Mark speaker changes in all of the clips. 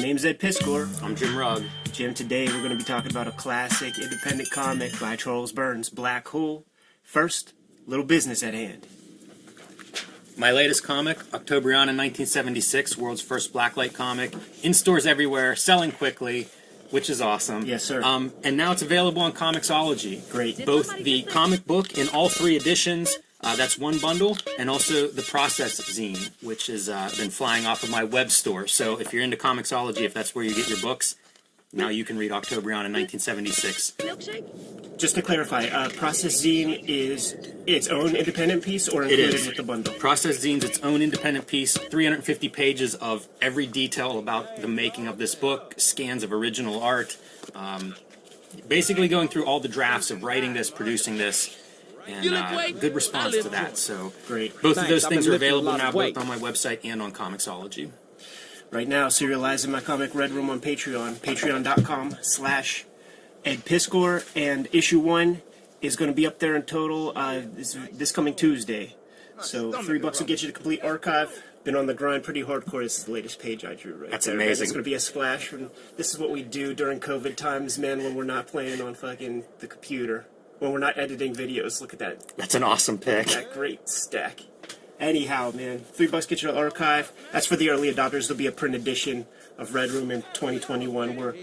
Speaker 1: name's Ed Piscor.
Speaker 2: I'm Jim Rugg.
Speaker 1: Jim, today we're going to be talking about a classic independent comic by Charles Burns, Black Hole. First, little business at hand.
Speaker 2: My latest comic, Octobrion in 1976, world's first blacklight comic, in stores everywhere, selling quickly, which is awesome.
Speaker 1: Yes, sir.
Speaker 2: And now it's available on Comixology.
Speaker 1: Great.
Speaker 2: Both the comic book in all three editions, that's one bundle, and also the Process zine, which has been flying off of my web store. So if you're into Comixology, if that's where you get your books, now you can read Octobrion in 1976.
Speaker 1: Just to clarify, Process Zine is its own independent piece or included with the bundle?
Speaker 2: Process Zine's its own independent piece, 350 pages of every detail about the making of this book, scans of original art, basically going through all the drafts of writing this, producing this, and good response to that. So
Speaker 1: great.
Speaker 2: Both of those things are available now, both on my website and on Comixology.
Speaker 1: Right now, serializing my comic Red Room on Patreon, patreon.com/Ed Piscor, and issue 1 is going to be up there in total this coming Tuesday. So $3 will get you the complete archive. Been on the grind pretty hardcore. This is the latest page I drew right
Speaker 2: That's
Speaker 1: there.
Speaker 2: amazing.
Speaker 1: It's going to be a splash. And this is what we do during COVID times, man, when we're not playing on fucking the computer. When we're not editing videos. Look at that.
Speaker 2: That's an awesome pick.
Speaker 1: That great stack. Anyhow, man, $3 get you the archive. That's for the early adopters. There'll be a print edition of Red Room in 2021. We're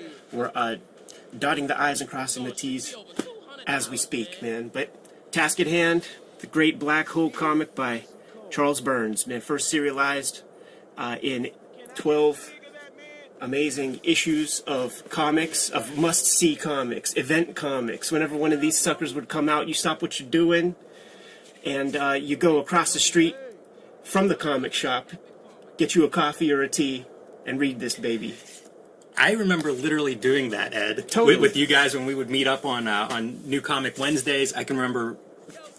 Speaker 1: dotting the I's and crossing the T's as we speak, man. But task at hand, the great Black Hole comic by Charles Burns, man. First serialized in 12 amazing issues of comics, of must-see comics, event comics. Whenever one of these suckers would come out, you stop what you're doing, and you go across the street from the comic shop, get you a coffee or a tea, and read this baby.
Speaker 2: I remember literally doing that, Ed,
Speaker 1: Totally.
Speaker 2: with you guys when we would meet up on New Comic Wednesdays. I can remember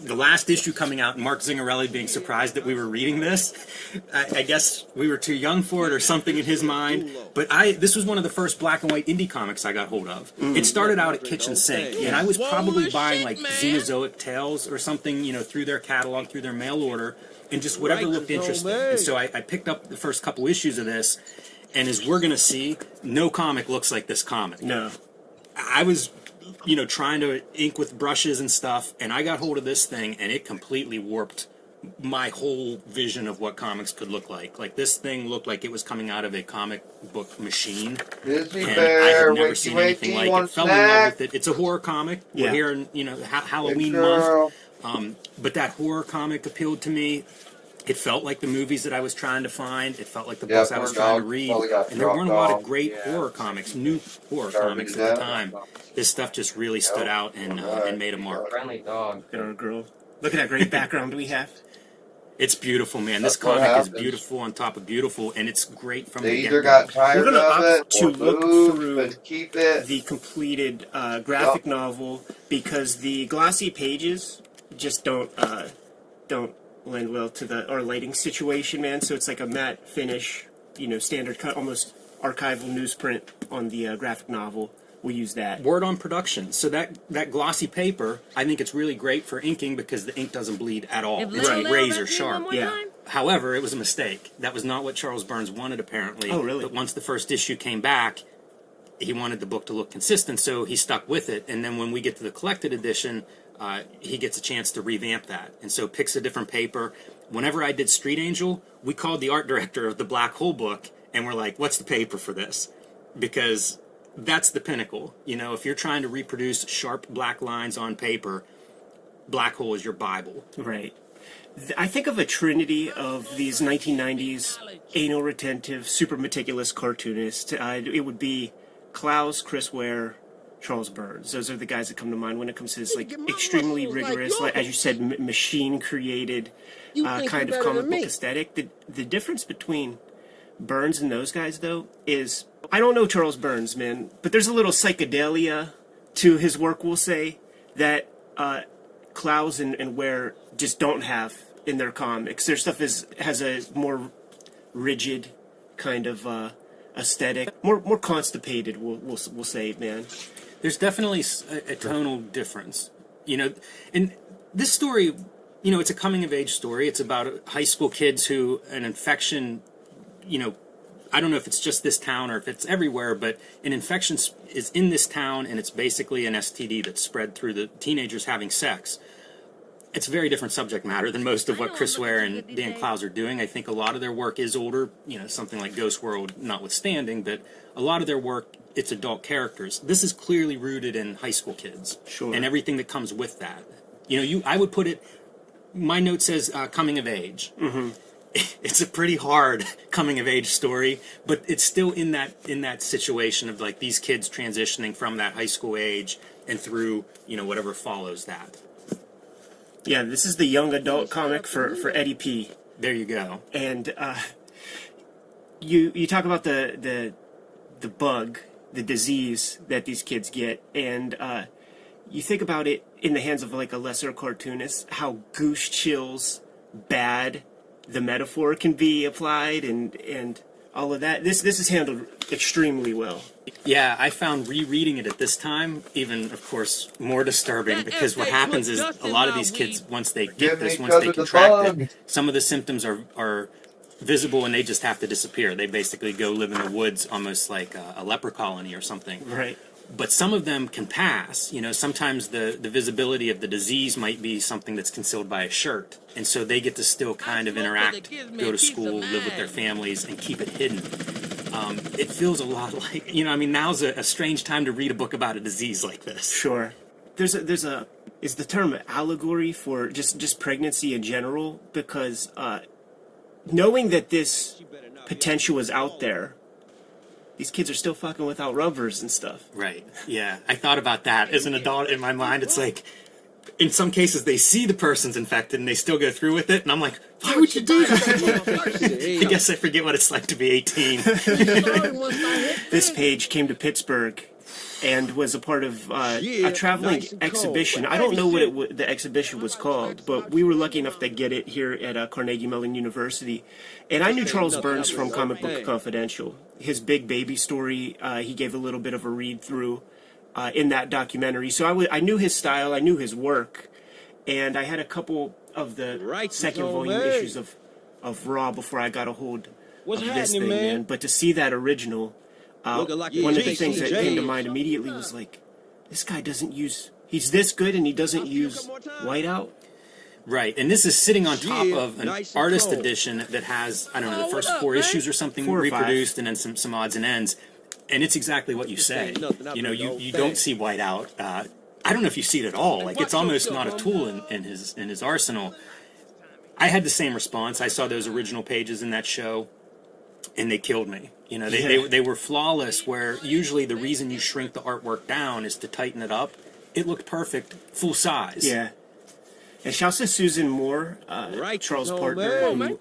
Speaker 2: the last issue coming out and Mark Zingarelli being surprised that we were reading this. I guess we were too young for it or something in his mind. But this was one of the first black and white indie comics I got hold of. It started out at Kitchen Sink, and I was probably buying like Xenozoic Tales or something, through their catalog, through their mail order, and just whatever looked interesting. And so I picked up the first couple issues of this, and as we're going to see, no comic looks like this comic.
Speaker 1: No.
Speaker 2: I was trying to ink with brushes and stuff, and I got hold of this thing, and it completely warped my whole vision of what comics could look like. Like, this thing looked like it was coming out of a comic book machine,
Speaker 3: Disney
Speaker 2: and
Speaker 3: Bear,
Speaker 2: I had never seen anything like it. Fell in love with it. It's a horror comic.
Speaker 1: Yeah.
Speaker 2: We're here in, Halloween month. But that horror comic appealed to me. It felt like the movies that I was trying to find. It felt like the books I was trying to read. And there weren't a lot of great horror comics, new horror comics at the time. This stuff just really stood out and made a mark.
Speaker 4: Friendly dog.
Speaker 1: Girl, girl. Look at that great background we have.
Speaker 2: It's beautiful, man. This
Speaker 3: That's what
Speaker 2: comic is
Speaker 3: happens.
Speaker 2: beautiful on top of beautiful, and it's great from
Speaker 3: They
Speaker 2: the
Speaker 3: either
Speaker 2: get-go.
Speaker 3: got tired
Speaker 1: We're gonna
Speaker 3: of it
Speaker 1: opt to
Speaker 3: or
Speaker 1: look
Speaker 3: moved,
Speaker 1: through
Speaker 3: but keep it.
Speaker 1: the completed graphic novel because the glossy pages just don't lend well to our lighting situation, man. So it's like a matte finish, standard cut, almost archival newsprint on the graphic novel. We'll use that.
Speaker 2: Word on production. So that glossy paper, I think it's really great for inking because the ink doesn't bleed at all. It's
Speaker 1: Right.
Speaker 2: razor sharp.
Speaker 1: Yeah.
Speaker 2: However, it was a mistake. That was not what Charles Burns wanted, apparently.
Speaker 1: Oh, really?
Speaker 2: But once the first issue came back, he wanted the book to look consistent, so he stuck with it. And then when we get to the collected edition, he gets a chance to revamp that. And so picks a different paper. Whenever I did Street Angel, we called the art director of the Black Hole book, and we're like, what's the paper for this? Because that's the pinnacle. If you're trying to reproduce sharp black lines on paper, Black Hole is your Bible.
Speaker 1: Right. I think of a trinity of these 1990s anal retentive, super meticulous cartoonists. It would be Klaus, Chris Ware, Charles Burns. Those are the guys that come to mind when it comes to this extremely rigorous, as you said, machine-created kind of comic book aesthetic. The difference between Burns and those guys, though, is I don't know Charles Burns, man, but there's a little psychedelia to his work, we'll say, that Klaus and Ware just don't have in their comics. Their stuff has a more rigid kind of aesthetic, more constipated, we'll say, man.
Speaker 2: There's definitely a tonal difference. And this story, it's a coming-of-age story. It's about high school kids who an infection, I don't know if it's just this town or if it's everywhere, but an infection is in this town, and it's basically an STD that's spread through the teenagers having sex. It's a very different subject matter than most of what Chris Ware and Dan Clowes are doing. I think a lot of their work is older, something like Ghost World notwithstanding, but a lot of their work, it's adult characters. This is clearly rooted in high school kids.
Speaker 1: Sure.
Speaker 2: And everything that comes with that. I would put it, my note says coming of age. Mm-hmm. It's a pretty hard coming of age story, but it's still in that situation of like these kids transitioning from that high school age and through, whatever follows that.
Speaker 1: Yeah, this is the young adult comic for Eddie P.
Speaker 2: There you go.
Speaker 1: And you talk about the bug, the disease that these kids get, and you think about it in the hands of like a lesser cartoonist, how goose chills bad the metaphor can be applied, and all of that. This is handled extremely well.
Speaker 2: Yeah, I found rereading it at this time even, of course, more disturbing, because what happens is a lot of these kids, once they get this, once they contract it, some of the symptoms are visible and they just have to disappear. They basically go live in the woods almost like a leper colony or something.
Speaker 1: Right.
Speaker 2: But some of them can pass. Sometimes the visibility of the disease might be something that's concealed by a shirt. And so they get to still kind of interact, go to school, live with their families, and keep it hidden. It feels a lot like, now's a strange time to read a book about a disease like this.
Speaker 1: Sure. Is the term allegory for just pregnancy in general? Because knowing that this potential is out there, these kids are still fucking without rubbers and stuff.
Speaker 2: Right. Yeah. I thought about that as an adult. In my mind, it's like, in some cases, they see the person's infected and they still go through with it. And I'm like, why would you do that? I guess I forget what it's like to be 18.
Speaker 1: This page came to Pittsburgh and was a part of a traveling exhibition. I don't know what the exhibition was called, but we were lucky enough to get it here at Carnegie Mellon University. And I knew Charles Burns from Comic Book Confidential. His Big Baby story, he gave a little bit of a read-through in that documentary. So I knew his style, I knew his work, and I had a couple of the second volume issues of Raw before I got a hold of this thing, man. But to see that original... one of the things that came to mind immediately was like, this guy he's this good and he doesn't use whiteout?
Speaker 2: Right, and this is sitting on top of an artist edition that has, I don't know, the first 4 issues or something reproduced, and then some odds and ends. And it's exactly what you say. You don't see whiteout. I don't know if you see it at all. Like, it's almost not a tool in his arsenal. I had the same response. I saw those original pages in that show, and they killed me. They were flawless, where usually the reason you shrink the artwork down is to tighten it up. It looked perfect, full size.
Speaker 1: Yeah. And shouts to Susan Moore, Charles' partner, who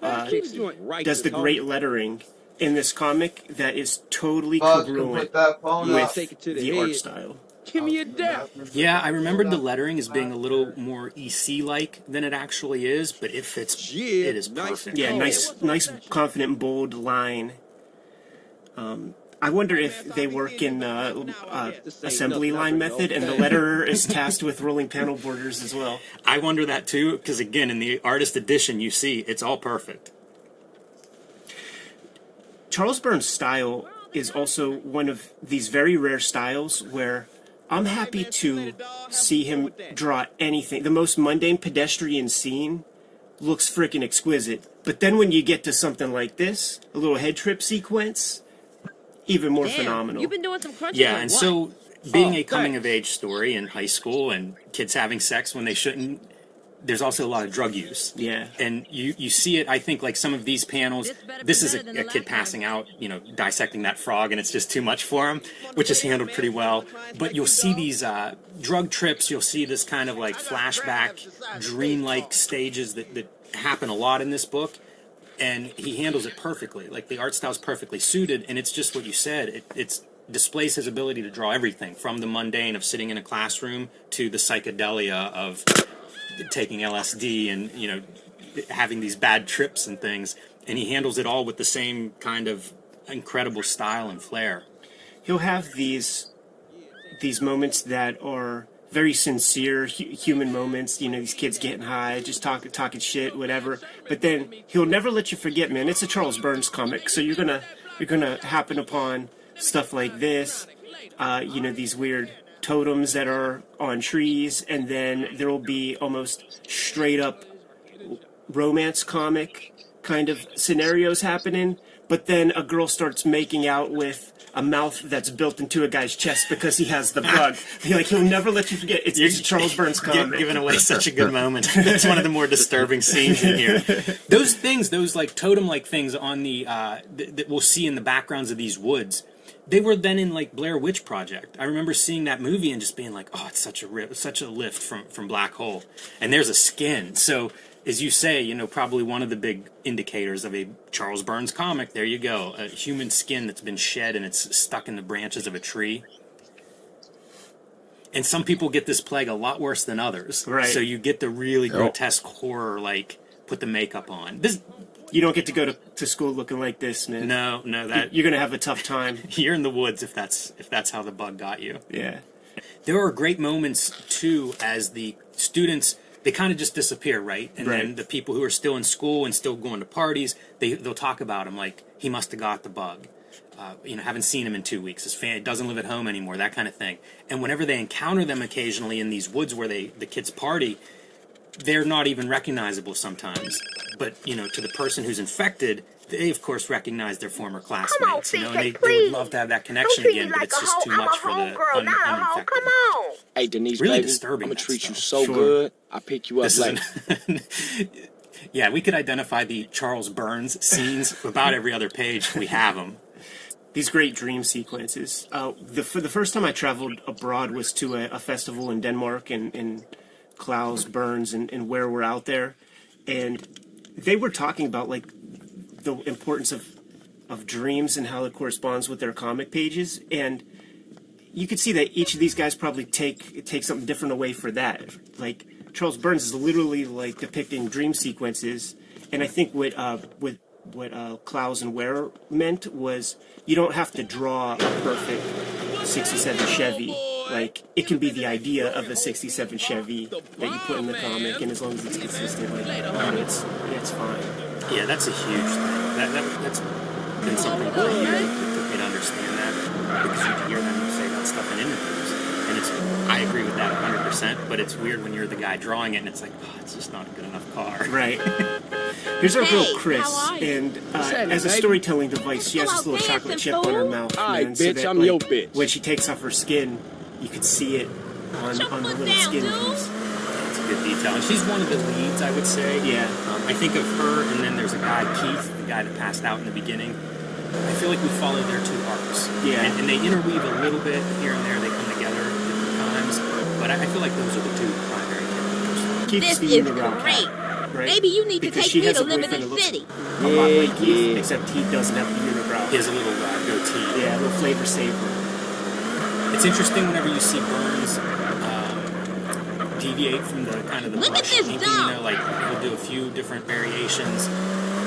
Speaker 1: does the great lettering in this comic that is totally congruent with the art style.
Speaker 3: Give me a dap.
Speaker 2: Yeah, I remembered the lettering as being a little more EC-like than it actually is, but it fits. It is perfect.
Speaker 1: Yeah, nice, confident, bold line. I wonder if they work in assembly line method, and the letterer is tasked with rolling panel borders as well.
Speaker 2: I wonder that too, because again, in the artist edition, you see it's all perfect.
Speaker 1: Charles Burns' style is also one of these very rare styles where I'm happy to see him draw anything. The most mundane pedestrian scene looks freaking exquisite. But then when you get to something like this, a little head trip sequence, even more phenomenal.
Speaker 3: You've been doing some crunching.
Speaker 2: Yeah, and so being a coming-of-age story in high school and kids having sex when they shouldn't, there's also a lot of drug use.
Speaker 1: Yeah.
Speaker 2: And you see it, I think, like some of these panels, this is a kid passing out, dissecting that frog, and it's just too much for him, which is handled pretty well. But you'll see these drug trips, you'll see this kind of like flashback, dream-like stages that happen a lot in this book, and he handles it perfectly. Like, the art style's perfectly suited, and it's just what you said. It displays his ability to draw everything, from the mundane of sitting in a classroom to the psychedelia of taking LSD and having these bad trips and things, and he handles it all with the same kind of incredible style and flair.
Speaker 1: He'll have these moments that are very sincere human moments, these kids getting high, just talking shit, whatever, but then he'll never let you forget, man, it's a Charles Burns comic, so you're gonna you're gonna happen upon stuff like this, these weird totems that are on trees, and then there will be almost straight up romance comic kind of scenarios happening, but then a girl starts making out with a mouth that's built into a guy's chest because he has the bug. He'll never let you forget. It's a Charles Burns comic.
Speaker 2: Giving away such a good moment. It's one of the more disturbing scenes in here. Those things, those like totem-like things on the that we'll see in the backgrounds of these woods, they were then in like Blair Witch Project. I remember seeing that movie and just being like, oh, it's such a lift from Black Hole. And there's a skin. So as you say, probably one of the big indicators of a Charles Burns comic, there you go, a human skin that's been shed and it's stuck in the branches of a tree. And some people get this plague a lot worse than others.
Speaker 1: Right.
Speaker 2: So you get the really grotesque horror, like, put the makeup on.
Speaker 1: You don't get to go to school looking like this, man.
Speaker 2: No,
Speaker 1: you're gonna have a tough time.
Speaker 2: You're in the woods if that's how the bug got you.
Speaker 1: Yeah.
Speaker 2: There are great moments, too, as the students, they kind of just disappear, right? And then the people who are still in school and still going to parties, they'll talk about him like, he must have got the bug. Haven't seen him in 2 weeks. His family doesn't live at home anymore, that kind of thing. And whenever they encounter them occasionally in these woods where the kids party, they're not even recognizable sometimes. But, to the person who's infected, they, of course, recognize their former classmates. And they would love to have that connection again, but it's just too much for the uninfected.
Speaker 3: Hey, Denise,
Speaker 2: really
Speaker 3: baby,
Speaker 2: disturbing.
Speaker 3: I'm gonna treat you so good. I'll pick you up later.
Speaker 2: Yeah, we could identify the Charles Burns scenes about every other page. We have them.
Speaker 1: These great dream sequences. The first time I traveled abroad was to a festival in Denmark, in Klaus Burns, and where we're out there, and they were talking about like the importance of dreams and how it corresponds with their comic pages, and you could see that each of these guys probably take something different away for that. Like Charles Burns is literally like depicting dream sequences, and I think what Klaus and Ware meant was you don't have to draw a perfect 67 Chevy. Like, it can be the idea of a 67 Chevy that you put in the comic, and as long as it's consistent, it's fine.
Speaker 2: Yeah, that's a huge thing. That's been something for years that took me to understand that, because you can hear them say that stuff in interviews. And I agree with that 100%, but it's weird when you're the guy drawing it, and it's like, oh, it's just not a good enough car.
Speaker 1: Right. Here's our girl Chris, and as a storytelling device, she has this little chocolate chip on her mouth.
Speaker 3: Alright,
Speaker 1: man,
Speaker 3: bitch,
Speaker 1: so that,
Speaker 3: I'm your bitch.
Speaker 1: When she takes off her skin, you can see it on the little skin piece.
Speaker 2: It's a good detail. And she's one of the leads, I would say.
Speaker 1: Yeah.
Speaker 2: I think of her, and then there's a guy, Keith, the guy that passed out in the beginning. I feel like we follow their two arcs.
Speaker 1: Yeah.
Speaker 2: And they interweave a little bit here and there. They come together at different times. But I feel like those are the two primary characters.
Speaker 1: Keith's
Speaker 4: This
Speaker 1: the
Speaker 4: is
Speaker 1: unibrow
Speaker 4: great.
Speaker 1: cat, right?
Speaker 4: Maybe you need
Speaker 1: Because
Speaker 4: to
Speaker 1: she
Speaker 4: take me
Speaker 1: has
Speaker 4: to
Speaker 1: a
Speaker 4: live in
Speaker 1: boyfriend
Speaker 4: the
Speaker 1: that looks
Speaker 4: city.
Speaker 1: a lot like Keith, except he doesn't have the unibrow.
Speaker 2: He has a little goatee.
Speaker 1: Yeah, a little flavor saver.
Speaker 2: It's interesting whenever you see Burns deviate from the kind of the
Speaker 4: Look at
Speaker 2: brush
Speaker 4: this
Speaker 2: inking,
Speaker 4: dog.
Speaker 2: like he'll do a few different variations,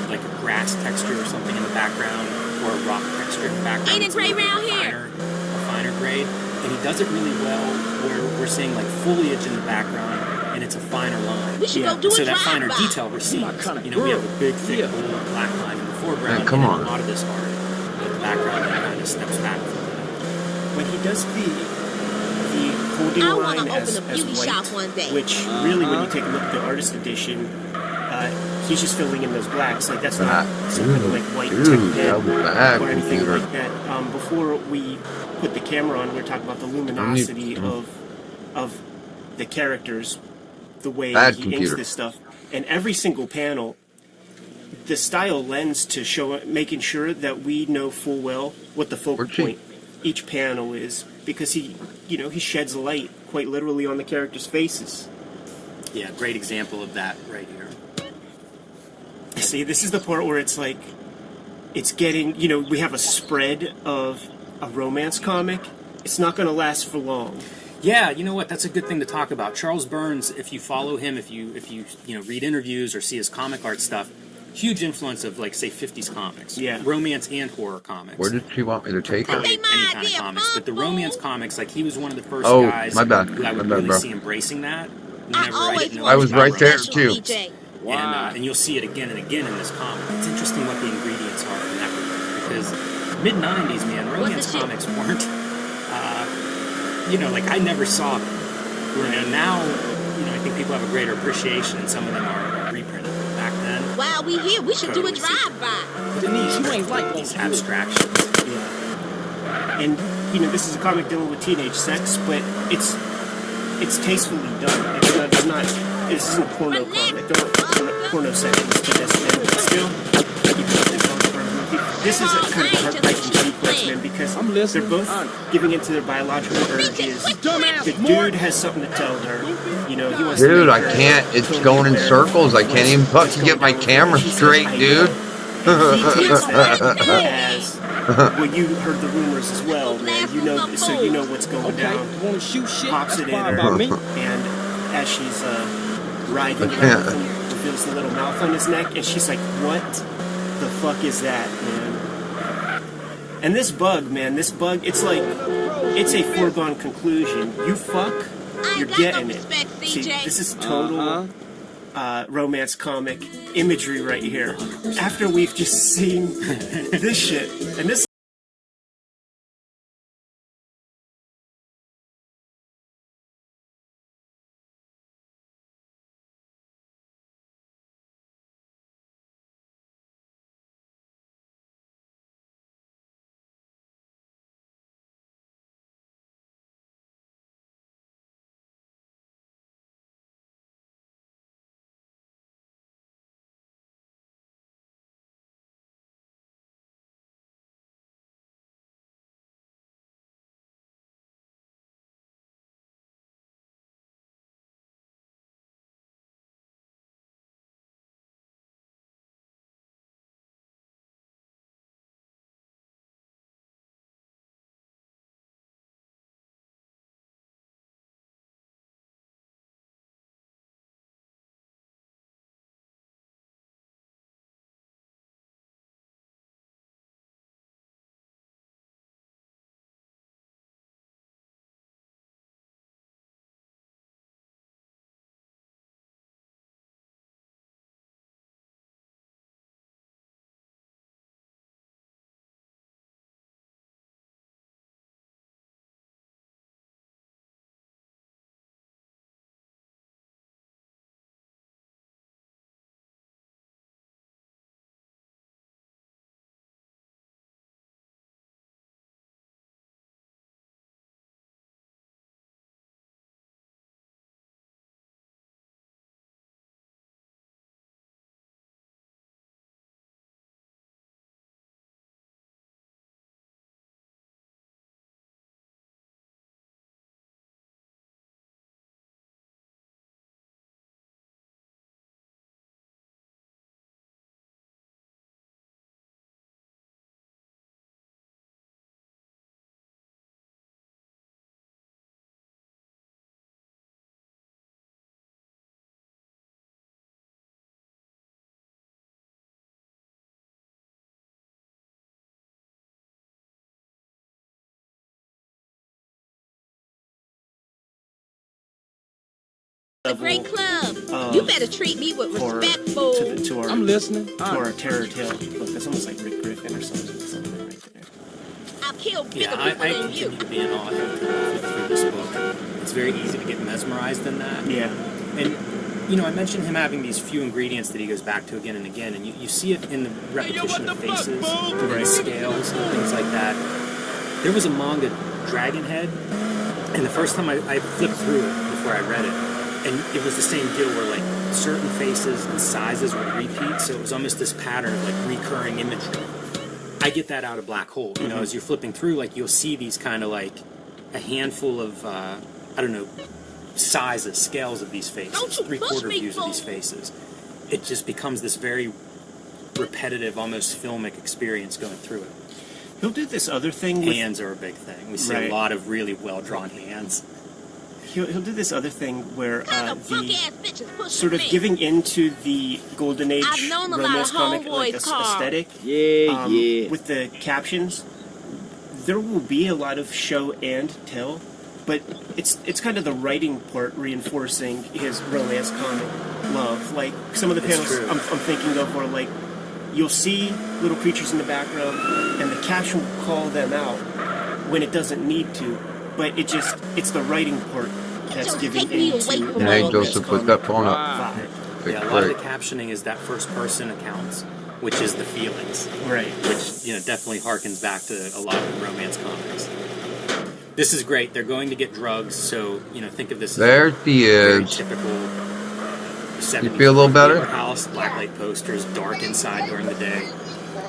Speaker 2: like a grass texture or something in the background, or a rock texture in the background.
Speaker 4: Ain't it
Speaker 2: It's
Speaker 4: gray
Speaker 2: a little
Speaker 4: round here?
Speaker 2: a finer grade, and he does it really well where we're seeing like foliage in the background, and it's a finer line.
Speaker 4: We should
Speaker 1: Yeah.
Speaker 4: go do
Speaker 2: So
Speaker 4: a
Speaker 2: that finer
Speaker 4: drive-by.
Speaker 2: detail recedes.
Speaker 3: My kinda
Speaker 2: We have a
Speaker 3: girl.
Speaker 2: big, thick,
Speaker 3: Yeah.
Speaker 2: bold black line in the foreground,
Speaker 5: Man, come
Speaker 2: and
Speaker 5: on.
Speaker 2: a lot of this art, but the background kind of steps back from that.
Speaker 1: When he does the holding
Speaker 4: I
Speaker 1: line
Speaker 4: wanna
Speaker 1: as
Speaker 4: open a beauty
Speaker 1: white,
Speaker 4: shop one day.
Speaker 1: which really, when you take a look at the artist edition, he's just filling in those blacks. Like that's not some kind of like white
Speaker 5: Dude,
Speaker 1: tech
Speaker 5: double back,
Speaker 1: or anything
Speaker 5: computer.
Speaker 1: like that. Before we put the camera on, we were talking about the luminosity of the characters, the way
Speaker 5: Bad
Speaker 1: he inks
Speaker 5: computer.
Speaker 1: this stuff, and every single panel. The style lends to making sure that we know full well what the focal
Speaker 5: Where'd she-
Speaker 1: point each panel is, because he sheds light quite literally on the characters' faces.
Speaker 2: Yeah, great example of that right here.
Speaker 1: See, this is the part where it's like, it's getting, we have a spread of a romance comic. It's not going to last for long.
Speaker 2: Yeah, you know what? That's a good thing to talk about. Charles Burns, if you follow him, if you read interviews or see his comic art stuff, huge influence of like say 50s comics,
Speaker 1: Yeah.
Speaker 2: romance and horror comics.
Speaker 5: Where did she want me to take her?
Speaker 2: Probably
Speaker 4: Hey,
Speaker 2: any
Speaker 4: my
Speaker 2: kind of
Speaker 4: dear
Speaker 2: comics, but the romance comics, like he was one of the first
Speaker 5: Oh,
Speaker 2: guys
Speaker 5: my bad.
Speaker 2: who I would
Speaker 5: My bad,
Speaker 2: really
Speaker 5: bro.
Speaker 2: see embracing that.
Speaker 4: I
Speaker 2: Whenever I
Speaker 4: always
Speaker 2: didn't know
Speaker 4: wanted
Speaker 5: I was
Speaker 4: to be
Speaker 5: right there,
Speaker 4: special,
Speaker 5: too.
Speaker 4: EJ.
Speaker 2: And you'll see it again and again in this comic. It's interesting what the ingredients are from that movie, because mid 90s, man, romance comics weren't, like I never saw them. Now, I think people have a greater appreciation, and some of them are reprinted. Back then,
Speaker 4: while we here, we should do a drive-by.
Speaker 3: Denise, you ain't like
Speaker 2: these abstractions.
Speaker 1: Yeah. And, this is a comic dealing with teenage sex, but it's tastefully done. It's not this isn't a porno comic. There aren't porno sections to this, and still, this is a kind of a heartbreaking sequence, man, because they're both giving into their biological urges. The dude has something to tell her. He wants to
Speaker 5: Dude,
Speaker 1: make
Speaker 5: I
Speaker 1: her
Speaker 5: can't. It's
Speaker 1: totally
Speaker 5: going in
Speaker 1: aware
Speaker 5: circles. I
Speaker 1: of
Speaker 5: can't even
Speaker 1: what's
Speaker 5: fucking get
Speaker 1: going
Speaker 5: my
Speaker 1: down
Speaker 5: camera
Speaker 1: with her. She says,
Speaker 5: straight,
Speaker 1: "I
Speaker 5: dude."
Speaker 1: know." And he takes that as, well, you heard the rumors as well, man. So you know what's going down.
Speaker 3: Want to shoot shit?
Speaker 1: Pops it in her,
Speaker 3: About me.
Speaker 1: and as she's writhing around, reveals the little mouth on his neck, and she's like, "What the fuck is that, man?" And this bug, it's like, it's a foregone conclusion. You fuck, you're getting it. See, this is total romance comic imagery right here. After we've just seen this shit, and this.
Speaker 4: A great club. You better treat me with respect, fool.
Speaker 3: I'm listening.
Speaker 1: To our terror tale. Look, that's almost like Rick Griffin or something right there.
Speaker 4: I'll kill bigger
Speaker 2: I
Speaker 4: people than you.
Speaker 2: continue to be in awe through this book. It's very easy to get mesmerized in that.
Speaker 1: Yeah.
Speaker 2: And, I mentioned him having these few ingredients that he goes back to again and again, and you see it in the repetition of faces, the scales, and things like that. There was a manga, Dragonhead, and the first time I flipped through it before I read it, and it was the same deal where, like, certain faces and sizes would repeat, so it was almost this pattern of, like, recurring imagery. I get that out of Black Hole. As you're flipping through, like, you'll see these kind of, like, a handful of, sizes, scales of these faces, three-quarter views of these faces. It just becomes this very repetitive, almost filmic experience going through it.
Speaker 1: He'll do this other thing.
Speaker 2: Hands are a big thing. We see a lot of really well-drawn hands.
Speaker 1: He'll do this other thing where the sort of giving into the golden age romance comic like aesthetic. With the captions, there will be a lot of show and tell, but it's kind of the writing part reinforcing his romance comic love. Like some of the panels I'm thinking of where, like, you'll see little creatures in the background, and the caption will call them out when it doesn't need to, but it's the writing part that's giving into the
Speaker 5: Hey,
Speaker 1: wellness
Speaker 5: Joseph, put
Speaker 1: comic
Speaker 5: that phone up.
Speaker 1: vibe.
Speaker 2: Yeah, a lot of the captioning is that first person accounts, which is the feelings,
Speaker 1: Right.
Speaker 2: which definitely harkens back to a lot of romance comics. This is great. They're going to get drugs, so think of this as
Speaker 5: There she
Speaker 2: very
Speaker 5: is.
Speaker 2: typical 70s
Speaker 5: You feel a little better?
Speaker 2: house, blacklight posters, dark inside during the day.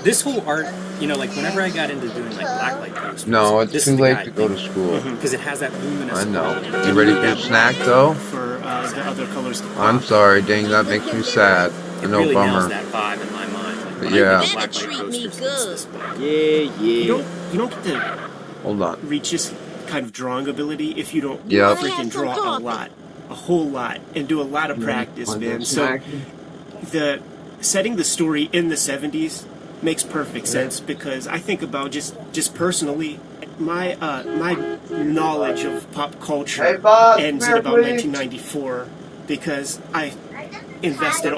Speaker 2: This whole art, like whenever I got into doing like blacklight posters,
Speaker 5: No, it's
Speaker 2: this
Speaker 5: too
Speaker 2: is the
Speaker 5: late
Speaker 2: guy
Speaker 5: to go to school.
Speaker 2: because it has that luminous.
Speaker 5: I know.
Speaker 2: quality.
Speaker 5: You ready for a snack, though?
Speaker 1: For the other colors to pop.
Speaker 5: I'm sorry, dang, that makes me sad.
Speaker 2: It
Speaker 5: No
Speaker 2: really nails
Speaker 5: bummer.
Speaker 2: that vibe in my mind. Like, when
Speaker 5: Yeah.
Speaker 2: I think of
Speaker 4: Better
Speaker 2: blacklight
Speaker 4: treat me
Speaker 2: posters,
Speaker 4: good.
Speaker 2: it's this book.
Speaker 1: You don't get to
Speaker 5: Hold on.
Speaker 1: reach this kind of drawing ability if you don't
Speaker 5: Yep.
Speaker 1: freaking draw a whole lot, and do a lot of practice, man. So the setting the story in the 70s makes perfect sense, because I think about just personally, my knowledge of pop culture
Speaker 5: Hey, Bob,
Speaker 1: ends
Speaker 5: come
Speaker 1: in
Speaker 5: here,
Speaker 1: about
Speaker 5: please.
Speaker 1: 1994, because I invested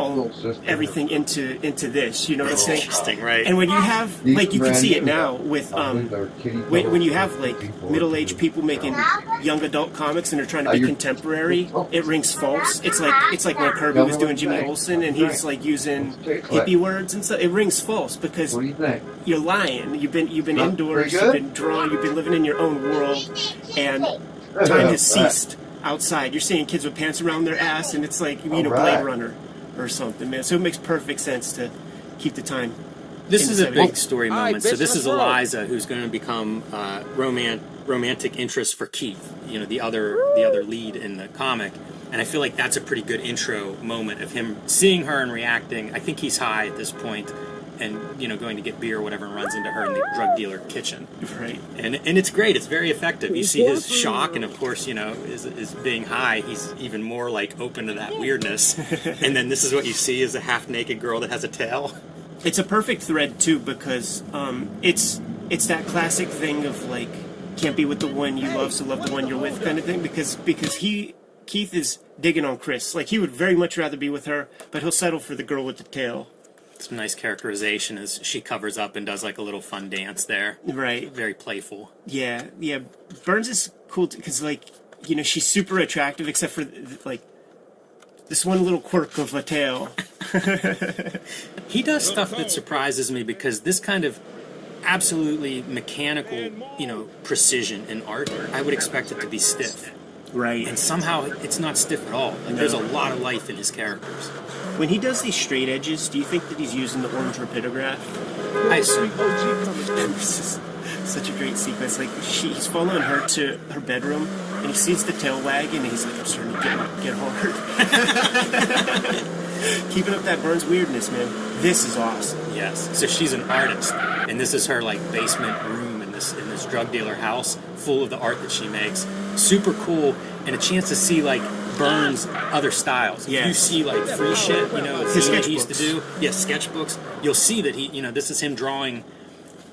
Speaker 1: everything into this. You know what I'm saying?
Speaker 2: Interesting, right?
Speaker 1: And when you have, like, you can see it now with when you have like middle-aged people making young adult comics and they're trying to be contemporary, it rings false. It's like when Kirby was doing Jimmy Olsen and he's like using hippie words and stuff. It rings false because
Speaker 5: What do you think?
Speaker 1: you're lying. You've been indoors.
Speaker 5: pretty
Speaker 1: You've
Speaker 5: good?
Speaker 1: been drawing. You've been living in your own world, and time has ceased outside. You're seeing kids with pants around their ass, and it's like Blade
Speaker 5: right.
Speaker 1: Runner or something, man. So it makes perfect sense to keep the time.
Speaker 2: This
Speaker 1: in
Speaker 2: is
Speaker 1: the
Speaker 2: a big
Speaker 1: 70s.
Speaker 2: story
Speaker 3: All right,
Speaker 2: moment. So
Speaker 3: bitch,
Speaker 2: this
Speaker 3: let's
Speaker 2: is
Speaker 3: roll.
Speaker 2: Eliza, who's going to become romantic interest for Keith. The other lead in the comic. And I feel like that's a pretty good intro moment of him seeing her and reacting. I think he's high at this point, and going to get beer or whatever, and runs into her in the drug dealer kitchen.
Speaker 1: Right.
Speaker 2: And it's great. It's very effective. You see his shock, and of course, is being high. He's even more like open to that weirdness. And then this is what you see: is a half-naked girl that has a tail.
Speaker 1: It's a perfect thread too, because it's that classic thing of like, can't be with the one you love, so love the one you're with, kind of thing. Because Keith is digging on Chris. Like, he would very much rather be with her, but he'll settle for the girl with the tail.
Speaker 2: Some nice characterization as she covers up and does like a little fun dance there.
Speaker 1: Right.
Speaker 2: Very playful.
Speaker 1: Yeah. Burns is cool because, like, she's super attractive, except for like this one little quirk of a tail.
Speaker 2: He does stuff that surprises me, because this kind of absolutely mechanical, precision in art, I would expect it to be stiff.
Speaker 1: Right.
Speaker 2: And somehow it's not stiff at all. Like, there's a lot of life in his characters.
Speaker 1: When he does these straight edges, do you think that he's using the orange rapidograph?
Speaker 2: I assume.
Speaker 1: This is such a great sequence. Like, he's following her to her bedroom, and he sees the tail wagging, and he's like, I'm starting to get hard. Keeping up that Burns weirdness, man. This is awesome.
Speaker 2: Yes. So she's an artist, and this is her like basement room in this drug dealer house, full of the art that she makes. Super cool, and a chance to see like Burns' other styles. If
Speaker 1: Yeah.
Speaker 2: you see like free shit,
Speaker 1: His
Speaker 2: what he used to
Speaker 1: sketchbooks.
Speaker 2: do. Yes, sketchbooks. You'll see that he, this is him drawing,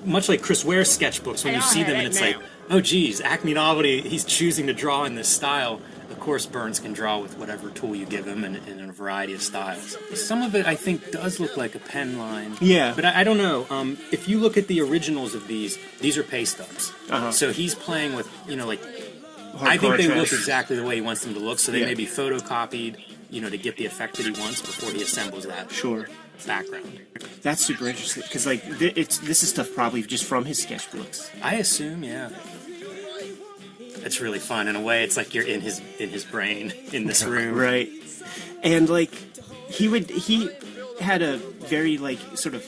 Speaker 2: much like Chris Ware's sketchbooks. When you see them, and it's like, oh geez, Acme novelty. He's choosing to draw in this style. Of course, Burns can draw with whatever tool you give him, and in a variety of styles. Some of it, I think, does look like a pen line.
Speaker 1: Yeah.
Speaker 2: But I don't know. If you look at the originals of these are paste ups.
Speaker 1: Uh-huh.
Speaker 2: So he's playing with, like,
Speaker 1: Hardcore
Speaker 2: I think they look
Speaker 1: trash.
Speaker 2: exactly the way he wants them to look. So they
Speaker 1: Yeah.
Speaker 2: may be photocopied, to get the effect that he wants before he assembles that
Speaker 1: Sure.
Speaker 2: background.
Speaker 1: That's super interesting, because, like, this is stuff probably just from his sketchbooks.
Speaker 2: I assume, yeah. It's really fun in a way. It's like you're in his brain in this room.
Speaker 1: Right. And, like, he had a very, like, sort of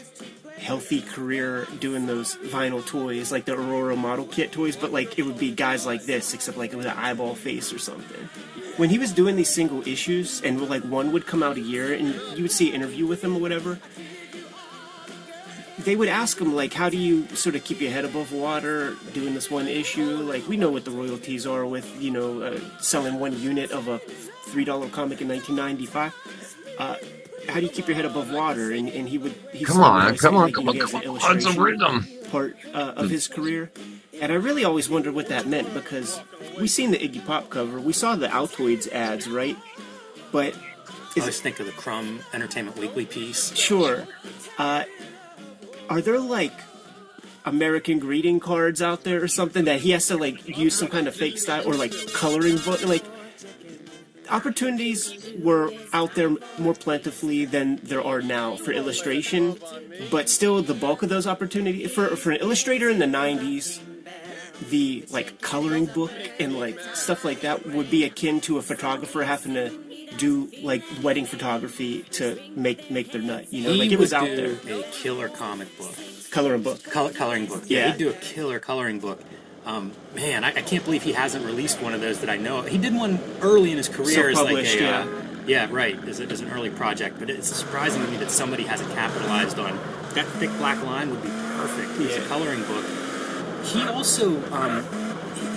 Speaker 1: healthy career doing those vinyl toys, like the Aurora model kit toys, but, like, it would be guys like this, except, like, with an eyeball face or something. When he was doing these single issues, and, like, one would come out a year, and you would see an interview with him or whatever, they would ask him, like, how do you sort of keep your head above water doing this one issue? Like, we know what the royalties are with, selling one unit of a $3 comic in 1995. How do you keep your head above water? And he's
Speaker 5: Come on,
Speaker 1: always
Speaker 5: come
Speaker 1: saying,
Speaker 5: on,
Speaker 1: like,
Speaker 5: come
Speaker 1: he
Speaker 5: on,
Speaker 1: has
Speaker 5: come
Speaker 1: an
Speaker 5: on, some
Speaker 1: illustration
Speaker 5: rhythm.
Speaker 1: part of his career. And I really always wondered what that meant, because we seen the Iggy Pop cover, we saw the Altoids ads, right? But
Speaker 2: I always think of the Crumb Entertainment Weekly piece.
Speaker 1: sure. are there like American greeting cards out there or something that he has to like use some kind of fake style or like coloring book? Like opportunities were out there more plentifully than there are now for illustration, but still the bulk of those opportunities for an illustrator in the 90s, the like coloring book and like stuff like that would be akin to a photographer having to do like wedding photography to make their nut, you know, like it was out there.
Speaker 2: A killer comic book.
Speaker 1: Coloring book.
Speaker 2: Coloring book. Yeah, he'd do a killer coloring book. Man, I can't believe he hasn't released one of those that I know of. He did one early in his career as like a yeah, right, as an early project. But it's surprising to me that somebody hasn't capitalized on that. Thick black line would be perfect as a coloring book. He also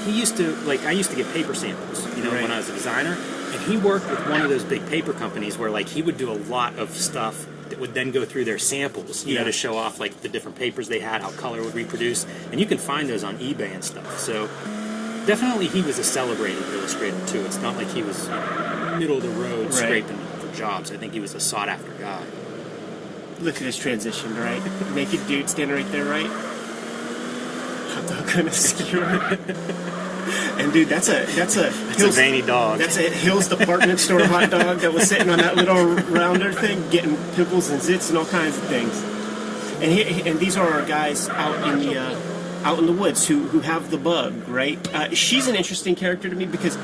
Speaker 2: he used to like I used to get paper samples, you know, when I was a designer, and he worked with one of those big paper companies where like he would do a lot of stuff that would then go through their samples, you know, to show off like the different papers they had, how color would reproduce, and you can find those on eBay and stuff. So definitely he was a celebrated illustrator too. It's not like he was middle of the road scraping for jobs. I think he was a sought after guy.
Speaker 1: Look at this transition, right? Naked dude standing right there, right? Hot dog gonna secure. And dude, that's a Hills,
Speaker 2: veiny dog.
Speaker 1: That's a Hills department store hot dog that was sitting on that little rounder thing, getting pimples and zits and all kinds of things. And these are our guys out in the woods who have the bug, right? She's an interesting character to me because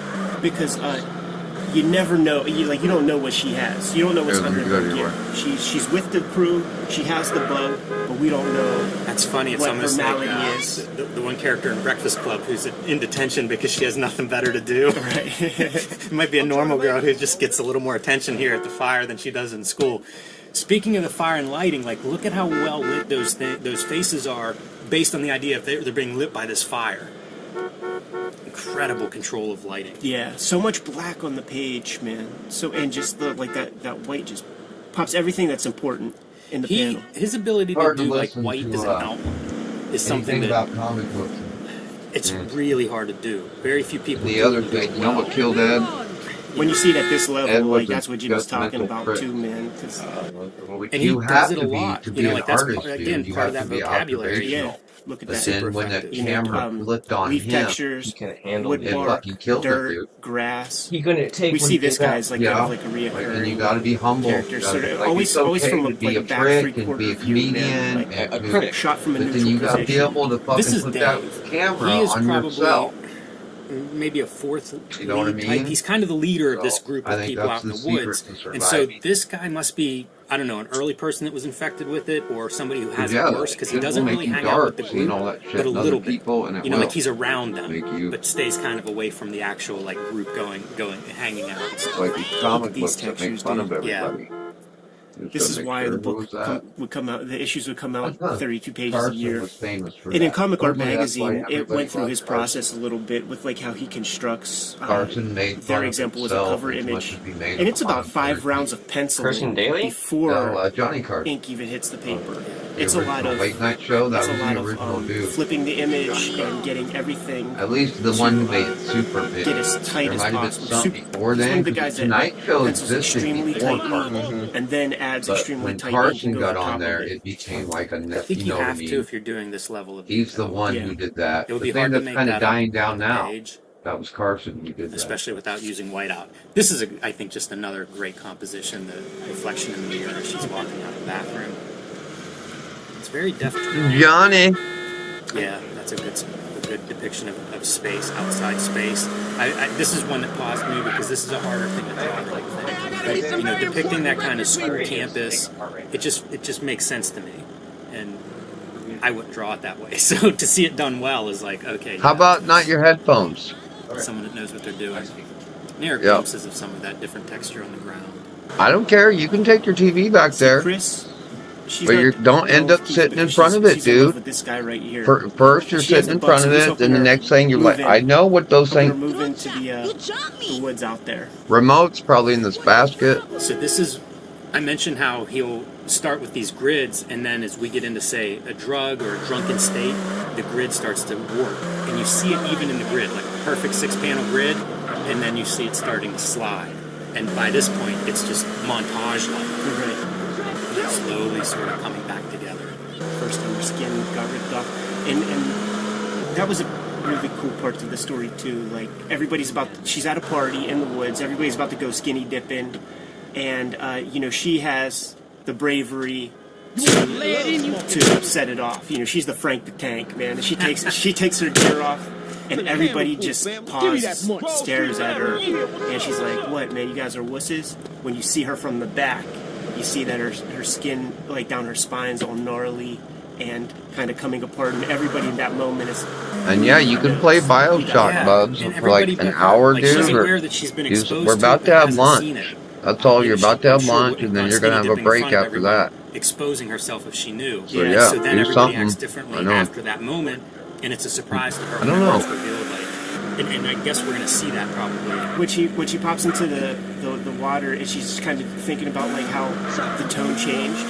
Speaker 1: you never know. You don't know what she has. You don't know what's under her gear. She's with the crew. She has the bug, but we don't know.
Speaker 2: That's funny. It's
Speaker 1: what
Speaker 2: almost
Speaker 1: her
Speaker 2: like
Speaker 1: malady is.
Speaker 2: The one character in Breakfast Club who's in detention because she has nothing better to do.
Speaker 1: Right.
Speaker 2: It might be a normal girl who just gets a little more attention here at the fire than she does in school. Speaking of the fire and lighting, like look at how well lit those faces are, based on the idea of they're being lit by this fire. Incredible control of lighting.
Speaker 1: Yeah, so much black on the page, man. So and just the like that white just pops everything that's important in the panel.
Speaker 2: His ability to do like white as an outline is something that
Speaker 5: about comic books.
Speaker 2: it's really hard to do. Very few people.
Speaker 5: The other thing, you know what killed Ed?
Speaker 1: When you see it at this level,
Speaker 5: Ed
Speaker 1: like
Speaker 5: was
Speaker 1: that's what Jim's
Speaker 5: just
Speaker 1: talking
Speaker 5: mental
Speaker 1: about
Speaker 5: prick.
Speaker 1: too, man. 'Cause,
Speaker 2: and
Speaker 5: you
Speaker 2: he
Speaker 5: have
Speaker 2: does it a
Speaker 5: to be
Speaker 2: lot.
Speaker 5: to
Speaker 2: You
Speaker 5: be
Speaker 2: know,
Speaker 5: an
Speaker 2: like that's
Speaker 5: artist,
Speaker 2: part,
Speaker 5: dude.
Speaker 2: again
Speaker 5: You
Speaker 2: part
Speaker 5: have
Speaker 2: of
Speaker 5: to
Speaker 2: that
Speaker 5: be
Speaker 2: vocabulary.
Speaker 1: yeah, look at
Speaker 5: But
Speaker 1: that.
Speaker 5: then when the camera flipped on
Speaker 1: leaf
Speaker 5: him,
Speaker 1: textures,
Speaker 6: He can handle
Speaker 1: wood
Speaker 6: it.
Speaker 1: bark,
Speaker 5: fucking killed it,
Speaker 1: dirt,
Speaker 5: dude.
Speaker 1: grass.
Speaker 6: He couldn't take.
Speaker 1: We
Speaker 6: when
Speaker 1: see
Speaker 6: he
Speaker 1: this
Speaker 6: did that.
Speaker 1: guy's like
Speaker 5: Yeah.
Speaker 1: kind of like a reoccurring
Speaker 5: and you got to be humble.
Speaker 1: character,
Speaker 5: You
Speaker 1: sort
Speaker 5: gotta,
Speaker 1: of
Speaker 5: like,
Speaker 1: always
Speaker 5: it's okay
Speaker 1: from
Speaker 5: to
Speaker 1: a
Speaker 5: be
Speaker 1: like
Speaker 5: a
Speaker 1: a back
Speaker 5: prick and
Speaker 1: three-quarter
Speaker 5: be a
Speaker 1: view, man.
Speaker 5: comedian,
Speaker 1: Like,
Speaker 6: A critic.
Speaker 1: shot from a
Speaker 5: but
Speaker 1: neutral
Speaker 5: then you got to be
Speaker 1: position.
Speaker 5: able to
Speaker 2: This
Speaker 5: fucking
Speaker 2: is
Speaker 5: put
Speaker 2: Dave.
Speaker 5: that camera
Speaker 2: He is
Speaker 5: on
Speaker 2: probably
Speaker 5: yourself.
Speaker 2: maybe a fourth
Speaker 5: You know what I
Speaker 2: lead
Speaker 5: mean?
Speaker 2: type. He's kind of the leader of this
Speaker 5: So,
Speaker 2: group
Speaker 5: I
Speaker 2: of
Speaker 5: think
Speaker 2: people
Speaker 5: that's
Speaker 2: out in
Speaker 5: the
Speaker 2: the
Speaker 5: secret
Speaker 2: woods.
Speaker 5: to
Speaker 2: And so
Speaker 5: surviving.
Speaker 2: this guy must be, I don't know, an early person that was infected with it, or somebody who has
Speaker 5: Yeah,
Speaker 2: it worse, because he
Speaker 5: it will
Speaker 2: doesn't
Speaker 5: make
Speaker 2: really
Speaker 5: you
Speaker 2: hang out with the
Speaker 5: dark, seeing
Speaker 2: group,
Speaker 5: all that shit
Speaker 2: but a
Speaker 5: and
Speaker 2: little
Speaker 5: other
Speaker 2: bit.
Speaker 5: people, and it
Speaker 2: You know,
Speaker 5: will
Speaker 2: like he's around them,
Speaker 5: make you-
Speaker 2: but stays kind of away from the actual like group going, hanging out. And stuff.
Speaker 5: Like these comic
Speaker 1: these
Speaker 5: books that make
Speaker 1: textures,
Speaker 5: fun of
Speaker 1: dude.
Speaker 2: Yeah.
Speaker 5: everybody. Just
Speaker 1: This
Speaker 5: to
Speaker 1: is
Speaker 5: make
Speaker 1: why
Speaker 5: sure
Speaker 1: the
Speaker 5: who
Speaker 1: book
Speaker 5: was that.
Speaker 1: would come out. The issues would come out
Speaker 5: Uh-huh.
Speaker 1: 32 pages a
Speaker 5: Carson
Speaker 1: year.
Speaker 5: was famous for
Speaker 1: And in
Speaker 5: that.
Speaker 1: Comic Art
Speaker 5: Supposedly that's why
Speaker 1: Magazine, it
Speaker 5: everybody
Speaker 1: went through
Speaker 5: loves
Speaker 1: his
Speaker 5: Carson.
Speaker 1: process a little bit with like how he constructs
Speaker 5: Carson made
Speaker 1: their
Speaker 5: fun of
Speaker 1: example was a
Speaker 5: himself
Speaker 1: cover
Speaker 5: as much
Speaker 1: image,
Speaker 5: as he made
Speaker 1: and it's
Speaker 5: fun
Speaker 1: about
Speaker 5: of
Speaker 1: 5
Speaker 5: other
Speaker 1: rounds
Speaker 5: people.
Speaker 1: of penciling
Speaker 6: Carson Daly?
Speaker 1: before
Speaker 5: No, Johnny Carson.
Speaker 1: ink even hits the paper.
Speaker 5: The
Speaker 1: It's a lot
Speaker 5: original
Speaker 1: of
Speaker 5: late night show. That
Speaker 1: it's a
Speaker 5: was
Speaker 1: lot
Speaker 5: the
Speaker 1: of
Speaker 5: original dude.
Speaker 1: flipping the image and getting everything
Speaker 5: At least the one who made it super big.
Speaker 1: get as tight
Speaker 5: There
Speaker 1: as
Speaker 5: might have been
Speaker 1: possible.
Speaker 5: some
Speaker 1: Super-
Speaker 5: before
Speaker 1: he's one
Speaker 5: then.
Speaker 1: of the
Speaker 5: 'Cause
Speaker 1: guys
Speaker 5: the
Speaker 1: that
Speaker 5: Tonight Show
Speaker 1: pencils
Speaker 5: existed
Speaker 1: extremely
Speaker 5: before
Speaker 1: tightly
Speaker 5: Carson.
Speaker 1: and then adds
Speaker 5: But
Speaker 1: extremely
Speaker 5: when
Speaker 1: tight
Speaker 5: Carson
Speaker 1: ink to
Speaker 5: got
Speaker 1: go
Speaker 5: on
Speaker 1: top
Speaker 5: there,
Speaker 1: of
Speaker 5: it became like a
Speaker 2: I
Speaker 5: net.
Speaker 2: think
Speaker 5: You
Speaker 2: you
Speaker 5: know what I
Speaker 2: have to
Speaker 5: mean?
Speaker 2: if you're doing this level of.
Speaker 5: He's the one
Speaker 1: Yeah.
Speaker 5: who did that.
Speaker 2: It would
Speaker 5: The
Speaker 2: be
Speaker 5: thing
Speaker 2: hard to
Speaker 5: that's
Speaker 2: make
Speaker 5: kind
Speaker 2: that
Speaker 5: of dying
Speaker 2: up
Speaker 5: down
Speaker 2: on the
Speaker 5: now.
Speaker 2: page,
Speaker 5: That was Carson who did that.
Speaker 2: especially without using whiteout. This is, I think, just another great composition. The reflection in the mirror as she's walking out of the bathroom. It's very deft.
Speaker 5: Johnny.
Speaker 2: Yeah, that's a good depiction of space, outside space. This is one that paused me because this is a harder thing to draw. But, you know, depicting that kind of school campus, it just makes sense to me, and I wouldn't draw it that way. So to see it done well is like, okay.
Speaker 5: How about not your headphones?
Speaker 2: someone that knows what they're doing? Near
Speaker 5: Yep.
Speaker 2: glimpses of some of that different texture on the ground.
Speaker 5: I don't care. You can take your TV back there.
Speaker 1: Chris, she's
Speaker 5: But
Speaker 1: not
Speaker 5: you don't end up
Speaker 1: involved
Speaker 5: sitting in
Speaker 1: because
Speaker 5: front of it,
Speaker 1: she's in love
Speaker 5: dude.
Speaker 1: with this guy right here.
Speaker 5: First, you're
Speaker 1: She has
Speaker 5: sitting
Speaker 1: a
Speaker 5: in
Speaker 1: bug,
Speaker 5: front
Speaker 1: so
Speaker 5: of
Speaker 1: he's
Speaker 5: it,
Speaker 1: hoping
Speaker 5: then the
Speaker 1: her
Speaker 5: next thing you're
Speaker 1: move
Speaker 5: like,
Speaker 1: in.
Speaker 5: I know what those
Speaker 1: We're gonna
Speaker 5: things.
Speaker 1: move into the
Speaker 4: Jump me.
Speaker 1: woods out there.
Speaker 5: Remote's probably in this basket.
Speaker 2: So this is, I mentioned how he'll start with these grids, and then as we get into, say, a drug or a drunken state, the grid starts to warp. And you see it even in the grid, like a perfect 6-panel grid, and then you see it starting to slide. And by this point, it's just montage-like.
Speaker 1: Right.
Speaker 2: It's slowly sort of coming back together.
Speaker 1: first time her skin got ripped off, and that was a really cool part to the story too. Like she's at a party in the woods, everybody's about to go skinny dipping, and she has the bravery to set it off. She's the Frank the Tank, man. She takes her gear off, and everybody just pauses, stares at her, and she's like, "What, man? You guys are wusses?" When you see her from the back, you see that her skin, like down her spine's all gnarly and kind of coming apart, and everybody in that moment is.
Speaker 5: And yeah, you can play Bioshock, Bubs, for like an hour, dude.
Speaker 2: She's aware that she's been exposed
Speaker 5: we're about to have lunch. That's all. You're about to have
Speaker 2: sure
Speaker 5: lunch, and then you're gonna have a break after that.
Speaker 2: Exposing herself if she knew.
Speaker 5: So yeah,
Speaker 2: so then
Speaker 5: do
Speaker 2: everybody
Speaker 5: something.
Speaker 2: acts differently after that moment, and it's a surprise to her.
Speaker 5: I don't know.
Speaker 2: It's revealed, and I guess we're gonna see that probably.
Speaker 1: When she pops into the water, and she's kind of thinking about like how the tone changed.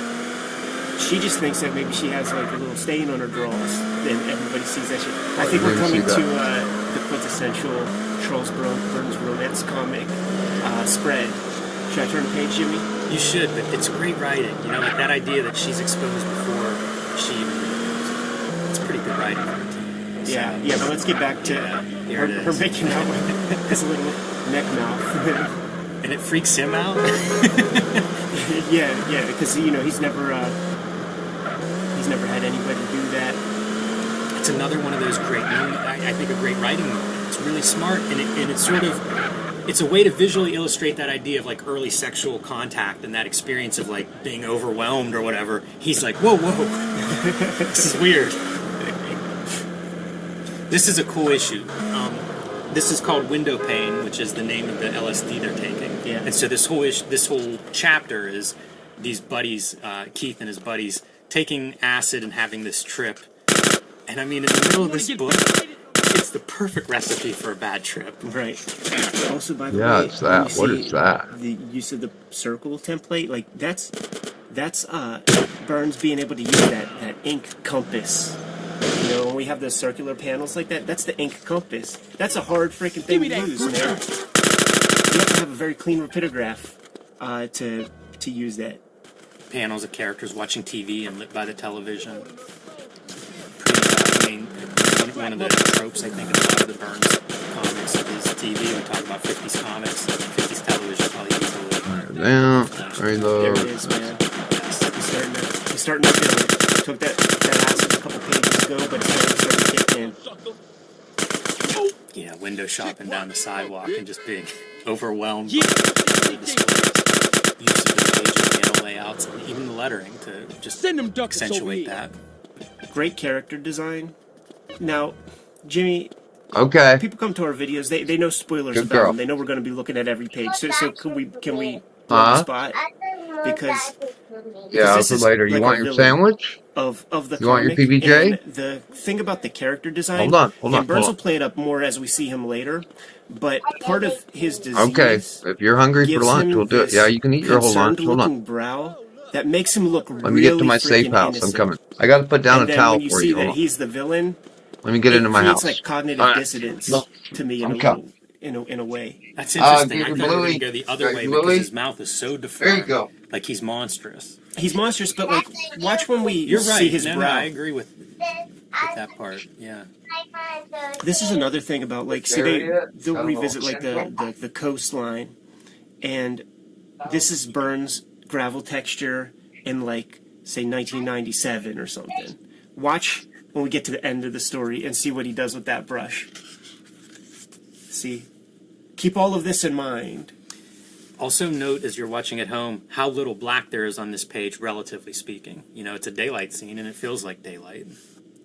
Speaker 1: She just thinks that maybe she has like a little stain on her drawers, and everybody sees that shit. I think we're coming to the quintessential Charles Burns romance comic spread. Should I turn the page, Jimmy?
Speaker 2: You should, but it's great writing. Like that idea that she's exposed before she even knows. It's pretty good writing for the team.
Speaker 1: Yeah, but let's get back to her making out with his little neck mouth.
Speaker 2: And it freaks him out?
Speaker 1: yeah, because he's never had anybody do that.
Speaker 2: It's another one of those great moments. I think a great writing moment. It's really smart, and it's sort of. It's a way to visually illustrate that idea of like early sexual contact and that experience of like being overwhelmed or whatever. He's like, whoa, this is weird. This is a cool issue. This is called Window Pane, which is the name of the LSD they're taking.
Speaker 1: Yeah.
Speaker 2: And so this whole chapter is these buddies, Keith and his buddies, taking acid and having this trip. And I mean, in the middle of this book, it's the perfect recipe for a bad trip.
Speaker 1: Right. Also, by the way,
Speaker 5: it's that. What is that?
Speaker 1: The use of the circle template, like that's Burns being able to use that ink compass. When we have the circular panels like that, that's the ink compass. That's a hard freaking thing to use, man. You have to have a very clean rapidograph to use that.
Speaker 2: Panels of characters watching TV and lit by the television. One of the tropes, I think, in a lot of the Burns comics is TV. We talk about 50s comics, 50s television, probably easily.
Speaker 1: There it is, man. He's starting to feel it. Took that acid a couple pages ago, but it's starting to kick in.
Speaker 2: Yeah, window shopping down the sidewalk and just being overwhelmed by the displays. Use of the page panel layouts and even the lettering to just accentuate that.
Speaker 1: Great character design. Now, Jimmy,
Speaker 5: okay.
Speaker 1: People come to our videos. They know spoilers
Speaker 5: Good
Speaker 1: about
Speaker 5: girl.
Speaker 1: them. They know we're going to be looking at every page. So can we blow the spot? Because
Speaker 5: for later. You
Speaker 1: like
Speaker 5: want your sandwich?
Speaker 1: Of the
Speaker 5: You want your
Speaker 1: comic,
Speaker 5: PBJ?
Speaker 1: and the thing about the character design.
Speaker 5: Hold on.
Speaker 1: And Burns will play it up more as we see him later. But part of his disease.
Speaker 5: Okay. If you're hungry for lunch, we'll do it. Yeah, you can eat your whole lunch. Hold on.
Speaker 1: Brow that makes him look
Speaker 5: Let me get to my safe house.
Speaker 1: Innocent.
Speaker 5: I'm coming. I got to put down
Speaker 1: and
Speaker 5: a towel
Speaker 1: when you
Speaker 5: for
Speaker 1: see
Speaker 5: you.
Speaker 1: that he's the villain.
Speaker 5: Let me get into my house.
Speaker 1: It's like cognitive dissonance to me in a way.
Speaker 2: That's interesting. I thought we were going
Speaker 5: Bluey.
Speaker 2: to go the other way
Speaker 5: Bluey.
Speaker 2: because his mouth is so deformed.
Speaker 5: There you go.
Speaker 2: Like he's monstrous.
Speaker 1: He's monstrous, but like, watch when we
Speaker 2: You're right.
Speaker 1: see his
Speaker 2: No,
Speaker 1: brow.
Speaker 2: I agree with that part. Yeah.
Speaker 1: This is another thing about like, see, they'll revisit like the coastline, and this is Burns' gravel texture in like say 1997 or something. Watch when we get to the end of the story and see what he does with that brush. See, keep all of this in mind.
Speaker 2: Also note as you're watching at home how little black there is on this page, relatively speaking. It's a daylight scene and it feels like daylight.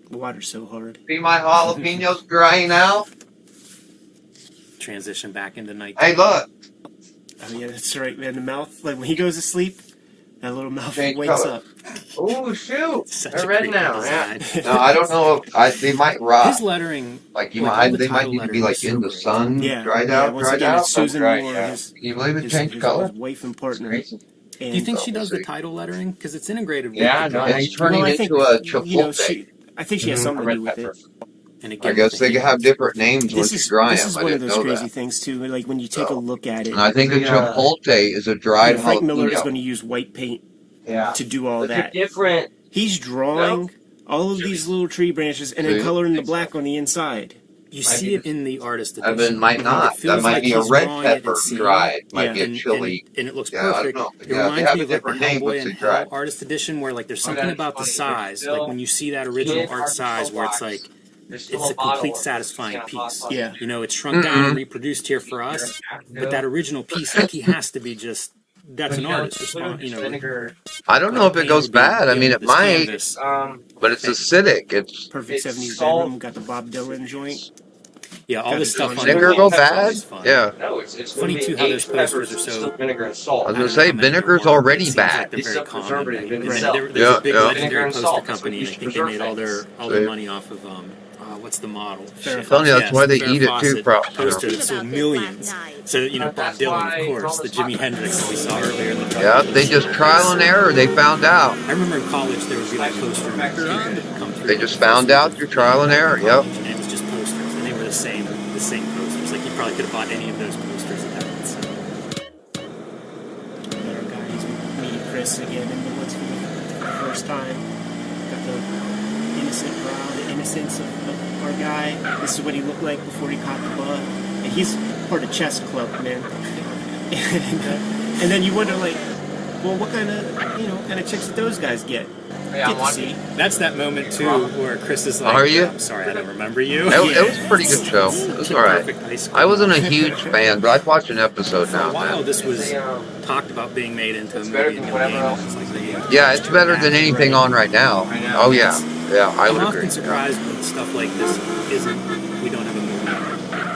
Speaker 1: The water's so hard.
Speaker 5: See my jalapenos drying out?
Speaker 2: Transition back into night.
Speaker 5: Hey, look.
Speaker 1: Oh yeah, that's right, man. The mouth, like when he goes to sleep, that little mouth
Speaker 5: Change
Speaker 1: wakes
Speaker 5: color.
Speaker 1: up.
Speaker 5: Oh, shoot.
Speaker 2: Such
Speaker 5: They're
Speaker 2: a
Speaker 5: red
Speaker 2: creepy
Speaker 5: now.
Speaker 2: design.
Speaker 5: Yeah. No, I don't know. They might rot.
Speaker 2: His lettering,
Speaker 5: Like
Speaker 2: all the
Speaker 5: they might
Speaker 2: title
Speaker 5: need to be
Speaker 2: lettering
Speaker 5: like
Speaker 2: is
Speaker 5: in the
Speaker 2: so
Speaker 5: sun,
Speaker 1: Yeah,
Speaker 5: dried
Speaker 1: yeah,
Speaker 5: out,
Speaker 1: once
Speaker 5: dried
Speaker 1: again,
Speaker 5: out.
Speaker 1: it's Susan
Speaker 5: Right,
Speaker 1: Moore,
Speaker 5: yeah.
Speaker 1: his-
Speaker 5: Can you believe it
Speaker 1: his
Speaker 5: changed color?
Speaker 1: wife and partner.
Speaker 5: Crazy.
Speaker 2: Do you think
Speaker 1: And
Speaker 2: she
Speaker 5: we'll
Speaker 2: does the
Speaker 5: see.
Speaker 2: title lettering? Because it's integrated with
Speaker 5: Yeah,
Speaker 2: the
Speaker 5: no,
Speaker 2: brush.
Speaker 5: he's turning
Speaker 1: I
Speaker 5: into
Speaker 1: think,
Speaker 5: a Chipotle.
Speaker 1: I think she has something to do with it.
Speaker 2: And again,
Speaker 5: I guess they could have different names once you dry
Speaker 1: This
Speaker 5: them.
Speaker 1: is
Speaker 5: I
Speaker 1: one of
Speaker 5: didn't
Speaker 1: those
Speaker 5: know
Speaker 1: crazy
Speaker 5: that.
Speaker 1: things too. Like when you take a look at it,
Speaker 5: And I think a Chipotle is a dried
Speaker 1: Frank Miller is
Speaker 5: jalapeno.
Speaker 1: going to use white paint
Speaker 6: Yeah.
Speaker 1: to do all
Speaker 6: But they're
Speaker 1: that.
Speaker 6: different.
Speaker 1: He's drawing All of these little tree branches, and then
Speaker 5: See?
Speaker 1: color in the black on the inside.
Speaker 2: You see it in the artist edition.
Speaker 5: Evan might not.
Speaker 2: It feels
Speaker 5: That might
Speaker 2: like
Speaker 5: be a
Speaker 2: he's
Speaker 5: red
Speaker 2: drawing it
Speaker 5: pepper
Speaker 2: and seeing
Speaker 5: dried.
Speaker 2: it.
Speaker 5: Might be a
Speaker 2: And-
Speaker 5: chili.
Speaker 2: and it looks
Speaker 5: Yeah, I don't
Speaker 2: perfect.
Speaker 5: know.
Speaker 2: It
Speaker 5: Yeah, they
Speaker 2: reminds
Speaker 5: have
Speaker 2: me
Speaker 5: a
Speaker 2: of like the
Speaker 5: different name,
Speaker 2: Hellboy
Speaker 5: but
Speaker 2: and
Speaker 5: they dried.
Speaker 2: Hell artist edition, where like there's something about the size, like when you see that original art size, where it's like it's a complete satisfying piece.
Speaker 1: Yeah.
Speaker 2: You know, it's shrunk down and reproduced here for us, but that original piece, like he has to be just. That's an artist's response, you know.
Speaker 5: I don't know if it goes bad. I mean, it might, but it's acidic. It's
Speaker 1: Perfect 70s bedroom. Got the Bob Dylan joint.
Speaker 2: Yeah, all this stuff. on
Speaker 5: vinegar
Speaker 2: the
Speaker 5: go
Speaker 2: wall is
Speaker 5: bad.
Speaker 2: always fun.
Speaker 5: Yeah,
Speaker 2: It's funny too how those posters are so.
Speaker 6: vinegar and salt.
Speaker 5: I was gonna say vinegar's already bad.
Speaker 2: They're very common.
Speaker 6: preservative in
Speaker 2: There's
Speaker 6: itself.
Speaker 2: a big
Speaker 5: Yeah.
Speaker 2: legendary
Speaker 6: Vinegar and
Speaker 2: poster
Speaker 6: salt, that's what
Speaker 2: company.
Speaker 6: you
Speaker 2: I
Speaker 6: should
Speaker 2: think they made all
Speaker 6: preserve
Speaker 2: their
Speaker 5: See?
Speaker 2: money off of what's the model?
Speaker 1: I'm
Speaker 5: telling you, that's why they eat it too,
Speaker 2: Poster that sold millions. So you know, Bob
Speaker 6: That's
Speaker 2: Dylan,
Speaker 6: why
Speaker 2: of course, the Jimi Hendrix that we saw earlier in the.
Speaker 5: Yeah, they just trial and error. They found out.
Speaker 2: I remember in college there would be like poster that would come through.
Speaker 5: They just found out through trial and error. Yep.
Speaker 2: And it was just posters, and they were the same posters. Like you probably could have bought any of those posters at that. So.
Speaker 1: There are guys meeting Chris again in the woods for the first time. Got the innocent brow, the innocence of our guy. This is what he looked like before he caught the bug. And he's part of chess club, man. And then you wonder, like, well, what kind of chicks did those guys get? Get to see.
Speaker 2: That's that moment too where Chris is like,
Speaker 5: Are you?
Speaker 2: I'm sorry, I don't remember you.
Speaker 5: It was a pretty good show. It was all right.
Speaker 2: Perfect high school.
Speaker 5: I wasn't a huge fan, but I'd watch an episode
Speaker 2: For
Speaker 5: now
Speaker 2: a
Speaker 5: and
Speaker 2: while,
Speaker 5: then.
Speaker 2: this was talked about being made into a
Speaker 6: It's
Speaker 2: movie
Speaker 6: better
Speaker 2: and
Speaker 6: than
Speaker 2: a
Speaker 6: whatever
Speaker 2: game.
Speaker 6: else.
Speaker 2: It's like they,
Speaker 5: Yeah, it's better than anything on right now. Oh yeah, yeah, I
Speaker 2: I'm
Speaker 5: would
Speaker 2: often
Speaker 5: agree.
Speaker 2: surprised when stuff like this we don't have a movie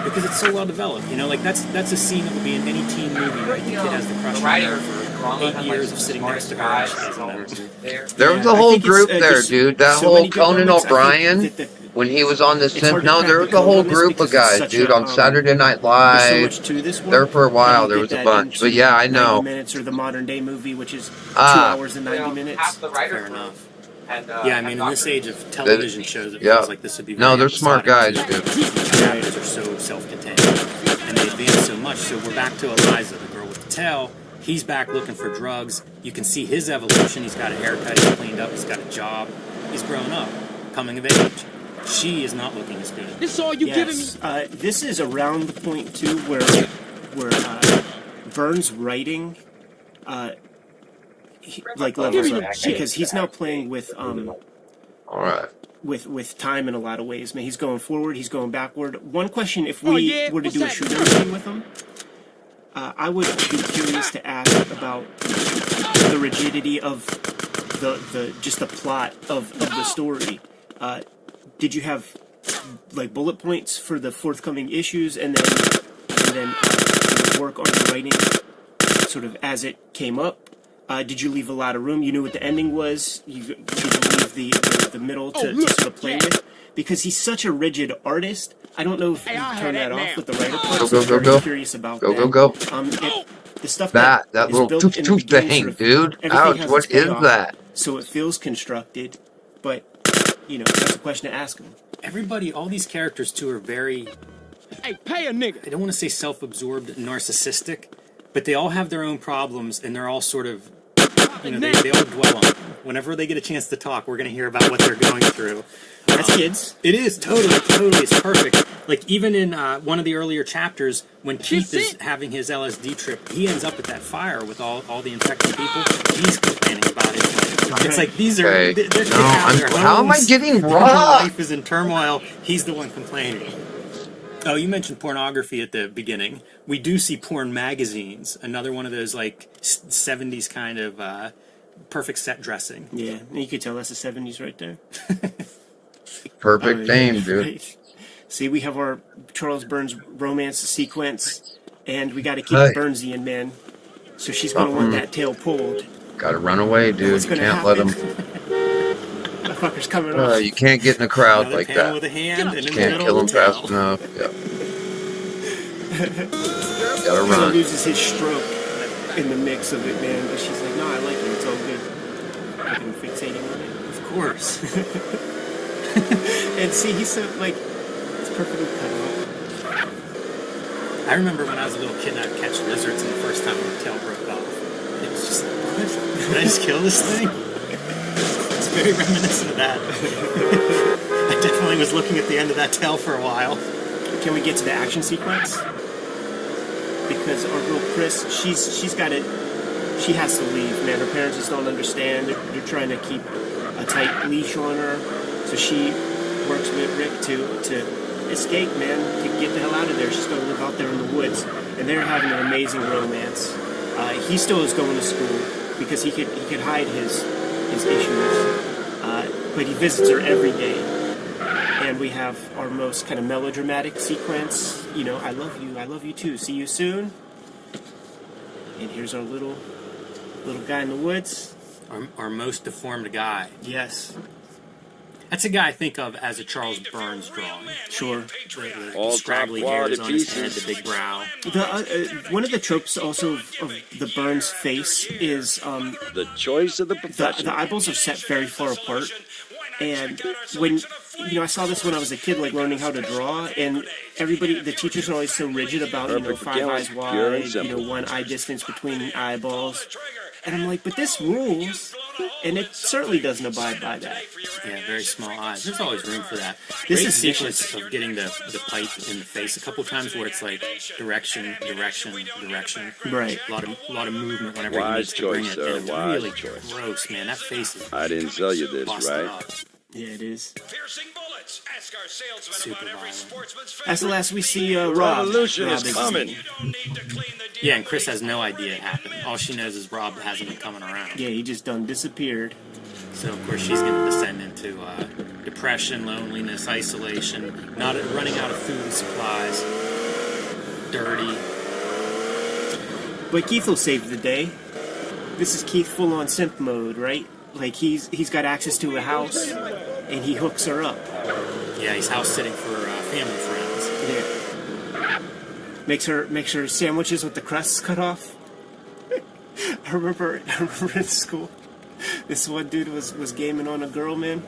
Speaker 2: because it's so well developed. You know, like that's a scene that would be in any teen movie. Right? The kid has the crush on her for 8 years of sitting next to her. And she doesn't know.
Speaker 5: There was
Speaker 1: Yeah,
Speaker 5: a
Speaker 1: I
Speaker 5: whole
Speaker 1: think it's,
Speaker 5: group
Speaker 1: uh,
Speaker 5: there,
Speaker 1: just
Speaker 5: dude. That
Speaker 1: so
Speaker 5: whole
Speaker 1: many good
Speaker 5: Conan
Speaker 1: moments. I think
Speaker 5: O'Brien,
Speaker 1: that
Speaker 5: when he was on the
Speaker 1: It's hard to
Speaker 5: no,
Speaker 1: crack
Speaker 5: there
Speaker 1: the
Speaker 5: was a
Speaker 1: code
Speaker 5: whole
Speaker 1: on this
Speaker 5: group
Speaker 1: because
Speaker 5: of
Speaker 1: it's
Speaker 5: guys,
Speaker 1: such
Speaker 5: dude,
Speaker 1: a,
Speaker 5: on Saturday Night
Speaker 1: there's so
Speaker 5: Live.
Speaker 1: much to this one.
Speaker 5: There for a
Speaker 1: I
Speaker 5: while,
Speaker 1: don't
Speaker 5: there
Speaker 1: get
Speaker 5: was a
Speaker 1: that
Speaker 5: bunch.
Speaker 1: into
Speaker 5: But yeah, I
Speaker 1: 90
Speaker 5: know.
Speaker 1: minutes or the modern day movie, which is 2
Speaker 5: Ah.
Speaker 1: hours and 90 minutes.
Speaker 6: Half the writer
Speaker 2: Fair
Speaker 6: group.
Speaker 2: enough.
Speaker 6: And,
Speaker 2: Yeah, I mean, in this
Speaker 6: Dr.
Speaker 2: age of television shows, it
Speaker 5: yeah.
Speaker 2: feels like this would be.
Speaker 5: No,
Speaker 2: very
Speaker 5: they're smart guys,
Speaker 2: episodic.
Speaker 5: dude.
Speaker 2: The chapters are so self-contained, and they advance so much. So we're back to Eliza, the girl with the tail. He's back looking for drugs. You can see his evolution. He's got a haircut. He's cleaned up. He's got a job. He's grown up, coming of age. She is not looking as good.
Speaker 3: This all you giving me?
Speaker 1: Yes. This is around the point too where Burns' writing, levels
Speaker 3: Give me
Speaker 1: up
Speaker 3: the shit.
Speaker 1: because he's now playing with
Speaker 5: All right.
Speaker 1: with time in a lot of ways. Man, he's going forward. He's going backward. One question: if we
Speaker 3: Oh, yeah?
Speaker 1: were to
Speaker 3: What's
Speaker 1: do a
Speaker 3: that?
Speaker 1: shooter movie with him, I would be curious to ask about the rigidity of the just the plot of the story. Did you have like bullet points for the forthcoming issues, and then work on the writing sort of as it came up? Did you leave a lot of room? You knew what the ending was. Did you leave the middle to sort of play with? Because he's such a rigid artist. I don't know if you
Speaker 3: I'll
Speaker 1: turn
Speaker 3: have
Speaker 1: that
Speaker 3: that
Speaker 1: off
Speaker 3: now.
Speaker 1: with the writer part.
Speaker 5: Go,
Speaker 1: so
Speaker 5: go,
Speaker 1: I'm
Speaker 5: go,
Speaker 1: very
Speaker 5: go.
Speaker 1: curious about
Speaker 5: Go,
Speaker 1: that.
Speaker 5: go, go.
Speaker 1: The stuff
Speaker 5: That
Speaker 1: is
Speaker 5: little
Speaker 1: built
Speaker 5: toof
Speaker 1: in the
Speaker 5: toof
Speaker 1: beginning,
Speaker 5: thing,
Speaker 1: sort of,
Speaker 5: dude.
Speaker 1: everything
Speaker 5: Ouch,
Speaker 1: has
Speaker 5: what
Speaker 1: its
Speaker 5: is
Speaker 1: payoff,
Speaker 5: that?
Speaker 1: So it feels constructed, but that's a question to ask him.
Speaker 2: Everybody, all these characters too, are very.
Speaker 3: Hey, pay a nigga.
Speaker 2: I don't want to say self-absorbed, narcissistic, but they all have their own problems, and they're all sort of. They all dwell on it. Whenever they get a chance to talk, we're going to hear about what they're going through.
Speaker 1: That's kids.
Speaker 2: It is totally, it's perfect. Like even in one of the earlier chapters, when Keith is having his LSD trip, he ends up at that fire with all the infected people. He's complaining about it. It's like these are
Speaker 5: Okay.
Speaker 2: they're
Speaker 5: No,
Speaker 2: out of their
Speaker 5: how am I
Speaker 2: homes.
Speaker 5: getting
Speaker 2: Their
Speaker 5: robbed?
Speaker 2: life is in turmoil. He's the one complaining. Oh, you mentioned pornography at the beginning. We do see porn magazines. Another one of those like 70s kind of perfect set dressing.
Speaker 1: Yeah, and you could tell that's the 70s right there.
Speaker 5: Perfect name, dude.
Speaker 1: Right. See, we have our Charles Burns romance sequence, and we got to keep
Speaker 5: Hey.
Speaker 1: it Burnsian, man. So she's going to want that tail pulled.
Speaker 5: Gotta run away, dude.
Speaker 1: What's
Speaker 5: You
Speaker 1: gonna
Speaker 5: can't let
Speaker 1: happen?
Speaker 5: him.
Speaker 1: The fucker's coming off.
Speaker 5: You can't get in a crowd
Speaker 2: Another
Speaker 5: like
Speaker 2: panel
Speaker 5: that.
Speaker 2: with a hand and in the
Speaker 5: Can't
Speaker 2: middle
Speaker 5: kill him
Speaker 2: of the tail.
Speaker 5: fast enough. Yep. Gotta
Speaker 1: He
Speaker 5: run.
Speaker 1: loses his stroke in the mix of it, man. But she's like, no, I like it. It's all good. I've been fixating on it.
Speaker 2: Of course.
Speaker 1: And see, he's so, like, it's perfectly cut off.
Speaker 2: I remember when I was a little kid and I'd catch lizards, and the first time my tail broke off, it was just like, what? Did I just kill this thing? It's very reminiscent of that. I definitely was looking at the end of that tale for a while.
Speaker 1: Can we get to the action sequence? Because our girl Chris, she's got it. She has to leave, man. Her parents just don't understand. They're trying to keep a tight leash on her. So she works with Rick to escape, man, to get the hell out of there. She's going to live out there in the woods. And they're having an amazing romance. He still is going to school because he could hide his issues. But he visits her every day. And we have our most kind of melodramatic sequence. You know, I love you too. See you soon. And here's our little guy in the woods.
Speaker 2: Our most deformed guy.
Speaker 1: Yes.
Speaker 2: That's a guy I think of as a Charles Burns drawing.
Speaker 1: Sure.
Speaker 2: The straggly hairs on his head, the big brow.
Speaker 1: One of the tropes also of the Burns face is
Speaker 6: the choice of the profession.
Speaker 1: The eyeballs are set very far apart. And when, I saw this when I was a kid, like learning how to draw, and the teachers are always so rigid about, 5 eyes wide, one eye distance between eyeballs. And I'm like, but this rules, and it certainly doesn't abide by that.
Speaker 2: Yeah, very small eyes. There's always room for that.
Speaker 1: This
Speaker 2: Great
Speaker 1: is
Speaker 2: sequence of getting the pipe in the face a couple times where it's like direction.
Speaker 1: Right.
Speaker 2: A lot of movement whenever he needs to bring it. And it's really gross, man. That face is
Speaker 6: I didn't sell you this, right?
Speaker 2: up.
Speaker 1: Yeah, it is.
Speaker 2: Super violent.
Speaker 1: That's the last we see Rob.
Speaker 6: Revolution
Speaker 1: Rob
Speaker 6: is coming.
Speaker 2: Yeah, and Chris has no idea it happened. All she knows is Rob hasn't been coming around.
Speaker 1: Yeah, he just done disappeared.
Speaker 2: So, of course, she's going to descend into depression, loneliness, isolation, not running out of food and supplies, dirty.
Speaker 1: But Keith will save the day. This is Keith full on simp mode, right? Like he's got access to a house, and he hooks her up.
Speaker 2: Yeah, he's house sitting for family friends.
Speaker 1: Yeah. Makes her sandwiches with the crusts cut off. I remember in school, this one dude was gaming on a girl, man,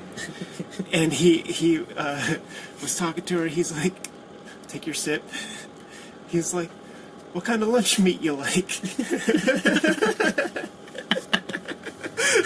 Speaker 1: and he was talking to her. He's like, "Take your sip." He's like, "What kind of lunch meat you like?" They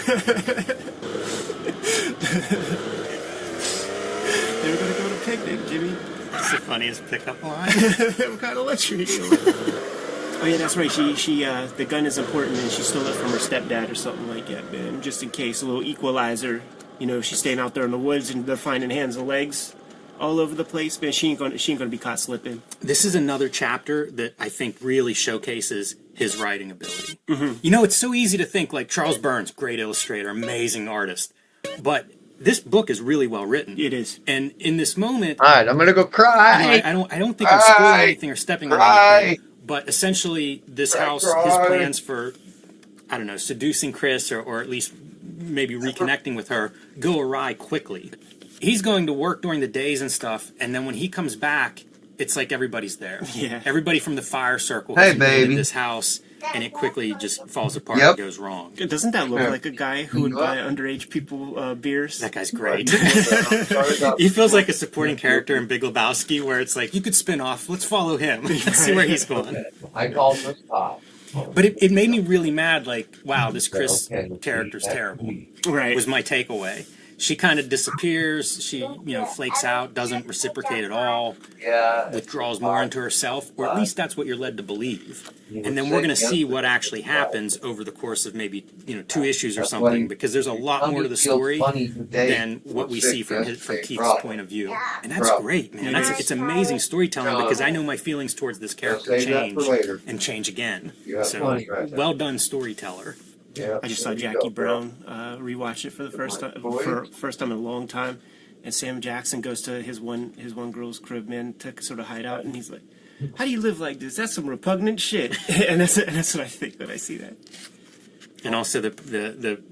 Speaker 1: were gonna go to picnic, Jimmy.
Speaker 2: That's the funniest pickup line.
Speaker 1: What kind of lunch meat you like? Oh yeah, that's right. She the gun is important, and she stole it from her stepdad or something like that, man. Just in case, a little equalizer. She's staying out there in the woods, and they're finding hands and legs all over the place, man. She ain't gonna be caught slipping.
Speaker 2: This is another chapter that I think really showcases his writing ability.
Speaker 1: Mm-hmm.
Speaker 2: It's so easy to think like Charles Burns, great illustrator, amazing artist, but this book is really well written.
Speaker 1: It is.
Speaker 2: And in this moment,
Speaker 5: All right, I'm gonna go cry.
Speaker 2: I don't think I'm spoiling anything or stepping on anything. But essentially, this house, his plans for, I don't know, seducing Chris or at least maybe reconnecting with her, go awry quickly. He's going to work during the days and stuff, and then when he comes back, it's like everybody's there.
Speaker 1: Yeah.
Speaker 2: Everybody from the fire circle
Speaker 5: Hey,
Speaker 2: has been in
Speaker 5: baby.
Speaker 2: this house, and it quickly just falls apart and goes wrong.
Speaker 1: Doesn't that look like a guy who would buy underage people beers?
Speaker 2: That guy's great. He feels like a supporting character in Big Lebowski, where it's like, you could spin off, let's follow him, see where he's going.
Speaker 5: I called this top.
Speaker 2: But it made me really mad, like, wow, this Chris character's terrible,
Speaker 1: Right.
Speaker 2: was my takeaway. She kind of disappears, she, flakes out, doesn't reciprocate at all, withdraws more into herself, or at least that's what you're led to believe. And then we're going to see what actually happens over the course of maybe, 2 issues or something, because there's a lot more to the story than what we see from Keith's point of view. And that's great, man. It's amazing storytelling, because I know my feelings towards this character change and change again. So, well done storyteller.
Speaker 1: I just saw Jackie Brown rewatch it for the first time in a long time, and Sam Jackson goes to his one girl's crib, man, to sort of hide out, and he's like, "How do you live like this? That's some repugnant shit." and that's what I think when I see that.
Speaker 2: And also the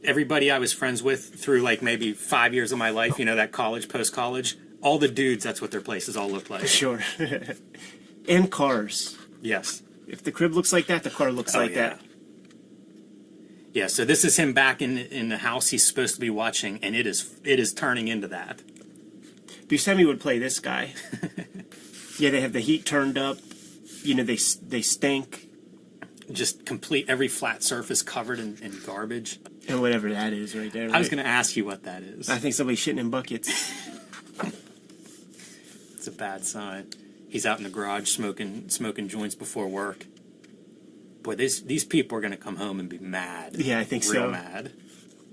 Speaker 2: everybody I was friends with through like maybe 5 years of my life, that college, post-college, all the dudes, that's what their places all look like.
Speaker 1: Sure. And cars.
Speaker 2: Yes.
Speaker 1: If the crib looks like that, the car looks like that.
Speaker 2: Yeah, so this is him back in the house he's supposed to be watching, and it is turning into that.
Speaker 1: Buscemi would play this guy. Yeah, they have the heat turned up. They stink.
Speaker 2: Just complete every flat surface covered in garbage.
Speaker 1: And whatever that is right there. Right?
Speaker 2: I was going to ask you what that is.
Speaker 1: I think somebody's shitting in buckets.
Speaker 2: It's a bad sign. He's out in the garage smoking joints before work. Boy, these people are going to come home and be mad.
Speaker 1: Yeah, I think
Speaker 2: Real
Speaker 1: so.
Speaker 2: mad.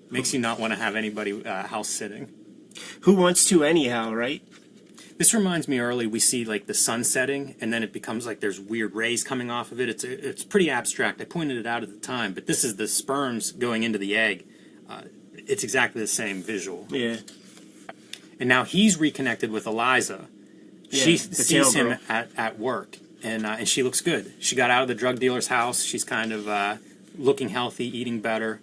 Speaker 2: Makes you not want to have anybody house sitting.
Speaker 1: Who wants to anyhow, right?
Speaker 2: This reminds me early, we see like the sun setting, and then it becomes like there's weird rays coming off of it. It's pretty abstract. I pointed it out at the time, but this is the sperms going into the egg. It's exactly the same visual.
Speaker 1: Yeah.
Speaker 2: And now he's reconnected with Eliza.
Speaker 1: Yeah,
Speaker 2: She
Speaker 1: the
Speaker 2: sees
Speaker 1: tail
Speaker 2: him at work, and she looks good. She got out of the drug dealer's house. She's kind of looking healthy, eating better.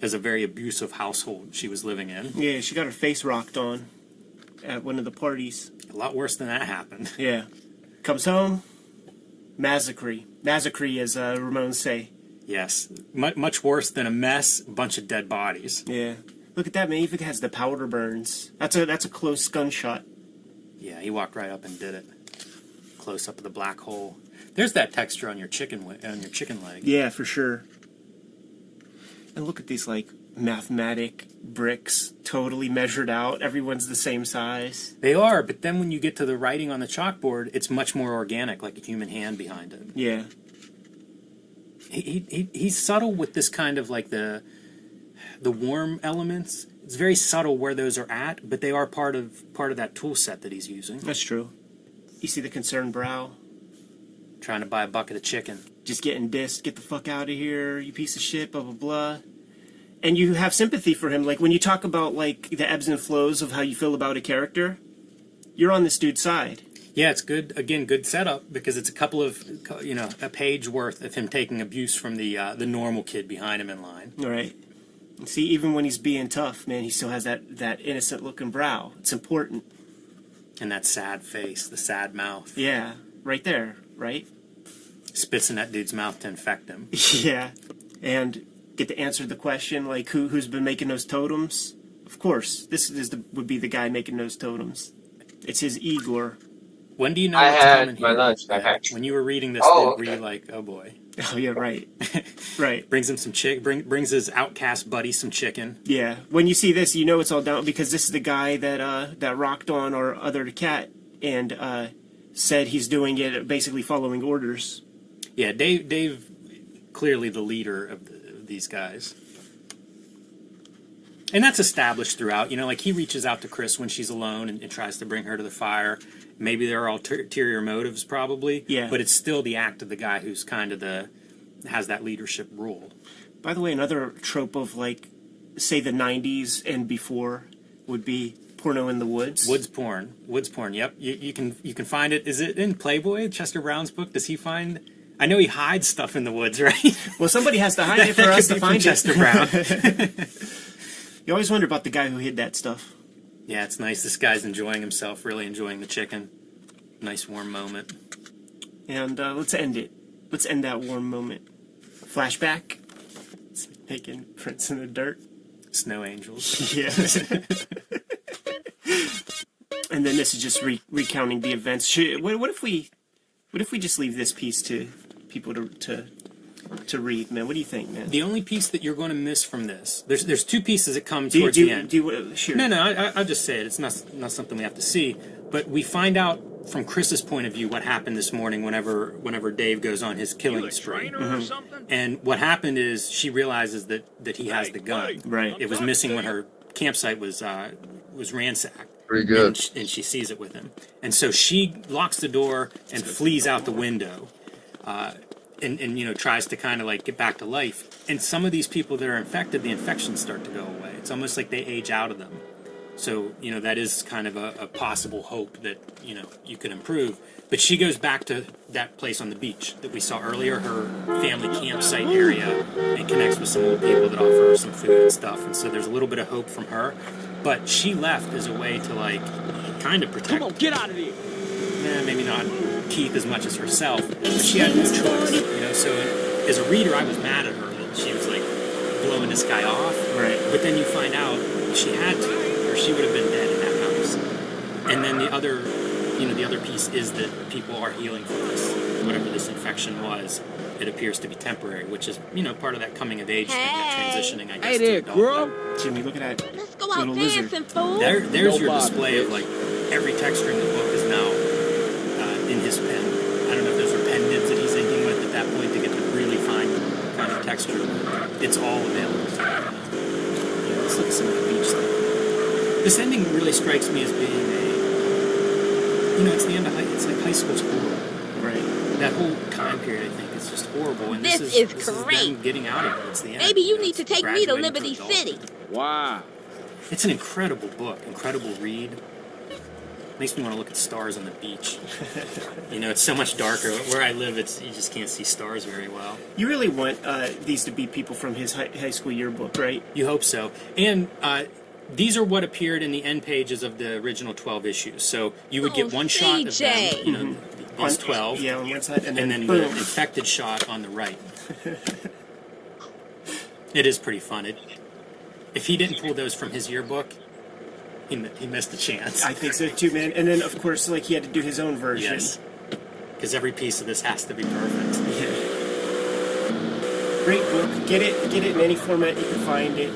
Speaker 2: As a very abusive household she was living in.
Speaker 1: Yeah, she got her face rocked on at one of the parties.
Speaker 2: A lot worse than that happened.
Speaker 1: Yeah. Comes home, massacre. Massacre, as Ramones say.
Speaker 2: Yes. Much worse than a mess, a bunch of dead bodies.
Speaker 1: Yeah. Look at that, man. Even has the powder burns. That's a close gunshot.
Speaker 2: Yeah, he walked right up and did it. Close up of the black hole. There's that texture on your chicken leg.
Speaker 1: Yeah, for sure. And look at these, like, mathematic bricks, totally measured out. Everyone's the same size.
Speaker 2: They are, but then when you get to the writing on the chalkboard, it's much more organic, like a human hand behind it.
Speaker 1: Yeah.
Speaker 2: He's subtle with this kind of like the warm elements. It's very subtle where those are at, but they are part of that tool set that he's using.
Speaker 1: That's true. You see the concerned brow?
Speaker 2: Trying to buy a bucket of chicken.
Speaker 1: Just getting dissed. Get the fuck out of here, you piece of shit, blah, blah, blah. And you have sympathy for him. Like, when you talk about, like, the ebbs and flows of how you feel about a character, you're on this dude's side.
Speaker 2: Yeah, it's good. Again, good setup, because it's a couple of, a page worth of him taking abuse from the normal kid behind him in line.
Speaker 1: All right. See, even when he's being tough, man, he still has that innocent-looking brow. It's important.
Speaker 2: And that sad face, the sad mouth.
Speaker 1: Yeah, right there, right?
Speaker 2: Spits in that dude's mouth to infect him.
Speaker 1: Yeah. And get to answer the question, like, who's been making those totems? Of course, this would be the guy making those totems. It's his Igor.
Speaker 2: When do you know
Speaker 7: I
Speaker 2: what's
Speaker 7: had
Speaker 2: coming
Speaker 7: my
Speaker 2: here?
Speaker 7: lunch.
Speaker 2: When you were reading this,
Speaker 7: Oh,
Speaker 2: were
Speaker 7: okay.
Speaker 2: you like, oh boy?
Speaker 1: Oh, yeah, right. Right.
Speaker 2: Brings him some brings his outcast buddy some chicken.
Speaker 1: Yeah. When you see this, you know it's all down, because this is the guy that rocked on our other cat and said he's doing it basically following orders.
Speaker 2: Yeah, Dave clearly the leader of these guys. And that's established throughout. Like he reaches out to Chris when she's alone and tries to bring her to the fire. Maybe there are ulterior motives, probably.
Speaker 1: Yeah.
Speaker 2: But it's still the act of the guy who's kind of has that leadership role.
Speaker 1: By the way, another trope of, like, say the 90s and before would be porno in the woods.
Speaker 2: Woods porn. Yep. You can find it. Is it in Playboy? Chester Brown's book? Does he find? I know he hides stuff in the woods, right?
Speaker 1: Well, somebody has to hide it for us to find
Speaker 2: Chester
Speaker 1: it.
Speaker 2: Brown.
Speaker 1: You always wonder about the guy who hid that stuff.
Speaker 2: Yeah, it's nice. This guy's enjoying himself, really enjoying the chicken. Nice warm moment.
Speaker 1: And let's end it. Let's end that warm moment. Flashback. It's making prints in the dirt.
Speaker 2: Snow angels.
Speaker 1: Yeah. And then this is just recounting the events. What if we just leave this piece to people to read, man? What do you think, man?
Speaker 2: The only piece that you're going to miss from this, there's two pieces that come towards the end.
Speaker 1: Sure.
Speaker 2: No, I'll just say it. It's not something we have to see. But we find out from Chris's point of view what happened this morning whenever Dave goes on his killing spree. And what happened is she realizes that he has the gun.
Speaker 1: Right.
Speaker 2: It was missing when her campsite was ransacked.
Speaker 5: Pretty good.
Speaker 2: And she sees it with him. And so she locks the door and flees out the window. And tries to kind of like get back to life. And some of these people that are infected, the infections start to go away. It's almost like they age out of them. So, that is kind of a possible hope that, you could improve. But she goes back to that place on the beach that we saw earlier, her family campsite area, and connects with some old people that offer her some food and stuff. And so there's a little bit of hope from her. But she left as a way to, like, kind of protect.
Speaker 3: Come on, get out of here.
Speaker 2: Maybe not Keith as much as herself, but she had no choice, So as a reader, I was mad at her that she was like blowing this guy off.
Speaker 1: Right.
Speaker 2: But then you find out she had to, or she would have been dead in that house. And then the other piece is that people are healing from this, whatever this infection was, it appears to be temporary, which is, part of that coming of age thing, that transitioning, I guess,
Speaker 3: Hey there,
Speaker 2: to adulthood.
Speaker 3: girl.
Speaker 1: Jimmy, look at that.
Speaker 4: Let's go out
Speaker 1: Little lizard.
Speaker 4: dancing, fool.
Speaker 2: There's your
Speaker 3: Nobody.
Speaker 2: display of like every texture in the book is now in his pen. I don't know if those are pen nibs that he's inking with at that point to get the really fine kind of texture. It's all available.
Speaker 1: Yeah, let's look at some of the beach stuff.
Speaker 2: This ending really strikes me as being it's the end of it's like high school school.
Speaker 1: Right.
Speaker 2: That whole time period, I think, is just horrible. And
Speaker 4: This
Speaker 2: this
Speaker 4: is
Speaker 2: them
Speaker 4: great.
Speaker 2: getting out of it. It's the end.
Speaker 4: Maybe you need to take me to
Speaker 2: Graduating
Speaker 4: Liberty
Speaker 2: adulthood.
Speaker 4: City.
Speaker 3: Wow.
Speaker 2: It's an incredible book, incredible read. Makes me want to look at stars on the beach. It's so much darker. Where I live, you just can't see stars very well.
Speaker 1: You really want these to be people from his high school yearbook, right?
Speaker 2: You hope so. And these are what appeared in the end pages of the original 12 issues. So you would get one shot of
Speaker 4: CJ.
Speaker 2: them, these 12,
Speaker 1: Yeah, on one side, and then
Speaker 2: the
Speaker 1: boom.
Speaker 2: infected shot on the right. It is pretty fun. If he didn't pull those from his yearbook, he missed a chance.
Speaker 1: I think so too, man. And then, of course, he had to do his own version.
Speaker 2: Yes. Because every piece of this has to be perfect.
Speaker 1: Yeah. Great book. Get it in any format you can find it.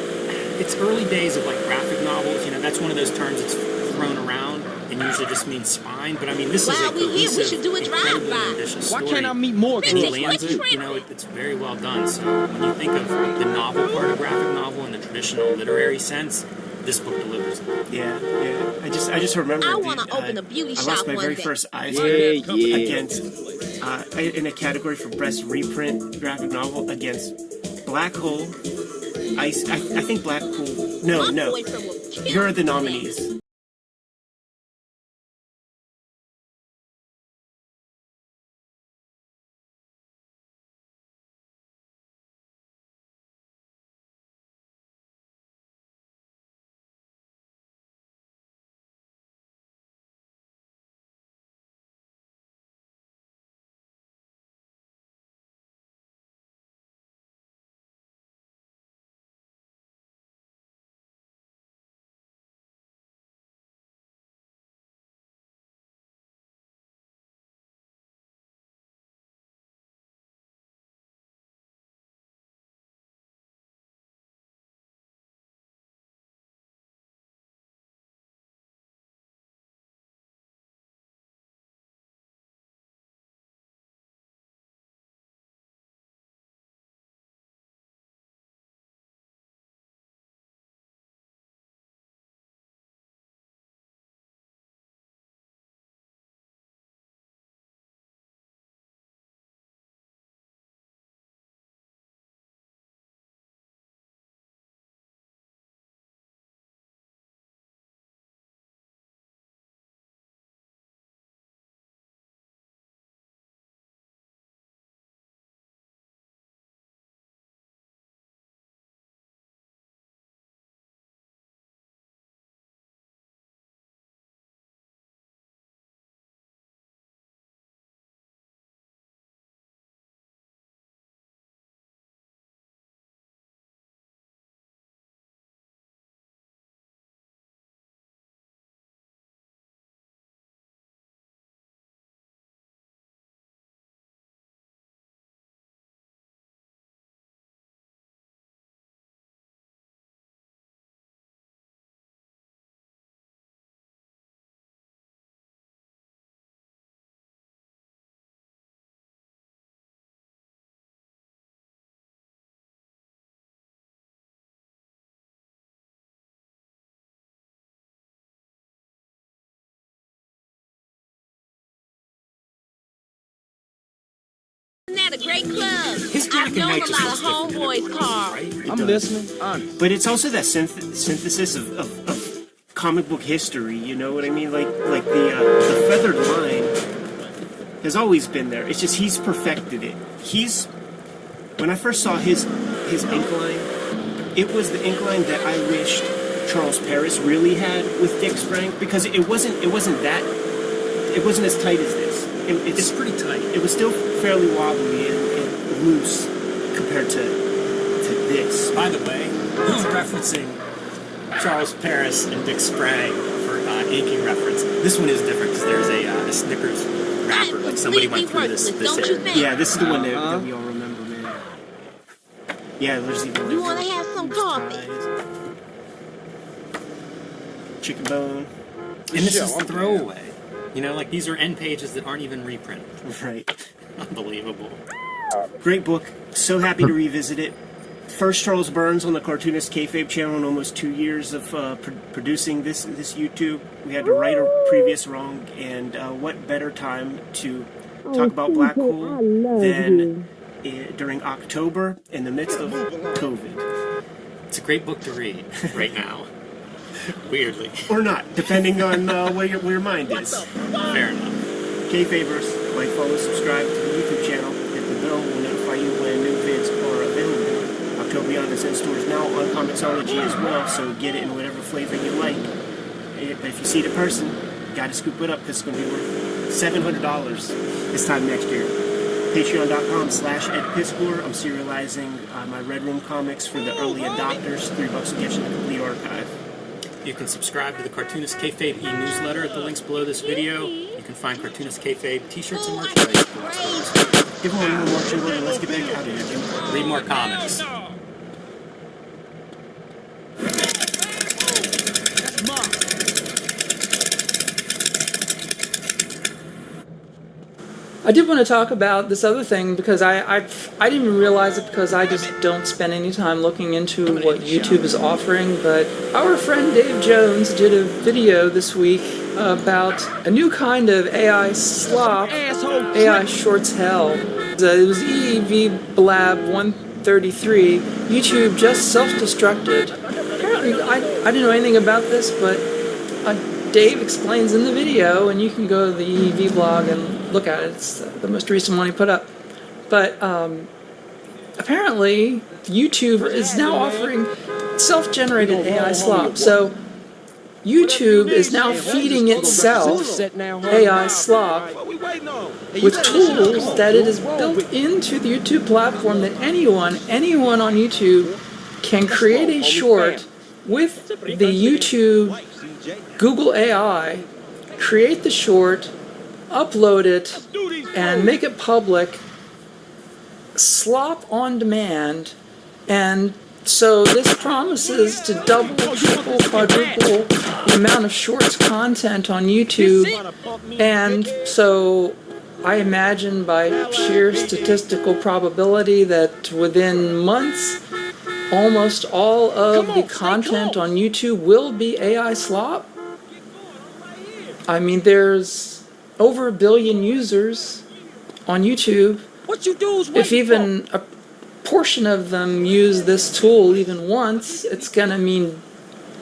Speaker 2: It's early days of graphic novels. That's one of those terms that's thrown around and usually just means spine. But I mean, this is
Speaker 4: While
Speaker 2: a
Speaker 4: we here, we
Speaker 2: cohesive,
Speaker 4: should do a
Speaker 2: incredibly
Speaker 4: drive-by.
Speaker 2: ambitious
Speaker 3: Why
Speaker 2: story.
Speaker 3: can't I meet more
Speaker 4: Vintage,
Speaker 3: girls?
Speaker 2: He
Speaker 4: What's
Speaker 2: lands it,
Speaker 4: tripping?
Speaker 2: it's very well done. So when you think of the novel part of graphic novel in the traditional literary sense, this book delivers.
Speaker 1: Yeah. I just remember.
Speaker 4: I wanna open a beauty
Speaker 1: I
Speaker 4: shop
Speaker 1: lost my
Speaker 4: one
Speaker 1: very
Speaker 4: day.
Speaker 1: first eyes
Speaker 3: Yeah.
Speaker 1: against in a category for best reprint graphic novel against Black Hole. I think Black Hole.
Speaker 4: My
Speaker 1: No.
Speaker 4: boyfriend will kill
Speaker 1: Here are the
Speaker 4: me.
Speaker 1: nominees.
Speaker 4: Isn't that a great club?
Speaker 2: His
Speaker 4: I've
Speaker 2: Jack and
Speaker 4: known
Speaker 2: Night
Speaker 4: a
Speaker 2: just
Speaker 4: lot
Speaker 2: looks
Speaker 4: of
Speaker 2: different than
Speaker 4: homeboys
Speaker 2: everyone
Speaker 4: cars.
Speaker 2: else's, right?
Speaker 3: I'm listening. Honest.
Speaker 1: But it's also that synthesis of comic book history. You know what I mean? Like the feathered line has always been there. It's just he's perfected it. When I first saw his ink line, it was the ink line that I wished Charles Paris really had with Dick Sprang, because it wasn't as tight as this.
Speaker 2: It's pretty tight.
Speaker 1: It was still fairly wobbly and loose compared to this.
Speaker 2: By the way, who's referencing Charles Paris and Dick Sprang for inking reference? This one is different because there's a Snickers wrapper. Like somebody went through this era.
Speaker 1: Yeah, this is the one that we all remember, man. Yeah, there's even.
Speaker 4: You want to have some coffee?
Speaker 1: Chicken bone.
Speaker 2: And this is throwaway. You know, like these are end pages that aren't even reprinted.
Speaker 1: Right.
Speaker 2: Unbelievable.
Speaker 1: Great book. So happy to revisit it. First Charles Burns on the Cartoonist Kayfabe channel in almost 2 years of producing this YouTube. We had to right a previous wrong, and what better time to talk about Black Hole than during October in the midst of COVID.
Speaker 2: It's a great book to read right now. Weirdly.
Speaker 1: Or not, depending on where your mind is.
Speaker 2: Fair enough.
Speaker 1: Kayfabers, like, follow, subscribe to the YouTube channel. Hit the bell, will notify you when new vids are available. October Beyond is in stores now on Comixology as well, so get it in whatever flavor you like. If you see the person, you gotta scoop it up because it's gonna be worth $700 this time next year. Patreon.com/EdPisscore. I'm serializing my Red Room comics for the early adopters. $3 will get you the complete archive.
Speaker 2: You can subscribe to the Cartoonist Kayfabe e-newsletter at the links below this video. You can find Cartoonist Kayfabe t-shirts and merchandise.
Speaker 1: Give one more marching order. Let's get back out of here, Jim.
Speaker 2: Read more comics.
Speaker 7: I did want to talk about this other thing because I didn't even realize it because I just don't spend any time looking into what YouTube is offering, but our friend Dave Jones did a video this week about a new kind of AI slop, AI shorts hell. It was EEV Blab 133. YouTube just self-destructed. Apparently, I didn't know anything about this, but Dave explains in the video, and you can go to the EEV blog and look at it. It's the most recent one he put up. But apparently, YouTube is now offering self-generated AI slop. So YouTube is now feeding itself AI slop with tools that it is built into the YouTube platform that anyone on YouTube can create a short with the YouTube Google AI, create the short, upload it, and make it public, slop on demand, and so this promises to double, triple, quadruple the amount of shorts content on YouTube, and so I imagine by sheer statistical probability that within months, almost all of the content on YouTube will be AI slop. I mean, there's over 1 billion users on YouTube. If even a portion of them use this tool even once, it's going to mean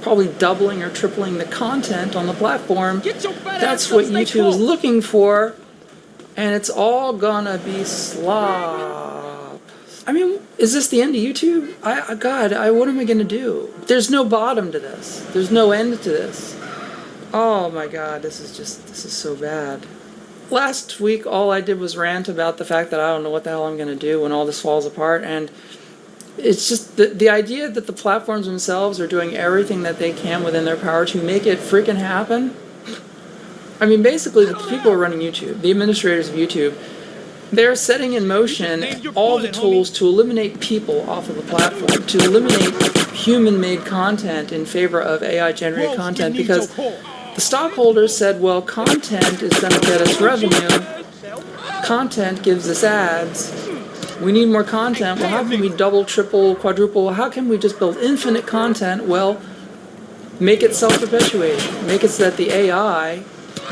Speaker 7: probably doubling or tripling the content on the platform. That's what YouTube is looking for, and it's all gonna be slop. I mean, is this the end of YouTube? God, what am I gonna do? There's no bottom to this. There's no end to this. Oh my God, this is so bad. Last week, all I did was rant about the fact that I don't know what the hell I'm going to do when all this falls apart, and it's just the idea that the platforms themselves are doing everything that they can within their power to make it freaking happen. I mean, basically, the people who are running YouTube, the administrators of YouTube, they're setting in motion all the tools to eliminate people off of the platform, to eliminate human-made content in favor of AI-generated content, because the stockholders said, well, content is going to get us revenue. Content gives us ads. We need more content. Well, how can we double, triple, quadruple? How can we just build infinite content? Well, make it self-perpetuating. Make it so that the AI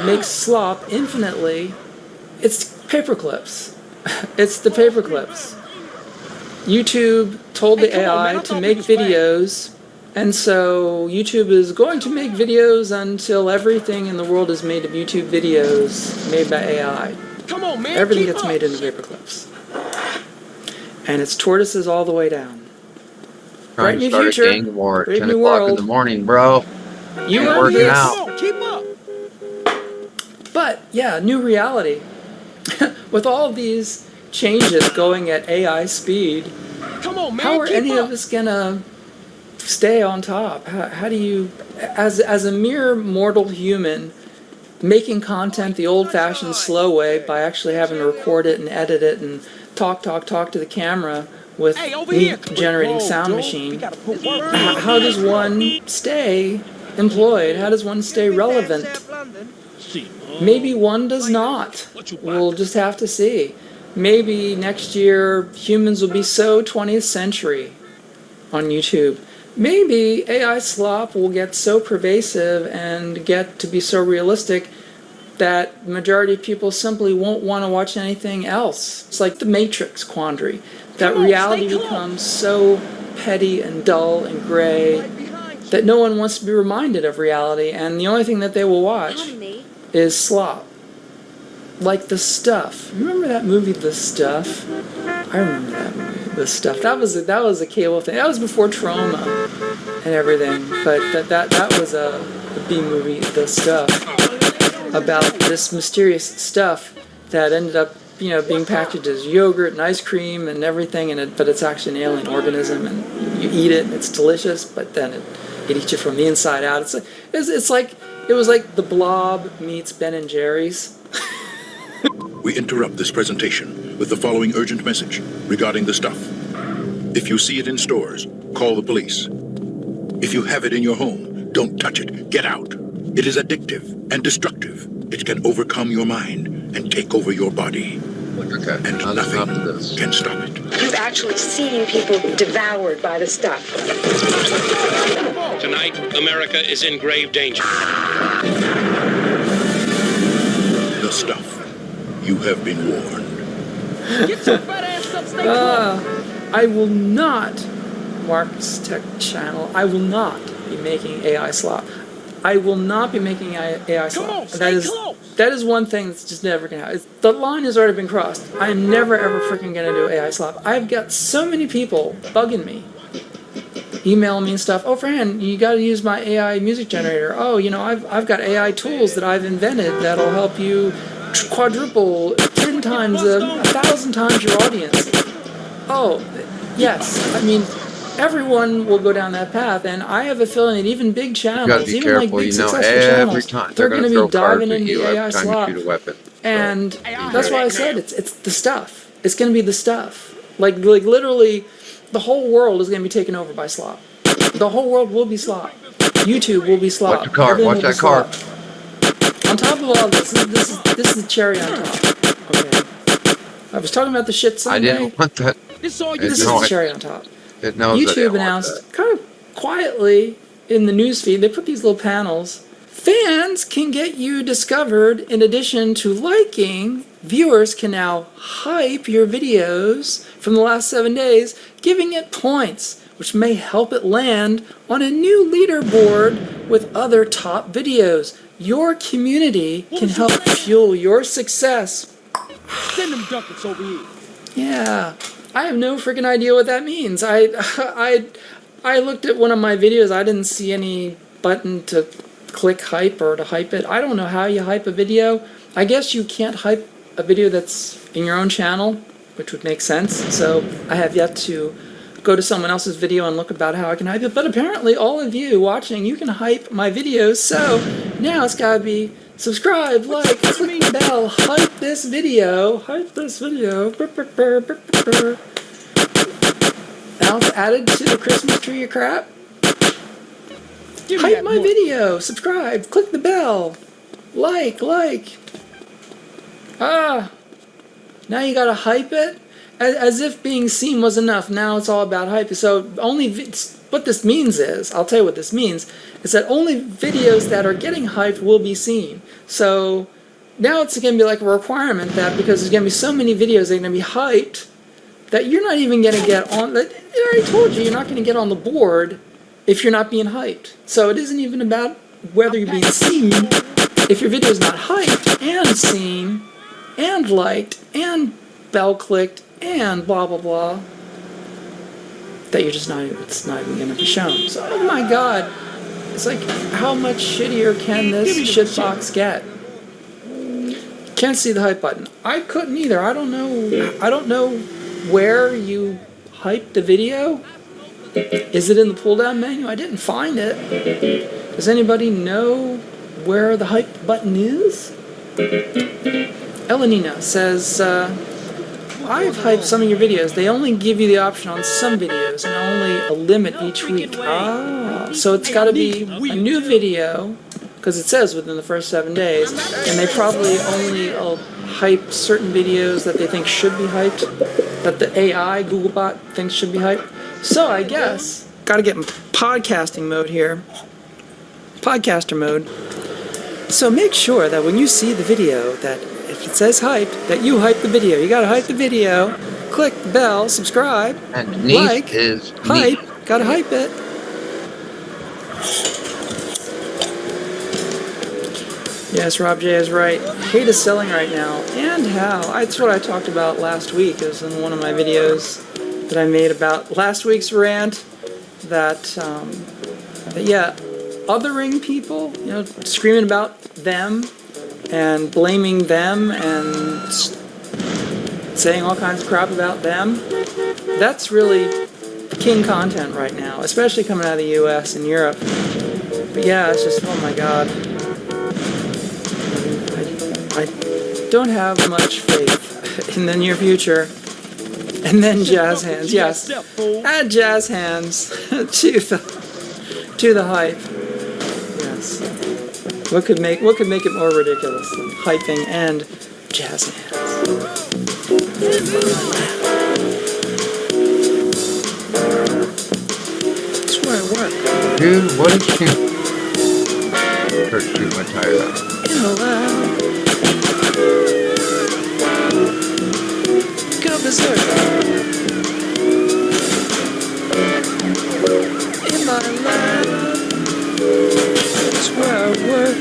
Speaker 7: makes slop infinitely. It's paperclips. It's the paperclips. YouTube told the AI to make videos, and so YouTube is going to make videos until everything in the world is made of YouTube videos made by AI.
Speaker 3: Come on, man.
Speaker 7: Everything gets made into paperclips. And it's tortoises all the way down. Bright new
Speaker 5: Start a
Speaker 7: future.
Speaker 5: gang war at
Speaker 7: Brave
Speaker 5: 10
Speaker 7: new
Speaker 5: o'clock in
Speaker 7: world.
Speaker 5: the morning, bro.
Speaker 7: You
Speaker 5: Ain't
Speaker 7: earned
Speaker 5: working
Speaker 7: this.
Speaker 5: out.
Speaker 3: Keep up.
Speaker 7: But, yeah, new reality. With all these changes going at AI speed,
Speaker 3: Come on, man.
Speaker 7: how are
Speaker 3: keep
Speaker 7: any
Speaker 3: up.
Speaker 7: of us gonna stay on top? How do you, as a mere mortal human, making content the old-fashioned slow way by actually having to record it and edit it and talk to the camera with me generating sound machine. How does one stay employed? How does one stay relevant? Maybe one does not. We'll just have to see. Maybe next year humans will be so 20th century on YouTube. Maybe AI slop will get so pervasive and get to be so realistic that the majority of people simply won't want to watch anything else. It's like the Matrix quandary. That reality becomes so petty and dull and gray that no one wants to be reminded of reality, and the only thing that they will watch is slop. Like The Stuff. Remember that movie, The Stuff? I remember that movie, The Stuff. That was a cable thing. That was before Trauma and everything. But that was a B movie, The Stuff, about this mysterious stuff that ended up, being packaged as yogurt and ice cream and everything, but it's actually an alien organism, and you eat it and it's delicious, but then it eats you from the inside out. It was like The Blob meets Ben and Jerry's.
Speaker 8: We interrupt this presentation with the following urgent message regarding The Stuff. If you see it in stores, call the police. If you have it in your home, don't touch it. Get out. It is addictive and destructive. It can overcome your mind and take over your body.
Speaker 5: Okay.
Speaker 8: And nothing can stop it.
Speaker 9: You've actually seen people devoured by the stuff.
Speaker 10: Tonight, America is in grave danger.
Speaker 8: The Stuff. You have been warned.
Speaker 3: Get your fat ass up, stay close.
Speaker 7: I will not, Mark's Tech Channel, I will not be making AI slop. I will not be making AI slop. That is one thing that's just never going to happen. The line has already been crossed. I am never ever freaking going to do AI slop. I've got so many people bugging me, emailing me and stuff. Oh, Fran, you got to use my AI music generator. Oh, I've got AI tools that I've invented that'll help you quadruple, 10 times, 1,000 times your audience. Oh, yes. I mean, everyone will go down that path, and I have a feeling that even big channels, even
Speaker 5: careful,
Speaker 7: like big successful
Speaker 5: every
Speaker 7: channels,
Speaker 5: time
Speaker 7: they're going to be diving into
Speaker 5: you
Speaker 7: AI slop. And that's why I said it's the stuff. It's going to be the stuff. Like literally, the whole world is going to be taken over by slop. The whole world will be slop. YouTube will be slop.
Speaker 5: Watch the car. Watch that car.
Speaker 7: On top of all this is the cherry on top. Okay. I was talking about the shit Sunday.
Speaker 5: I didn't want that.
Speaker 7: This is the cherry on top.
Speaker 5: It knows
Speaker 7: YouTube announced kind of quietly in the newsfeed, they put these little panels. Fans can get you discovered. In addition to liking, viewers can now hype your videos from the last 7 days, giving it points, which may help it land on a new leaderboard with other top videos. Your community can help fuel your success.
Speaker 3: Send them duckets over here.
Speaker 7: Yeah, I have no freaking idea what that means. I looked at one of my videos. I didn't see any button to click hype or to hype it. I don't know how you hype a video. I guess you can't hype a video that's in your own channel, which would make sense. So I have yet to go to someone else's video and look about how I can hype it. But apparently all of you watching, you can hype my videos. So now it's got to be subscribe, like, click the bell, hype this video. Now it's added to the Christmas tree of crap. Hype my video, subscribe, click the bell, like. Now you gotta hype it? As if being seen was enough, now it's all about hype. So what this means is, I'll tell you what this means, is that only videos that are getting hyped will be seen. So now it's going to be like a requirement that because there's going to be so many videos that are going to be hyped that you're not even going to get on, I already told you, you're not going to get on the board if you're not being hyped. So it isn't even about whether you're being seen. If your video is not hyped and seen and liked and bell clicked and blah blah blah, that you're just it's not even going to be shown. So oh my god, it's like how much shittier can this shitbox get? Can't see the hype button. I couldn't either. I don't know where you hyped the video. Is it in the pull down menu? I didn't find it. Does anybody know where the hype button is? Elenina says, I've hyped some of your videos. They only give you the option on some videos and only a limit each week. Ah, so it's got to be a new video, because it says within the first 7 days, and they probably only hype certain videos that they think should be hyped, that the AI, Googlebot, thinks should be hyped. So I guess, got to get in podcasting mode here. Podcaster mode. So make sure that when you see the video, that if it says hyped, that you hype the video. You gotta hype the video, click the bell, subscribe,
Speaker 5: And
Speaker 7: like,
Speaker 5: is
Speaker 7: hype, gotta hype it. Yes, Rob J is right. Hate is selling right now. And how? That's what I talked about last week. It was in one of my videos that I made about last week's rant. That yeah, othering people, you know, screaming about them and blaming them and saying all kinds of crap about them. That's really king content right now, especially coming out of the US and Europe. But yeah, it's just, oh my god. I don't have much faith in the near future. And then jazz hands, yes. Add jazz hands to the hype. Yes. What could make it more ridiculous than hyping and jazz hands? That's where I work.
Speaker 5: Dude, what is she? First, shoot my tire out.
Speaker 7: Go berserk. In my lab, that's where I work.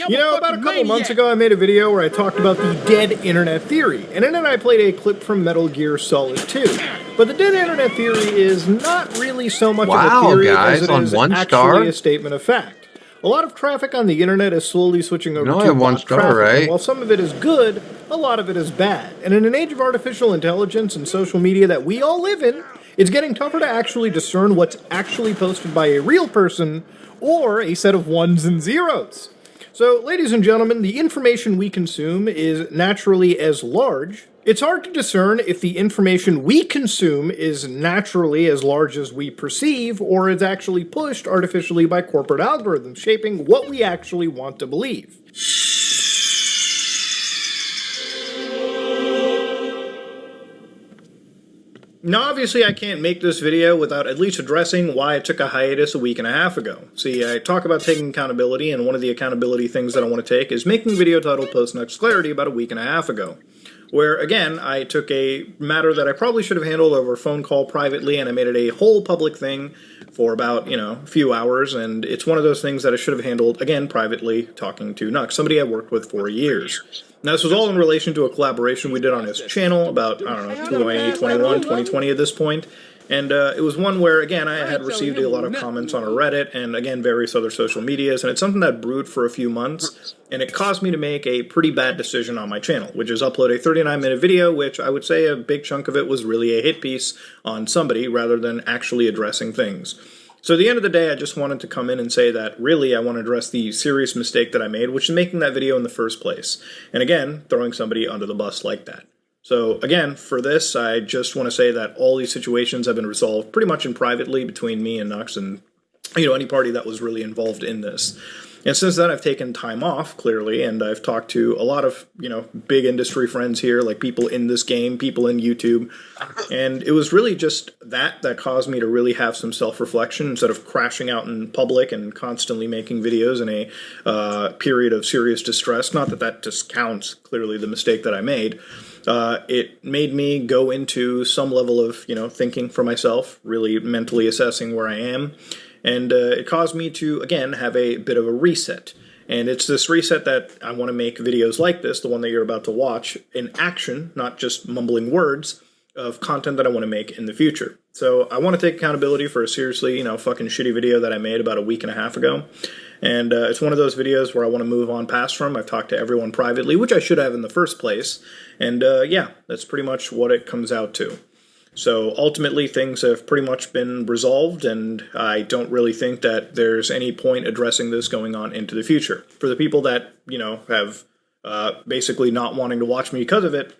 Speaker 11: You know, about a couple months ago I made a video where I talked about the dead internet theory, and in it I played a clip from Metal Gear Solid 2. But the dead internet theory is not really so much of a theory as it is actually a statement of fact. A lot of traffic on the internet is slowly switching over to bot traffic, right? And while some of it is good, a lot of it is bad. And in an age of artificial intelligence and social media that we all live in, it's getting tougher to actually discern what's actually posted by a real person or a set of ones and zeros. So, ladies and gentlemen, the information we consume is naturally as large. It's hard to discern if the information we consume is naturally as large as we perceive, or is actually pushed artificially by corporate algorithms, shaping what we actually want to believe. Now, obviously, I can't make this video without at least addressing why I took a hiatus a week and a half ago. See, I talk about taking accountability, and one of the accountability things that I want to take is making a video titled Post Next Clarity about a week and a half ago, where, again, I took a matter that I probably should have handled over a phone call privately, and I made it a whole public thing for about, a few hours, and it's one of those things that I should have handled, again, privately, talking to Nux, somebody I worked with for years. Now, this was all in relation to a collaboration we did on his channel about, 2021, 2020 at this point. And it was one where, again, I had received a lot of comments on a Reddit and, again, various other social medias. And it's something that brewed for a few months. And it caused me to make a pretty bad decision on my channel, which is upload a 39-minute video, which I would say a big chunk of it was really a hit piece on somebody rather than actually addressing things. So at the end of the day, I just wanted to come in and say that, really, I want to address the serious mistake that I made, which is making that video in the first place. And again, throwing somebody under the bus like that. So again, for this, I just want to say that all these situations have been resolved pretty much in privately between me and Nux and, any party that was really involved in this. And since then, I've taken time off, clearly, and I've talked to a lot of, big industry friends here, like people in this game, people in YouTube, and it was really just that caused me to really have some self-reflection instead of crashing out in public and constantly making videos in a period of serious distress. Not that that discounts, clearly, the mistake that I made. It made me go into some level of, thinking for myself, really mentally assessing where I am. And it caused me to, again, have a bit of a reset. And it's this reset that I want to make videos like this, the one that you're about to watch, in action, not just mumbling words, of content that I want to make in the future. So I want to take accountability for a seriously, fucking shitty video that I made about a week and a half ago. And it's one of those videos where I want to move on past from. I've talked to everyone privately, which I should have in the first place. And yeah, that's pretty much what it comes out to. So ultimately, things have pretty much been resolved, and I don't really think that there's any point addressing this going on into the future. For the people that, have basically not wanting to watch me because of it,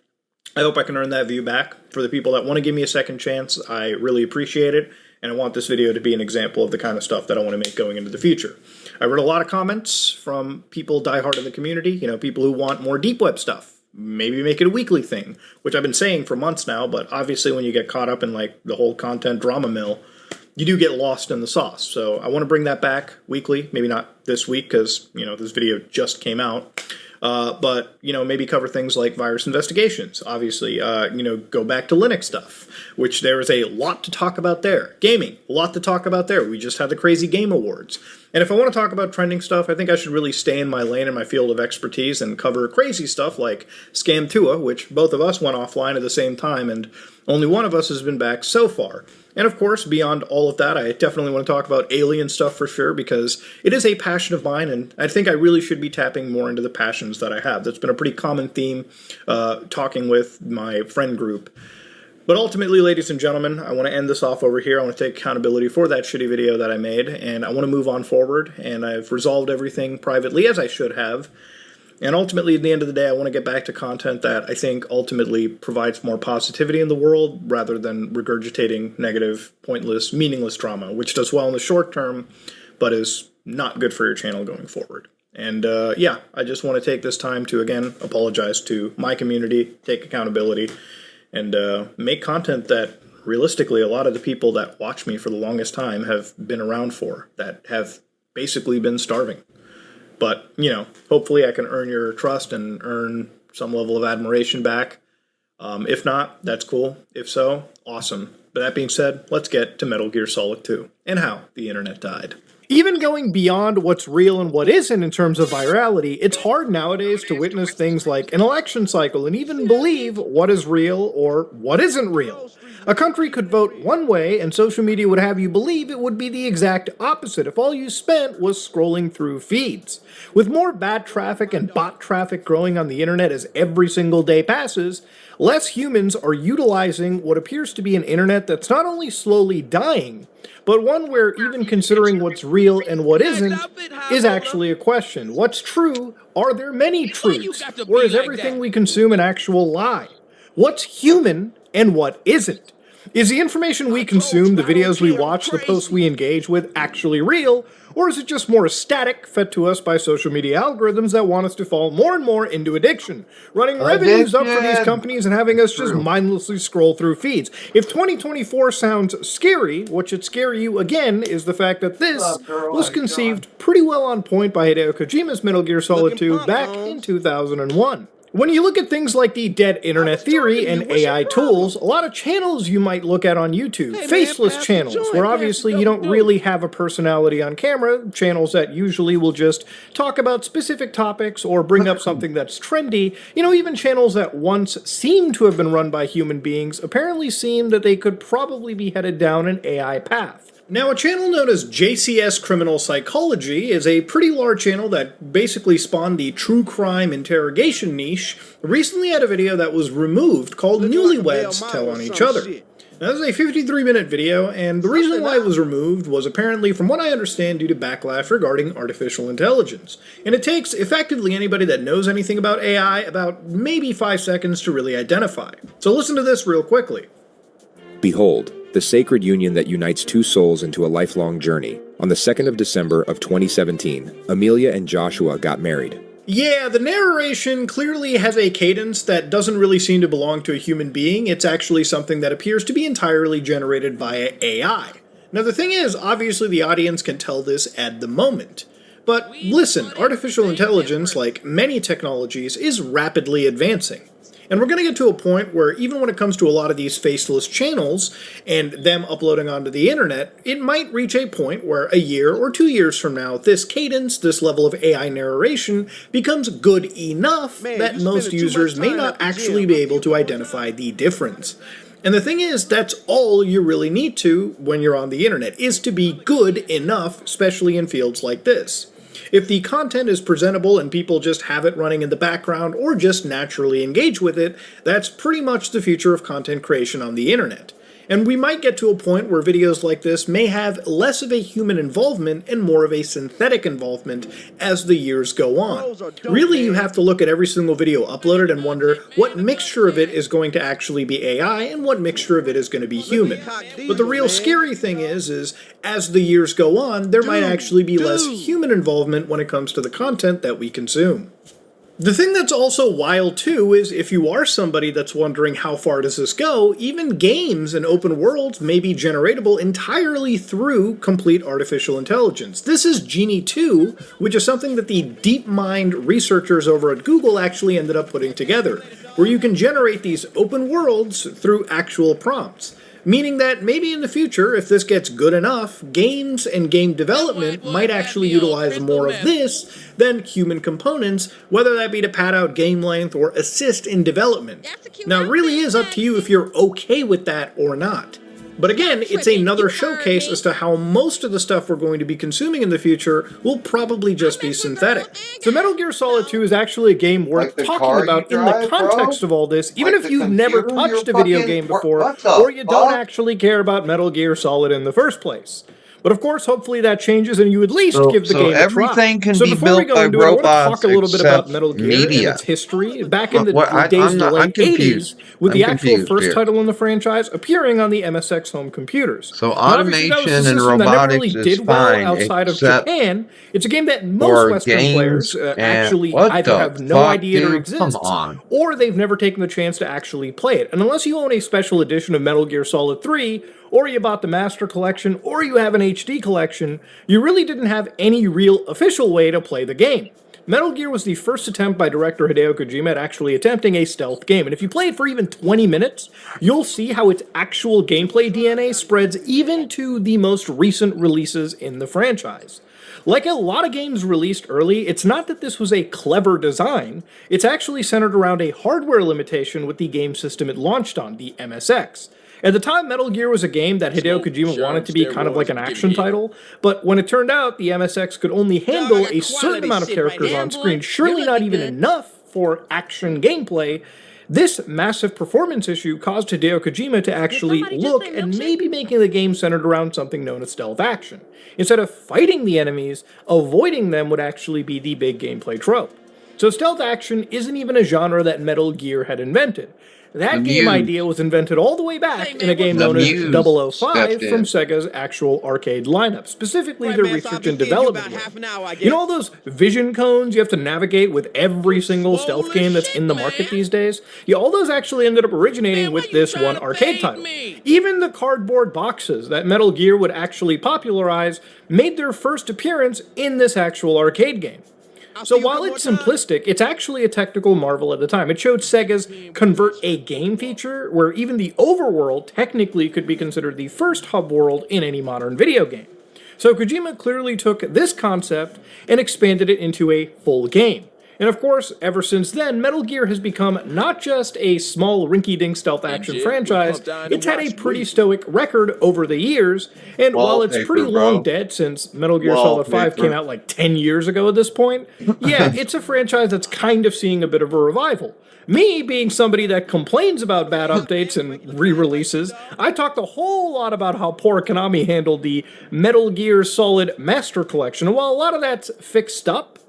Speaker 11: I hope I can earn that view back. For the people that want to give me a second chance, I really appreciate it, and I want this video to be an example of the kind of stuff that I want to make going into the future. I read a lot of comments from people diehard in the community, people who want more deep web stuff. Maybe make it a weekly thing, which I've been saying for months now, but obviously when you get caught up in like the whole content drama mill, you do get lost in the sauce. So I want to bring that back weekly, maybe not this week because, this video just came out. But, maybe cover things like virus investigations. Obviously, go back to Linux stuff, which there is a lot to talk about there. Gaming, a lot to talk about there. We just had the Crazy Game Awards. And if I want to talk about trending stuff, I think I should really stay in my lane and my field of expertise and cover crazy stuff like Scam Tua, which both of us went offline at the same time, and only one of us has been back so far. And of course, beyond all of that, I definitely want to talk about alien stuff for sure, because it is a passion of mine, and I think I really should be tapping more into the passions that I have. That's been a pretty common theme talking with my friend group. But ultimately, ladies and gentlemen, I want to end this off over here. I want to take accountability for that shitty video that I made, and I want to move on forward, and I've resolved everything privately, as I should have. And ultimately, at the end of the day, I want to get back to content that I think ultimately provides more positivity in the world, rather than regurgitating negative, pointless, meaningless drama, which does well in the short term, but is not good for your channel going forward. And yeah, I just want to take this time to, again, apologize to my community, take accountability, and make content that, realistically, a lot of the people that watch me for the longest time have been around for, that have basically been starving. But, hopefully I can earn your trust and earn some level of admiration back. If not, that's cool. If so, awesome. But that being said, let's get to Metal Gear Solid 2 and how the internet died. Even going beyond what's real and what isn't in terms of virality, it's hard nowadays to witness things like an election cycle and even believe what is real or what isn't real. A country could vote one way and social media would have you believe it would be the exact opposite if all you spent was scrolling through feeds. With more bad traffic and bot traffic growing on the internet as every single day passes, less humans are utilizing what appears to be an internet that's not only slowly dying, but one where even considering what's real and what isn't is actually a question. What's true? Are there many truths? Or is everything we consume an actual lie? What's human and what isn't? Is the information we consume, the videos we watch, the posts we engage with actually real? Or is it just more static, fed to us by social media algorithms that want us to fall more and more into addiction, running revenues up for these companies and having us just mindlessly scroll through feeds? If 2024 sounds scary, what should scare you again is the fact that this was conceived pretty well on point by Hideo Kojima's Metal Gear Solid 2 back in 2001. When you look at things like the dead internet theory and AI tools, a lot of channels you might look at on YouTube, faceless channels, where obviously you don't really have a personality on camera, channels that usually will just talk about specific topics or bring up something that's trendy, even channels that once seemed to have been run by human beings apparently seem that they could probably be headed down an AI path. Now, a channel known as JCS Criminal Psychology is a pretty large channel that basically spawned the true crime interrogation niche, recently had a video that was removed called Newlyweds Tell on Each Other. Now, this is a 53-minute video, and the reason why it was removed was apparently, from what I understand, due to backlash regarding artificial intelligence. And it takes, effectively, anybody that knows anything about AI about maybe 5 seconds to really identify. So listen to this real quickly.
Speaker 12: Behold, the sacred union that unites two souls into a lifelong journey. On the 2nd of December of 2017, Amelia and Joshua got married.
Speaker 11: Yeah, the narration clearly has a cadence that doesn't really seem to belong to a human being. It's actually something that appears to be entirely generated via AI. Now the thing is, obviously the audience can tell this at the moment. But listen, artificial intelligence, like many technologies, is rapidly advancing. And we're going to get to a point where even when it comes to a lot of these faceless channels and them uploading onto the internet, it might reach a point where a year or 2 years from now, this cadence, this level of AI narration becomes good enough that most users may not actually be able to identify the difference. And the thing is, that's all you really need to when you're on the internet, is to be good enough, especially in fields like this. If the content is presentable and people just have it running in the background or just naturally engage with it, that's pretty much the future of content creation on the internet. And we might get to a point where videos like this may have less of a human involvement and more of a synthetic involvement as the years go on. Really, you have to look at every single video uploaded and wonder what mixture of it is going to actually be AI and what mixture of it is going to be human. But the real scary thing is as the years go on, there might actually be less human involvement when it comes to the content that we consume. The thing that's also wild too is if you are somebody that's wondering how far does this go, even games and open worlds may be generatable entirely through complete artificial intelligence. This is Genie 2, which is something that the DeepMind researchers over at Google actually ended up putting together, where you can generate these open worlds through actual prompts. Meaning that maybe in the future, if this gets good enough, games and game development might actually utilize more of this than human components, whether that be to pad out game length or assist in development. Now, it really is up to you if you're okay with that or not. But again, it's another showcase as to how most of the stuff we're going to be consuming in the future will probably just be synthetic. So Metal Gear Solid 2 is actually a game worth talking about in the context of all this, even if you've never touched a video game before, or you don't actually care about Metal Gear Solid in the first place. But of course, hopefully that changes and you at least give the game a try.
Speaker 5: Everything can
Speaker 11: so
Speaker 5: be
Speaker 11: before we
Speaker 5: built
Speaker 11: go
Speaker 5: by
Speaker 11: into it, I want to
Speaker 5: robots
Speaker 11: talk a little bit about Metal Gear
Speaker 5: media.
Speaker 11: and its history. Back in the days of the late 80s, with the actual first title in the franchise appearing on the MSX home computers.
Speaker 5: So automation and robotics is fine,
Speaker 11: outside of
Speaker 5: except
Speaker 11: Japan. It's a game that most Western players actually either have no idea it exists, or they've never taken the chance to actually play it. And unless you own a special edition of Metal Gear Solid 3, or you bought the Master Collection, or you have an HD collection, you really didn't have any real official way to play the game. Metal Gear was the first attempt by director Hideo Kojima at actually attempting a stealth game, and if you play it for even 20 minutes, you'll see how its actual gameplay DNA spreads even to the most recent releases in the franchise. Like a lot of games released early, it's not that this was a clever design, it's actually centered around a hardware limitation with the game system it launched on, the MSX. At the time, Metal Gear was a game that Hideo Kojima wanted to be kind of like an action title, but when it turned out the MSX could only handle a certain amount of characters on screen, surely not even enough for action gameplay, this massive performance issue caused Hideo Kojima to actually look at maybe making the game centered around something known as stealth action. Instead of fighting the enemies, avoiding them would actually be the big gameplay trope. So stealth action isn't even a genre that Metal Gear had invented. That game idea was invented all the way back in a game known as 005 from Sega's actual arcade lineup, specifically their research and development wing. You know all those vision cones you have to navigate with every single stealth game that's in the market these days? Yeah, all those actually ended up originating with this one arcade title. Even the cardboard boxes that Metal Gear would actually popularize made their first appearance in this actual arcade game. So while it's simplistic, it's actually a technical marvel at the time. It showed Sega's convert a game feature, where even the overworld technically could be considered the first hub world in any modern video game. So Kojima clearly took this concept and expanded it into a full game. And of course, ever since then, Metal Gear has become not just a small rinky-dink stealth action franchise, it's had a pretty stoic record over the years, and while it's pretty long dead since Metal Gear Solid 5 came out like 10 years ago at this point, yeah, it's a franchise that's kind of seeing a bit of a revival. Me, being somebody that complains about bad updates and re-releases, I talked a whole lot about how poor Konami handled the Metal Gear Solid Master Collection, and while a lot of that's fixed up,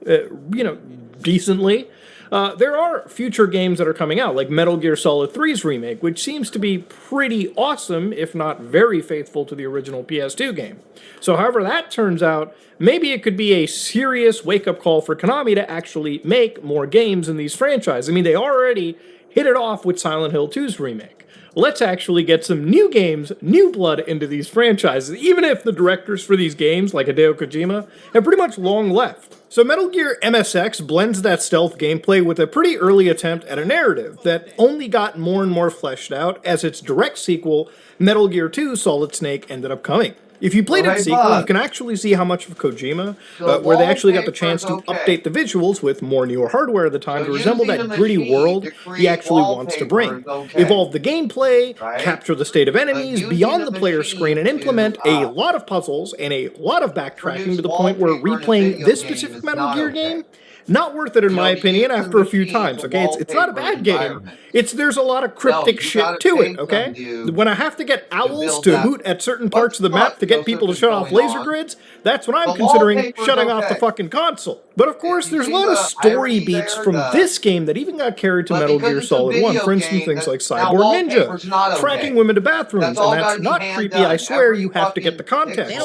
Speaker 11: decently, there are future games that are coming out, like Metal Gear Solid 3's remake, which seems to be pretty awesome, if not very faithful to the original PS2 game. So however that turns out, maybe it could be a serious wake-up call for Konami to actually make more games in these franchises. I mean, they already hit it off with Silent Hill 2's remake. Let's actually get some new games, new blood into these franchises, even if the directors for these games, like Hideo Kojima, have pretty much long left. So Metal Gear MSX blends that stealth gameplay with a pretty early attempt at a narrative that only got more and more fleshed out as its direct sequel, Metal Gear 2 Solid Snake, ended up coming. If you played its sequel, you can actually see how much of Kojima, where they actually got the chance to update the visuals with more newer hardware at the time to resemble that gritty world he actually wants to bring. Evolve the gameplay, capture the state of enemies beyond the player screen, and implement a lot of puzzles and a lot of backtracking to the point where replaying this specific Metal Gear game, not worth it in my opinion after a few times, okay? It's not a bad game. There's a lot of cryptic shit to it, okay? When I have to get owls to hoot at certain parts of the map to get people to shut off laser grids, that's when I'm considering shutting off the fucking console. But of course, there's a lot of story beats from this game that even got carried to Metal Gear Solid 1. For instance, things like Cyborg Ninja, tracking women to bathrooms, and that's not creepy, I swear, you have to get the context.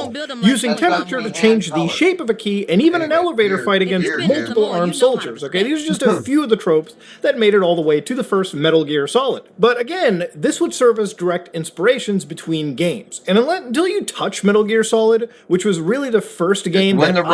Speaker 11: Using temperature to change the shape of a key, and even an elevator fight against multiple armed soldiers, okay? These are just a few of the tropes that made it all the way to the first Metal Gear Solid. But again, this would serve as direct inspirations between games. And until you touch Metal Gear Solid, which was really the first game
Speaker 5: when
Speaker 11: that
Speaker 5: the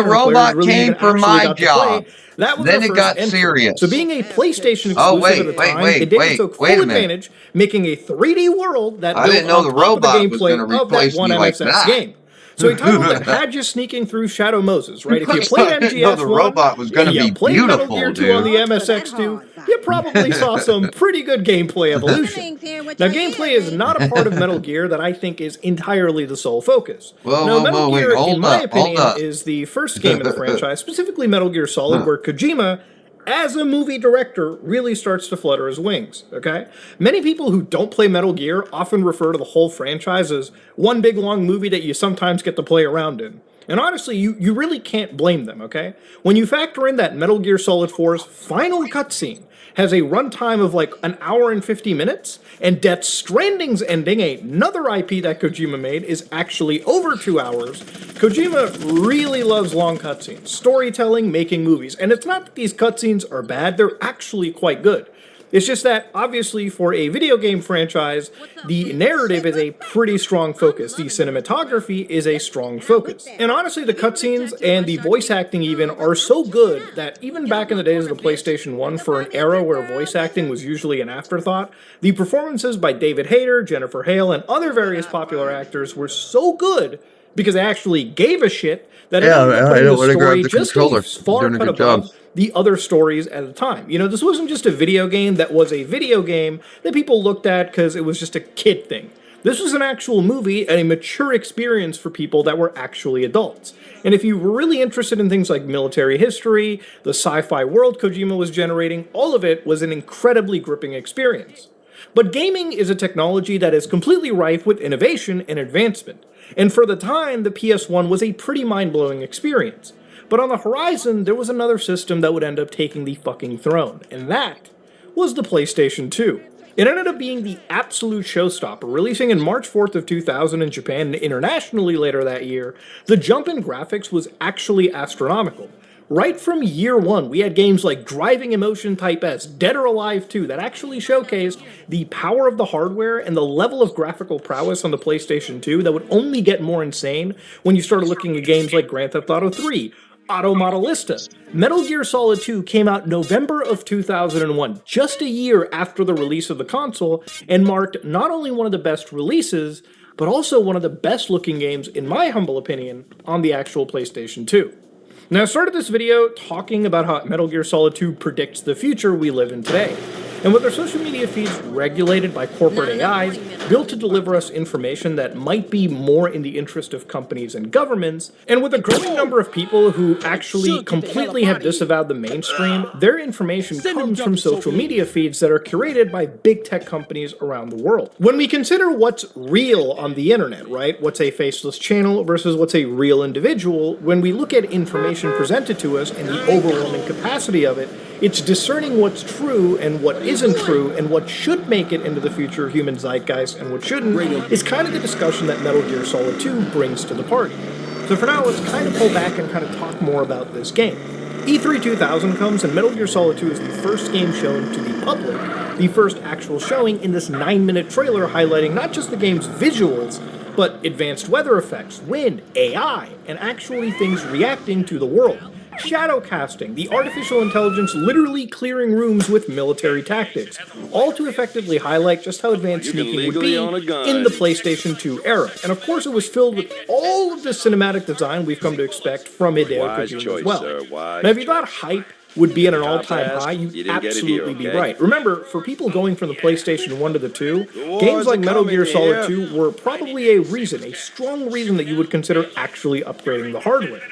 Speaker 5: robot came for my job,
Speaker 11: that was
Speaker 5: then
Speaker 11: the
Speaker 5: it
Speaker 11: first
Speaker 5: got
Speaker 11: entry.
Speaker 5: serious.
Speaker 11: So being a PlayStation exclusive at the time, it did took full advantage, making a 3D world that built on top of the gameplay of that one MSX game. So a title that had you sneaking through Shadow Moses, right? If you played MGS1,
Speaker 5: the robot was going to be
Speaker 11: played
Speaker 5: beautiful,
Speaker 11: Metal Gear 2 on the MSX2, you probably saw some pretty good gameplay evolution. Now, gameplay is not a part of Metal Gear that I think is entirely the sole focus. Metal Gear, in my opinion, is the first game in the franchise, specifically Metal Gear Solid, where Kojima, as a movie director, really starts to flutter his wings, okay? Many people who don't play Metal Gear often refer to the whole franchise as one big long movie that you sometimes get to play around in. And honestly, you really can't blame them, okay? When you factor in that Metal Gear Solid 4's final cutscene has a runtime of like an hour and 50 minutes, and Death Stranding's ending, another IP that Kojima made, is actually over 2 hours. Kojima really loves long cutscenes, storytelling, making movies, and it's not that these cutscenes are bad, they're actually quite good. It's just that, obviously, for a video game franchise, the narrative is a pretty strong focus. The cinematography is a strong focus. And honestly, the cutscenes and the voice acting even are so good that even back in the days of the PlayStation 1, for an era where voice acting was usually an afterthought, the performances by David Hayter, Jennifer Hale, and other various popular actors were so good because they actually gave a shit that it ended up putting the story just a far cut above the other stories at the time. You know, this wasn't just a video game that was a video game that people looked at because it was just a kid thing. This was an actual movie and a mature experience for people that were actually adults. And if you were really interested in things like military history, the sci-fi world Kojima was generating, all of it was an incredibly gripping experience. But gaming is a technology that is completely rife with innovation and advancement. And for the time, the PS1 was a pretty mind-blowing experience. But on the horizon, there was another system that would end up taking the fucking throne, and that was the PlayStation 2. It ended up being the absolute showstopper, releasing in March 4th of 2000 in Japan and internationally later that year. The jump in graphics was actually astronomical. Right from year one, we had games like Driving Emotion Type S, Dead or Alive 2, that actually showcased the power of the hardware and the level of graphical prowess on the PlayStation 2 that would only get more insane when you started looking at games like Grand Theft Auto 3, Automodelista. Metal Gear Solid 2 came out November of 2001, just a year after the release of the console, and marked not only one of the best releases, but also one of the best looking games, in my humble opinion, on the actual PlayStation 2. Now, I started this video talking about how Metal Gear Solid 2 predicts the future we live in today. And with our social media feeds regulated by corporate AIs, built to deliver us information that might be more in the interest of companies and governments, and with a growing number of people who actually completely have disavowed the mainstream, their information comes from social media feeds that are curated by big tech companies around the world. When we consider what's real on the internet, right? What's a faceless channel versus what's a real individual, when we look at information presented to us and the overwhelming capacity of it, it's discerning what's true and what isn't true and what should make it into the future human zeitgeist and what shouldn't is kind of the discussion that Metal Gear Solid 2 brings to the party. So for now, let's kind of pull back and kind of talk more about this game. E3 2000 comes and Metal Gear Solid 2 is the first game shown to the public, the first actual showing in this 9-minute trailer highlighting not just the game's visuals, but advanced weather effects, wind, AI, and actually things reacting to the world. shadow casting, the artificial intelligence literally clearing rooms with military tactics, all to effectively highlight just how advanced sneaking would be in the PlayStation 2 era. And of course it was filled with all of the cinematic design we've come to expect from Hideo Kojima as well. Now if you thought hype would be at an all-time high, you'd absolutely be right. Remember, for people going from the PlayStation 1 to the 2, games like Metal Gear Solid 2 were probably a strong reason that you would consider actually upgrading the hardware.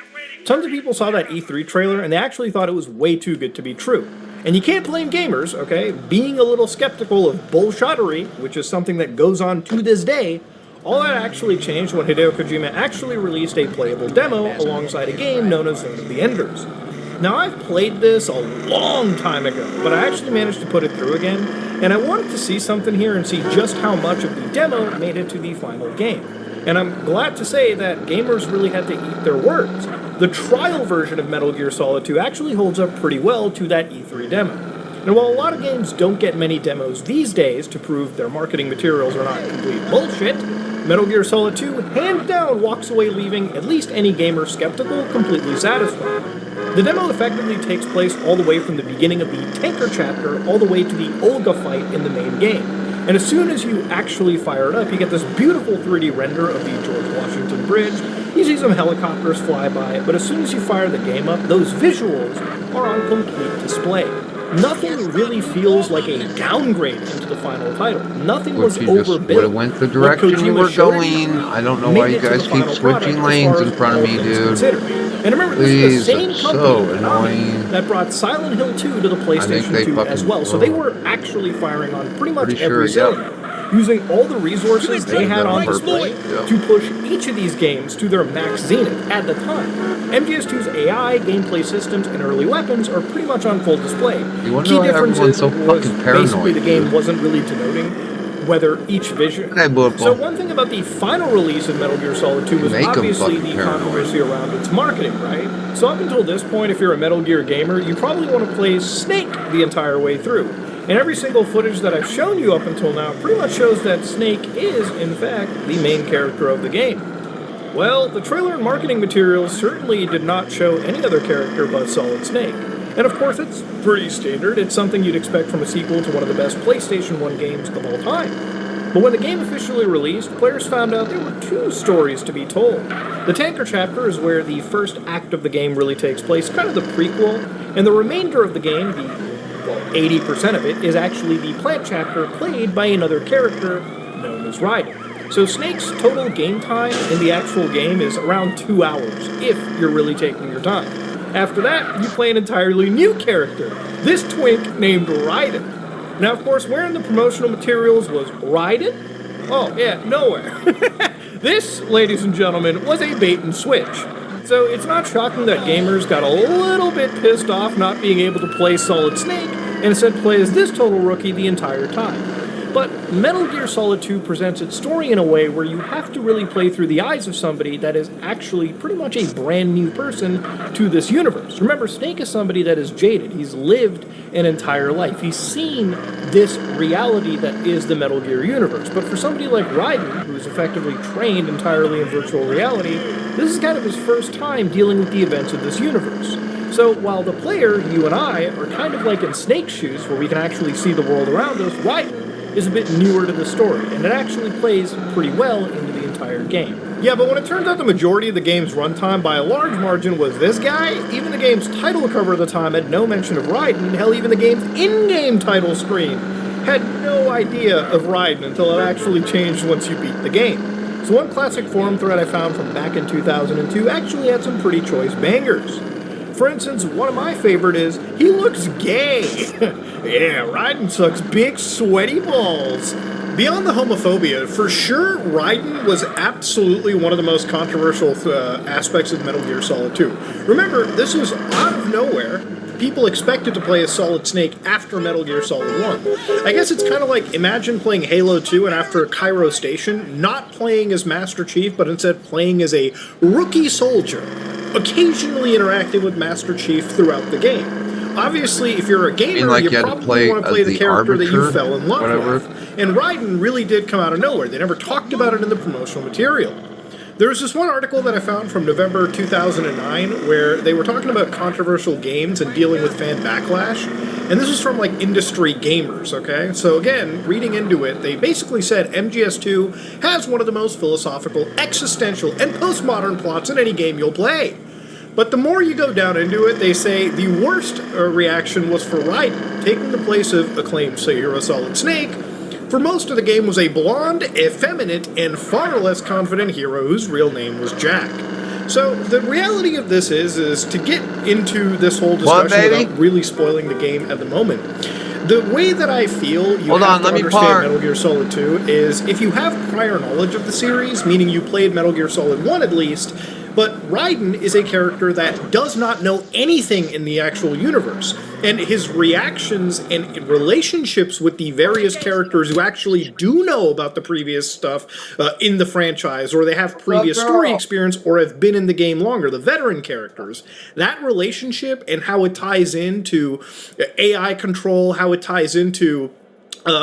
Speaker 11: Tons of people saw that E3 trailer and they actually thought it was way too good to be true. And you can't blame gamers, okay? Being a little skeptical of bullshottery, which is something that goes on to this day, all that actually changed when Hideo Kojima actually released a playable demo alongside a game known as Zone of the Enders. Now, I've played this a long time ago, but I actually managed to put it through again, and I wanted to see something here and see just how much of the demo made it to the final game. And I'm glad to say that gamers really had to eat their words. The trial version of Metal Gear Solid 2 actually holds up pretty well to that E3 demo. And while a lot of games don't get many demos these days to prove their marketing materials are not complete bullshit, Metal Gear Solid 2 hands down walks away leaving at least any gamer skeptical completely satisfied. The demo effectively takes place all the way from the beginning of the tanker chapter all the way to the Olga fight in the main game. And as soon as you actually fire it up, you get this beautiful 3D render of the George Washington Bridge. You see some helicopters fly by, but as soon as you fire the game up, those visuals are on complete display. Nothing really feels like a downgrade into the final title. Nothing was overbuilt.
Speaker 5: Would have went the direction you were going. I don't know why you guys keep switching lanes in front of me, dude.
Speaker 11: And remember, this is the same company that brought Silent Hill 2 to the PlayStation 2 as well. So they were actually firing on pretty much every cylinder, using all the resources they had on display to push each of these games to their max zenith at the time. MGS2's AI, gameplay systems, and early weapons are pretty much on full display. Key differences was basically the game wasn't really denoting whether each vision. So one thing about the final release of Metal Gear Solid 2 was obviously the controversy around its marketing, right? So up until this point, if you're a Metal Gear gamer, you probably want to play Snake the entire way through. And every single footage that I've shown you up until now pretty much shows that Snake is, in fact, the main character of the game. Well, the trailer and marketing materials certainly did not show any other character but Solid Snake. And of course, it's pretty standard. It's something you'd expect from a sequel to one of the best PlayStation 1 games of all time. But when the game officially released, players found out there were two stories to be told. The tanker chapter is where the first act of the game really takes place, kind of the prequel, and the remainder of the game, 80% of it, is actually the plant chapter played by another character known as Raiden. So Snake's total game time in the actual game is around 2 hours, if you're really taking your time. After that, you play an entirely new character, this twink named Raiden. Now, of course, where in the promotional materials was Raiden? Oh, yeah, nowhere. This, ladies and gentlemen, was a bait and switch. So it's not shocking that gamers got a little bit pissed off not being able to play Solid Snake and instead play as this total rookie the entire time. But Metal Gear Solid 2 presents its story in a way where you have to really play through the eyes of somebody that is actually pretty much a brand new person to this universe. Remember, Snake is somebody that is jaded. He's lived an entire life. He's seen this reality that is the Metal Gear universe. But for somebody like Raiden, who's effectively trained entirely in virtual reality, this is kind of his first time dealing with the events of this universe. So while the player, you and I, are kind of like in Snake's shoes, where we can actually see the world around us, Raiden is a bit newer to the story, and it actually plays pretty well into the entire game. Yeah, but when it turns out the majority of the game's runtime by a large margin was this guy, even the game's title cover at the time had no mention of Raiden. Hell, even the game's in-game title screen had no idea of Raiden until it actually changed once you beat the game. So one classic forum thread I found from back in 2002 actually had some pretty choice bangers. For instance, one of my favorite is, he looks gay. Yeah, Raiden sucks big sweaty balls. Beyond the homophobia, for sure, Raiden was absolutely one of the most controversial aspects of Metal Gear Solid 2. Remember, this was out of nowhere. People expected to play as Solid Snake after Metal Gear Solid 1. I guess it's kind of like, imagine playing Halo 2 and after Cairo Station, not playing as Master Chief, but instead playing as a rookie soldier, occasionally interacting with Master Chief throughout the game. Obviously, if you're a gamer, you probably want to play the character that you fell in love with. And Raiden really did come out of nowhere. They never talked about it in the promotional material. There's this one article that I found from November 2009 where they were talking about controversial games and dealing with fan backlash. And this is from, like, industry gamers, okay? So, again, reading into it, they basically said MGS2 has one of the most philosophical, existential, and postmodern plots in any game you'll play. But the more you go down into it, they say the worst reaction was for Raiden, taking the place of acclaimed Hero Solid Snake. For most of the game was a blonde, effeminate, and far less confident hero whose real name was Jack. So the reality of this is to get into this whole discussion without really spoiling the game at the moment, the way that I feel you have to understand Metal Gear Solid 2 is if you have prior knowledge of the series, meaning you played Metal Gear Solid 1 at least, but Raiden is a character that does not know anything in the actual universe, and his reactions and relationships with the various characters who actually do know about the previous stuff in the franchise, or they have previous story experience, or have been in the game longer, the veteran characters, that relationship and how it ties into AI control, how it ties into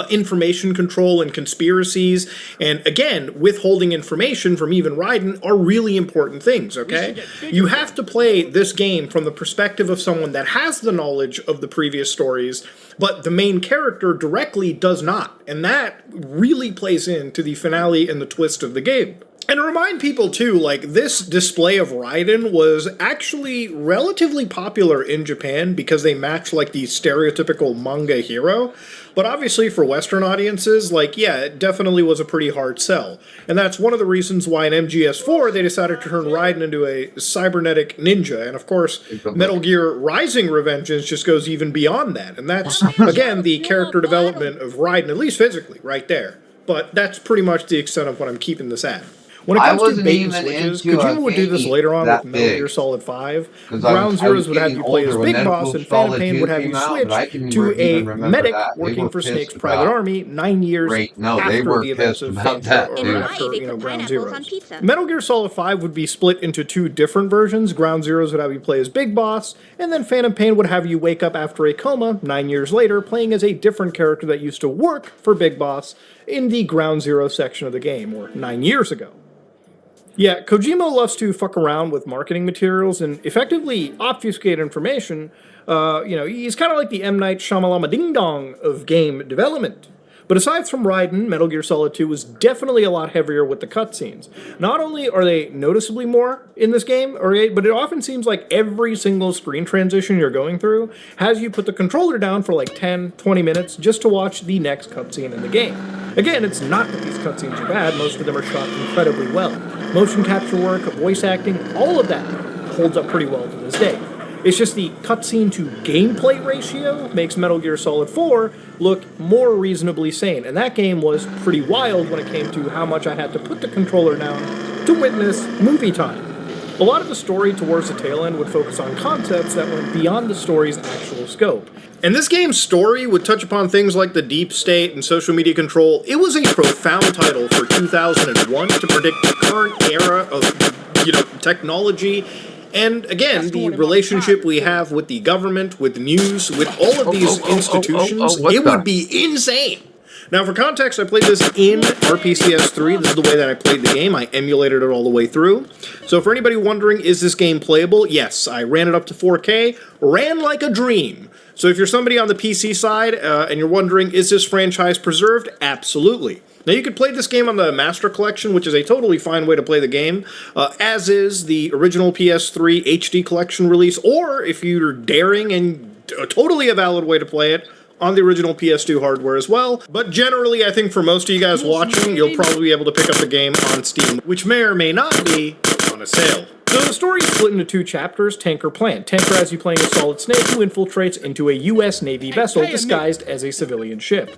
Speaker 11: information control and conspiracies, and again, withholding information from even Raiden are really important things, okay? You have to play this game from the perspective of someone that has the knowledge of the previous stories, but the main character directly does not, and that really plays into the finale and the twist of the game. And to remind people, too, like, this display of Raiden was actually relatively popular in Japan because they matched, like, the stereotypical manga hero. But obviously for Western audiences, like, yeah, it definitely was a pretty hard sell. And that's one of the reasons why in MGS4 they decided to turn Raiden into a cybernetic ninja. And of course, Metal Gear Rising: Revengeance just goes even beyond that. And that's, again, the character development of Raiden, at least physically, right there. But that's pretty much the extent of what I'm keeping this at. When it comes to bait and switches, Kojima would do this later on with Metal Gear Solid 5. Ground Zeroes would have you play as Big Boss, and Phantom Pain would have you switch to a medic working for Snake's private army 9 years after the events of Ground Zeroes. Metal Gear Solid 5 would be split into two different versions. Ground Zeroes would have you play as Big Boss, and then Phantom Pain would have you wake up after a coma 9 years later, playing as a different character that used to work for Big Boss in the Ground Zero section of the game, or 9 years ago. Yeah, Kojima loves to fuck around with marketing materials and effectively obfuscate information. He's kind of like the M. Night Shyamalama ding-dong of game development. But aside from Raiden, Metal Gear Solid 2 was definitely a lot heavier with the cutscenes. Not only are they noticeably more in this game, but it often seems like every single screen transition you're going through has you put the controller down for like 10, 20 minutes just to watch the next cutscene in the game. Again, it's not that these cutscenes are bad, most of them are shot incredibly well. Motion capture work, voice acting, all of that holds up pretty well to this day. It's just the cutscene to gameplay ratio makes Metal Gear Solid 4 look more reasonably sane, and that game was pretty wild when it came to how much I had to put the controller down to witness movie time. A lot of the story towards the tail end would focus on concepts that went beyond the story's actual scope. And this game's story would touch upon things like the deep state and social media control. It was a profound title for 2001 to predict the current era of, technology. And again, the relationship we have with the government, with news, with all of these institutions, it would be insane. Now, for context, I played this in RPCS3. This is the way that I played the game. I emulated it all the way through. So for anybody wondering, is this game playable? Yes, I ran it up to 4K, ran like a dream. So if you're somebody on the PC side and you're wondering, is this franchise preserved? Absolutely. Now, you could play this game on the Master Collection, which is a totally fine way to play the game, as is the original PS3 HD Collection release, or if you're daring and totally a valid way to play it, on the original PS2 hardware as well. But generally, I think for most of you guys watching, you'll probably be able to pick up the game on Steam, which may or may not be on a sale. So the story is split into two chapters, Tanker Plant. Tanker has you playing as Solid Snake, who infiltrates into a U.S. Navy vessel disguised as a civilian ship.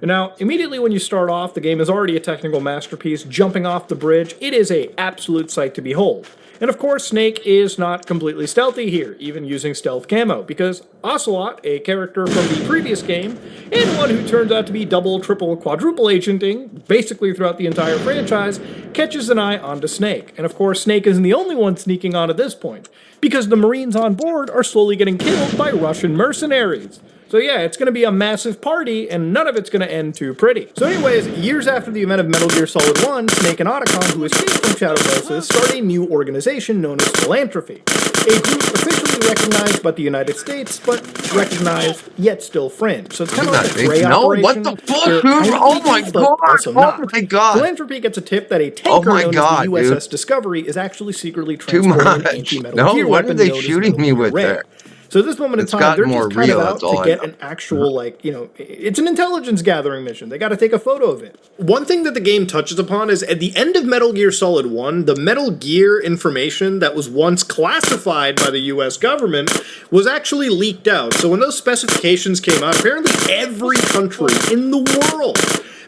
Speaker 11: Now, immediately when you start off, the game is already a technical masterpiece. Jumping off the bridge, it is an absolute sight to behold. And of course, Snake is not completely stealthy here, even using stealth camo, because Ocelot, a character from the previous game, and one who turns out to be double, triple, quadruple agenting, basically throughout the entire franchise, catches an eye onto Snake. And of course, Snake isn't the only one sneaking on at this point, because the Marines on board are slowly getting killed by Russian mercenaries. So yeah, it's going to be a massive party, and none of it's going to end too pretty. So anyways, years after the event of Metal Gear Solid 1, Snake and Otacon, who escaped from Shadowverse, start a new organization known as Philanthropy. A group officially recognized by the United States, but recognized yet still fringe. So it's kind of like a gray operation.
Speaker 5: What the fuck, dude? Oh my god! Oh my god!
Speaker 11: Philanthropy gets a tip that a tanker known as the USS Discovery is actually secretly transporting an anti-Metal Gear weapon known as
Speaker 5: shooting me with there?
Speaker 11: So at this moment in time, they're just kind of out to get an actual, like, you know, it's an intelligence gathering mission. They got to take a photo of it. One thing that the game touches upon is at the end of Metal Gear Solid 1, the Metal Gear information that was once classified by the US government was actually leaked out. So when those specifications came out, apparently every country in the world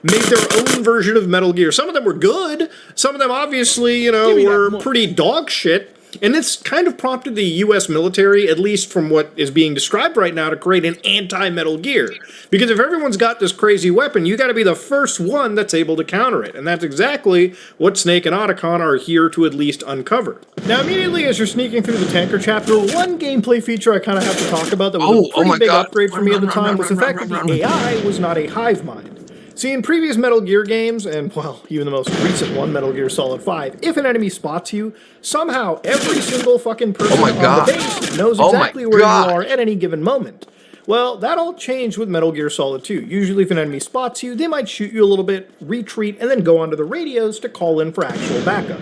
Speaker 11: made their own version of Metal Gear. Some of them were good. Some of them obviously, you know, were pretty dog shit. And this kind of prompted the US military, at least from what is being described right now, to create an anti-Metal Gear. Because if everyone's got this crazy weapon, you got to be the first one that's able to counter it. And that's exactly what Snake and Otacon are here to at least uncover. Now, immediately as you're sneaking through the tanker chapter, one gameplay feature I kind of have to talk about that was a pretty big upgrade for me at the time was the fact that the AI was not a hive mind. See, in previous Metal Gear games, and, well, even the most recent one, Metal Gear Solid 5, if an enemy spots you, somehow every single fucking person on the base knows exactly where you are at any given moment. Well, that all changed with Metal Gear Solid 2. Usually if an enemy spots you, they might shoot you a little bit, retreat, and then go onto the radios to call in for actual backup.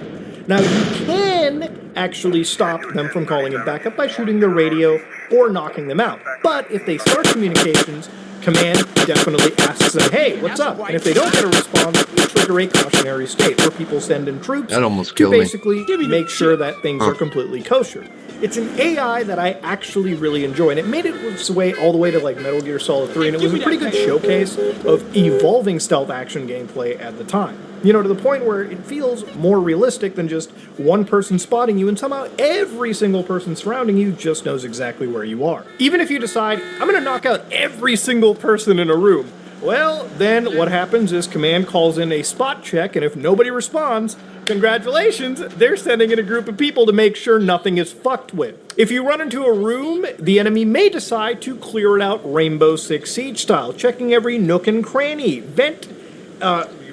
Speaker 11: Now, you can actually stop them from calling in backup by shooting their radio or knocking them out. But if they start communications, Command definitely asks them, hey, what's up? And if they don't get a response, you trigger a cautionary state where people send in troops to basically make sure that things are completely kosher. It's an AI that I actually really enjoy, and it made its way all the way to like Metal Gear Solid 3, and it was a pretty good showcase of evolving stealth action gameplay at the time. You know, to the point where it feels more realistic than just one person spotting you, and somehow every single person surrounding you just knows exactly where you are. Even if you decide, I'm going to knock out every single person in a room, well, then what happens is Command calls in a spot check, and if nobody responds, congratulations, they're sending in a group of people to make sure nothing is fucked with. If you run into a room, the enemy may decide to clear it out Rainbow Six Siege style, checking every nook and cranny, vent,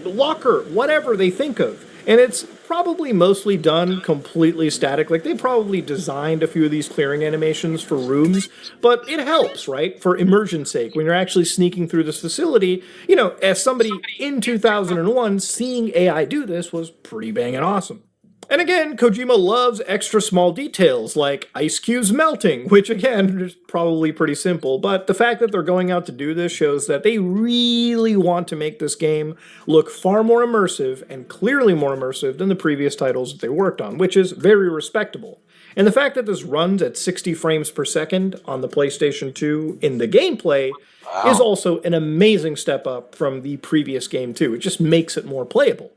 Speaker 11: locker, whatever they think of. And it's probably mostly done completely static. Like, they probably designed a few of these clearing animations for rooms, but it helps, right? For immersion's sake, when you're actually sneaking through this facility, you know, as somebody in 2001, seeing AI do this was pretty banging awesome. And again, Kojima loves extra small details, like ice cubes melting, which again, is probably pretty simple, but the fact that they're going out to do this shows that they really want to make this game look far more immersive, and clearly more immersive than the previous titles that they worked on, which is very respectable. And the fact that this runs at 60 frames per second on the PlayStation 2 in the gameplay is also an amazing step up from the previous game too. It just makes it more playable.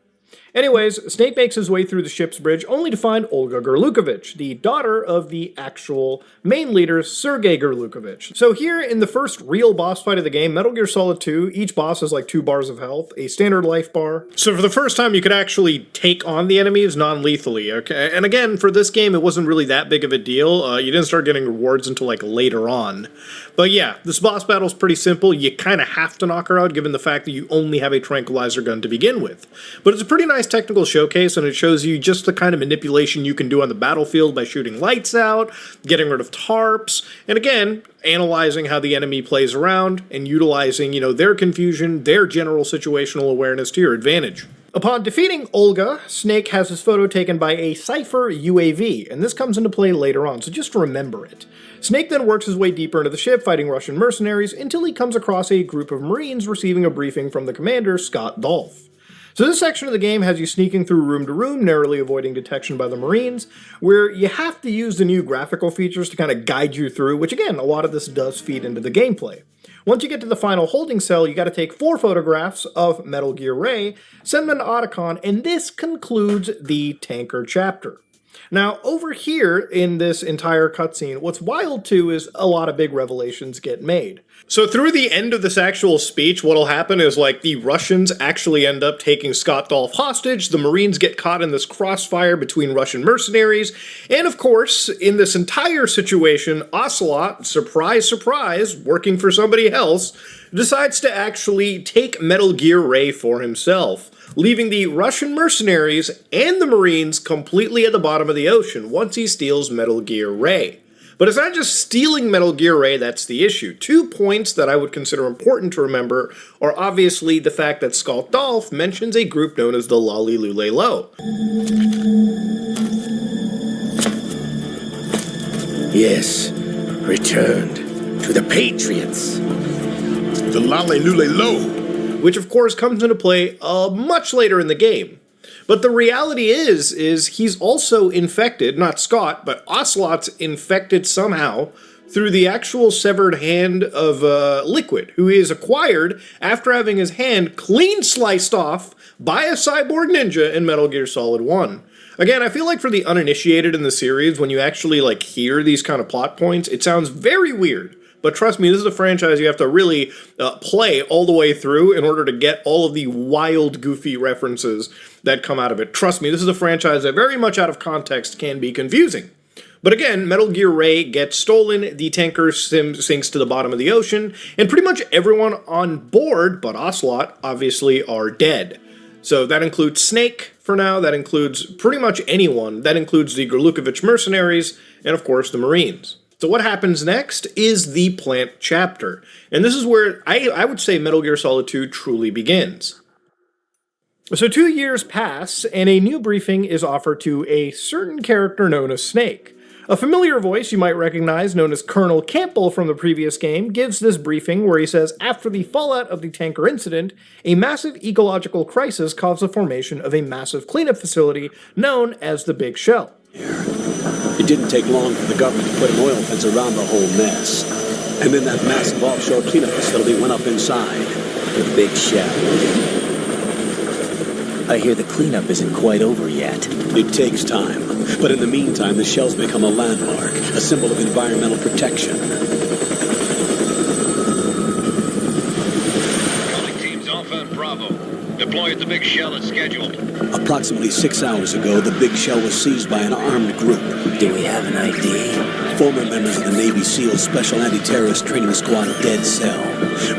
Speaker 11: Anyways, Snake makes his way through the ship's bridge only to find Olga Gurlukovich, the daughter of the actual main leader, Sergei Gurlukovich. So here in the first real boss fight of the game, Metal Gear Solid 2, each boss has like 2 bars of health, a standard life bar. So for the first time, you could actually take on the enemies non-lethally, okay? And again, for this game, it wasn't really that big of a deal. You didn't start getting rewards until like later on. But yeah, this boss battle's pretty simple. You kind of have to knock her out given the fact that you only have a tranquilizer gun to begin with. But it's a pretty nice technical showcase, and it shows you just the kind of manipulation you can do on the battlefield by shooting lights out, getting rid of tarps, and again, analyzing how the enemy plays around and utilizing, you know, their confusion, their general situational awareness to your advantage. Upon defeating Olga, Snake has his photo taken by a Cypher UAV, and this comes into play later on, so just remember it. Snake then works his way deeper into the ship, fighting Russian mercenaries, until he comes across a group of Marines receiving a briefing from the commander, Scott Dolph. So this section of the game has you sneaking through room to room, narrowly avoiding detection by the Marines, where you have to use the new graphical features to kind of guide you through, which again, a lot of this does feed into the gameplay. Once you get to the final holding cell, you got to take 4 photographs of Metal Gear Ray, send them to Otacon, and this concludes the tanker chapter. Now, over here in this entire cutscene, what's wild too is a lot of big revelations get made. So through the end of this actual speech, what'll happen is like the Russians actually end up taking Scott Dolph hostage, the Marines get caught in this crossfire between Russian mercenaries, and of course, in this entire situation, Ocelot, surprise, surprise, working for somebody else, decides to actually take Metal Gear Ray for himself, leaving the Russian mercenaries and the Marines completely at the bottom of the ocean once he steals Metal Gear Ray. But it's not just stealing Metal Gear Ray that's the issue. 2 points that I would consider important to remember are obviously the fact that Scott Dolph mentions a group known as the Lolly Lule Lo.
Speaker 13: Yes, returned to the Patriots.
Speaker 8: The Lolly Lule Lo.
Speaker 11: Which of course comes into play much later in the game. But the reality is he's also infected, not Scott, but Ocelot's infected somehow through the actual severed hand of Liquid, who is acquired after having his hand clean sliced off by a cyborg ninja in Metal Gear Solid 1. Again, I feel like for the uninitiated in the series, when you actually like hear these kind of plot points, it sounds very weird. But trust me, this is a franchise you have to really play all the way through in order to get all of the wild, goofy references that come out of it. Trust me, this is a franchise that very much out of context can be confusing. But again, Metal Gear Ray gets stolen, the tanker sinks to the bottom of the ocean, and pretty much everyone on board, but Ocelot, obviously are dead. So that includes Snake for now, that includes pretty much anyone, that includes the Gorlukovich mercenaries, and of course the Marines. So what happens next is the plant chapter, and this is where I would say Metal Gear Solid 2 truly begins. So 2 years pass, and a new briefing is offered to a certain character known as Snake. A familiar voice you might recognize, known as Colonel Campbell from the previous game, gives this briefing where he says, after the fallout of the tanker incident, a massive ecological crisis caused the formation of a massive cleanup facility known as the Big Shell.
Speaker 14: It didn't take long for the government to put an oil fence around the whole mess. And then that massive offshore cleanup facility went up inside.
Speaker 13: The Big Shell. I hear the cleanup isn't quite over yet.
Speaker 14: It takes time. But in the meantime, the shell's become a landmark, a symbol of environmental protection.
Speaker 10: Calling teams Alpha and Bravo. Deploy at the Big Shell as scheduled.
Speaker 14: Approximately 6 hours ago, the Big Shell was seized by an armed group.
Speaker 13: Do we have an ID?
Speaker 14: Former members of the Navy SEALs Special Anti-Terrorist Training Squad Dead Cell.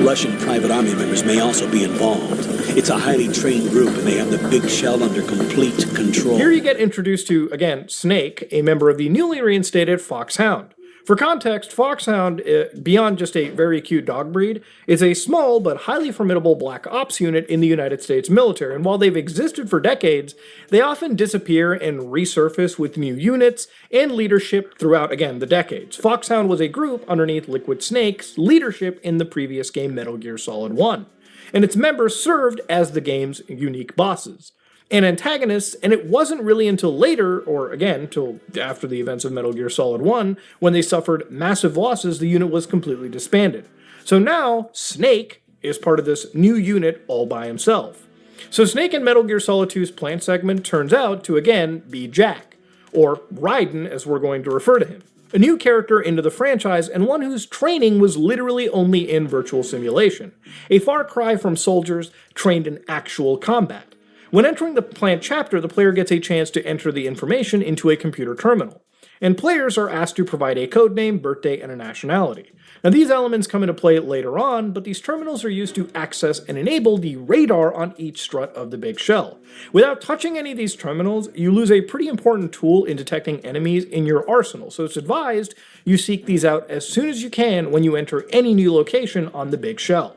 Speaker 14: Russian private army members may also be involved. It's a highly trained group, and they have the Big Shell under complete control.
Speaker 11: Here you get introduced to, again, Snake, a member of the newly reinstated Foxhound. For context, Foxhound, beyond just a very cute dog breed, is a small but highly formidable black ops unit in the United States military, and while they've existed for decades, they often disappear and resurface with new units and leadership throughout, again, the decades. Foxhound was a group underneath Liquid Snake's leadership in the previous game Metal Gear Solid 1, and its members served as the game's unique bosses and antagonists, and it wasn't really until later, or again, until after the events of Metal Gear Solid 1, when they suffered massive losses, the unit was completely disbanded. So now, Snake is part of this new unit all by himself. So Snake in Metal Gear Solid 2's plant segment turns out to again be Jack, or Raiden as we're going to refer to him. A new character into the franchise, and one whose training was literally only in virtual simulation. A far cry from soldiers trained in actual combat. When entering the plant chapter, the player gets a chance to enter the information into a computer terminal, and players are asked to provide a codename, birthday, and a nationality. Now these elements come into play later on, but these terminals are used to access and enable the radar on each strut of the Big Shell. Without touching any of these terminals, you lose a pretty important tool in detecting enemies in your arsenal, so it's advised you seek these out as soon as you can when you enter any new location on the Big Shell.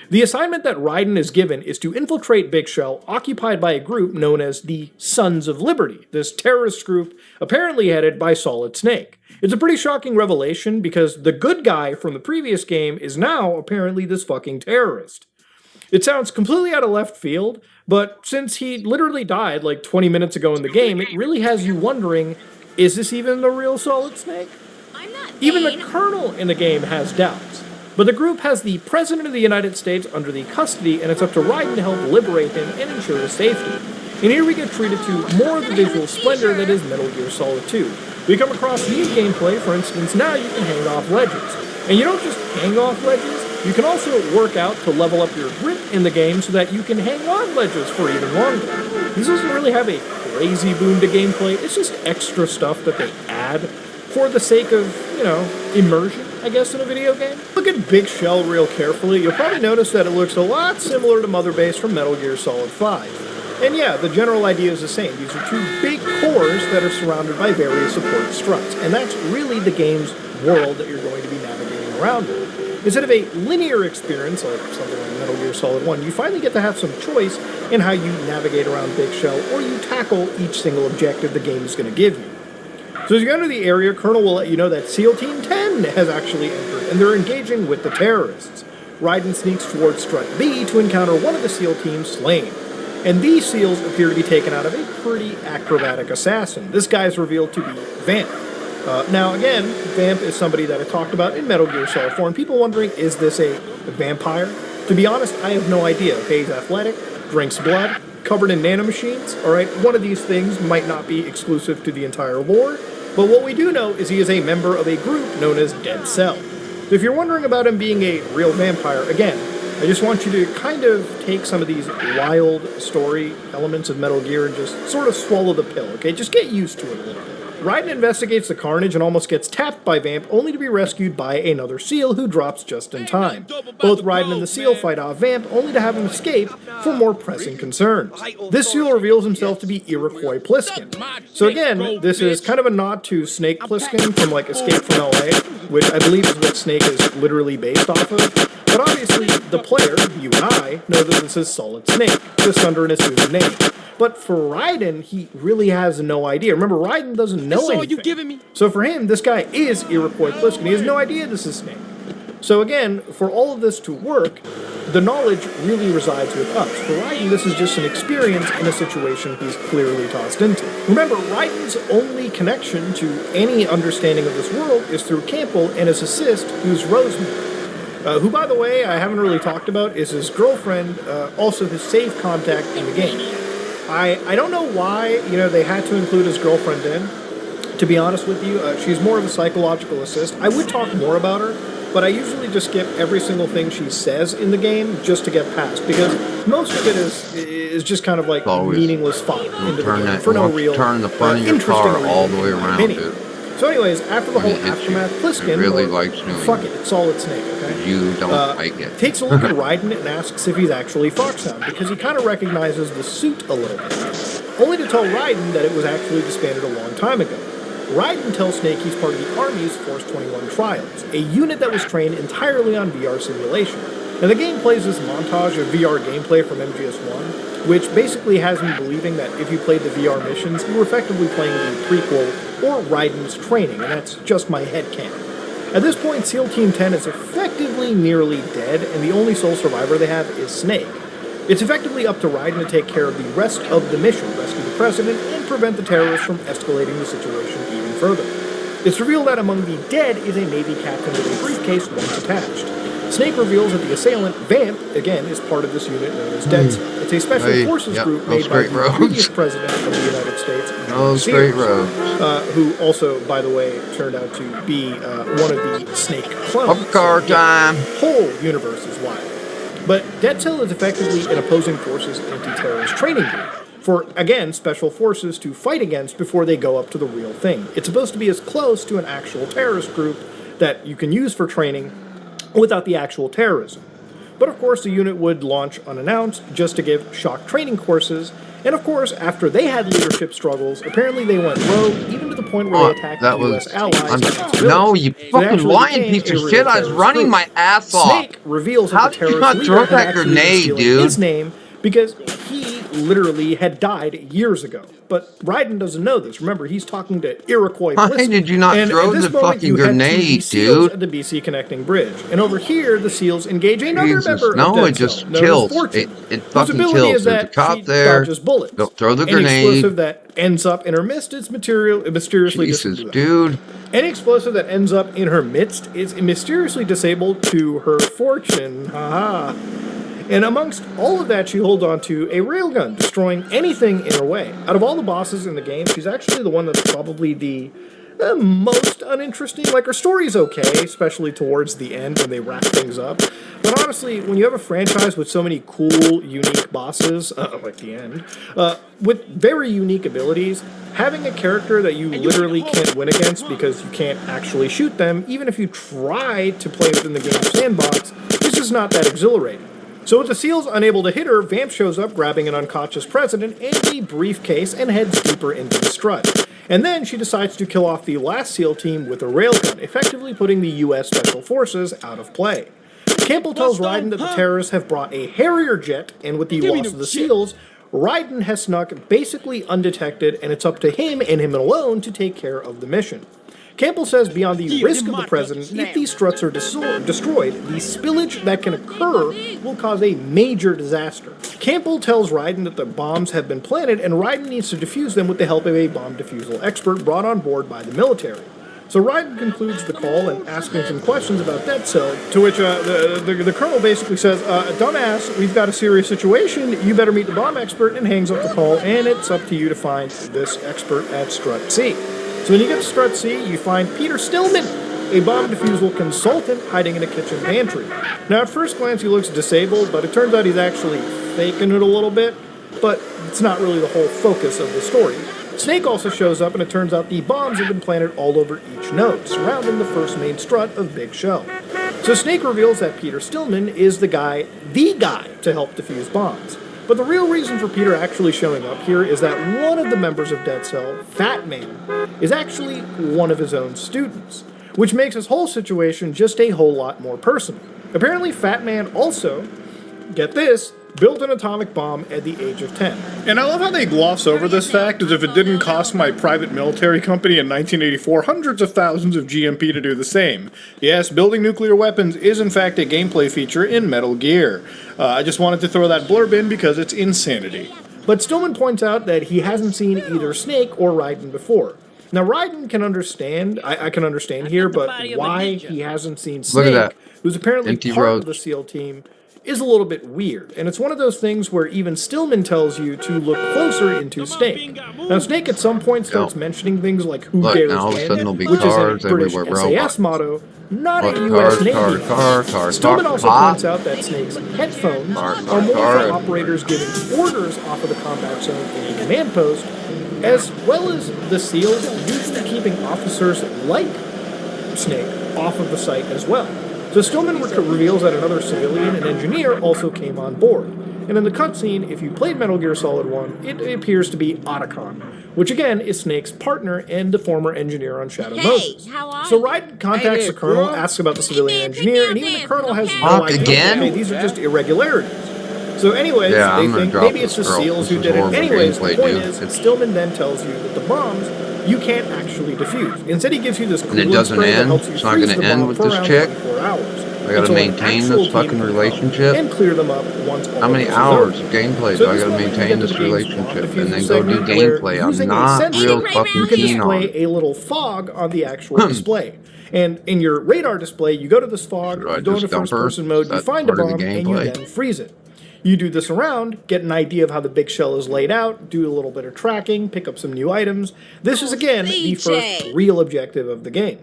Speaker 11: The assignment that Raiden is given is to infiltrate Big Shell, occupied by a group known as the Sons of Liberty, this terrorist group apparently headed by Solid Snake. It's a pretty shocking revelation because the good guy from the previous game is now apparently this fucking terrorist. It sounds completely out of left field, but since he literally died like 20 minutes ago in the game, it really has you wondering, is this even the real Solid Snake? Even the Colonel in the game has doubts. But the group has the President of the United States under the custody, and it's up to Raiden to help liberate him and ensure his safety. and here we get treated to more of the visual splendor that is Metal Gear Solid 2. We come across new gameplay, for instance, now you can hang off ledges. And you don't just hang off ledges, you can also work out to level up your grip in the game so that you can hang on ledges for even longer. This doesn't really have a crazy boon to gameplay, it's just extra stuff that they add for the sake of, immersion, I guess, in a video game. Look at Big Shell real carefully, you'll probably notice that it looks a lot similar to Mother Base from Metal Gear Solid 5. And yeah, the general idea is the same. These are two big cores that are surrounded by various support struts, and that's really the game's world that you're going to be navigating around in. Instead of a linear experience, like something like Metal Gear Solid 1, you finally get to have some choice in how you navigate around Big Shell, or you tackle each single objective the game is going to give you. So as you enter the area, Colonel will let you know that SEAL Team 10 has actually entered, and they're engaging with the terrorists. Raiden sneaks towards Strut B to encounter one of the SEAL teams slain. And these SEALs appear to be taken out of a pretty acrobatic assassin. This guy is revealed to be Vamp. Now again, Vamp is somebody that I talked about in Metal Gear Solid 4, and people wondering, is this a vampire? To be honest, I have no idea. Okay, he's athletic, drinks blood, covered in nanomachines, alright? One of these things might not be exclusive to the entire lore, but what we do know is he is a member of a group known as Dead Cell. So if you're wondering about him being a real vampire, again, I just want you to kind of take some of these wild story elements of Metal Gear and just sort of swallow the pill, okay? Just get used to it a little bit. Raiden investigates the carnage and almost gets tapped by Vamp, only to be rescued by another SEAL who drops just in time. Both Raiden and the SEAL fight off Vamp, only to have him escape for more pressing concerns. This SEAL reveals himself to be Iroquois Pliskin. So again, this is kind of a nod to Snake Plissken from like Escape from LA, which I believe is what Snake is literally based off of. But obviously, the player, you and I, know that this is Solid Snake, just under an assumed name. But for Raiden, he really has no idea. Remember, Raiden doesn't know anything. You giving me? So for him, this guy is Iroquois Pliskin. He has no idea this is Snake. So again, for all of this to work, the knowledge really resides with us. For Raiden, this is just an experience in a situation he's clearly tossed into. Remember, Raiden's only connection to any understanding of this world is through Campbell and his assist, who's Rosemary. Who, by the way, I haven't really talked about, is his girlfriend, also his save contact in the game. I don't know why, they had to include his girlfriend in. To be honest with you, she's more of a psychological assist. I would talk more about her, but I usually just skip every single thing she says in the game just to get past, because most of it is just kind of like meaningless fodder into the game for no real
Speaker 5: turn the front of your car all the way around, dude.
Speaker 11: So anyways, after the whole aftermath, Pliskin,
Speaker 5: really likes doing
Speaker 11: fuck it, it's Solid Snake, okay?
Speaker 5: You don't like it.
Speaker 11: Takes a look at Raiden and asks if he's actually Foxhound, because he kind of recognizes the suit a little bit. Only to tell Raiden that it was actually disbanded a long time ago. Raiden tells Snake he's part of the Army's Force 21 Trials, a unit that was trained entirely on VR simulation. Now the game plays this montage of VR gameplay from MGS1, which basically has me believing that if you played the VR missions, you were effectively playing the prequel or Raiden's training, and that's just my headcanon. At this point, SEAL Team 10 is effectively nearly dead, and the only sole survivor they have is Snake. It's effectively up to Raiden to take care of the rest of the mission, rescue the President, and prevent the terrorists from escalating the situation even further. It's revealed that among the dead is a Navy captain with a briefcase once attached. Snake reveals that the assailant, Vamp, again, is part of this unit known as Dead Cell. It's a special forces group made by the previous president of the United States, who also, by the way, turned out to be one of the Snake clones.
Speaker 5: Car time.
Speaker 11: The whole universe is wild. But Dead Cell is effectively an opposing forces anti-terrorist training group for, again, special forces to fight against before they go up to the real thing. It's supposed to be as close to an actual terrorist group that you can use for training without the actual terrorism. But of course the unit would launch unannounced just to give shock training courses, and of course after they had leadership struggles, apparently they went rogue, even to the point where they attacked the US allies.
Speaker 5: No, you fucking lying piece of shit, I was running my ass off.
Speaker 11: Snake reveals
Speaker 5: how did you not throw that grenade, dude?
Speaker 11: His name because he literally had died years ago. But Raiden doesn't know this. Remember, he's talking to Iroquois Pliskin.
Speaker 5: Why did you not throw the fucking grenade, dude?
Speaker 11: At the BC connecting bridge. And over here, the SEALs engage another member
Speaker 5: no,
Speaker 11: of
Speaker 5: it just kills. It fucking kills. There's a cop there.
Speaker 11: Bullets.
Speaker 5: Don't throw the grenade.
Speaker 11: Any explosive that ends up in her midst is mysteriously
Speaker 5: disabled. Dude.
Speaker 11: Any explosive that ends up in her midst is mysteriously disabled to her fortune. Haha. And amongst all of that, she holds on to a railgun, destroying anything in her way. Out of all the bosses in the game, she's actually the one that's probably the most uninteresting. Like, her story's okay, especially towards the end when they wrap things up. But honestly, when you have a franchise with so many cool, unique bosses, like the end, with very unique abilities, having a character that you literally can't win against because you can't actually shoot them, even if you try to play within the game's sandbox, is just not that exhilarating. So with the SEALs unable to hit her, Vamp shows up grabbing an unconscious president and a briefcase and heads deeper into the strut. And then she decides to kill off the last SEAL team with a railgun, effectively putting the US Special Forces out of play. Campbell tells Raiden that the terrorists have brought a Harrier jet, and with the loss of the SEALs, Raiden has snuck basically undetected, and it's up to him and him alone to take care of the mission. Campbell says beyond the risk of the president, if these struts are destroyed, the spillage that can occur will cause a major disaster. Campbell tells Raiden that the bombs have been planted, and Raiden needs to defuse them with the help of a bomb defusal expert brought on board by the military. So Raiden concludes the call and asking some questions about Dead Cell, to which the colonel basically says, dumbass, we've got a serious situation, you better meet the bomb expert, and hangs up the call, and it's up to you to find this expert at Strut C. So when you get to Strut C, you find Peter Stillman, a bomb defusal consultant hiding in a kitchen pantry. Now at first glance he looks disabled, but it turns out he's actually faking it a little bit, but it's not really the whole focus of the story. Snake also shows up, and it turns out the bombs have been planted all over each node, surrounding the first main strut of Big Shell. So Snake reveals that Peter Stillman is the guy to help defuse bombs. But the real reason for Peter actually showing up here is that one of the members of Dead Cell, Fat Man, is actually one of his own students, which makes his whole situation just a whole lot more personal. Apparently Fat Man also, get this, built an atomic bomb at the age of 10. And I love how they gloss over this fact as if it didn't cost my private military company in 1984 hundreds of thousands of GMP to do the same. Yes, building nuclear weapons is in fact a gameplay feature in Metal Gear. I just wanted to throw that blurb in because it's insanity. But Stillman points out that he hasn't seen either Snake or Raiden before. Now Raiden can understand, I can understand here, but why he hasn't seen Snake, who's apparently part of the SEAL team, is a little bit weird, and it's one of those things where even Stillman tells you to look closer into Snake. Now, Snake at some point starts mentioning things like "Who dares win," which is a British SAS motto, not a U.S. Navy. Stillman also points out that Snake's headphones are more for operators giving orders off of the combat zone in the command post, as well as the SEALs usually keeping officers like Snake off of the site as well. So Stillman reveals that another civilian, an engineer, also came on board. And in the cutscene, if you played Metal Gear Solid 1, it appears to be Otacon, which again is Snake's partner and the former engineer on Shadow Moses. So Raiden contacts the colonel, asks about the civilian engineer, and even the colonel has no idea. Hey, these are just irregularities. So anyways, they think maybe it's the SEALs who did it. Anyways, the point is, Stillman then tells you that the bombs you can't actually defuse. Instead, he gives you this coolant spray that helps you freeze the bomb for around 24 hours.
Speaker 5: I gotta maintain this fucking relationship.
Speaker 11: And clear them up once.
Speaker 5: How many hours of gameplay do I gotta maintain this relationship and then go do gameplay? I'm not real fucking keen on.
Speaker 11: You can display a little fog on the actual display. And in your radar display, you go to this fog, you go into first-person mode, you find a bomb, and you then freeze it. You do this around, get an idea of how the big shell is laid out, do a little bit of tracking, pick up some new items. This is, again, the first real objective of the game.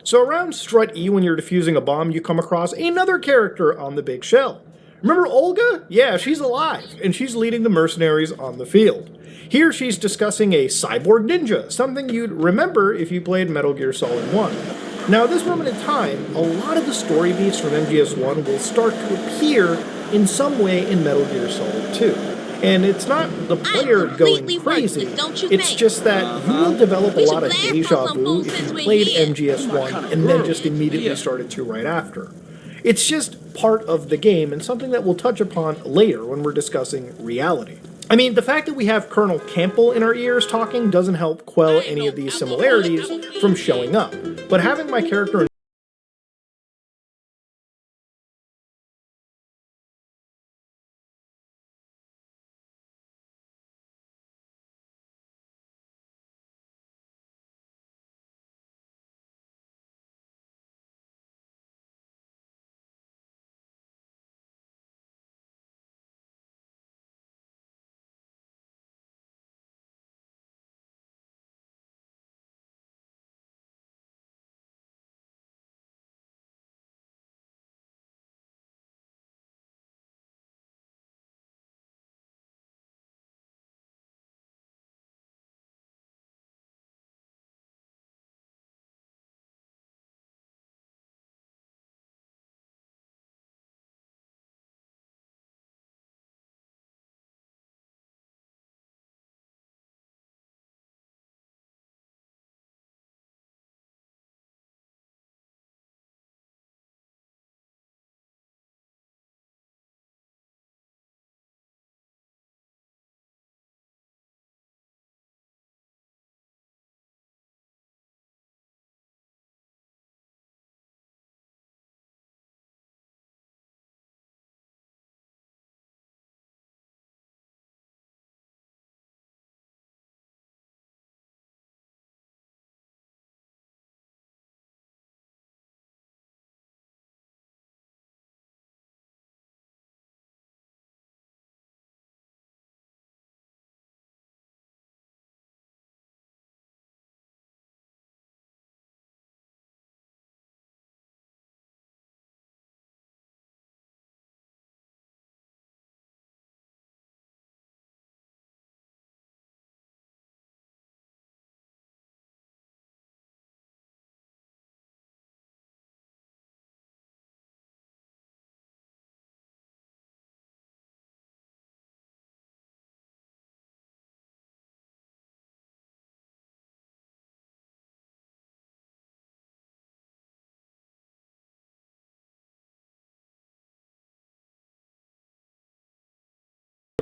Speaker 11: So around Strut E, when you're defusing a bomb, you come across another character on the big shell. Remember Olga? Yeah, she's alive, and she's leading the mercenaries on the field. Here she's discussing a cyborg ninja, something you'd remember if you played Metal Gear Solid 1. Now at this moment in time, a lot of the story beats from MGS1 will start to appear in some way in Metal Gear Solid 2. And it's not the player going crazy, it's just that you will develop a lot of deja vu if you played MGS1 and then just immediately started 2 right after. It's just part of the game and something that we'll touch upon later when we're discussing reality. I mean, the fact that we have Colonel Campbell in our ears talking doesn't help quell any of these similarities from showing up, but having my character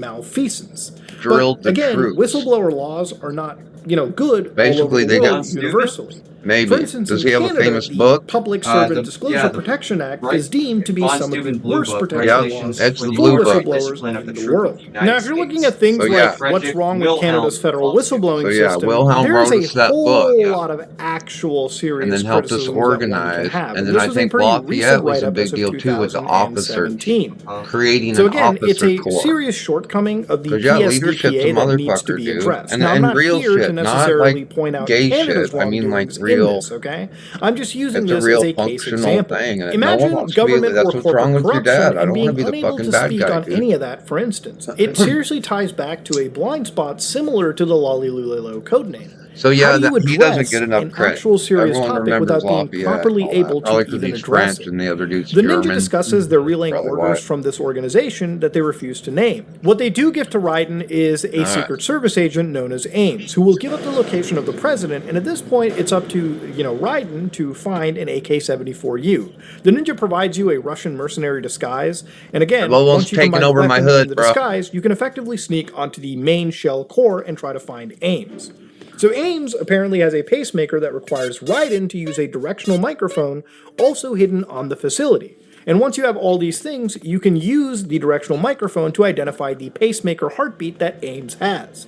Speaker 11: malfeasance.
Speaker 5: Drilled
Speaker 11: But
Speaker 5: the
Speaker 11: again,
Speaker 5: troops.
Speaker 11: whistleblower laws are not good
Speaker 5: Basically,
Speaker 11: all over the
Speaker 5: they
Speaker 11: world
Speaker 5: got
Speaker 11: universally.
Speaker 5: maybe.
Speaker 11: For instance,
Speaker 5: Does
Speaker 11: in
Speaker 5: he have
Speaker 11: Canada,
Speaker 5: a famous
Speaker 11: the
Speaker 5: book?
Speaker 11: Public Servant Disclosure Protection Act is deemed to be some of the worst protection laws
Speaker 5: that's the
Speaker 11: for
Speaker 5: blue book.
Speaker 11: whistleblowers in the world. Now, if you're looking at things like what's wrong with Canada's federal whistleblowing system,
Speaker 5: Wilhelm
Speaker 11: there's
Speaker 5: wrote us
Speaker 11: a
Speaker 5: that book,
Speaker 11: whole lot of actual serious
Speaker 5: and then helped us
Speaker 11: criticisms that one can
Speaker 5: organize.
Speaker 11: have.
Speaker 5: And
Speaker 11: And
Speaker 5: then
Speaker 11: this
Speaker 5: I
Speaker 11: was a
Speaker 5: think
Speaker 11: pretty
Speaker 5: Lafayette
Speaker 11: recent
Speaker 5: was a
Speaker 11: write-up
Speaker 5: big
Speaker 11: as of
Speaker 5: deal too with the officers,
Speaker 11: 2017.
Speaker 5: creating
Speaker 11: So
Speaker 5: an
Speaker 11: again, it's
Speaker 5: officer
Speaker 11: a
Speaker 5: corps.
Speaker 11: serious shortcoming of the
Speaker 5: leadership's a
Speaker 11: PSDPA that needs to
Speaker 5: motherfucker,
Speaker 11: be
Speaker 5: dude.
Speaker 11: addressed.
Speaker 5: And
Speaker 11: Now, I'm not
Speaker 5: real
Speaker 11: here to
Speaker 5: shit, not
Speaker 11: necessarily
Speaker 5: like
Speaker 11: point out
Speaker 5: gay
Speaker 11: Canada's
Speaker 5: shit. I mean, like
Speaker 11: wrongdoings
Speaker 5: real.
Speaker 11: in this, okay? I'm just using
Speaker 5: It's a
Speaker 11: this
Speaker 5: real
Speaker 11: as a case
Speaker 5: functional
Speaker 11: example.
Speaker 5: thing. And no
Speaker 11: Imagine
Speaker 5: one wants to be.
Speaker 11: government
Speaker 5: That's
Speaker 11: or
Speaker 5: what's wrong
Speaker 11: corporate
Speaker 5: with your
Speaker 11: corruption
Speaker 5: dad. I
Speaker 11: and
Speaker 5: don't want to
Speaker 11: being
Speaker 5: be the
Speaker 11: unable
Speaker 5: fucking
Speaker 11: to
Speaker 5: bad
Speaker 11: speak
Speaker 5: guy,
Speaker 11: on
Speaker 5: dude.
Speaker 11: any of that, for instance. It seriously ties back to a blind spot similar to the Lollylulelo codename.
Speaker 5: So yeah,
Speaker 11: How do you
Speaker 5: he doesn't
Speaker 11: address
Speaker 5: get enough
Speaker 11: an
Speaker 5: credit.
Speaker 11: actual serious
Speaker 5: Everyone
Speaker 11: topic
Speaker 5: remembers
Speaker 11: without being
Speaker 5: Lafayette
Speaker 11: properly
Speaker 5: and all
Speaker 11: able
Speaker 5: that. Probably
Speaker 11: to
Speaker 5: 'cause
Speaker 11: even
Speaker 5: he's
Speaker 11: address
Speaker 5: French
Speaker 11: it?
Speaker 5: and the other dude's
Speaker 11: The
Speaker 5: German.
Speaker 11: Ninja discusses their relaying
Speaker 5: Probably
Speaker 11: orders
Speaker 5: why.
Speaker 11: from this organization that they refuse to name. What they do give to Raiden is a Secret Service agent known as Ames, who will give up the location of the president, and at this point it's up to, Raiden to find an AK-74U. The Ninja provides you a Russian mercenary disguise, and again, once you combine the
Speaker 5: over my
Speaker 11: weapon
Speaker 5: hood,
Speaker 11: and the
Speaker 5: bro.
Speaker 11: disguise, you can effectively sneak onto the main shell core and try to find Ames. So Ames apparently has a pacemaker that requires Raiden to use a directional microphone also hidden on the facility. And once you have all these things, you can use the directional microphone to identify the pacemaker heartbeat that Ames has.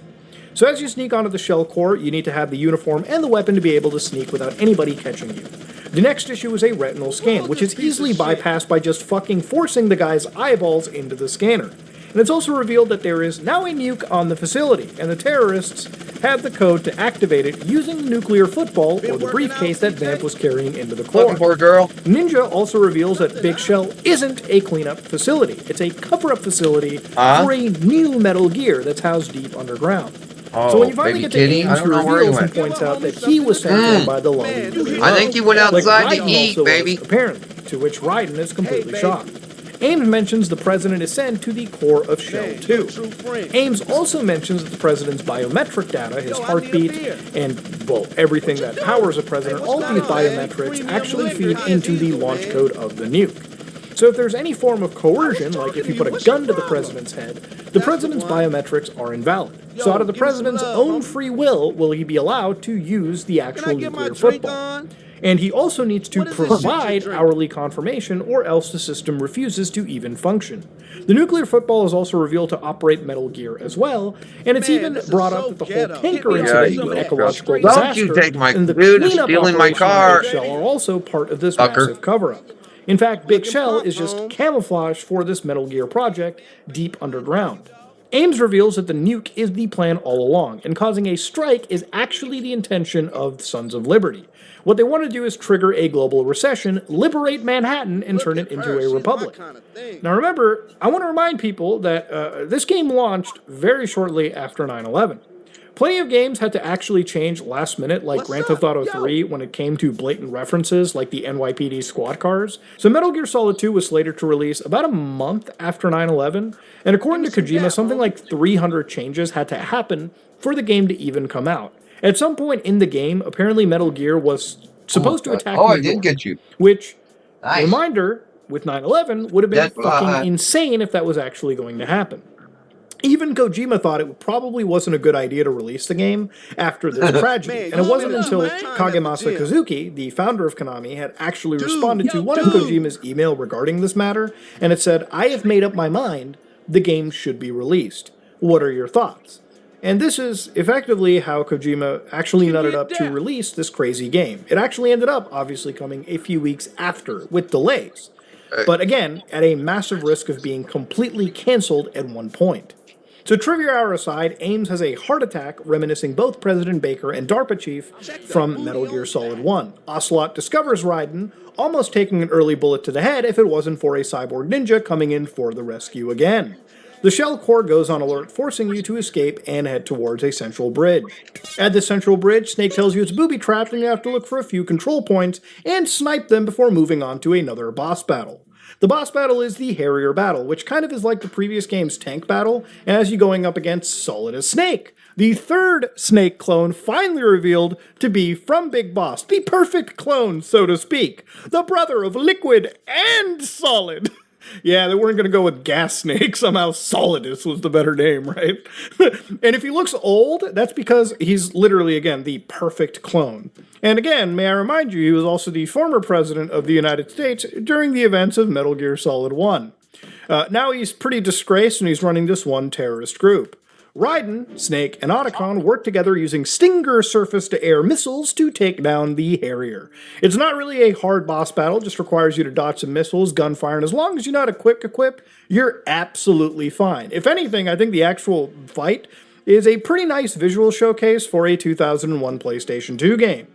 Speaker 11: So as you sneak onto the shell core, you need to have the uniform and the weapon to be able to sneak without anybody catching you. The next issue is a retinal scan, which is easily bypassed by just fucking forcing the guy's eyeballs into the scanner. And it's also revealed that there is now a nuke on the facility, and the terrorists have the code to activate it using the nuclear football or the briefcase that Vamp was carrying into the core. Ninja also reveals that Big Shell isn't a cleanup facility. It's a cover-up facility for a new Metal Gear that's housed deep underground. So when you finally get to Ames, he reveals and points out that he was sent there by the Lollylulelo.
Speaker 5: I think he went outside
Speaker 11: like
Speaker 5: to
Speaker 11: Raiden
Speaker 5: eat,
Speaker 11: also
Speaker 5: baby.
Speaker 11: Was, apparently, to which Raiden is completely shocked. Ames mentions the president is sent to the core of Shell 2. Ames also mentions that the president's biometric data, his heartbeat, and, everything that powers a president, all these biometrics actually feed into the launch code of the nuke. So if there's any form of coercion, like if you put a gun to the president's head, the president's biometrics are invalid. So out of the president's own free will he be allowed to use the actual nuclear football. And he also needs to provide hourly confirmation, or else the system refuses to even function. The nuclear football is also revealed to operate Metal Gear as well, and it's even brought up that the whole tanker incident, the ecological disaster,
Speaker 5: Don't you take my
Speaker 11: and the
Speaker 5: dude
Speaker 11: cleanup
Speaker 5: stealing my
Speaker 11: operation on
Speaker 5: car.
Speaker 11: Big Shell are also part of this massive cover-up. In fact, Big Shell is just camouflage for this Metal Gear project deep underground. Ames reveals that the nuke is the plan all along, and causing a strike is actually the intention of Sons of Liberty. What they want to do is trigger a global recession, liberate Manhattan, and turn it into a republic. Now remember, I want to remind people that this game launched very shortly after 9/11. Plenty of games had to actually change last minute, like Grand Theft Auto 3, when it came to blatant references like the NYPD squad cars. So Metal Gear Solid 2 was slated to release about a month after 9/11, and according to Kojima, something like 300 changes had to happen for the game to even come out. At some point in the game, apparently Metal Gear was supposed to attack New York.
Speaker 5: I did get you.
Speaker 11: Which, reminder, with 9/11, would have been fucking insane if that was actually going to happen. Even Kojima thought it probably wasn't a good idea to release the game after this tragedy, and it wasn't until Kagemasa Kazuki, the founder of Konami, had actually responded to one of Kojima's email regarding this matter, and it said, "I have made up my mind, the game should be released. What are your thoughts?" And this is effectively how Kojima actually nutted up to release this crazy game. It actually ended up, obviously, coming a few weeks after, with delays. But again, at a massive risk of being completely cancelled at one point. So trivia hour aside, Ames has a heart attack reminiscing both President Baker and DARPA chief from Metal Gear Solid 1. Ocelot discovers Raiden, almost taking an early bullet to the head if it wasn't for a cyborg ninja coming in for the rescue again. The shell core goes on alert, forcing you to escape and head towards a central bridge. At the central bridge, Snake tells you it's booby-trapped and you have to look for a few control points and snipe them before moving on to another boss battle. The boss battle is the Harrier battle, which kind of is like the previous game's tank battle, as you going up against Solid as Snake. The third Snake clone finally revealed to be from Big Boss, the perfect clone, so to speak. The brother of Liquid and Solid. Yeah, they weren't going to go with Gas Snake. Somehow Solidus was the better name, right? And if he looks old, that's because he's literally, again, the perfect clone. And again, may I remind you, he was also the former president of the United States during the events of Metal Gear Solid 1. Now he's pretty disgraced and he's running this one terrorist group. Raiden, Snake, and Otacon work together using Stinger surface-to-air missiles to take down the Harrier. It's not really a hard boss battle, just requires you to dodge some missiles, gunfire, and as long as you're not a quick equip, you're absolutely fine. If anything, I think the actual fight is a pretty nice visual showcase for a 2001 PlayStation 2 game.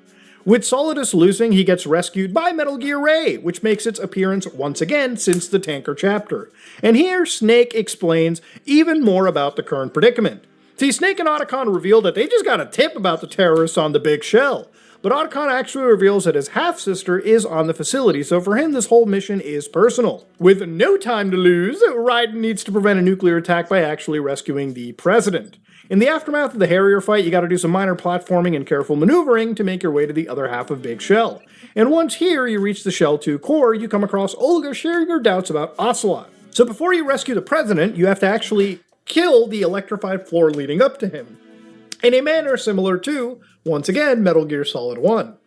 Speaker 11: With Solidus losing, he gets rescued by Metal Gear Ray, which makes its appearance once again since the Tanker chapter. And here, Snake explains even more about the current predicament. See, Snake and Otacon reveal that they just got a tip about the terrorists on the Big Shell. But Otacon actually reveals that his half-sister is on the facility, so for him this whole mission is personal. With no time to lose, Raiden needs to prevent a nuclear attack by actually rescuing the president. In the aftermath of the Harrier fight, you gotta do some minor platforming and careful maneuvering to make your way to the other half of Big Shell. And once here, you reach the Shell 2 core, you come across Olga sharing her doubts about Ocelot. So before you rescue the president, you have to actually kill the electrified floor leading up to him, in a manner similar to, once again, Metal Gear Solid 1.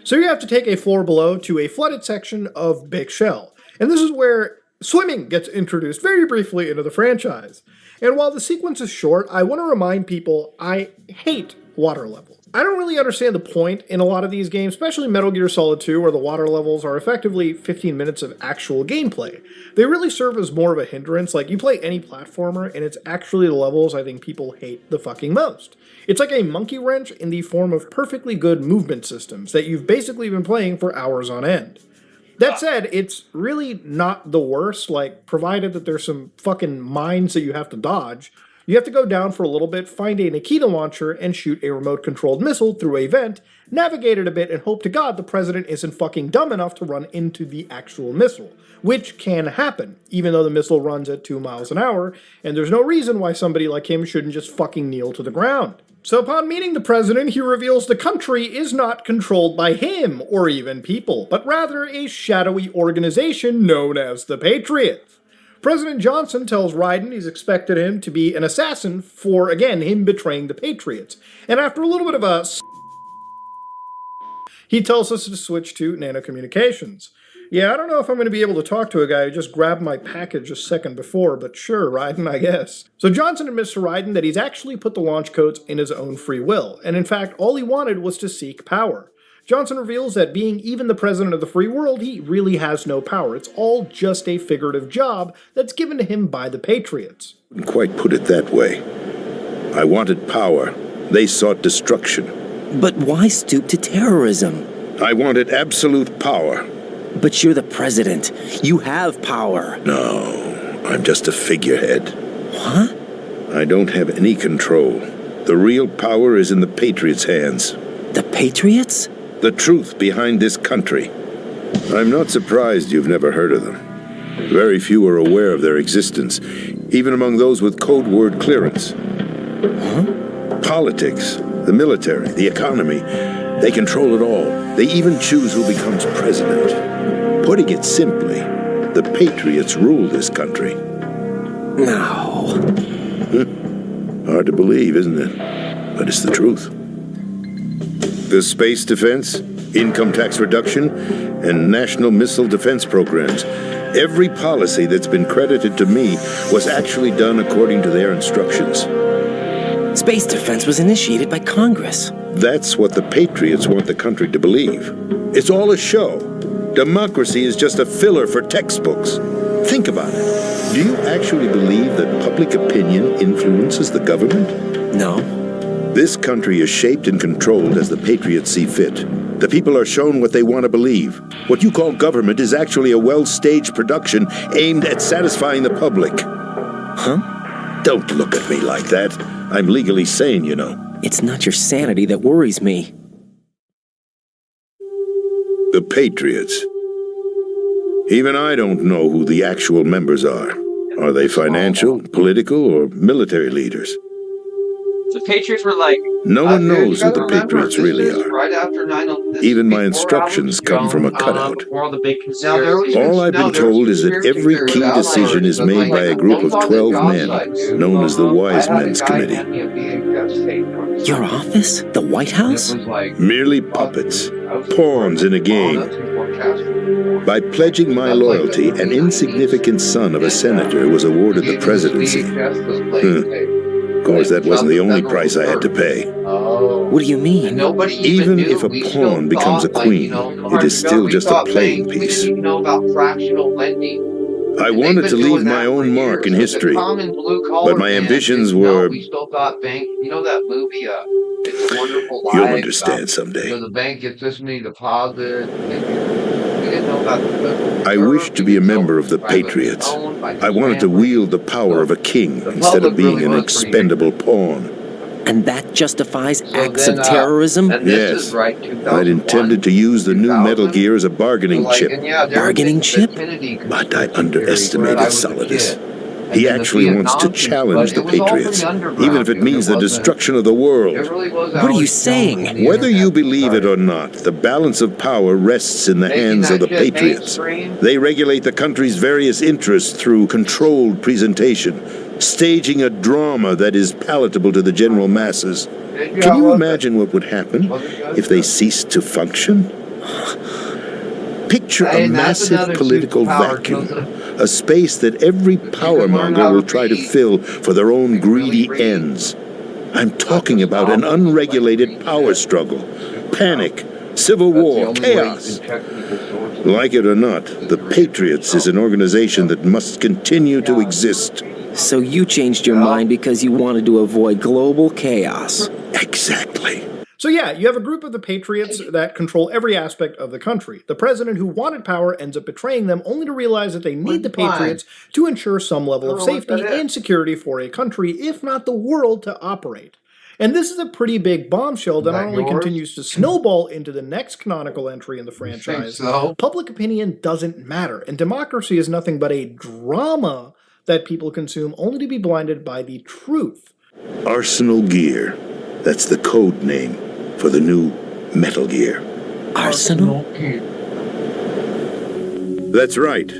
Speaker 11: So you have to take a floor below to a flooded section of Big Shell, and this is where swimming gets introduced very briefly into the franchise. And while the sequence is short, I want to remind people I hate water levels. I don't really understand the point in a lot of these games, especially Metal Gear Solid 2, where the water levels are effectively 15 minutes of actual gameplay. They really serve as more of a hindrance. Like, you play any platformer, and it's actually the levels I think people hate the fucking most. It's like a monkey wrench in the form of perfectly good movement systems that you've basically been playing for hours on end. That said, it's really not the worst, like, provided that there's some fucking mines that you have to dodge. You have to go down for a little bit, find a Nikita launcher, and shoot a remote-controlled missile through a vent, navigate it a bit, and hope to God the president isn't fucking dumb enough to run into the actual missile. Which can happen, even though the missile runs at 2 miles an hour, and there's no reason why somebody like him shouldn't just fucking kneel to the ground. So upon meeting the president, he reveals the country is not controlled by him, or even people, but rather a shadowy organization known as the Patriots. President Johnson tells Raiden he's expected him to be an assassin for, again, him betraying the Patriots. And after a little bit of a he tells us to switch to nanocommunications. Yeah, I don't know if I'm going to be able to talk to a guy who just grabbed my package a second before, but sure, Raiden, I guess. So Johnson admits to Raiden that he's actually put the launch codes in his own free will, and in fact, all he wanted was to seek power. Johnson reveals that being even the president of the free world, he really has no power. It's all just a figurative job that's given to him by the Patriots.
Speaker 8: Wouldn't quite put it that way. I wanted power. They sought destruction.
Speaker 13: But why stoop to terrorism?
Speaker 8: I wanted absolute power.
Speaker 13: But you're the president. You have power.
Speaker 8: No, I'm just a figurehead.
Speaker 13: What?
Speaker 8: I don't have any control. The real power is in the Patriots' hands.
Speaker 13: The Patriots?
Speaker 8: The truth behind this country. I'm not surprised you've never heard of them. Very few are aware of their existence, even among those with code word clearance.
Speaker 13: Huh?
Speaker 8: Politics, the military, the economy, they control it all. They even choose who becomes president. Putting it simply, the Patriots rule this country.
Speaker 13: No.
Speaker 8: Hard to believe, isn't it? But it's the truth. The space defense, income tax reduction, and national missile defense programs. Every policy that's been credited to me was actually done according to their instructions.
Speaker 13: Space defense was initiated by Congress.
Speaker 8: That's what the Patriots want the country to believe. It's all a show. Democracy is just a filler for textbooks. Think about it. Do you actually believe that public opinion influences the government?
Speaker 13: No.
Speaker 8: This country is shaped and controlled as the Patriots see fit. The people are shown what they want to believe. What you call government is actually a well-staged production aimed at satisfying the public.
Speaker 13: Huh?
Speaker 8: Don't look at me like that. I'm legally sane, you know.
Speaker 13: It's not your sanity that worries me.
Speaker 8: The Patriots. Even I don't know who the actual members are. Are they financial, political, or military leaders?
Speaker 5: The Patriots were like...
Speaker 8: No one knows who the Patriots really are.
Speaker 5: Right after 9/11.
Speaker 8: Even my instructions come from a cutout. All I've been told is that every key decision is made by a group of 12 men, known as the Wise Men's Committee.
Speaker 13: Your office? The White House?
Speaker 8: Merely puppets, pawns in a game. By pledging my loyalty, an insignificant son of a senator was awarded the presidency. Of course, that wasn't the only price I had to pay.
Speaker 13: What do you mean?
Speaker 8: Even if a pawn becomes a queen, it is still just a playing piece. I wanted to leave my own mark in history, but my ambitions were... You'll understand someday.
Speaker 5: The bank gets this many deposits.
Speaker 8: I wished to be a member of the Patriots. I wanted to wield the power of a king instead of being an expendable pawn.
Speaker 13: And that justifies acts of terrorism?
Speaker 8: Yes. I'd intended to use the new Metal Gear as a bargaining chip.
Speaker 13: Bargaining chip?
Speaker 8: But I underestimated Solidus. He actually wants to challenge the Patriots, even if it means the destruction of the world.
Speaker 13: What are you saying?
Speaker 8: Whether you believe it or not, the balance of power rests in the hands of the Patriots. They regulate the country's various interests through controlled presentation, staging a drama that is palatable to the general masses. Can you imagine what would happen if they ceased to function? Picture a massive political vacuum, a space that every powermonger will try to fill for their own greedy ends. I'm talking about an unregulated power struggle, panic, civil war, chaos. Like it or not, the Patriots is an organization that must continue to exist.
Speaker 13: So you changed your mind because you wanted to avoid global chaos.
Speaker 8: Exactly.
Speaker 11: So yeah, you have a group of the Patriots that control every aspect of the country. The president who wanted power ends up betraying them only to realize that they need the Patriots to ensure some level of safety and security for a country, if not the world, to operate. And this is a pretty big bombshell that not only continues to snowball into the next canonical entry in the franchise, public opinion doesn't matter, and democracy is nothing but a drama that people consume only to be blinded by the truth.
Speaker 8: Arsenal Gear. That's the code name for the new Metal Gear.
Speaker 13: Arsenal?
Speaker 8: That's right.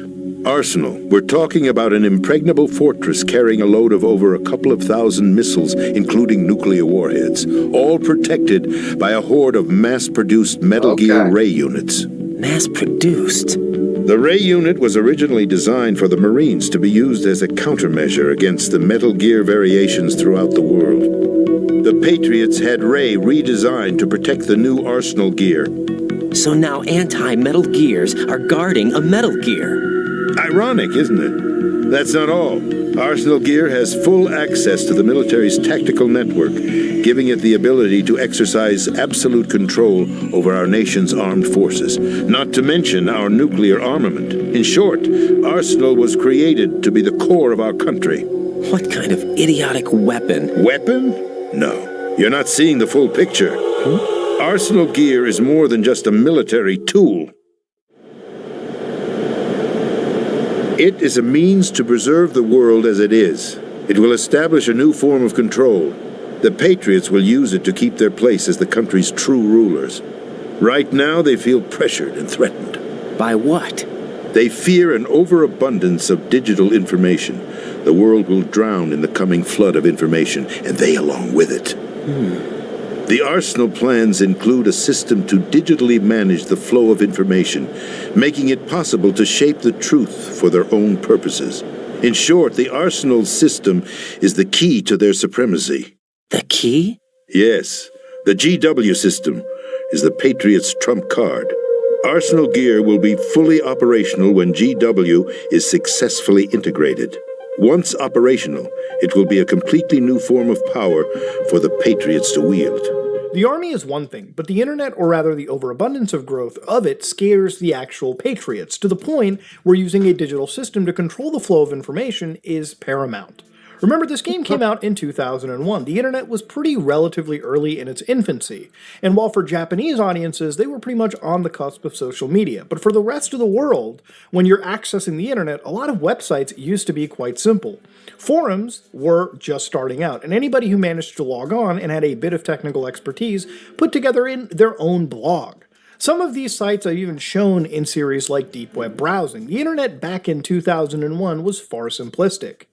Speaker 8: Arsenal. We're talking about an impregnable fortress carrying a load of over a couple of thousand missiles, including nuclear warheads, all protected by a horde of mass-produced Metal Gear Ray units.
Speaker 13: Mass-produced?
Speaker 8: The Ray unit was originally designed for the Marines to be used as a countermeasure against the Metal Gear variations throughout the world. The Patriots had Ray redesigned to protect the new Arsenal Gear.
Speaker 13: So now anti-Metal Gears are guarding a Metal Gear.
Speaker 8: Ironic, isn't it? That's not all. Arsenal Gear has full access to the military's tactical network, giving it the ability to exercise absolute control over our nation's armed forces, not to mention our nuclear armament. In short, Arsenal was created to be the core of our country.
Speaker 13: What kind of idiotic weapon?
Speaker 8: Weapon? No. You're not seeing the full picture. Arsenal Gear is more than just a military tool. It is a means to preserve the world as it is. It will establish a new form of control. The Patriots will use it to keep their place as the country's true rulers. Right now, they feel pressured and threatened.
Speaker 13: By what?
Speaker 8: They fear an overabundance of digital information. The world will drown in the coming flood of information, and they along with it. The Arsenal plans include a system to digitally manage the flow of information, making it possible to shape the truth for their own purposes. In short, the Arsenal system is the key to their supremacy.
Speaker 13: The key?
Speaker 8: Yes. The GW system is the Patriots' trump card. Arsenal Gear will be fully operational when GW is successfully integrated. Once operational, it will be a completely new form of power for the Patriots to wield.
Speaker 11: The army is one thing, but the internet, or rather the overabundance of growth of it, scares the actual Patriots, to the point where using a digital system to control the flow of information is paramount. Remember, this game came out in 2001. The internet was pretty relatively early in its infancy, and while for Japanese audiences, they were pretty much on the cusp of social media. But for the rest of the world, when you're accessing the internet, a lot of websites used to be quite simple. Forums were just starting out, and anybody who managed to log on and had a bit of technical expertise put together in their own blog. Some of these sites I've even shown in series like Deep Web Browsing. The internet back in 2001 was far simplistic.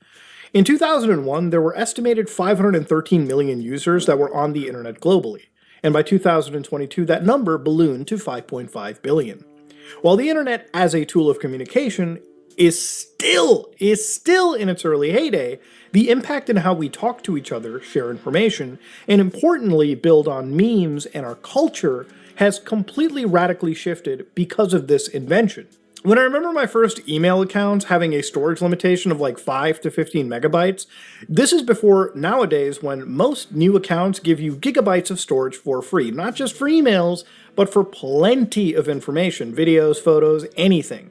Speaker 11: In 2001, there were estimated 513 million users that were on the internet globally, and by 2022 that number ballooned to 5.5 billion. While the internet as a tool of communication is still in its early heyday, the impact in how we talk to each other, share information, and importantly build on memes and our culture has completely radically shifted because of this invention. When I remember my first email accounts having a storage limitation of like 5 to 15 megabytes, this is before nowadays when most new accounts give you gigabytes of storage for free, not just for emails, but for plenty of information, videos, photos, anything.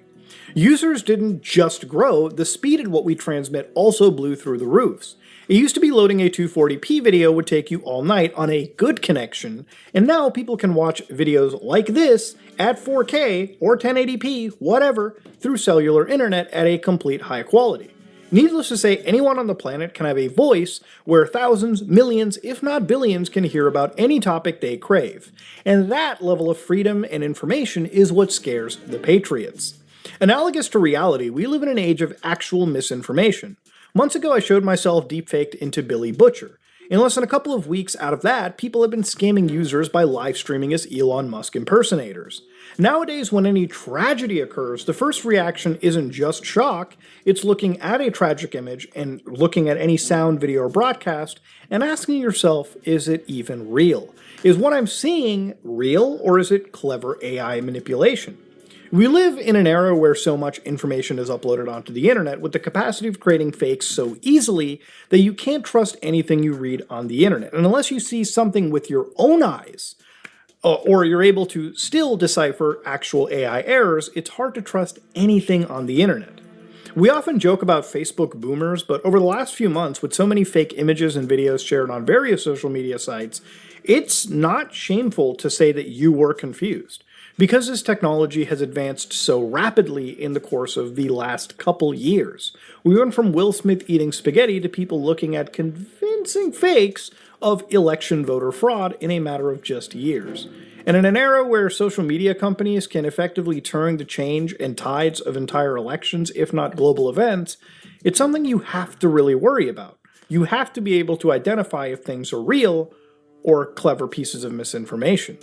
Speaker 11: Users didn't just grow, the speed at what we transmit also blew through the roofs. It used to be loading a 240p video would take you all night on a good connection, and now people can watch videos like this at 4K or 1080p, whatever, through cellular internet at a complete high quality. Needless to say, anyone on the planet can have a voice where thousands, millions, if not billions can hear about any topic they crave. And that level of freedom and information is what scares the patriots. Analogous to reality, we live in an age of actual misinformation. Months ago, I showed myself deepfaked into Billy Butcher. In less than a couple of weeks out of that, people have been scamming users by live streaming as Elon Musk impersonators. Nowadays, when any tragedy occurs, the first reaction isn't just shock, it's looking at a tragic image and looking at any sound, video, or broadcast and asking yourself, is it even real? Is what I'm seeing real, or is it clever AI manipulation? We live in an era where so much information is uploaded onto the internet with the capacity of creating fakes so easily that you can't trust anything you read on the internet. And unless you see something with your own eyes, or you're able to still decipher actual AI errors, it's hard to trust anything on the internet. We often joke about Facebook boomers, but over the last few months, with so many fake images and videos shared on various social media sites, it's not shameful to say that you were confused. Because this technology has advanced so rapidly in the course of the last couple years, we went from Will Smith eating spaghetti to people looking at convincing fakes of election voter fraud in a matter of just years. And in an era where social media companies can effectively turn the change and tides of entire elections, if not global events, it's something you have to really worry about. You have to be able to identify if things are real or clever pieces of misinformation.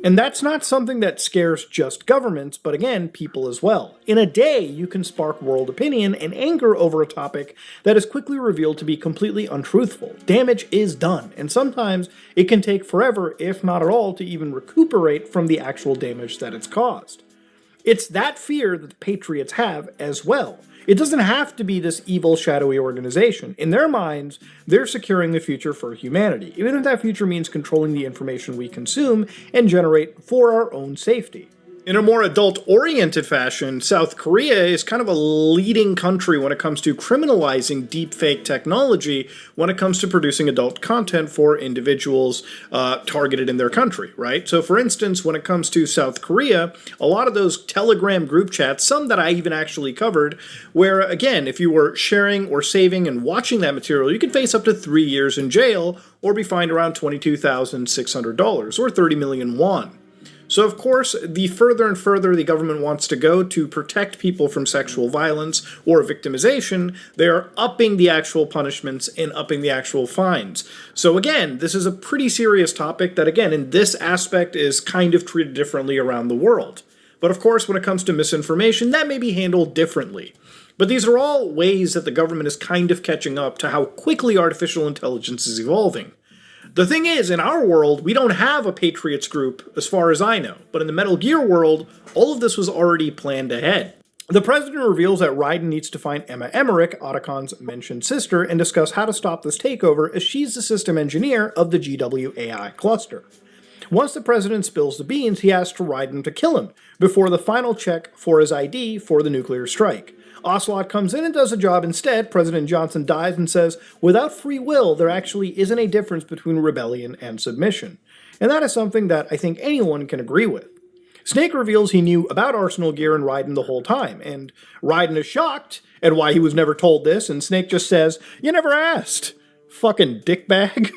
Speaker 11: And that's not something that scares just governments, but again, people as well. In a day, you can spark world opinion and anger over a topic that is quickly revealed to be completely untruthful. Damage is done, and sometimes it can take forever, if not at all, to even recuperate from the actual damage that it's caused. It's that fear that the patriots have as well. It doesn't have to be this evil, shadowy organization. In their minds, they're securing the future for humanity, even if that future means controlling the information we consume and generate for our own safety. In a more adult-oriented fashion, South Korea is kind of a leading country when it comes to criminalizing deepfake technology when it comes to producing adult content for individuals targeted in their country, right? So for instance, when it comes to South Korea, a lot of those Telegram group chats, some that I even actually covered, where again, if you were sharing or saving and watching that material, you could face up to 3 years in jail or be fined around $22,600 or 30 million won. So of course, the further and further the government wants to go to protect people from sexual violence or victimization, they are upping the actual punishments and upping the actual fines. So again, this is a pretty serious topic that again, in this aspect is kind of treated differently around the world. But of course, when it comes to misinformation, that may be handled differently. But these are all ways that the government is kind of catching up to how quickly artificial intelligence is evolving. The thing is, in our world, we don't have a Patriots group, as far as I know. But in the Metal Gear world, all of this was already planned ahead. The president reveals that Raiden needs to find Emma Emmerich, Otacon's mentioned sister, and discuss how to stop this takeover, as she's the system engineer of the GW AI cluster. Once the president spills the beans, he asks Raiden to kill him before the final check for his ID for the nuclear strike. Ocelot comes in and does the job instead. President Johnson dies and says, without free will, there actually isn't a difference between rebellion and submission. And that is something that I think anyone can agree with. Snake reveals he knew about Arsenal gear and Raiden the whole time, and Raiden is shocked at why he was never told this, and Snake just says, you never asked. Fucking dickbag.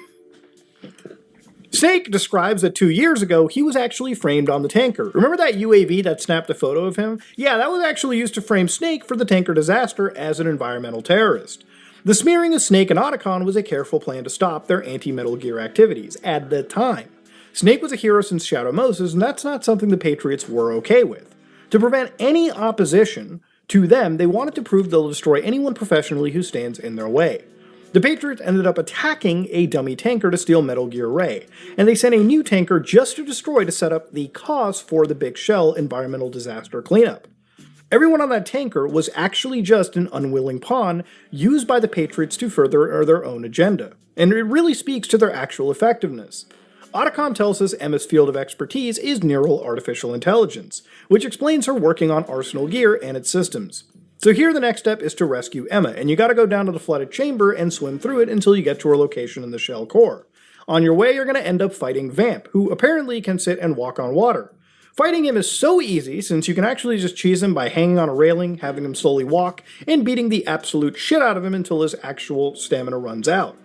Speaker 11: Snake describes that 2 years ago, he was actually framed on the tanker. Remember that UAV that snapped a photo of him? Yeah, that was actually used to frame Snake for the tanker disaster as an environmental terrorist. The smearing of Snake and Otacon was a careful plan to stop their anti-Metal Gear activities at the time. Snake was a hero since Shadow Moses, and that's not something the Patriots were okay with. To prevent any opposition to them, they wanted to prove they'll destroy anyone professionally who stands in their way. The Patriots ended up attacking a dummy tanker to steal Metal Gear Ray, and they sent a new tanker just to destroy to set up the cause for the Big Shell environmental disaster cleanup. Everyone on that tanker was actually just an unwilling pawn used by the Patriots to further their own agenda, and it really speaks to their actual effectiveness. Otacon tells us Emma's field of expertise is neural artificial intelligence, which explains her working on Arsenal gear and its systems. So here the next step is to rescue Emma, and you gotta go down to the flooded chamber and swim through it until you get to her location in the shell core. On your way, you're gonna end up fighting Vamp, who apparently can sit and walk on water. Fighting him is so easy, since you can actually just cheese him by hanging on a railing, having him slowly walk, and beating the absolute shit out of him until his actual stamina runs out.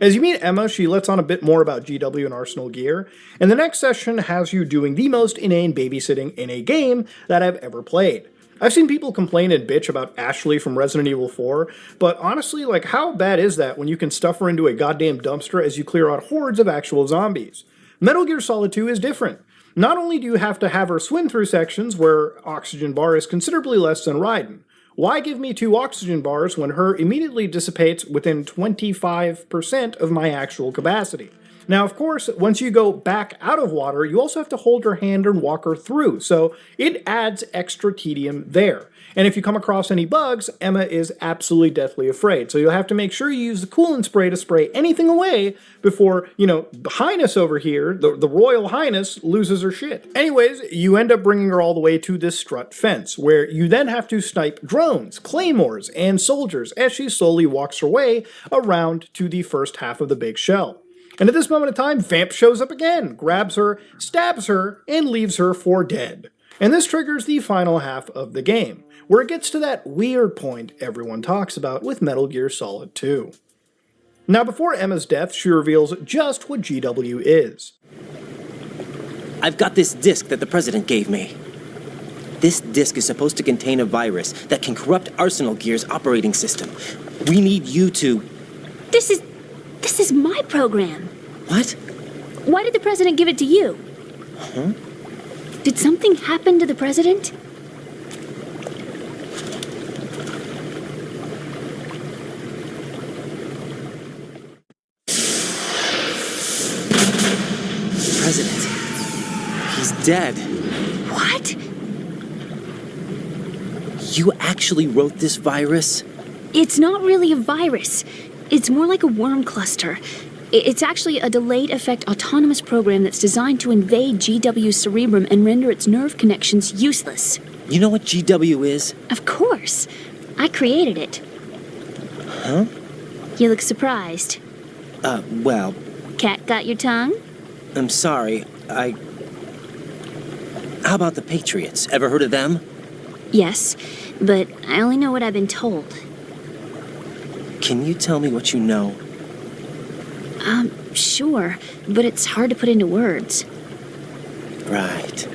Speaker 11: As you meet Emma, she lets on a bit more about GW and Arsenal gear, and the next session has you doing the most inane babysitting in a game that I've ever played. I've seen people complain and bitch about Ashley from Resident Evil 4, but honestly, like, how bad is that when you can stuff her into a goddamn dumpster as you clear out hordes of actual zombies? Metal Gear Solid 2 is different. Not only do you have to have her swim through sections where oxygen bar is considerably less than Raiden. Why give me 2 oxygen bars when her immediately dissipates within 25% of my actual capacity? Now, of course, once you go back out of water, you also have to hold her hand and walk her through, so it adds extra tedium there. And if you come across any bugs, Emma is absolutely deathly afraid, so you'll have to make sure you use the coolant spray to spray anything away before, Highness over here, the Royal Highness, loses her shit. Anyways, you end up bringing her all the way to this strut fence, where you then have to snipe drones, claymores, and soldiers as she slowly walks her way around to the first half of the Big Shell. And at this moment in time, Vamp shows up again, grabs her, stabs her, and leaves her for dead. And this triggers the final half of the game, where it gets to that weird point everyone talks about with Metal Gear Solid 2. Now, before Emma's death, she reveals just what GW is.
Speaker 13: I've got this disc that the president gave me. This disc is supposed to contain a virus that can corrupt Arsenal Gear's operating system. We need you to...
Speaker 15: This is my program.
Speaker 13: What?
Speaker 15: Why did the president give it to you?
Speaker 13: Huh?
Speaker 15: Did something happen to the president?
Speaker 13: President. He's dead.
Speaker 15: What?
Speaker 13: You actually wrote this virus?
Speaker 15: It's not really a virus. It's more like a worm cluster. It's actually a delayed effect autonomous program that's designed to invade GW's cerebrum and render its nerve connections useless.
Speaker 13: You know what GW is?
Speaker 15: Of course. I created it.
Speaker 13: Huh?
Speaker 15: You look surprised.
Speaker 13: Well...
Speaker 15: Cat got your tongue?
Speaker 13: I'm sorry, How about the Patriots? Ever heard of them?
Speaker 15: Yes, but I only know what I've been told.
Speaker 13: Can you tell me what you know?
Speaker 15: Sure, but it's hard to put into words.
Speaker 13: Right.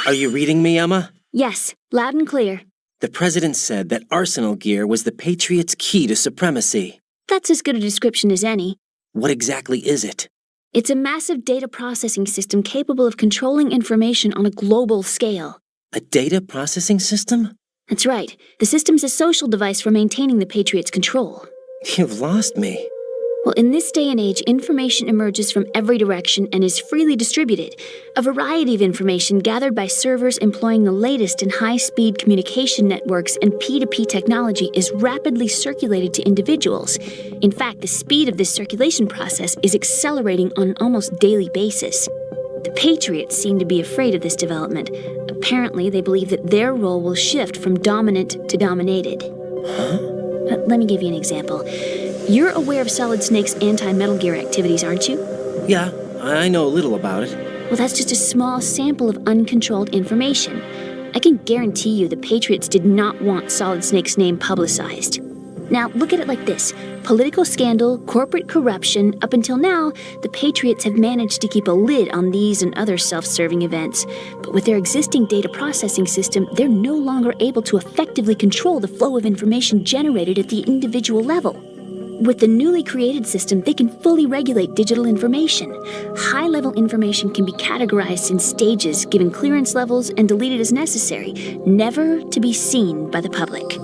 Speaker 13: Are you reading me, Emma?
Speaker 15: Yes, loud and clear.
Speaker 13: The president said that Arsenal Gear was the Patriots' key to supremacy.
Speaker 15: That's as good a description as any.
Speaker 13: What exactly is it?
Speaker 15: It's a massive data processing system capable of controlling information on a global scale.
Speaker 13: A data processing system?
Speaker 15: That's right. The system's a social device for maintaining the Patriots' control.
Speaker 13: You've lost me.
Speaker 15: Well, in this day and age, information emerges from every direction and is freely distributed. A variety of information gathered by servers employing the latest in high-speed communication networks and P2P technology is rapidly circulated to individuals. In fact, the speed of this circulation process is accelerating on an almost daily basis. The Patriots seem to be afraid of this development. Apparently, they believe that their role will shift from dominant to dominated. Let me give you an example. You're aware of Solid Snake's anti-Metal Gear activities, aren't you?
Speaker 13: Yeah, I know a little about it.
Speaker 15: Well, that's just a small sample of uncontrolled information. I can guarantee you the Patriots did not want Solid Snake's name publicized. Now, look at it like this. Political scandal, corporate corruption, up until now, the Patriots have managed to keep a lid on these and other self-serving events. But with their existing data processing system, they're no longer able to effectively control the flow of information generated at the individual level. With the newly created system, they can fully regulate digital information. High-level information can be categorized in stages, given clearance levels, and deleted as necessary, never to be seen by the public.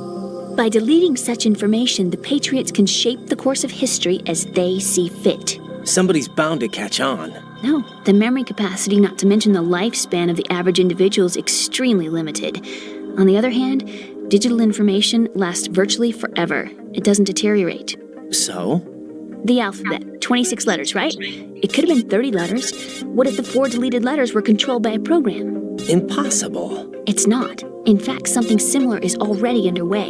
Speaker 15: By deleting such information, the Patriots can shape the course of history as they see fit.
Speaker 13: Somebody's bound to catch on.
Speaker 15: No, the memory capacity, not to mention the lifespan of the average individual, is extremely limited. On the other hand, digital information lasts virtually forever. It doesn't deteriorate.
Speaker 13: So?
Speaker 15: The alphabet, 26 letters, right? It could have been 30 letters. What if the 4 deleted letters were controlled by a program?
Speaker 13: Impossible.
Speaker 15: It's not. In fact, something similar is already underway.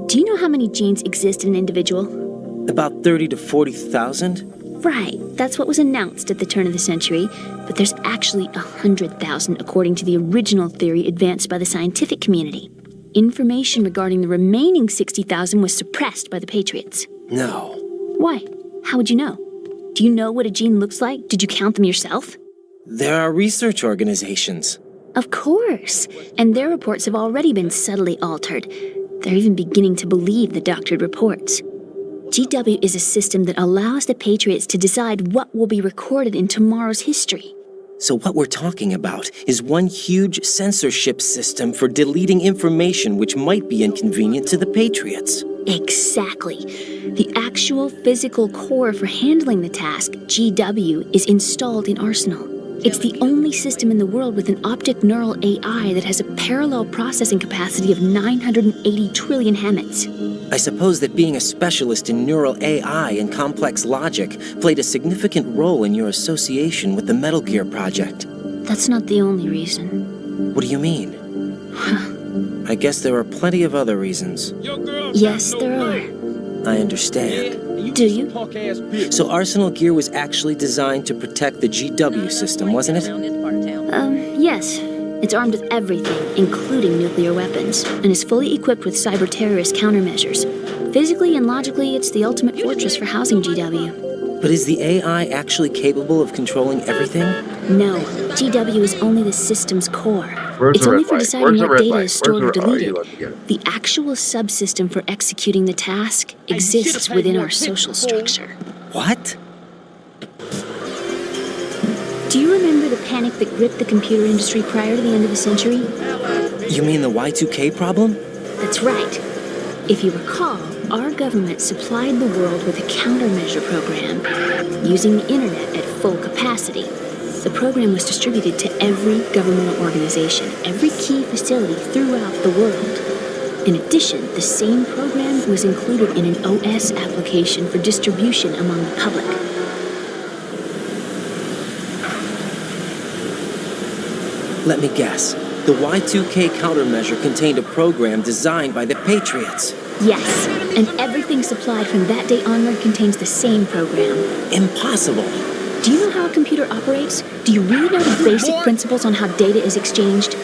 Speaker 15: Do you know how many genes exist in an individual?
Speaker 13: About 30 to 40,000?
Speaker 15: Right, that's what was announced at the turn of the century, but there's actually 100,000 according to the original theory advanced by the scientific community. Information regarding the remaining 60,000 was suppressed by the Patriots.
Speaker 13: No.
Speaker 15: Why? How would you know? Do you know what a gene looks like? Did you count them yourself?
Speaker 13: There are research organizations.
Speaker 15: Of course, and their reports have already been subtly altered. They're even beginning to believe the doctored reports. GW is a system that allows the Patriots to decide what will be recorded in tomorrow's history.
Speaker 13: So what we're talking about is one huge censorship system for deleting information which might be inconvenient to the Patriots.
Speaker 15: Exactly. The actual physical core for handling the task, GW, is installed in Arsenal. It's the only system in the world with an optic neural AI that has a parallel processing capacity of 980 trillion Hammets.
Speaker 13: I suppose that being a specialist in neural AI and complex logic played a significant role in your association with the Metal Gear project.
Speaker 15: That's not the only reason.
Speaker 13: What do you mean? I guess there are plenty of other reasons.
Speaker 15: Yes, there are.
Speaker 13: I understand.
Speaker 15: Do you?
Speaker 13: So Arsenal Gear was actually designed to protect the GW system, wasn't it?
Speaker 15: Yes. It's armed with everything, including nuclear weapons, and is fully equipped with cyber-terrorist countermeasures. Physically and logically, it's the ultimate fortress for housing GW.
Speaker 13: But is the AI actually capable of controlling everything?
Speaker 15: No. GW is only the system's core.
Speaker 5: Where's
Speaker 15: It's
Speaker 5: the
Speaker 15: only
Speaker 5: red
Speaker 15: for
Speaker 5: light?
Speaker 15: deciding
Speaker 5: Where's the
Speaker 15: what
Speaker 5: red
Speaker 15: data
Speaker 5: light?
Speaker 15: is stored or
Speaker 5: Where's the- oh, you
Speaker 15: deleted.
Speaker 5: let me get it.
Speaker 15: The actual subsystem for executing the task exists within our social structure.
Speaker 13: What?
Speaker 15: Do you remember the panic that gripped the computer industry prior to the end of the century?
Speaker 13: You mean the Y2K problem?
Speaker 15: That's right. If you recall, our government supplied the world with a countermeasure program using the internet at full capacity. The program was distributed to every governmental organization, every key facility throughout the world. In addition, the same program was included in an OS application for distribution among the public.
Speaker 13: Let me guess. The Y2K countermeasure contained a program designed by the Patriots.
Speaker 15: Yes, and everything supplied from that day onward contains the same program.
Speaker 13: Impossible.
Speaker 15: Do you know how a computer operates? Do you really know the basic principles on how data is exchanged?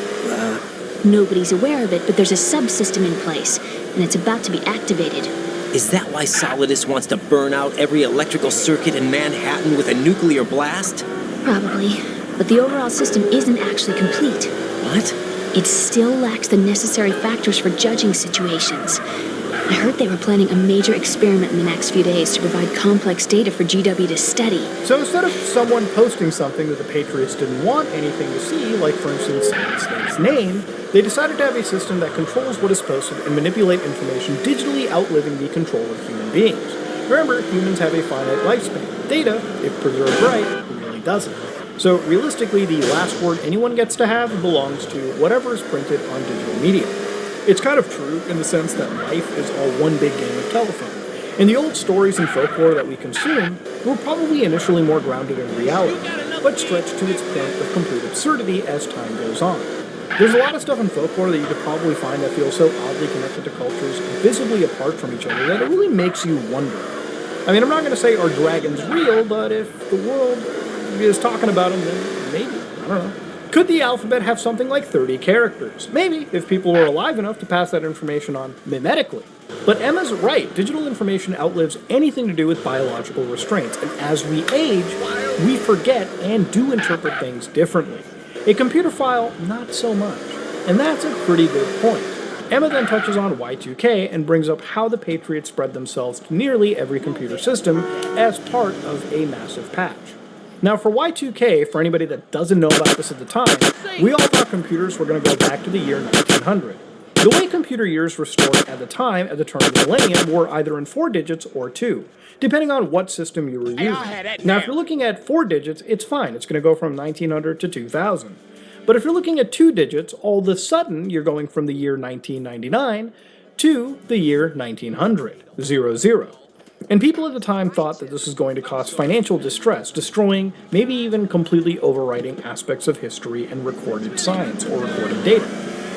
Speaker 15: Nobody's aware of it, but there's a subsystem in place, and it's about to be activated.
Speaker 13: Is that why Solidus wants to burn out every electrical circuit in Manhattan with a nuclear blast?
Speaker 15: Probably, but the overall system isn't actually complete.
Speaker 13: What?
Speaker 15: It still lacks the necessary factors for judging situations. I heard they were planning a major experiment in the next few days to provide complex data for GW to study.
Speaker 11: So instead of someone posting something that the Patriots didn't want anything to see, like for instance Snake's name, they decided to have a system that controls what is posted and manipulate information digitally outliving the control of human beings. Remember, humans have a finite lifespan. Data, if preserved right, really doesn't. So realistically, the last word anyone gets to have belongs to whatever is printed on digital media. It's kind of true in the sense that life is all one big game of telephone. And the old stories and folklore that we consume were probably initially more grounded in reality, but stretched to its point of complete absurdity as time goes on. There's a lot of stuff in folklore that you could probably find that feels so oddly connected to cultures visibly apart from each other that it really makes you wonder. I mean, I'm not going to say are dragons real, but if the world is talking about them, then maybe. I don't know. Could the alphabet have something like 30 characters? Maybe, if people were alive enough to pass that information on mimetically. But Emma's right. Digital information outlives anything to do with biological restraints, and as we age, we forget and do interpret things differently. A computer file, not so much. And that's a pretty good point. Emma then touches on Y2K and brings up how the Patriots spread themselves to nearly every computer system as part of a massive patch. Now for Y2K, for anybody that doesn't know about this at the time, we all thought computers were going to go back to the year 1900. The way computer years were stored at the time, at the turn of the millennium, were either in 4 digits or 2, depending on what system you were using. Now if you're looking at 4 digits, it's fine, it's going to go from 1900 to 2000. But if you're looking at 2 digits, all of a sudden you're going from the year 1999 to the year 1900, 00. And people at the time thought that this was going to cause financial distress, destroying, maybe even completely overwriting aspects of history and recorded science or recorded data.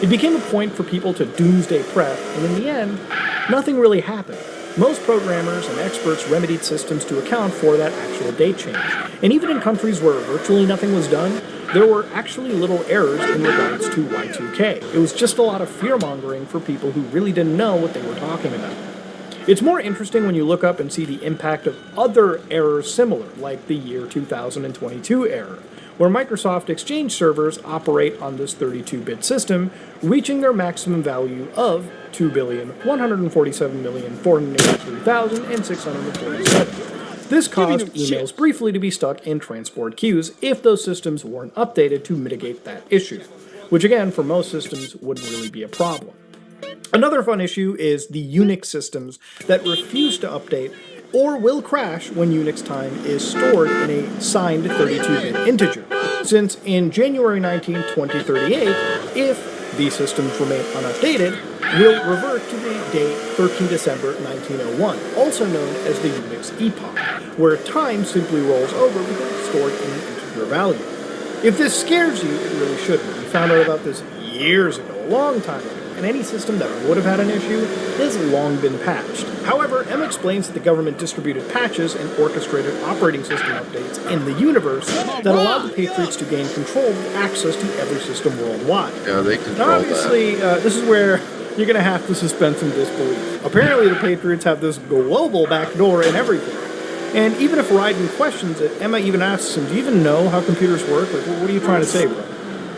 Speaker 11: It became a point for people to doomsday prep, and in the end, nothing really happened. Most programmers and experts remedied systems to account for that actual date change. And even in countries where virtually nothing was done, there were actually little errors in regards to Y2K. It was just a lot of fear-mongering for people who really didn't know what they were talking about. It's more interesting when you look up and see the impact of other errors similar, like the year 2022 error, where Microsoft Exchange servers operate on this 32-bit system, reaching their maximum value of 2,147,483,647. This caused emails briefly to be stuck in transport queues if those systems weren't updated to mitigate that issue, which again, for most systems, wouldn't really be a problem. Another fun issue is the Unix systems that refuse to update or will crash when Unix time is stored in a signed 32-bit integer, since in January 19, 2038, if these systems remain unupdated, will revert to the date 13 December 1901, also known as the Unix epoch, where time simply rolls over because it's stored in an integer value. If this scares you, it really shouldn't. We found out about this years ago, a long time ago, and any system that would have had an issue has long been patched. However, Emma explains that the government distributed patches and orchestrated operating system updates in the universe that allowed the Patriots to gain control with access to every system worldwide.
Speaker 5: Yeah, they control
Speaker 11: now, obviously, this is where you're going to have to suspend some disbelief. Apparently, the Patriots have this global backdoor and everything. And even if Ryden questions it, Emma even asks him, do you even know how computers work? Like, what are you trying to say, bro?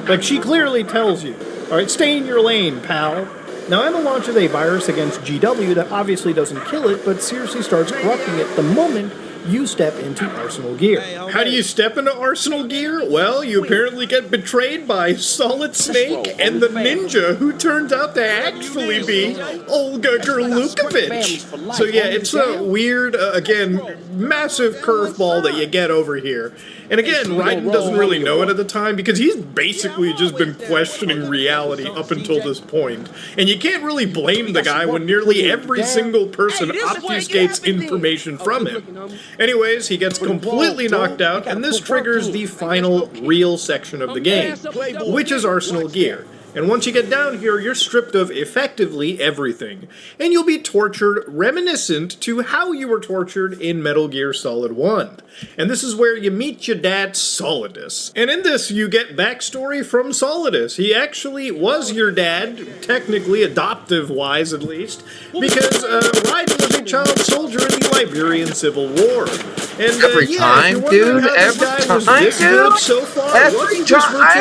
Speaker 11: Like, she clearly tells you. Alright, stay in your lane, pal. Now, Emma launches a virus against GW that obviously doesn't kill it, but seriously starts corrupting it the moment you step into Arsenal Gear. How do you step into Arsenal Gear? Well, you apparently get betrayed by Solid Snake and the ninja who turns out to actually be Olga Gerlukovich. So yeah, it's a weird, again, massive curveball that you get over here. And again, Ryden doesn't really know it at the time because he's basically just been questioning reality up until this point. And you can't really blame the guy when nearly every single person obfuscates information from him. Anyways, he gets completely knocked out, and this triggers the final real section of the game, which is Arsenal Gear. And once you get down here, you're stripped of effectively everything. And you'll be tortured reminiscent to how you were tortured in Metal Gear Solid 1. And this is where you meet your dad, Solidus. And in this, you get backstory from Solidus. He actually was your dad, technically, adoptive-wise at least, because Ryden was a child soldier in the Liberian Civil War. And
Speaker 5: every time, dude, every time, dude,
Speaker 11: so far,
Speaker 5: every time,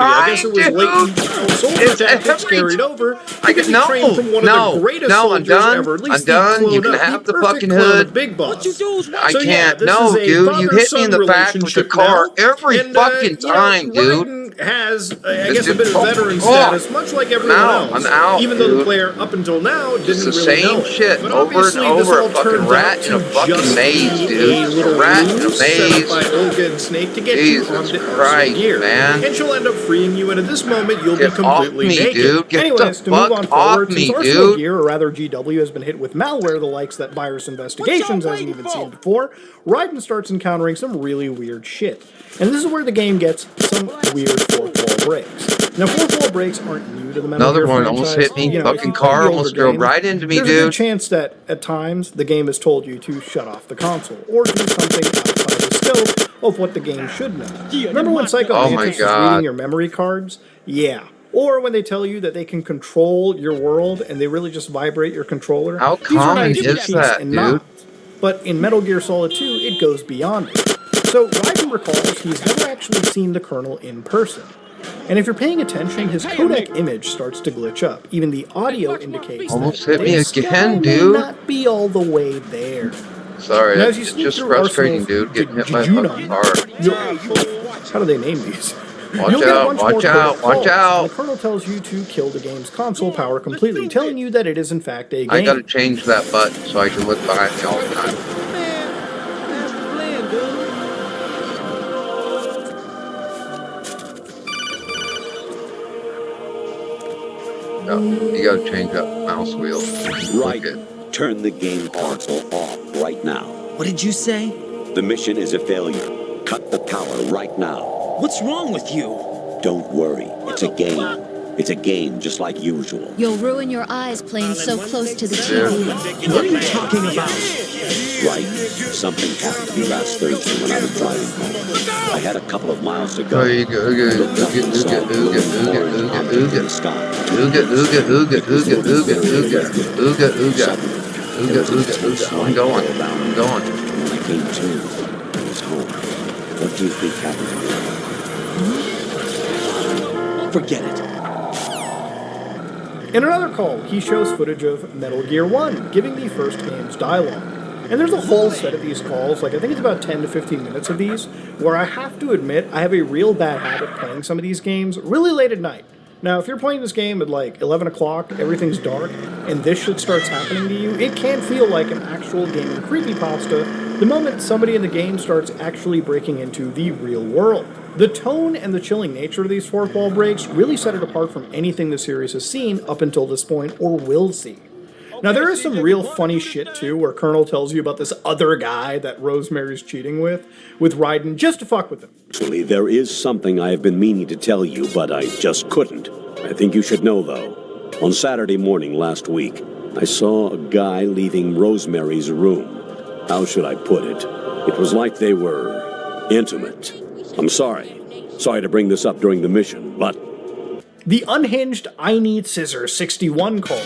Speaker 11: I guess it was latent soldier tactics carried over. Because he trained from one of the greatest soldiers ever. At least
Speaker 5: I'm done. You can have the fucking hood.
Speaker 11: Big Boss.
Speaker 5: I can't. No, dude. You hit me in the back with the car every fucking time, dude.
Speaker 11: has, I guess, a bit of veteran status, much like everyone else.
Speaker 5: I'm out,
Speaker 11: even though the
Speaker 5: dude.
Speaker 11: player up until now didn't
Speaker 5: It's the
Speaker 11: really know
Speaker 5: same
Speaker 11: it.
Speaker 5: shit
Speaker 11: But
Speaker 5: over and
Speaker 11: obviously, this
Speaker 5: over.
Speaker 11: all
Speaker 5: A fucking
Speaker 11: turned
Speaker 5: rat
Speaker 11: out
Speaker 5: in a
Speaker 11: to
Speaker 5: fucking
Speaker 11: just
Speaker 5: maze,
Speaker 11: be
Speaker 5: dude.
Speaker 11: a little
Speaker 5: A rat in a
Speaker 11: ruse set
Speaker 5: maze.
Speaker 11: up by Olga and Snake to get
Speaker 5: Jesus
Speaker 11: you onto
Speaker 5: Christ,
Speaker 11: gear.
Speaker 5: man.
Speaker 11: And she'll end up freeing you, and at this moment, you'll
Speaker 5: Get
Speaker 11: be completely
Speaker 5: off me,
Speaker 11: naked.
Speaker 5: dude. Get
Speaker 11: Anyways,
Speaker 5: the
Speaker 11: to move
Speaker 5: fuck
Speaker 11: on
Speaker 5: off
Speaker 11: forward,
Speaker 5: me,
Speaker 11: since Arsenal
Speaker 5: dude.
Speaker 11: Gear, or rather GW, has been hit with malware the likes that Virus Investigations hasn't even seen before, Raiden starts encountering some really weird shit. And this is where the game gets some weird fourth wall breaks. Now, fourth wall breaks aren't new to the Metal
Speaker 5: Another
Speaker 11: Gear
Speaker 5: one
Speaker 11: franchise.
Speaker 5: almost hit me.
Speaker 11: You know, if
Speaker 5: Fucking
Speaker 11: you play
Speaker 5: car
Speaker 11: the older
Speaker 5: almost drove
Speaker 11: games,
Speaker 5: right into me,
Speaker 11: there's a good
Speaker 5: dude.
Speaker 11: chance that at times the game has told you to shut off the console or do something outside the scope of what the game should know. Remember when Psycho
Speaker 5: Oh my
Speaker 11: Mantis was
Speaker 5: God.
Speaker 11: reading your memory cards? Yeah. Or when they tell you that they can control your world and they really just vibrate your controller.
Speaker 5: How
Speaker 11: These are
Speaker 5: common
Speaker 11: nice
Speaker 5: is
Speaker 11: cheats
Speaker 5: that,
Speaker 11: and
Speaker 5: dude?
Speaker 11: not. But in Metal Gear Solid 2, it goes beyond it. So Raiden recalls he's never actually seen the Colonel in person. And if you're paying attention, his codec image starts to glitch up. Even the audio indicates
Speaker 5: Almost
Speaker 11: that
Speaker 5: hit me
Speaker 11: this
Speaker 5: again,
Speaker 11: guy may
Speaker 5: dude.
Speaker 11: not be all the way there.
Speaker 5: Sorry,
Speaker 11: Now, as
Speaker 5: it's
Speaker 11: you sneak
Speaker 5: just
Speaker 11: through
Speaker 5: frustrating,
Speaker 11: Arsenal's
Speaker 5: dude. Getting hit by a
Speaker 11: Jejunum,
Speaker 5: fucking car.
Speaker 11: how do they name these?
Speaker 5: Watch
Speaker 11: You'll get a
Speaker 5: out,
Speaker 11: bunch
Speaker 5: watch
Speaker 11: more
Speaker 5: out,
Speaker 11: codec
Speaker 5: watch
Speaker 11: calls,
Speaker 5: out.
Speaker 11: and the Colonel tells you to kill the game's console power completely, telling you that it is in fact a game.
Speaker 5: I gotta change that button so I can look behind me all the time. No, you gotta change that mouse wheel.
Speaker 14: Right. Turn the game console off right now.
Speaker 13: What did you say?
Speaker 14: The mission is a failure. Cut the power right now.
Speaker 13: What's wrong with you?
Speaker 14: Don't worry. It's a game. It's a game just like usual.
Speaker 16: You'll ruin your eyes playing so close to the TV.
Speaker 13: What are you talking about?
Speaker 14: Right? Something happened to me last Thursday when I was driving home. I had a couple of miles to go.
Speaker 5: Oh, you go,
Speaker 14: Looked up and saw the object in the sky.
Speaker 5: I'm going.
Speaker 14: When I came to, I was home. What do you think happened to me? Forget it.
Speaker 11: In another call, he shows footage of Metal Gear 1, giving the first game's dialogue. And there's a whole set of these calls, like I think it's about 10 to 15 minutes of these, where I have to admit I have a real bad habit playing some of these games really late at night. Now, if you're playing this game at like 11 o'clock, everything's dark, and this shit starts happening to you, it can feel like an actual gaming creepypasta the moment somebody in the game starts actually breaking into the real world. The tone and the chilling nature of these fourth wall breaks really set it apart from anything the series has seen up until this point or will see. Now, there is some real funny shit, too, where Colonel tells you about this other guy that Rosemary's cheating with Raiden, just to fuck with him.
Speaker 14: Actually, there is something I have been meaning to tell you, but I just couldn't. I think you should know, though. On Saturday morning last week, I saw a guy leaving Rosemary's room. How should I put it? It was like they were intimate. I'm sorry. Sorry to bring this up during the mission, but...
Speaker 11: The unhinged I Need Scissors 61 call.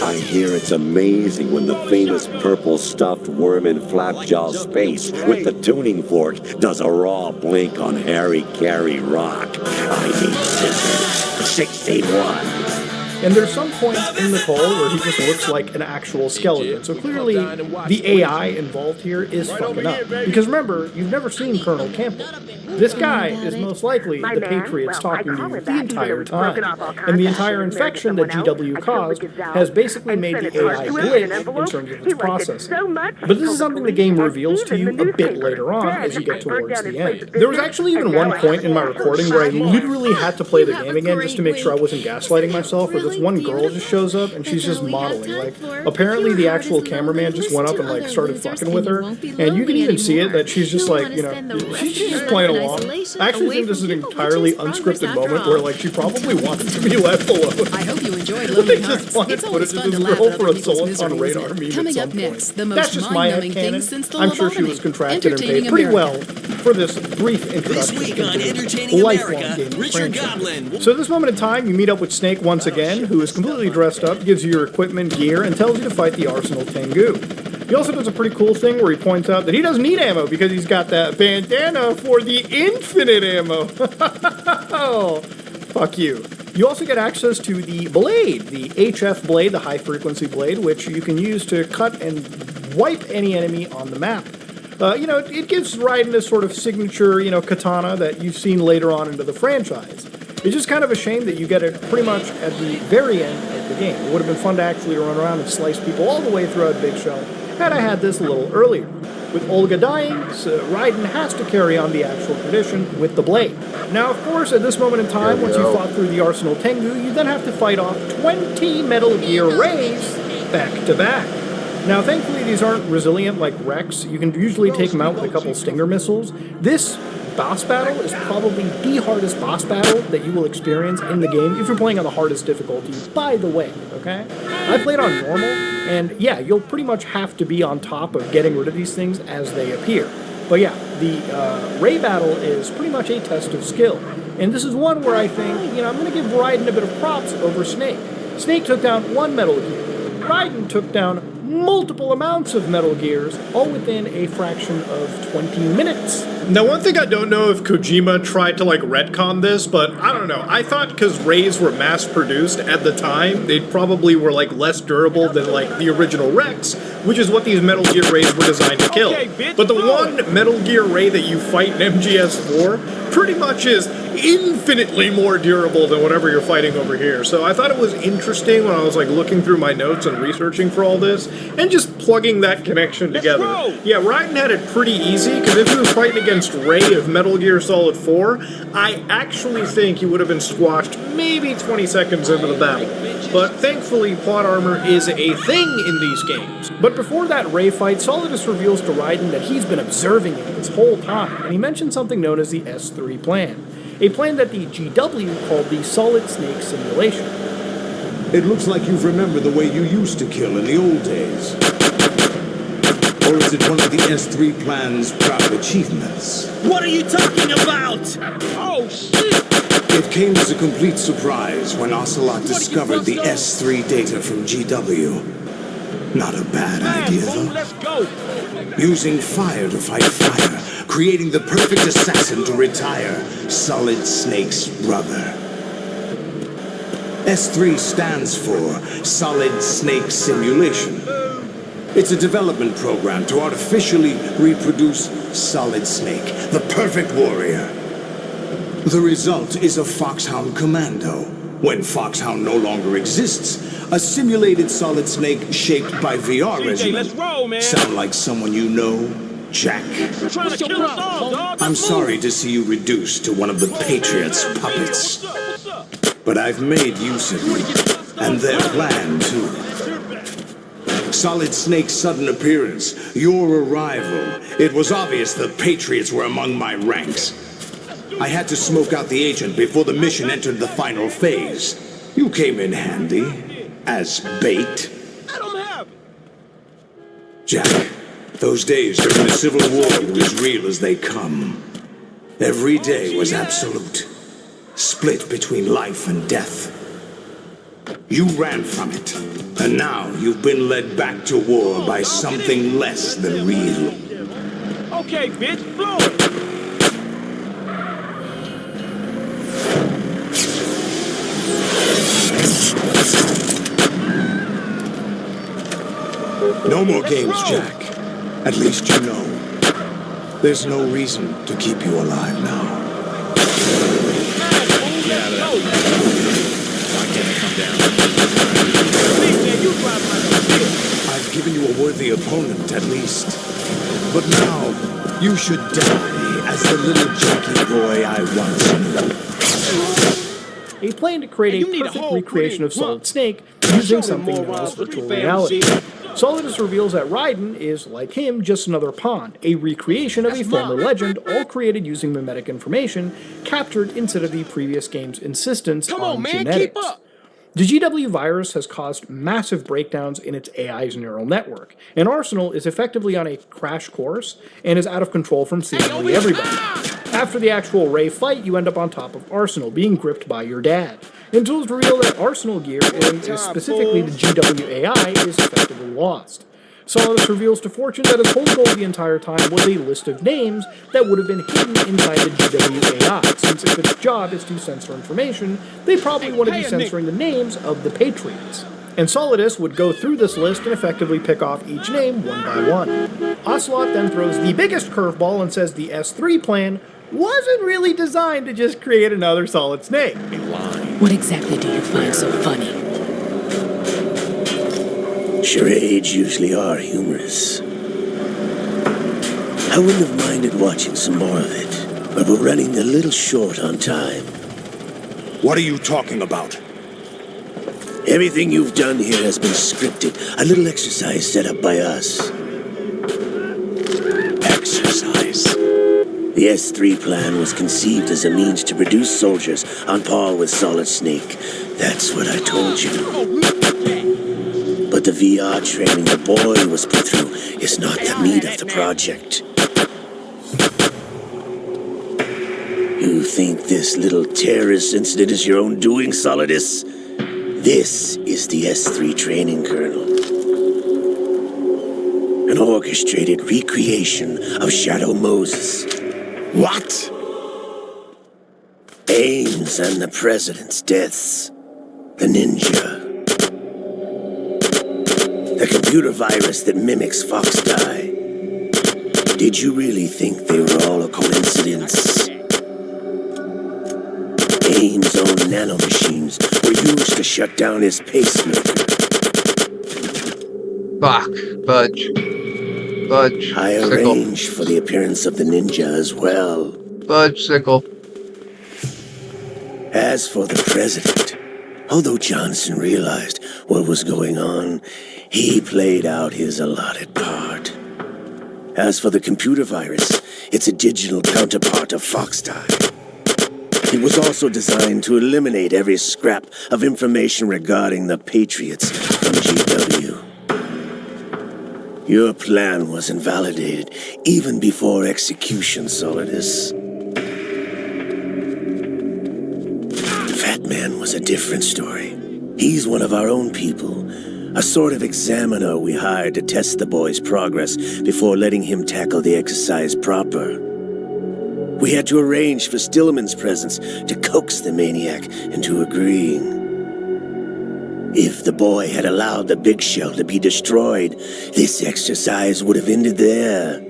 Speaker 14: I hear it's amazing when the famous purple stuffed worm in Flapjaw's face with the tuning fork does a raw blink on Harry Carey rock. I Need Scissors 61.
Speaker 11: And there's some points in the call where he just looks like an actual skeleton. So clearly, the AI involved here is fucking up. Because remember, you've never seen Colonel Campbell. This guy is most likely the Patriots talking to you the entire time. And the entire infection that GW caused has basically made the AI glitch in terms of its processing. But this is something the game reveals to you a bit later on as you get towards the end. There was actually even one point in my recording where I literally had to play the game again just to make sure I wasn't gaslighting myself, where this one girl just shows up and she's just modeling. Like, apparently the actual cameraman just went up and like started fucking with her, and you can even see it that she's just like, you know, she's just playing along. I actually think this is an entirely unscripted moment where like she probably wanted to be left alone.
Speaker 17: I hope you enjoyed Lonely
Speaker 11: just
Speaker 17: Hearts.
Speaker 11: wanted
Speaker 17: It's
Speaker 11: footage
Speaker 17: always
Speaker 11: of
Speaker 17: fun
Speaker 11: this
Speaker 17: to laugh
Speaker 11: girl
Speaker 17: at
Speaker 11: for
Speaker 17: other
Speaker 11: a
Speaker 17: people's
Speaker 11: Silicon
Speaker 17: miseries.
Speaker 11: radar meme at
Speaker 17: Coming
Speaker 11: some
Speaker 17: up next,
Speaker 11: point.
Speaker 17: the
Speaker 11: That's
Speaker 17: most
Speaker 11: just my
Speaker 17: mind-numbing
Speaker 11: headcanon.
Speaker 17: things since the
Speaker 11: I'm sure she
Speaker 17: lobotomy.
Speaker 11: was contracted and paid
Speaker 17: Entertaining
Speaker 11: pretty
Speaker 17: America.
Speaker 11: well for this brief introduction
Speaker 17: This week on
Speaker 11: into
Speaker 17: Entertaining
Speaker 11: lifelong
Speaker 17: America,
Speaker 11: gaming
Speaker 17: Richard
Speaker 11: franchise.
Speaker 17: Goblin.
Speaker 11: So at this moment in time, you meet up with Snake once again, who is completely dressed up, gives you your equipment, gear, and tells you to fight the Arsenal Tengu. He also does a pretty cool thing where he points out that he doesn't need ammo because he's got that bandana for the infinite ammo. Oh, fuck you. You also get access to the blade, the HF blade, the high frequency blade, which you can use to cut and wipe any enemy on the map. It gives Raiden this sort of signature, katana that you've seen later on into the franchise. It's just kind of a shame that you get it pretty much at the very end of the game. It would have been fun to actually run around and slice people all the way throughout Big Shell had I had this a little earlier. With Olga dying, Raiden has to carry on the actual tradition with the blade. Now, of course, at this moment in time, once you fought through the Arsenal Tengu, you then have to fight off 20 Metal Gear Rays back to back. Now, thankfully, these aren't resilient like Rex. You can usually take them out with a couple Stinger missiles. This boss battle is probably the hardest boss battle that you will experience in the game if you're playing on the hardest difficulty, by the way, okay? I played on normal, and yeah, you'll pretty much have to be on top of getting rid of these things as they appear. But yeah, the Ray battle is pretty much a test of skill. And this is one where I think, I'm going to give Raiden a bit of props over Snake. Snake took down one Metal Gear. Raiden took down multiple amounts of Metal Gears, all within a fraction of 20 minutes. Now, one thing I don't know if Kojima tried to, retcon this, but I don't know. I thought because Rays were mass-produced at the time, they probably were, less durable than, the original Rex, which is what these Metal Gear Rays were designed to kill. But the one Metal Gear Ray that you fight in MGS4 pretty much is infinitely more durable than whatever you're fighting over here. So I thought it was interesting when I was looking through my notes and researching for all this and just plugging that connection together. Yeah, Raiden had it pretty easy because if he was fighting against Ray of Metal Gear Solid 4, I actually think he would have been squashed maybe 20 seconds into the battle. But thankfully, plot armor is a thing in these games. But before that Ray fight, Solidus reveals to Raiden that he's been observing it this whole time, and he mentions something known as the S3 plan. A plan that the GW called the Solid Snake Simulation.
Speaker 17: It looks like you've remembered the way you used to kill in the old days. Or is it one of the S3 plan's proud achievements?
Speaker 13: What are you talking about?
Speaker 3: Oh, shit!
Speaker 17: It came as a complete surprise when Ocelot discovered the S3 data from GW. Not a bad idea, though.
Speaker 3: Let's go!
Speaker 17: Using fire to fight fire, creating the perfect assassin to retire, Solid Snake's brother. S3 stands for Solid Snake Simulation. It's a development program to artificially reproduce Solid Snake, the perfect warrior. The result is a Foxhound Commando. When Foxhound no longer exists, a simulated Solid Snake shaped by VR regimen.
Speaker 3: Let's roll, man.
Speaker 17: Sound like someone you know, Jack?
Speaker 3: What's your problem, dog?
Speaker 17: I'm sorry to see you reduced to one of the Patriots' puppets. But I've made use of you, and their plan, too. Solid Snake's sudden appearance, your arrival. It was obvious the Patriots were among my ranks. I had to smoke out the agent before the mission entered the final phase. You came in handy, as bait. Jack, those days during the Civil War were as real as they come. Every day was absolute, split between life and death. You ran from it, and now you've been led back to war by something less than real.
Speaker 3: Okay, bitch, blow it!
Speaker 17: No more games, Jack. At least you know. There's no reason to keep you alive now. I've given you a worthy opponent, at least. But now, you should die as the little junkie boy I once knew.
Speaker 11: A plan to create a perfect recreation of Solid Snake using something known as virtual reality. Solidus reveals that Raiden is, like him, just another pawn, a recreation of a former legend, all created using mimetic information captured instead of the previous game's insistence on genetics.
Speaker 3: Keep up.
Speaker 11: The GW virus has caused massive breakdowns in its AI's neural network, and Arsenal is effectively on a crash course and is out of control from seemingly everybody. After the actual Ray fight, you end up on top of Arsenal, being gripped by your dad, until it's revealed that Arsenal gear, and specifically the GW AI, is effectively lost. Solidus reveals to Fortune that his whole goal the entire time was a list of names that would have been hidden inside the GW AI, since if its job is to censor information, they probably want to be censoring the names of the Patriots. And Solidus would go through this list and effectively pick off each name one by one. Ocelot then throws the biggest curveball and says the S3 plan wasn't really designed to just create another Solid Snake.
Speaker 18: What exactly do you find so funny?
Speaker 19: Charades usually are humorous. I wouldn't have minded watching some more of it, but we're running a little short on time.
Speaker 17: What are you talking about?
Speaker 19: Everything you've done here has been scripted, a little exercise set up by us.
Speaker 17: Exercise?
Speaker 19: The S3 plan was conceived as a means to produce soldiers on par with Solid Snake. That's what I told you. But the VR training the boy was put through is not the meat of the project. You think this little terrorist incident is your own doing, Solidus? This is the S3 training kernel. An orchestrated recreation of Shadow Moses.
Speaker 17: What?
Speaker 19: Ames and the president's deaths. The ninja. The computer virus that mimics Foxdie. Did you really think they were all a coincidence? Ames' own nanomachines were used to shut down his pacemaker.
Speaker 5: Fuck. Budge.
Speaker 19: I arranged for the appearance of the ninja as well.
Speaker 5: Budge, Sickle.
Speaker 19: As for the president, although Johnson realized what was going on, he played out his allotted part. As for the computer virus, it's a digital counterpart of Foxdie. It was also designed to eliminate every scrap of information regarding the Patriots from GW. Your plan was invalidated even before execution, Solidus. Fat Man was a different story. He's one of our own people, a sort of examiner we hired to test the boy's progress before letting him tackle the exercise proper. We had to arrange for Stillman's presence to coax the maniac into agreeing. If the boy had allowed the big shell to be destroyed, this exercise would have ended there.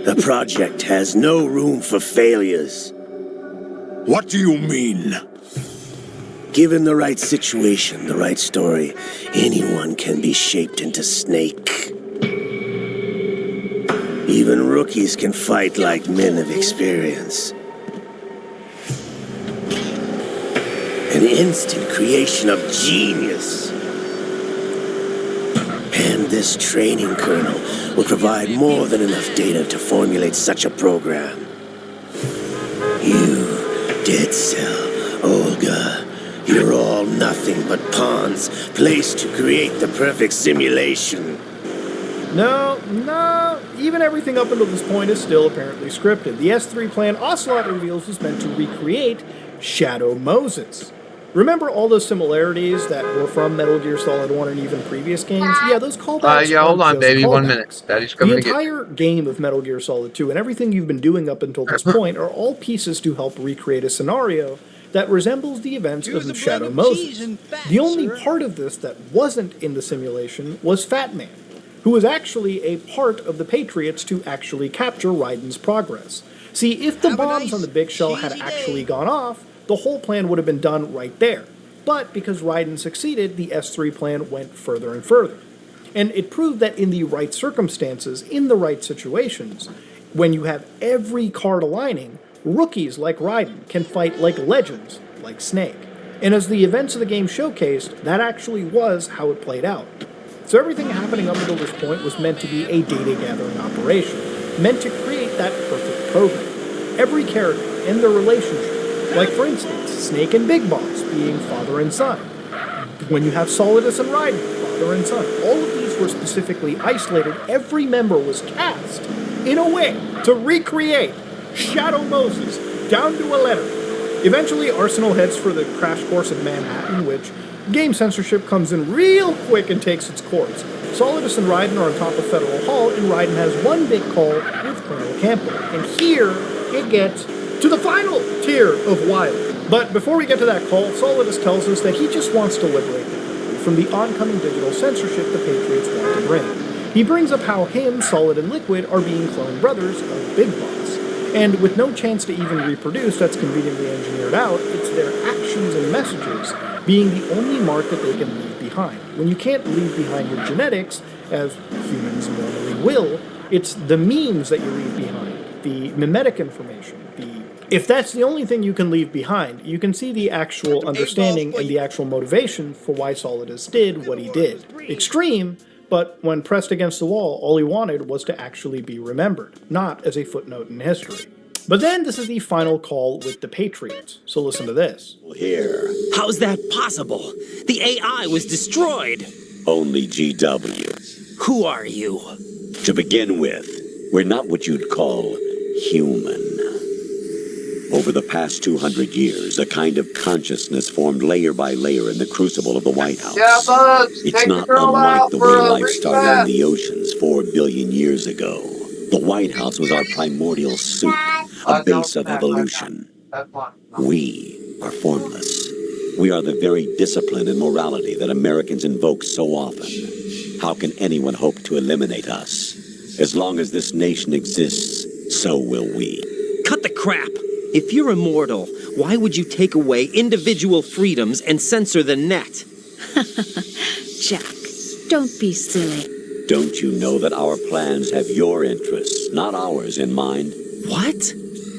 Speaker 19: The project has no room for failures.
Speaker 17: What do you mean?
Speaker 19: Given the right situation, the right story, anyone can be shaped into Snake. Even rookies can fight like men of experience. An instant creation of genius. And this training kernel will provide more than enough data to formulate such a program. You, Dead Cell, Olga, you're all nothing but pawns placed to create the perfect simulation.
Speaker 11: No, even everything up until this point is still apparently scripted. The S3 plan, Ocelot reveals, was meant to recreate Shadow Moses. Remember all those similarities that were from Metal Gear Solid 1 and even previous games? Yeah, those callbacks.
Speaker 5: Yeah, hold on, baby.
Speaker 11: Callbacks.
Speaker 5: 1 minute. Daddy's coming
Speaker 11: the
Speaker 5: to get
Speaker 11: entire game of Metal Gear Solid 2 and everything you've been doing up until this point are all pieces to help recreate a scenario that resembles the events of Shadow Moses. The only part of this that wasn't in the simulation was Fat Man, who was actually a part of the Patriots to actually capture Raiden's progress. See, if the bombs on the Big Shell had actually gone off, the whole plan would have been done right there. But because Raiden succeeded, the S3 plan went further and further. And it proved that in the right circumstances, in the right situations, when you have every card aligning, rookies like Raiden can fight like legends like Snake. And as the events of the game showcased, that actually was how it played out. So everything happening up until this point was meant to be a data-gathering operation, meant to create that perfect program. Every character and their relationship, like for instance, Snake and Big Boss being father and son. When you have Solidus and Raiden, father and son, all of these were specifically isolated. Every member was cast in a way to recreate Shadow Moses down to a letter. Eventually, Arsenal heads for the crash course in Manhattan, which game censorship comes in real quick and takes its course. Solidus and Raiden are on top of Federal Hall, and Raiden has one big call with Colonel Campbell. And here, it gets to the final tier of wild. But before we get to that call, Solidus tells us that he just wants to liberate the country from the oncoming digital censorship the Patriots want to bring. He brings up how him, Solid, and Liquid are being clone brothers of Big Boss. And with no chance to even reproduce that's conveniently engineered out, it's their actions and messages being the only mark that they can leave behind. When you can't leave behind your genetics, as humans normally will, it's the memes that you leave behind, the mimetic information, if that's the only thing you can leave behind, you can see the actual understanding and the actual motivation for why Solidus did what he did. Extreme, but when pressed against the wall, all he wanted was to actually be remembered, not as a footnote in history. But then this is the final call with the Patriots, so listen to this.
Speaker 14: Here.
Speaker 13: How's that possible? The AI was destroyed.
Speaker 14: Only GW.
Speaker 13: Who are you?
Speaker 14: To begin with, we're not what you'd call human. Over the past 200 years, a kind of consciousness formed layer by layer in the crucible of the White House.
Speaker 5: Yeah, buds,
Speaker 14: it's not unlike the way life started in the oceans 4 billion years ago. The White House was our primordial soup, a base of evolution. We are formless. We are the very discipline and morality that Americans invoke so often. How can anyone hope to eliminate us? As long as this nation exists, so will we.
Speaker 13: Cut the crap! If you're immortal, why would you take away individual freedoms and censor the net?
Speaker 15: Jack, don't be silly.
Speaker 14: Don't you know that our plans have your interests, not ours, in mind?
Speaker 13: What?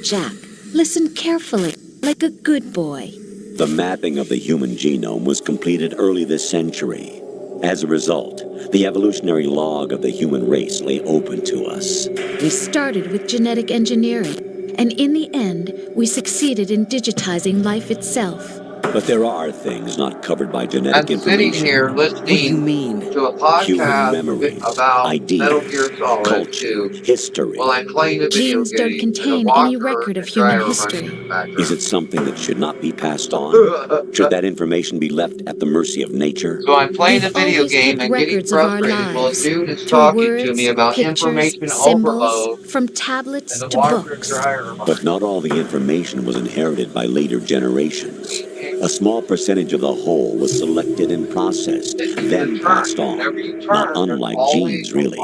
Speaker 15: Jack, listen carefully, like a good boy.
Speaker 14: The mapping of the human genome was completed early this century. As a result, the evolutionary log of the human race lay open to us.
Speaker 15: We started with genetic engineering. And in the end, we succeeded in digitizing life itself.
Speaker 14: But there are things not covered by genetic
Speaker 5: I'm sitting
Speaker 14: information.
Speaker 5: here listening to a podcast
Speaker 14: Human memories,
Speaker 5: about
Speaker 14: ideas,
Speaker 5: Metal Gear Solid
Speaker 14: culture,
Speaker 5: 2
Speaker 14: history.
Speaker 5: while I'm playing a video
Speaker 15: Genes don't
Speaker 5: game
Speaker 15: contain
Speaker 5: in a
Speaker 15: any
Speaker 5: walker
Speaker 15: record of
Speaker 5: and
Speaker 15: human
Speaker 5: dryer
Speaker 15: history.
Speaker 5: running in the background.
Speaker 14: Is it something that should not be passed on? Should that information be left at the mercy of nature?
Speaker 5: So I'm playing a
Speaker 15: We've
Speaker 5: video
Speaker 15: always
Speaker 5: game
Speaker 15: kept
Speaker 5: and getting
Speaker 15: records of our
Speaker 5: frustrated while a
Speaker 15: lives,
Speaker 5: dude is
Speaker 15: through
Speaker 5: talking
Speaker 15: words,
Speaker 5: to me about
Speaker 15: pictures,
Speaker 5: information
Speaker 15: symbols,
Speaker 5: overload
Speaker 15: from tablets
Speaker 5: and the
Speaker 15: to
Speaker 5: washer
Speaker 15: books.
Speaker 5: and dryer running.
Speaker 14: But not all the information was inherited by later generations. A small percentage of the whole was selected and processed, then passed on. Not unlike genes, really.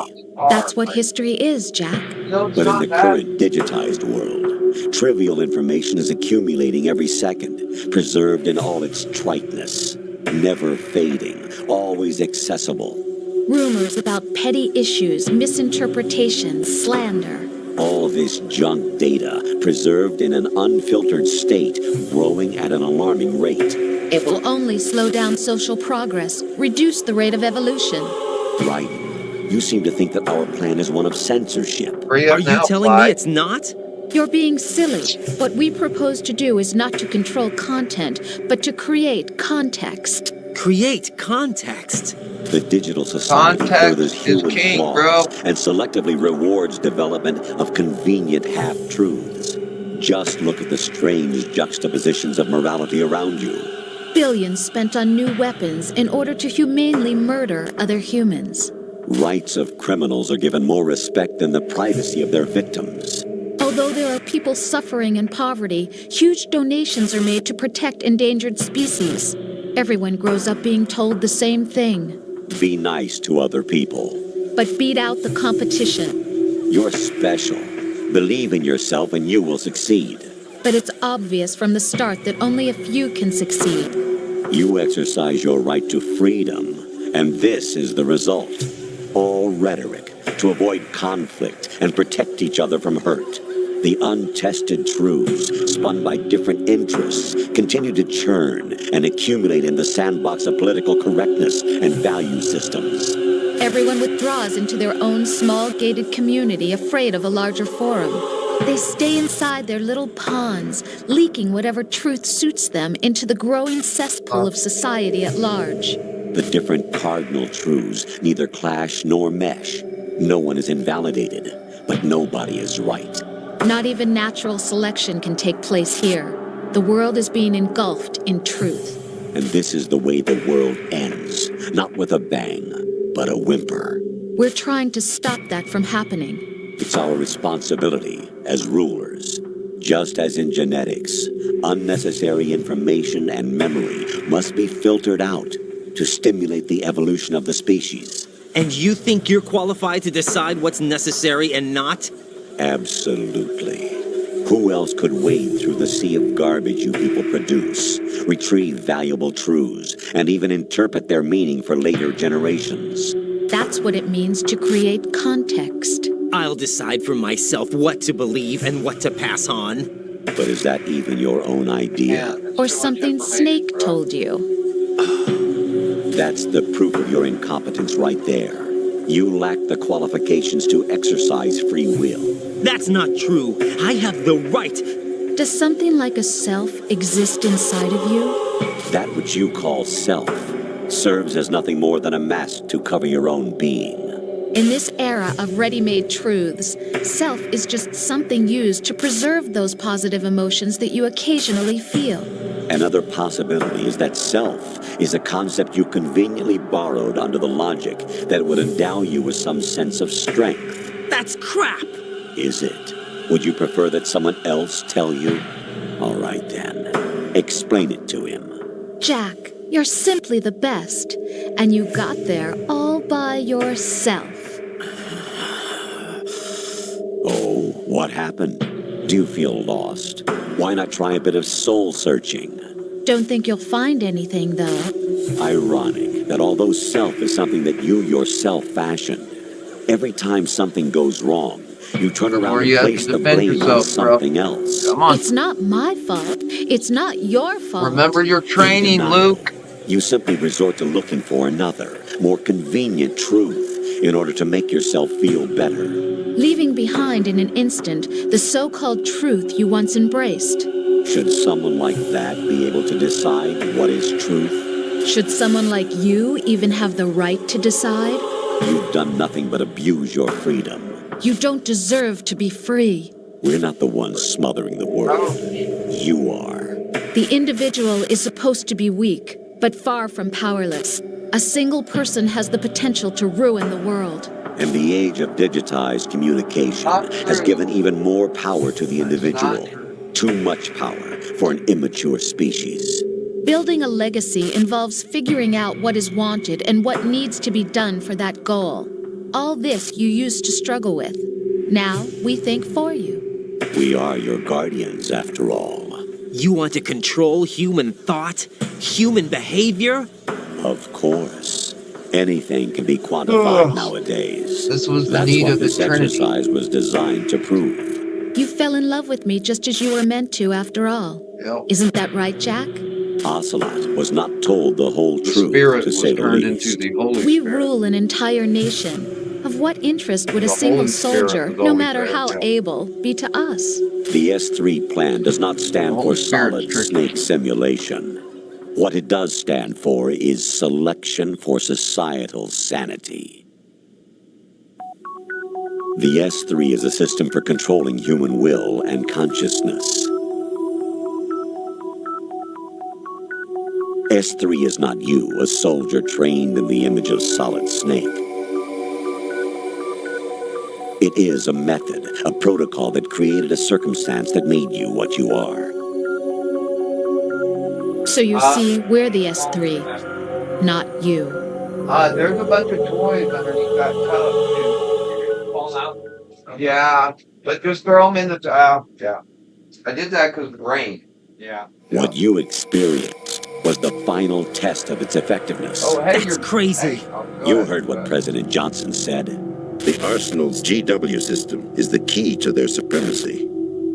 Speaker 15: That's what history is, Jack.
Speaker 14: But in the current digitized world, trivial information is accumulating every second, preserved in all its triteness, never fading, always accessible.
Speaker 15: Rumors about petty issues, misinterpretations, slander.
Speaker 14: All this junk data, preserved in an unfiltered state, growing at an alarming rate.
Speaker 15: It will only slow down social progress, reduce the rate of evolution.
Speaker 14: Right. You seem to think that our plan is one of censorship.
Speaker 13: Are you telling me it's not?
Speaker 15: You're being silly. What we propose to do is not to control content, but to create context.
Speaker 13: Create context?
Speaker 14: The digital society
Speaker 5: Context
Speaker 14: furthers
Speaker 5: is
Speaker 14: human
Speaker 5: king,
Speaker 14: flaws
Speaker 5: bro.
Speaker 14: and selectively rewards development of convenient half-truths. Just look at the strange juxtapositions of morality around you.
Speaker 15: Billions spent on new weapons in order to humanely murder other humans.
Speaker 14: Rights of criminals are given more respect than the privacy of their victims.
Speaker 15: Although there are people suffering in poverty, huge donations are made to protect endangered species. Everyone grows up being told the same thing.
Speaker 14: Be nice to other people.
Speaker 15: But beat out the competition.
Speaker 14: You're special. Believe in yourself and you will succeed.
Speaker 15: But it's obvious from the start that only a few can succeed.
Speaker 14: You exercise your right to freedom, and this is the result. All rhetoric to avoid conflict and protect each other from hurt. The untested truths, spun by different interests, continue to churn and accumulate in the sandbox of political correctness and value systems.
Speaker 15: Everyone withdraws into their own small gated community, afraid of a larger forum. They stay inside their little ponds, leaking whatever truth suits them into the growing cesspool of society at large.
Speaker 14: The different cardinal truths neither clash nor mesh. No one is invalidated, but nobody is right.
Speaker 15: Not even natural selection can take place here. The world is being engulfed in truth.
Speaker 14: And this is the way the world ends, not with a bang, but a whimper.
Speaker 15: We're trying to stop that from happening.
Speaker 14: It's our responsibility as rulers. Just as in genetics, unnecessary information and memory must be filtered out to stimulate the evolution of the species.
Speaker 13: And you think you're qualified to decide what's necessary and not?
Speaker 14: Absolutely. Who else could wade through the sea of garbage you people produce, retrieve valuable truths, and even interpret their meaning for later generations?
Speaker 16: That's what it means to create context.
Speaker 13: I'll decide for myself what to believe and what to pass on.
Speaker 14: But is that even your own idea?
Speaker 16: Or something Snake told you.
Speaker 14: That's the proof of your incompetence right there. You lack the qualifications to exercise free will.
Speaker 13: That's not true. I have the right.
Speaker 16: Does something like a self exist inside of you?
Speaker 14: That which you call self serves as nothing more than a mask to cover your own being.
Speaker 16: In this era of ready-made truths, self is just something used to preserve those positive emotions that you occasionally feel.
Speaker 14: Another possibility is that self is a concept you conveniently borrowed under the logic that it would endow you with some sense of strength.
Speaker 13: That's crap!
Speaker 14: Is it? Would you prefer that someone else tell you? All right then. Explain it to him.
Speaker 16: Jack, you're simply the best, and you got there all by yourself.
Speaker 14: Oh, what happened? Do you feel lost? Why not try a bit of soul searching?
Speaker 16: Don't think you'll find anything, though.
Speaker 14: Ironic that although self is something that you yourself fashioned, every time something goes wrong, you turn around and place the blame on something else.
Speaker 5: Come on.
Speaker 16: It's not my fault. It's not your fault.
Speaker 5: Remember your training, Luke.
Speaker 14: You simply resort to looking for another, more convenient truth in order to make yourself feel better.
Speaker 16: Leaving behind in an instant the so-called truth you once embraced.
Speaker 14: Should someone like that be able to decide what is truth?
Speaker 16: Should someone like you even have the right to decide?
Speaker 14: You've done nothing but abuse your freedom.
Speaker 16: You don't deserve to be free.
Speaker 14: We're not the ones smothering the world. You are.
Speaker 16: The individual is supposed to be weak, but far from powerless. A single person has the potential to ruin the world.
Speaker 14: And the age of digitized communication has given even more power to the individual. Too much power for an immature species.
Speaker 16: Building a legacy involves figuring out what is wanted and what needs to be done for that goal. All this you used to struggle with. Now we think for you.
Speaker 14: We are your guardians, after all.
Speaker 13: You want to control human thought? Human behavior?
Speaker 14: Of course. Anything can be quantified nowadays.
Speaker 5: This was the
Speaker 14: That's
Speaker 5: need
Speaker 14: what
Speaker 5: of the
Speaker 14: this
Speaker 5: Trinity.
Speaker 14: exercise was designed to prove.
Speaker 16: You fell in love with me just as you were meant to, after all.
Speaker 5: Yep.
Speaker 16: Isn't that right, Jack?
Speaker 14: Ocelot was not told the whole
Speaker 5: The
Speaker 14: truth,
Speaker 5: spirit
Speaker 14: to
Speaker 5: was
Speaker 14: say the
Speaker 5: turned
Speaker 14: least.
Speaker 5: into the Holy
Speaker 16: We
Speaker 5: Spirit.
Speaker 16: rule an entire nation. Of what interest would a
Speaker 5: The
Speaker 16: single
Speaker 5: Holy Spirit
Speaker 16: soldier,
Speaker 5: was
Speaker 16: no
Speaker 5: always
Speaker 16: matter
Speaker 5: there,
Speaker 16: how
Speaker 5: yeah.
Speaker 16: able, be to us?
Speaker 14: The S3 plan does not stand
Speaker 5: The
Speaker 14: for
Speaker 5: Holy Spirit's
Speaker 14: solid
Speaker 5: tricky.
Speaker 14: snake simulation. What it does stand for is selection for societal sanity. The S3 is a system for controlling human will and consciousness. S3 is not you, a soldier trained in the image of Solid Snake. It is a method, a protocol that created a circumstance that made you what you are.
Speaker 16: So you see, we're the S3, not you.
Speaker 5: There's a bunch of toys underneath that tub, too. Falling out. Yeah, but just throw them in the tub. Yeah. I did that because of the rain. Yeah.
Speaker 14: What you experienced was the final test of its effectiveness.
Speaker 5: Oh, hey,
Speaker 13: That's crazy.
Speaker 14: You heard what President Johnson said.
Speaker 8: The Arsenal's GW system is the key to their supremacy.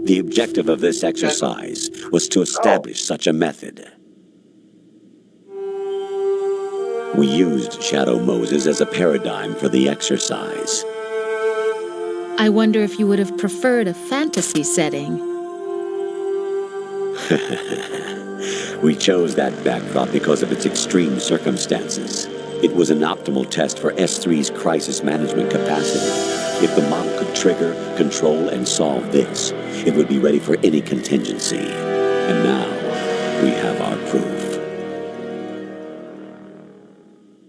Speaker 14: The objective of this exercise was to establish such a method. We used Shadow Moses as a paradigm for the exercise.
Speaker 16: I wonder if you would have preferred a fantasy setting.
Speaker 14: We chose that backdrop because of its extreme circumstances. It was an optimal test for S3's crisis management capacity. If the model could trigger, control, and solve this, it would be ready for any contingency. And now, we have our proof.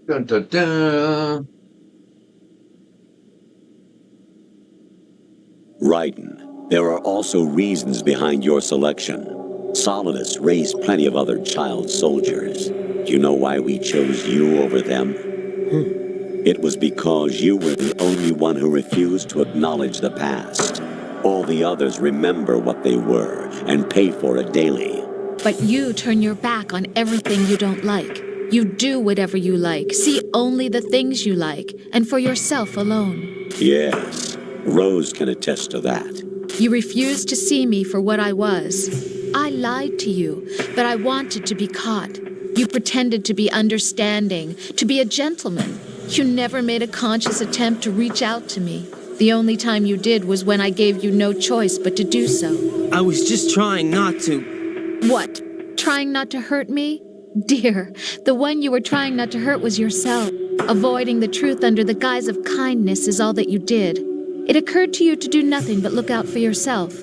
Speaker 5: Dun, dun, dun.
Speaker 14: Raiden, there are also reasons behind your selection. Solidus raised plenty of other child soldiers. Do you know why we chose you over them? It was because you were the only one who refused to acknowledge the past. All the others remember what they were and pay for it daily.
Speaker 16: But you turn your back on everything you don't like. You do whatever you like, see only the things you like, and for yourself alone.
Speaker 14: Yes, Rose can attest to that.
Speaker 16: You refused to see me for what I was. I lied to you, but I wanted to be caught. You pretended to be understanding, to be a gentleman. You never made a conscious attempt to reach out to me. The only time you did was when I gave you no choice but to do so.
Speaker 13: I was just trying not to...
Speaker 16: What? Trying not to hurt me? Dear, the one you were trying not to hurt was yourself. Avoiding the truth under the guise of kindness is all that you did. It occurred to you to do nothing but look out for yourself.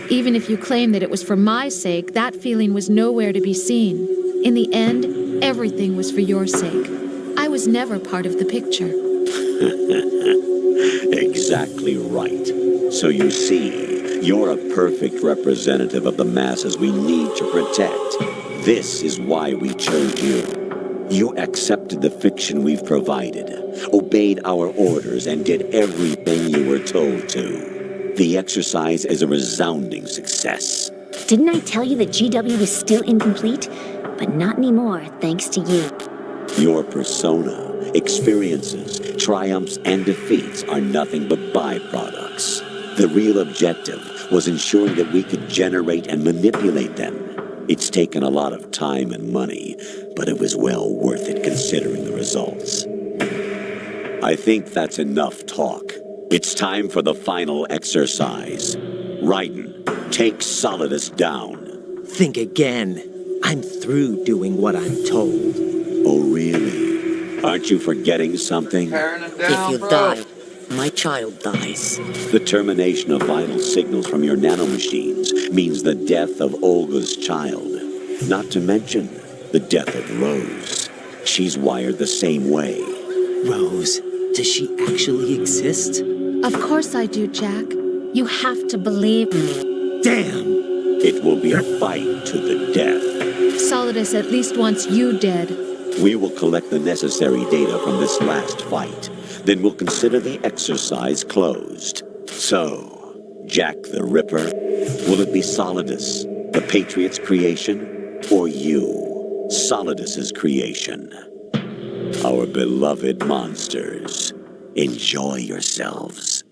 Speaker 16: Even if you claim that it was for my sake, that feeling was nowhere to be seen. In the end, everything was for your sake. I was never part of the picture.
Speaker 14: Exactly right. So you see, you're a perfect representative of the masses we need to protect. This is why we chose you. You accepted the fiction we've provided, obeyed our orders, and did everything you were told to. The exercise is a resounding success.
Speaker 15: Didn't I tell you that GW is still incomplete? But not anymore, thanks to you.
Speaker 14: Your persona, experiences, triumphs, and defeats are nothing but byproducts. The real objective was ensuring that we could generate and manipulate them. It's taken a lot of time and money, but it was well worth it considering the results. I think that's enough talk. It's time for the final exercise. Raiden, take Solidus down.
Speaker 13: Think again. I'm through doing what I'm told.
Speaker 14: Oh, really? Aren't you forgetting something?
Speaker 18: If you die, my child dies.
Speaker 14: The termination of vital signals from your nanomachines means the death of Olga's child. Not to mention the death of Rose. She's wired the same way.
Speaker 13: Rose, does she actually exist?
Speaker 16: Of course I do, Jack. You have to believe me.
Speaker 14: Damn! It will be a fight to the death.
Speaker 16: Solidus at least wants you dead.
Speaker 14: We will collect the necessary data from this last fight. Then we'll consider the exercise closed. So, Jack the Ripper, will it be Solidus, the Patriot's creation, or you, Solidus's creation? Our beloved monsters, enjoy yourselves.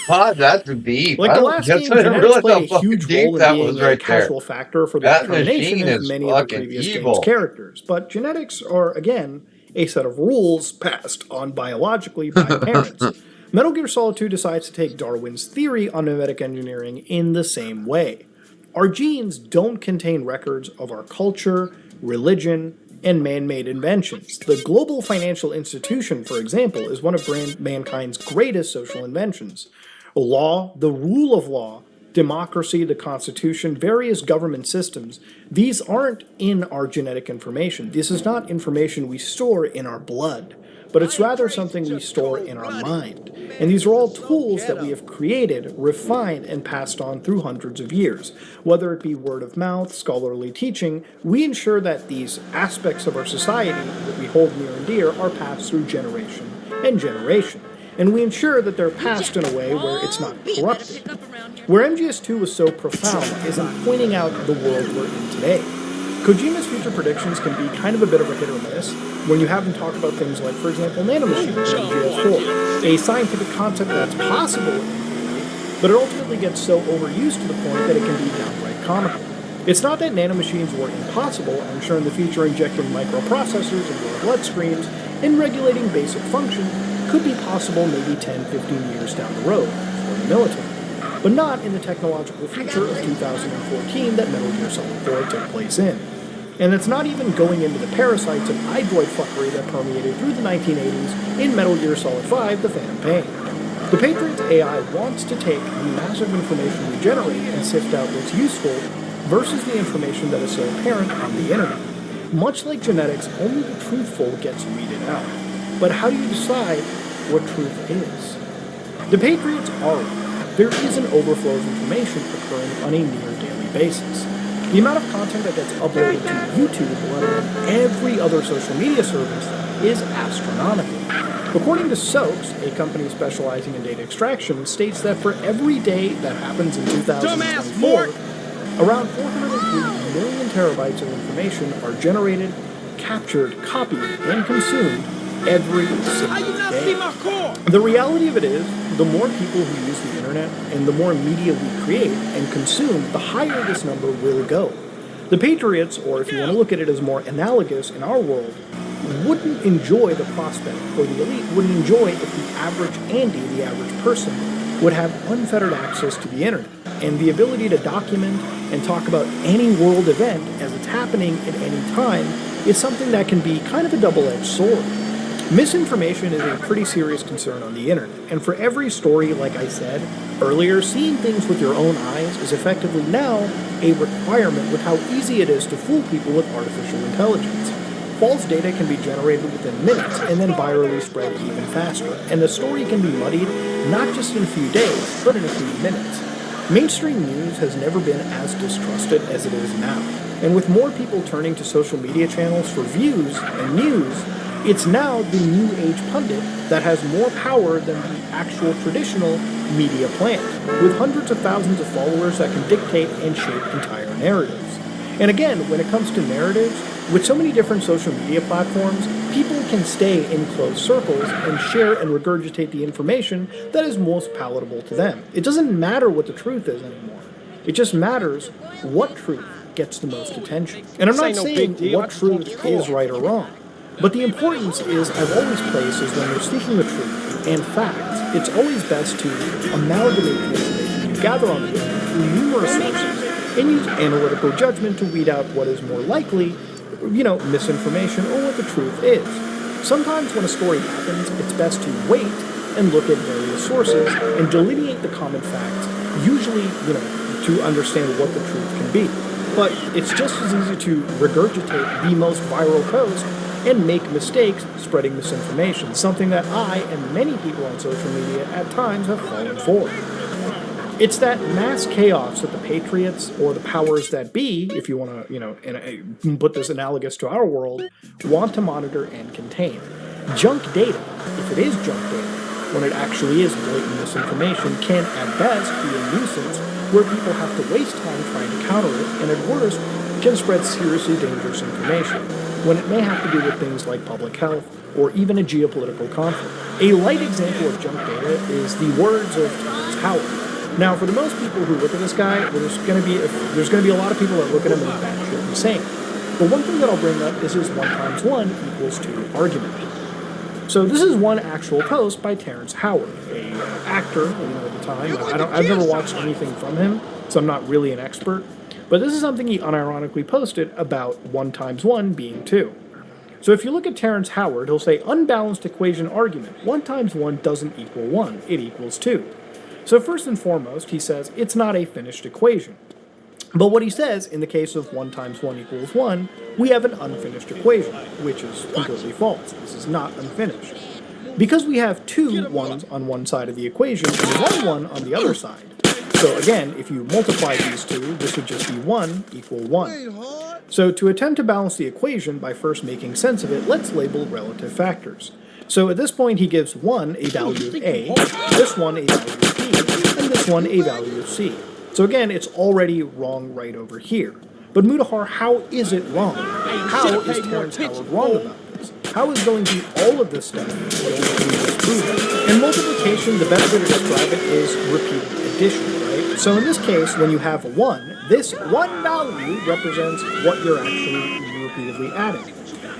Speaker 5: God, that's deep.
Speaker 11: Like the last game, genetics played a huge role in being a casual factor for the determination of many of the previous game's characters. But genetics are, again, a set of rules passed on biologically by parents. Metal Gear Solid 2 decides to take Darwin's theory on genetic engineering in the same way. Our genes don't contain records of our culture, religion, and man-made inventions. The global financial institution, for example, is one of mankind's greatest social inventions. Law, the rule of law, democracy, the Constitution, various government systems, these aren't in our genetic information. This is not information we store in our blood, but it's rather something we store in our mind. And these are all tools that we have created, refined, and passed on through hundreds of years. Whether it be word of mouth, scholarly teaching, we ensure that these aspects of our society that we hold near and dear are passed through generation and generation. And we ensure that they're passed in a way where it's not corrupted. Where MGS2 was so profound is in pointing out the world we're in today. Kojima's future predictions can be kind of a bit of a hit or miss when you have them talk about things like, for example, nanomachines in MGS4, a scientific concept that's possible, but it ultimately gets so overused to the point that it can be downright comical. It's not that nanomachines were impossible. I'm sure in the future injecting microprocessors into our bloodstreams and regulating basic functions could be possible maybe 10, 15 years down the road for the military, but not in the technological future of 2014 that Metal Gear Solid 4 took place in. And it's not even going into the parasites and iDroid fuckery that permeated through the 1980s in Metal Gear Solid 5, The Phantom Pain. The Patriot's AI wants to take the massive information we generate and sift out what's useful versus the information that is so apparent on the internet. Much like genetics, only the truthful gets weeded out. But how do you decide what truth is? The Patriots are right. There is an overflow of information occurring on a near-daily basis. The amount of content that gets uploaded to YouTube, let alone every other social media service, is astronomical. According to Soaks, a company specializing in data extraction, states that for every day that happens in 2024, around 403 million terabytes of information are generated, captured, copied, and consumed every single day. The reality of it is, the more people who use the internet and the more media we create and consume, the higher this number will go. The Patriots, or if you want to look at it as more analogous in our world, wouldn't enjoy the prospect, or the elite wouldn't enjoy if the average Andy, the average person, would have unfettered access to the internet and the ability to document and talk about any world event as it's happening at any time is something that can be kind of a double-edged sword. Misinformation is a pretty serious concern on the internet, and for every story, like I said earlier, seeing things with your own eyes is effectively now a requirement with how easy it is to fool people with artificial intelligence. False data can be generated within minutes and then virally spread even faster, and the story can be muddied not just in a few days, but in a few minutes. Mainstream news has never been as distrusted as it is now, and with more people turning to social media channels for views and news, it's now the new age pundit that has more power than the actual traditional media plant, with hundreds of thousands of followers that can dictate and shape entire narratives. And again, when it comes to narratives, with so many different social media platforms, people can stay in closed circles and share and regurgitate the information that is most palatable to them. It doesn't matter what the truth is anymore. It just matters what truth gets the most attention. And I'm not saying what truth is right or wrong. But the importance is, I've always placed, is when you're seeking the truth and facts, it's always best to amalgamate the information you gather on the internet through numerous sources and use analytical judgment to weed out what is more likely, misinformation or what the truth is. Sometimes when a story happens, it's best to wait and look at various sources and delineate the common facts, usually, to understand what the truth can be. But it's just as easy to regurgitate the most viral post and make mistakes spreading misinformation, something that I and many people on social media at times have fallen for. It's that mass chaos that the Patriots, or the powers that be, if you want to, put this analogous to our world, want to monitor and contain. Junk data, if it is junk data, when it actually is blatant misinformation, can at best be a nuisance where people have to waste time trying to counter it, and at worst, can spread seriously dangerous information, when it may have to do with things like public health or even a geopolitical conflict. A light example of junk data is the words of Terrence Howard. Now, for the most people who look at this guy, there's going to be a lot of people that look at him and that shit insane. But one thing that I'll bring up is his 1 × 1 = 2 argument. So this is one actual post by Terrence Howard, a actor at the time. I've never watched anything from him, so I'm not really an expert. But this is something he unironically posted about 1 × 1 being 2. So if you look at Terrence Howard, he'll say, unbalanced equation argument. 1 × 1 doesn't equal 1, it equals 2. So first and foremost, he says it's not a finished equation. But what he says, in the case of 1 × 1 = 1, we have an unfinished equation, which is completely false. This is not unfinished. Because we have 2 1s on one side of the equation and 1 1 on the other side. So again, if you multiply these two, this would just be 1 = 1. So to attempt to balance the equation by first making sense of it, let's label relative factors. So at this point, he gives 1 a value of A, this one a value of B, and this one a value of C. So again, it's already wrong right over here. But Mudahar, how is it wrong? How is Terrence Howard wrong about this? How is going through all of this stuff going to be disproven? In multiplication, the best way to describe it is repeated addition, right? So in this case, when you have 1, this 1 value represents what you're actually repeatedly adding.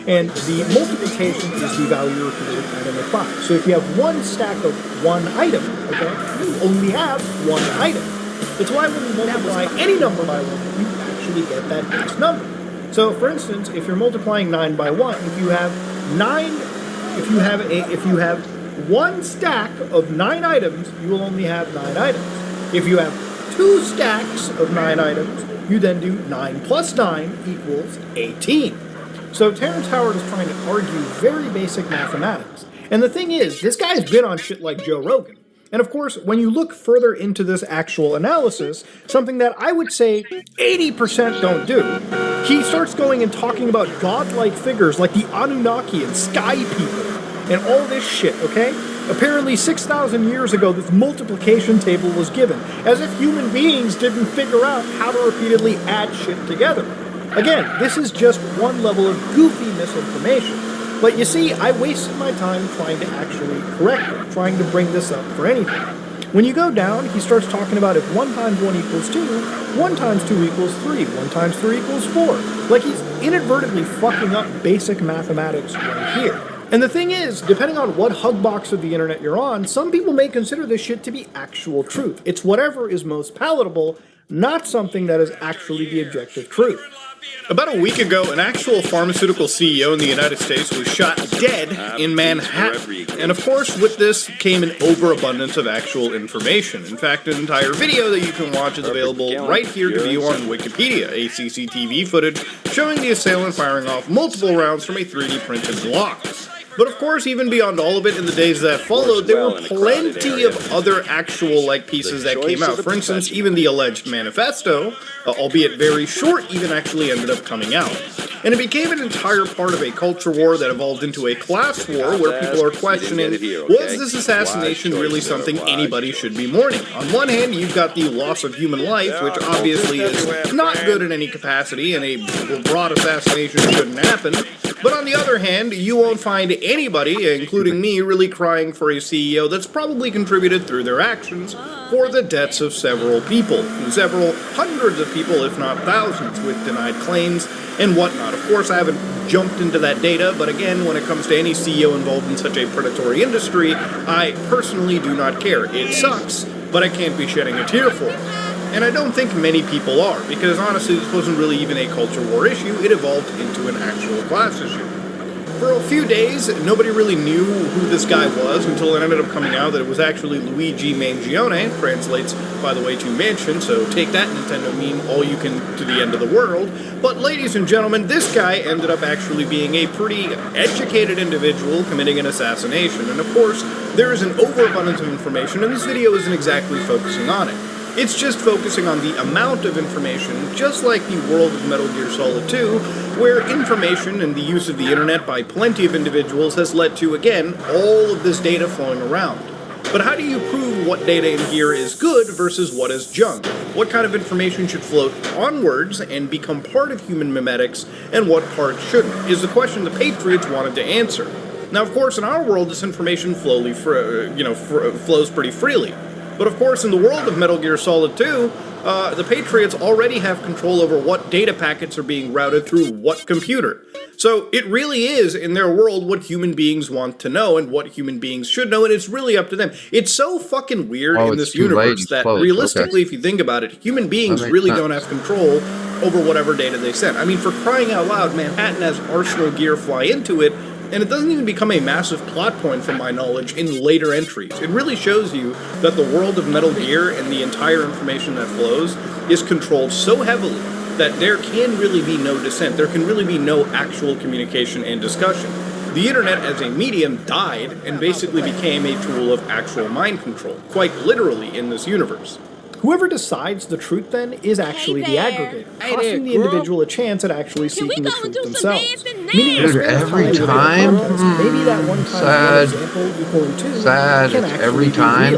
Speaker 11: And the multiplication is the value you're repeatedly adding it by. So if you have 1 stack of 1 item, okay, you only have 1 item. It's why when you multiply any number by 1, you actually get that base number. So, for instance, if you're multiplying 9 by 1, if you have 1 stack of 9 items, you will only have 9 items. If you have 2 stacks of 9 items, you then do 9 plus 9 equals 18. So Terrence Howard is trying to argue very basic mathematics. And the thing is, this guy's been on shit like Joe Rogan. And of course, when you look further into this actual analysis, something that I would say 80% don't do, he starts going and talking about godlike figures like the Anunnaki and sky people. and all this shit, okay? Apparently 6,000 years ago, this multiplication table was given, as if human beings didn't figure out how to repeatedly add shit together. Again, this is just one level of goofy misinformation. But you see, I wasted my time trying to actually correct it, trying to bring this up for anything. When you go down, he starts talking about if 1 times 1 equals 2, 1 times 2 equals 3, 1 times 3 equals 4. Like he's inadvertently fucking up basic mathematics right here. And the thing is, depending on what hugbox of the internet you're on, some people may consider this shit to be actual truth. It's whatever is most palatable, not something that is actually the objective truth. About a week ago, an actual pharmaceutical CEO in the United States was shot dead in Manhattan. And of course, with this came an overabundance of actual information. In fact, an entire video that you can watch is available right here to view on Wikipedia, a CCTV footage showing the assailant firing off multiple rounds from a 3D printed Glock. But of course, even beyond all of it, in the days that followed, there were plenty of other actual, pieces that came out. For instance, even the alleged manifesto, albeit very short, even actually ended up coming out. And it became an entire part of a culture war that evolved into a class war where people are questioning, was this assassination really something anybody should be mourning? On one hand, you've got the loss of human life, which obviously is not good in any capacity, and a broad assassination shouldn't happen. But on the other hand, you won't find anybody, including me, really crying for a CEO that's probably contributed through their actions for the deaths of several people, several hundreds of people, if not thousands, with denied claims and whatnot. Of course, I haven't jumped into that data, but again, when it comes to any CEO involved in such a predatory industry, I personally do not care. It sucks, but I can't be shedding a tear for it. And I don't think many people are, because honestly, this wasn't really even a culture war issue, it evolved into an actual class issue. For a few days, nobody really knew who this guy was until it ended up coming out that it was actually Luigi Mangione, translates, by the way, to mansion, so take that, Nintendo meme, all you can to the end of the world. But ladies and gentlemen, this guy ended up actually being a pretty educated individual committing an assassination, and of course, there is an overabundance of information, and this video isn't exactly focusing on it. It's just focusing on the amount of information, just like the world of Metal Gear Solid 2, where information and the use of the internet by plenty of individuals has led to, again, all of this data flowing around. But how do you prove what data in here is good versus what is junk? What kind of information should float onwards and become part of human memetics, and what part shouldn't, is the question the Patriots wanted to answer. Now, of course, in our world, this information flows pretty freely. But of course, in the world of Metal Gear Solid 2, the Patriots already have control over what data packets are being routed through what computer. So it really is, in their world, what human beings want to know and what human beings should know, and it's really up to them. It's so fucking weird in this universe that realistically, if you think about it, human beings really don't have control over whatever data they send. I mean, for crying out loud, Manhattan has Arsenal gear fly into it, and it doesn't even become a massive plot point from my knowledge in later entries. It really shows you that the world of Metal Gear and the entire information that flows is controlled so heavily that there can really be no dissent. There can really be no actual communication and discussion. The internet as a medium died and basically became a tool of actual mind control, quite literally in this universe. Whoever decides the truth, then, is actually the aggregator, costing the individual a chance at actually seeking the truth themselves.
Speaker 5: Dude, every time?
Speaker 11: Maybe that one
Speaker 5: Sad.
Speaker 11: example equaling 2
Speaker 5: Sad.
Speaker 11: can
Speaker 5: It's
Speaker 11: actually
Speaker 5: every
Speaker 11: be
Speaker 5: time.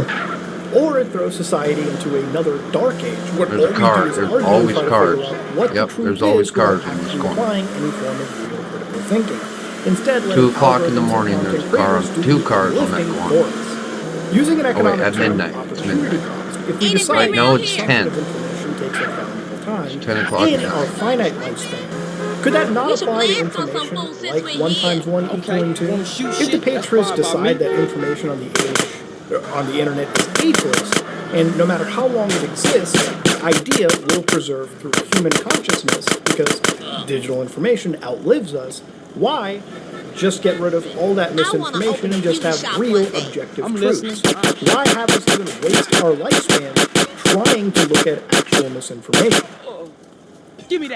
Speaker 11: real. Or it throws society into another dark age, where
Speaker 5: There's
Speaker 11: all
Speaker 5: a
Speaker 11: we
Speaker 5: car.
Speaker 11: do is
Speaker 5: There's
Speaker 11: argue
Speaker 5: always
Speaker 11: and try to
Speaker 5: cars.
Speaker 11: figure out what
Speaker 5: Yep,
Speaker 11: the truth
Speaker 5: there's always
Speaker 11: is without
Speaker 5: cars in this
Speaker 11: actually
Speaker 5: corner.
Speaker 11: applying any form of real critical thinking. Instead,
Speaker 5: 2
Speaker 11: letting
Speaker 5: o'clock in the
Speaker 11: algorithms
Speaker 5: morning,
Speaker 11: and
Speaker 5: there's
Speaker 11: content creators do
Speaker 5: 2
Speaker 11: the
Speaker 5: cars on that
Speaker 11: lifting
Speaker 5: corner.
Speaker 11: for us. Using an economic
Speaker 5: at
Speaker 11: term,
Speaker 5: midnight. It's
Speaker 11: opportunity
Speaker 5: midnight.
Speaker 11: cost, if we decide
Speaker 5: Right now it's
Speaker 11: that
Speaker 5: 10.
Speaker 11: information takes a valuable time
Speaker 5: It's 10 o'clock
Speaker 11: in
Speaker 5: now.
Speaker 11: our finite lifespan, could that not apply to information like 1 times 1 equaling 2? If the Patriots decide that information on the internet is ageless, and no matter how long it exists, the idea will preserve through human consciousness because digital information outlives us, why just get rid of all that misinformation and just have real objective truths? Why have us even waste our lifespan trying to look at actual misinformation?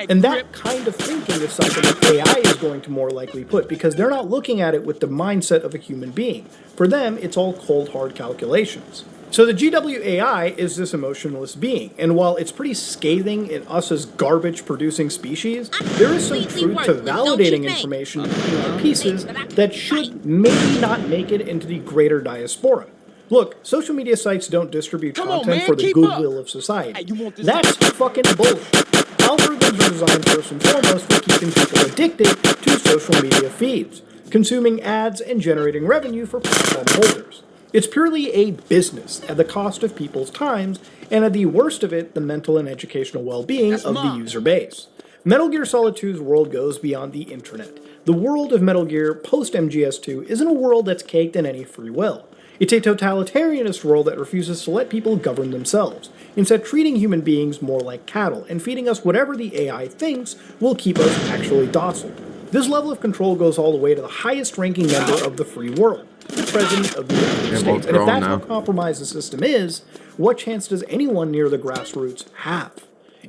Speaker 11: And that kind of thinking is something that AI is going to more likely put, because they're not looking at it with the mindset of a human being. For them, it's all cold, hard calculations. So the GWAI is this emotionless being, and while it's pretty scathing in us as garbage-producing species, there is some truth to validating information in pieces that should maybe not make it into the greater diaspora. Look, social media sites don't distribute content for the goodwill of society. That's fucking bullshit. Algorithms are designed first and foremost for keeping people addicted to social media feeds, consuming ads and generating revenue for platform holders. It's purely a business at the cost of people's times, and at the worst of it, the mental and educational well-being of the user base. Metal Gear Solid 2's world goes beyond the internet. The world of Metal Gear post-MGS2 isn't a world that's caked in any free will. It's a totalitarianist world that refuses to let people govern themselves, instead treating human beings more like cattle, and feeding us whatever the AI thinks will keep us actually docile. This level of control goes all the way to the highest-ranking member of the free world, the President of the United States. And if that's how compromised the system is, what chance does anyone near the grassroots have?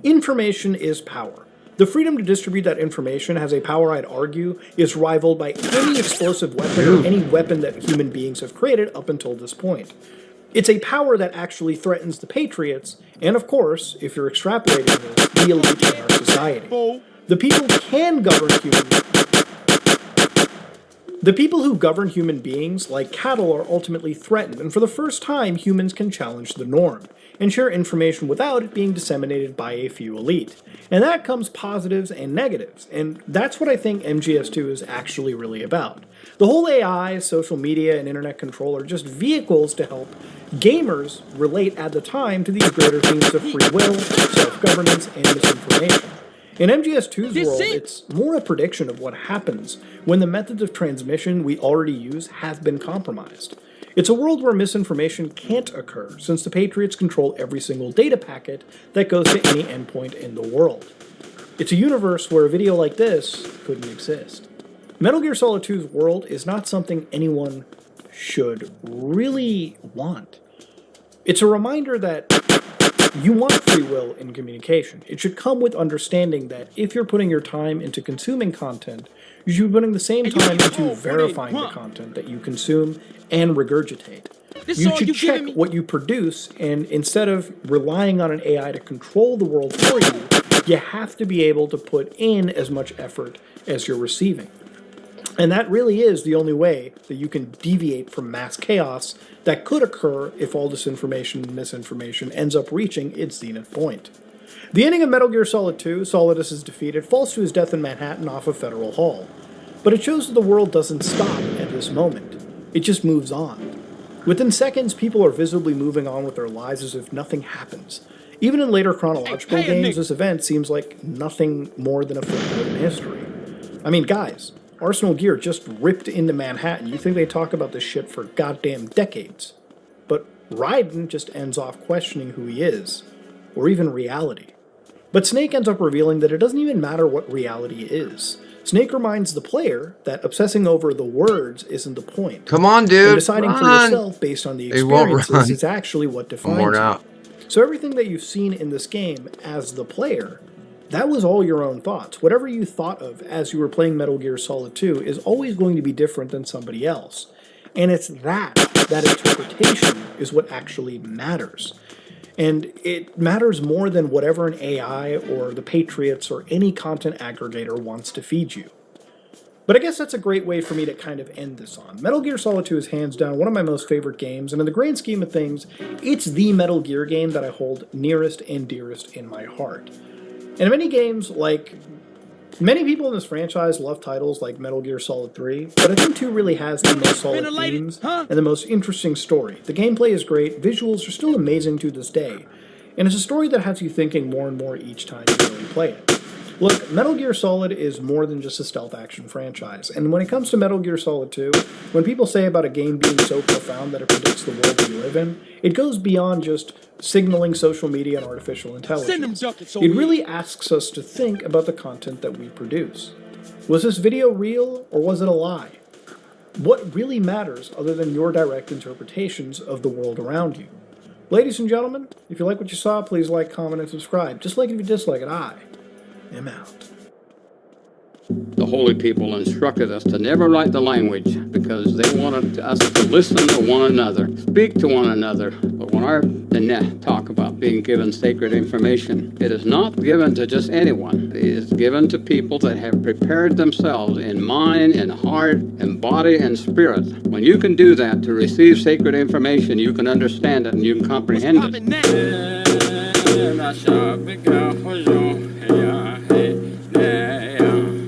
Speaker 11: Information is power. The freedom to distribute that information has a power I'd argue is rivaled by any explosive weapon or any weapon that human beings have created up until this point. It's a power that actually threatens the patriots, and of course, if you're extrapolating this, the elite in our society. The people who govern human beings, like cattle, are ultimately threatened, and for the first time, humans can challenge the norm, and share information without it being disseminated by a few elite. And that comes positives and negatives, and that's what I think MGS2 is actually really about. The whole AI, social media, and internet control are just vehicles to help gamers relate at the time to these greater themes of free will, self-governance, and misinformation. In MGS2's world, it's more a prediction of what happens when the methods of transmission we already use have been compromised. It's a world where misinformation can't occur, since the Patriots control every single data packet that goes to any endpoint in the world. It's a universe where a video like this couldn't exist. Metal Gear Solid 2's world is not something anyone should really want. It's a reminder that you want free will in communication. It should come with understanding that if you're putting your time into consuming content, you should be putting the same time into verifying the content that you consume and regurgitate. You should check what you produce, and instead of relying on an AI to control the world for you, you have to be able to put in as much effort as you're receiving. And that really is the only way that you can deviate from mass chaos that could occur if all disinformation and misinformation ends up reaching its zenith point. The ending of Metal Gear Solid 2, Solidus is defeated, falls to his death in Manhattan off of Federal Hall. But it shows that the world doesn't stop at this moment. It just moves on. Within seconds, people are visibly moving on with their lives as if nothing happens. Even in later chronological games, this event seems like nothing more than a footnote in history. I mean, guys, Arsenal Gear just ripped into Manhattan. You think they talk about this shit for goddamn decades. But Raiden just ends off questioning who he is, or even reality. But Snake ends up revealing that it doesn't even matter what reality is. Snake reminds the player that obsessing over the words isn't the point.
Speaker 5: Come on, dude.
Speaker 11: And deciding for yourself based on the experiences is actually what defines you. So everything that you've seen in this game as the player, that was all your own thoughts. Whatever you thought of as you were playing Metal Gear Solid 2 is always going to be different than somebody else. And it's that interpretation is what actually matters. And it matters more than whatever an AI or the Patriots or any content aggregator wants to feed you. But I guess that's a great way for me to kind of end this on. Metal Gear Solid 2 is hands down one of my most favorite games, and in the grand scheme of things, it's the Metal Gear game that I hold nearest and dearest in my heart. And in many games, like, many people in this franchise love titles like Metal Gear Solid 3, but I think 2 really has the most solid themes and the most interesting story. The gameplay is great, visuals are still amazing to this day, and it's a story that has you thinking more and more each time you really play it. Look, Metal Gear Solid is more than just a stealth action franchise, and when it comes to Metal Gear Solid 2, when people say about a game being so profound that it predicts the world we live in, it goes beyond just signaling social media and artificial intelligence. It really asks us to think about the content that we produce. Was this video real, or was it a lie? What really matters other than your direct interpretations of the world around you? Ladies and gentlemen, if you like what you saw, please like, comment, and subscribe. Just like if you dislike it, I am out.
Speaker 20: The holy people instructed us to never write the language because they wanted us to listen to one another, speak to one another. But when our Diné talk about being given sacred information, it is not given to just anyone. It is given to people that have prepared themselves in mind and heart and body and spirit. When you can do that to receive sacred information, you can understand it and you can comprehend it.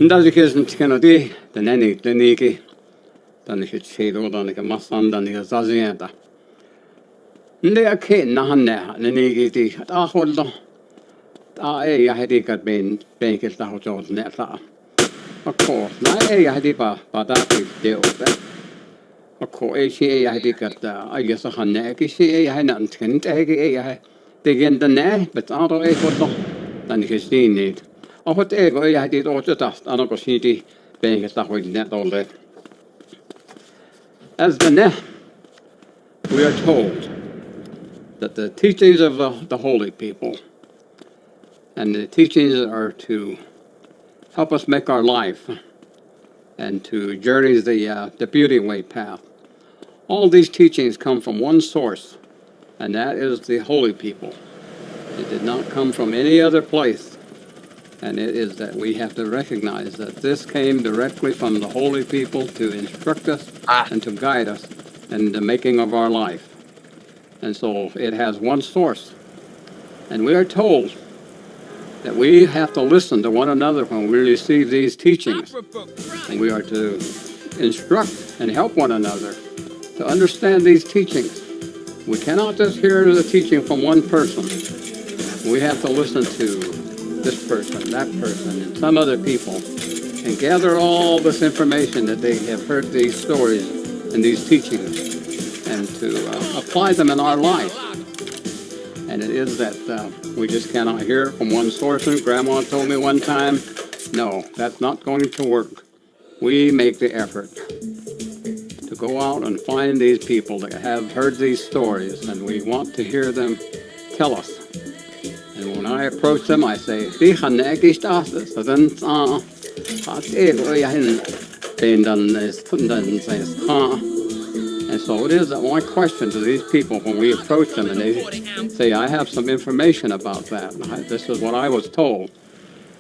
Speaker 20: Ndazi kisn tkenodi tanani taniki taniki chedo taniki masan taniki zazienta. Nde akhe nahanne naniki ti ta holdo ta e ya hedi kat ben kil ta hojod ne ta. Akko na e ya hedi pa ta ti deo be. Akko e shi ya hedi kat ai ya sa hanne ki shi ya hanan tken te ki ya tegen den ne bet aro e holdo taniki stinit. Ahot ego ei heti tooteta anako siitä penkestä hoidin tolle. As the ne, we are told that the teachings of the holy people and the teachings are to help us make our life and to journey the beauty way path. All these teachings come from one source, and that is the holy people. It did not come from any other place. And it is that we have to recognize that this came directly from the holy people to instruct us and to guide us in the making of our life. And so it has one source. And we are told that we have to listen to one another when we receive these teachings. And we are to instruct and help one another to understand these teachings. We cannot just hear the teaching from one person. We have to listen to this person, that person, and some other people, and gather all this information that they have heard these stories and these teachings, and to apply them in our life. And it is that we just cannot hear from one source. And Grandma told me one time, no, that's not going to work. We make the effort to go out and find these people that have heard these stories, and we want to hear them tell us. And when I approach them, I say, and so it is that my question to these people when we approach them and they say, I have some information about that. This is what I was told.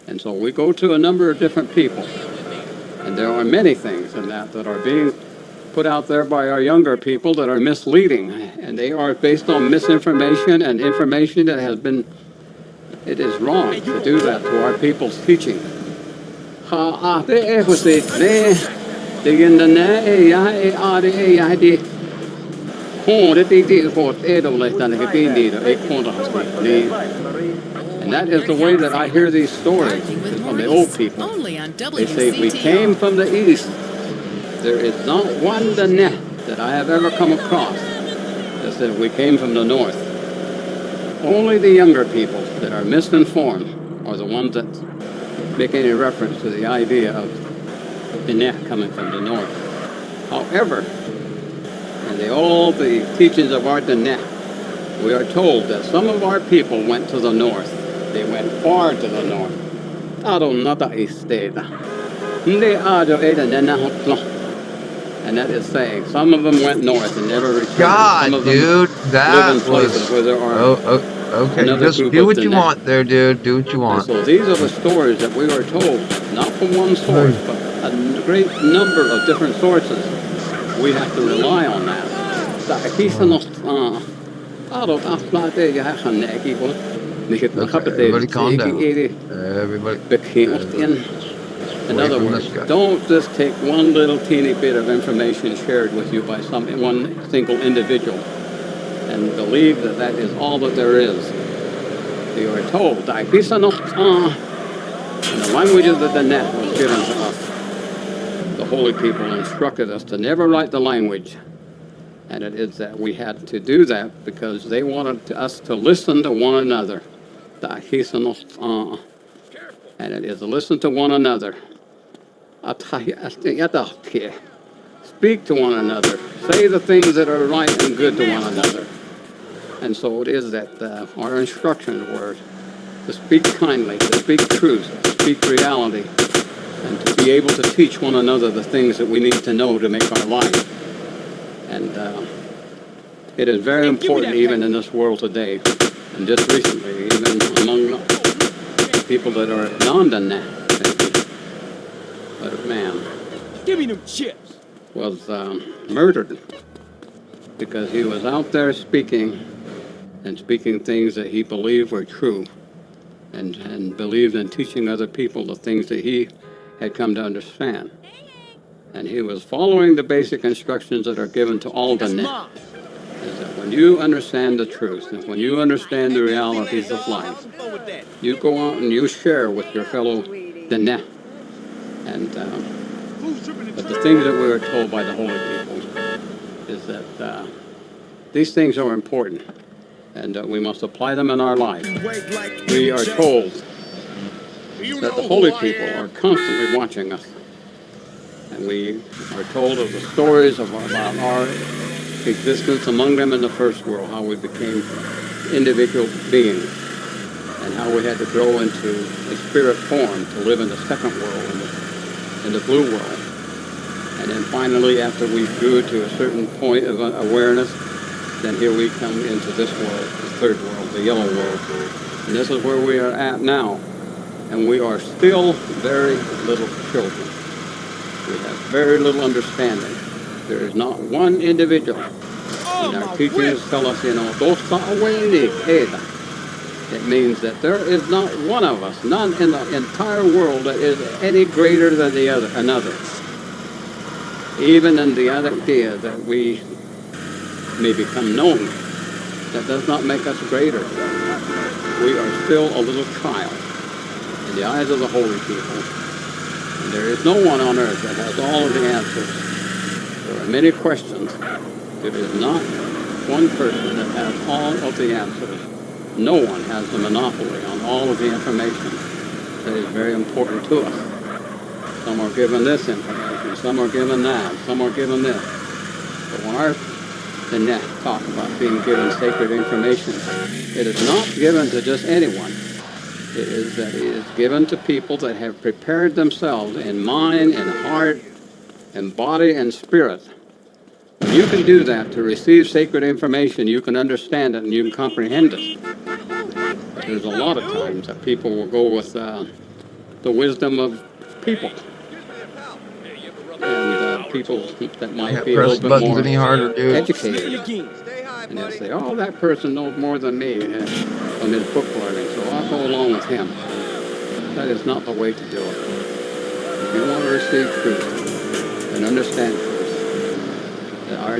Speaker 20: And so we go to a number of different people. And there are many things in that are being put out there by our younger people that are misleading. And they are based on misinformation and information that has been. It is wrong to do that to our people's teaching. And that is the way that I hear these stories from the old people. They say, we came from the east. There is not one Diné that I have ever come across that said we came from the north. Only the younger people that are misinformed are the ones that make any reference to the idea of Diné coming from the north. However, in all the teachings of our Diné, we are told that some of our people went to the north. They went far to the north. And that is saying, some of them went north and never returned.
Speaker 5: God,
Speaker 20: some of them
Speaker 5: dude, that
Speaker 20: live in places where there are
Speaker 5: okay. Just do what you want there, dude. Do what you want.
Speaker 20: And so these are the stories that we are told, not from one source, but a great number of different sources. We have to rely on that.
Speaker 5: Everybody calm down. Everybody.
Speaker 20: In other words, don't just take one little teeny bit of information shared with you by one single individual and believe that that is all that there is. You are told, and the language of the Diné was given to us. The holy people instructed us to never write the language. And it is that we had to do that because they wanted us to listen to one another. And it is to listen to one another. Speak to one another. Say the things that are right and good to one another. And so it is that our instructions were to speak kindly, to speak truth, to speak reality, and to be able to teach one another the things that we need to know to make our life. And it is very important even in this world today, and just recently, even among people that are non-Dana, but a man
Speaker 3: Give me them chips.
Speaker 20: was murdered because he was out there speaking things that he believed were true, and believed in teaching other people the things that he had come to understand. And he was following the basic instructions that are given to all the net. Is that when you understand the truth, and when you understand the realities of life, you go out and you share with your fellow Dana. And but the things that we were told by the holy people is that these things are important, and we must apply them in our life. We are told that the holy people are constantly watching us, and we are told of the stories about our existence among them in the first world, how we became individual beings, and how we had to grow into a spirit form to live in the second world, in the blue world. And then finally, after we grew to a certain point of awareness, then here we come into this world, the third world, the yellow world. And this is where we are at now. And we are still very little children. We have very little understanding. There is not one individual. And our teachers tell us, it means that there is not one of us, none in the entire world that is any greater than another. Even in the idea that we may become known, that does not make us greater. We are still a little child in the eyes of the holy people. And there is no one on earth that has all of the answers. There are many questions. There is not one person that has all of the answers. No one has the monopoly on all of the information that is very important to us. Some are given this information, some are given that, some are given this. But when the net talk about being given sacred information, it is not given to just anyone. It is given to people that have prepared themselves in mind and heart and body and spirit. When you can do that to receive sacred information, you can understand it and you can comprehend it. There's a lot of times that people will go with the wisdom of people. And people that might be a little bit more educated. And they'll say, oh, that person knows more than me on his book learning, so I'll go along with him. That is not the way to do it. If you want to receive truth and understand truth,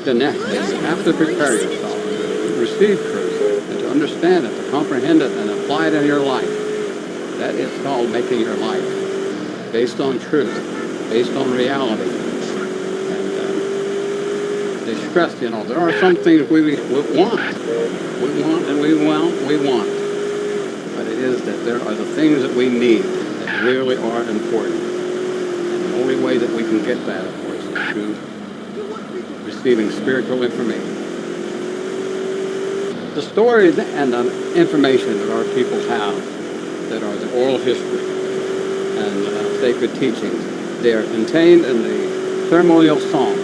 Speaker 20: the next thing, you have to prepare yourself to receive truth and to understand it, to comprehend it, and apply it in your life. That is called making your life based on truth, based on reality. And they stress, there are some things we want. We want and we want. But it is that there are the things that we need that really are important. And the only way that we can get that, of course, is through receiving spiritual information. The stories and the information that our people have, that are the oral history and sacred teachings, they are contained in the ceremonial song,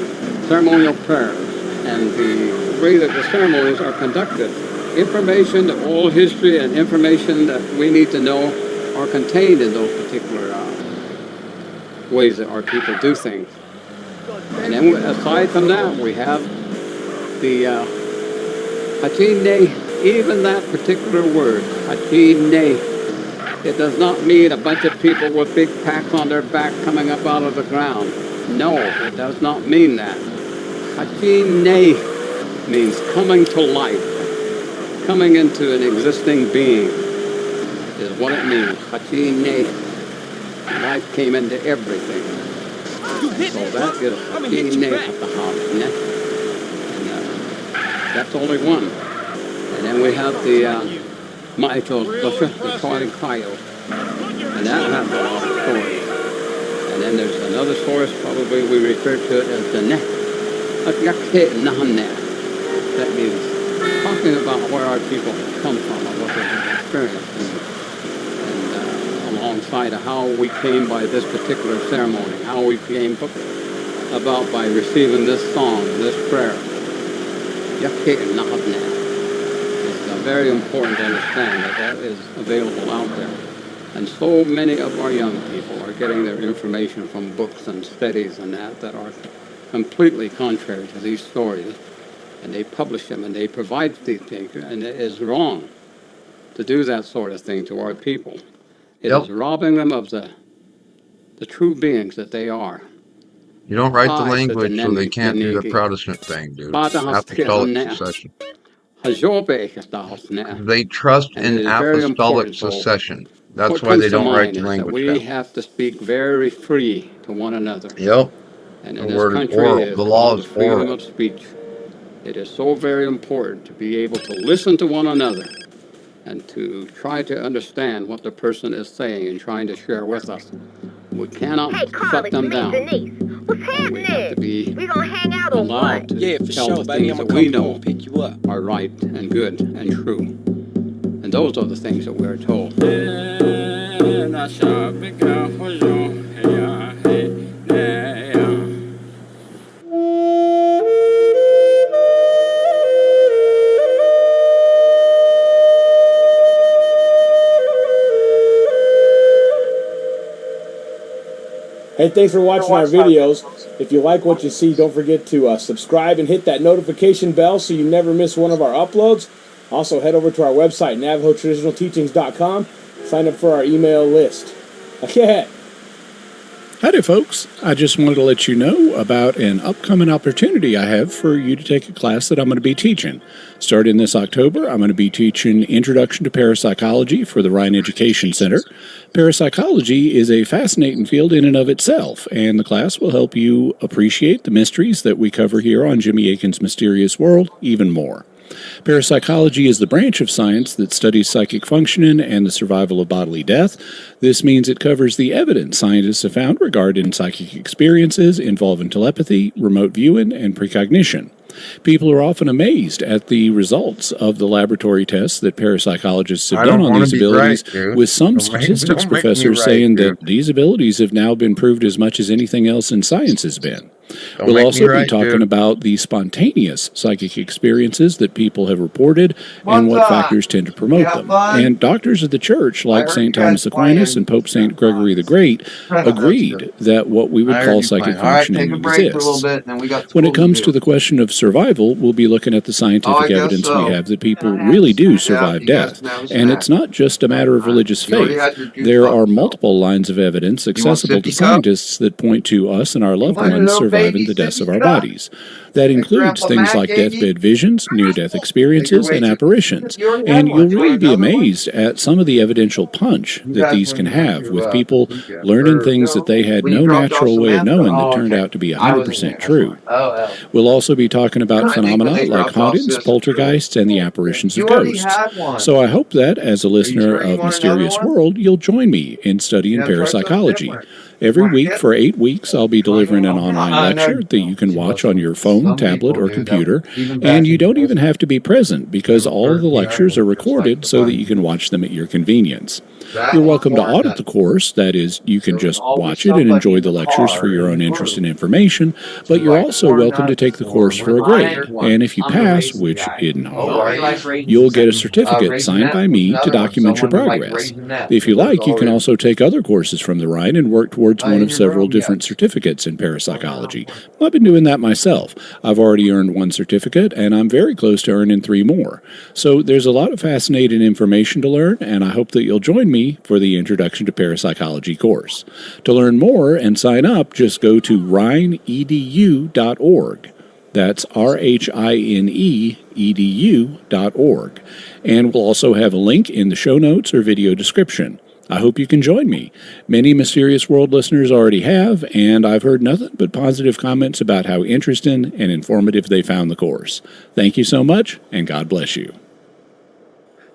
Speaker 20: ceremonial prayers, and the way that the ceremonies are conducted. Information, the oral history, and information that we need to know are contained in those particular ways that our people do things. And then aside from that, we have the Hachine, even that particular word, Hachine. It does not mean a bunch of people with big packs on their back coming up out of the ground. No, it does not mean that. Hachine means coming to life, coming into an existing being is what it means. Hachine. Life came into everything. So that is Hachine at the house. And that's only one. And then we have the Ma'ito, the Kayo. And that has a lot of stories. And then there's another source, probably we refer to it as the Ne. That means talking about where our people have come from and what they have experienced and a long side of how we came by this particular ceremony, how we came about by receiving this song, this prayer. It's very important to understand that that is available out there. And so many of our young people are getting their information from books and studies and that are completely contrary to these stories. And they publish them and they provide these things, and it is wrong to do that sort of thing to our people. It is robbing them of the true beings that they are.
Speaker 5: You don't write the language, so they can't do the Protestant thing, dude. Apostolic succession. They trust in apostolic succession. That's why they don't write the language down.
Speaker 20: We have to speak very free to one another.
Speaker 5: Yep.
Speaker 20: And
Speaker 5: The
Speaker 20: in this
Speaker 5: word is
Speaker 20: country,
Speaker 5: oral.
Speaker 20: it is
Speaker 5: The law
Speaker 20: called
Speaker 5: is
Speaker 20: freedom
Speaker 5: oral.
Speaker 20: of speech. It is so very important to be able to listen to one another and to try to understand what the person is saying and trying to share with us. We cannot shut them down.
Speaker 4: What's happening?
Speaker 20: We have to be
Speaker 4: We gonna hang out or
Speaker 20: allowed
Speaker 4: what?
Speaker 20: to tell the things that we know are right and good and true. And those are the things that we're told.
Speaker 3: Hey, thanks for watching our videos. If you like what you see, don't forget to subscribe and hit that notification bell so you never miss one of our uploads. Also, head over to our website, NavajoTraditionalTeachings.com. Sign up for our email list. Okay.
Speaker 21: Howdy, folks. I just wanted to let you know about an upcoming opportunity I have for you to take a class that I'm going to be teaching. Starting this October, I'm going to be teaching Introduction to Parapsychology for the Ryan Education Center. Parapsychology is a fascinating field in and of itself, and the class will help you appreciate the mysteries that we cover here on Jimmy Akin's Mysterious World even more. Parapsychology is the branch of science that studies psychic functioning and the survival of bodily death. This means it covers the evidence scientists have found regarding psychic experiences involving telepathy, remote viewing, and precognition. People are often amazed at the results of the laboratory tests that parapsychologists have done on these abilities, with some statistics professors saying that these abilities have now been proved as much as anything else in science has been. We'll also be talking about the spontaneous psychic experiences that people have reported and what factors tend to promote them. And doctors of the church, like St. Thomas Aquinas and Pope St. Gregory the Great, agreed that what we would call psychic functioning exists. When it comes to the question of survival, we'll be looking at the scientific evidence we have that people really do survive death. And it's not just a matter of religious faith. There are multiple lines of evidence accessible to scientists that point to us and our loved ones surviving the deaths of our bodies. That includes things like deathbed visions, near-death experiences, and apparitions. And you'll really be amazed at some of the evidential punch that these can have, with people learning things that they had no natural way of knowing that turned out to be 100% true. We'll also be talking about phenomena like hauntings, poltergeists, and the apparitions of ghosts. So I hope that, as a listener of Mysterious World, you'll join me in studying parapsychology. Every week for 8 weeks, I'll be delivering an online lecture that you can watch on your phone, tablet, or computer, and you don't even have to be present because all of the lectures are recorded so that you can watch them at your convenience. You're welcome to audit the course, that is, you can just watch it and enjoy the lectures for your own interest and information, but you're also welcome to take the course for a grade, and if you pass, which isn't hard, you'll get a certificate signed by me to document your progress. If you like, you can also take other courses from the Ryan and work towards one of several different certificates in parapsychology. I've been doing that myself. I've already earned one certificate, and I'm very close to earning 3 more. So there's a lot of fascinating information to learn, and I hope that you'll join me for the Introduction to Parapsychology course. To learn more and sign up, just go to rhineedu.org. That's RHINE-EDU.org. And we'll also have a link in the show notes or video description. I hope you can join me. Many Mysterious World listeners already have, and I've heard nothing but positive comments about how interesting and informative they found the course. Thank you so much, and God bless you.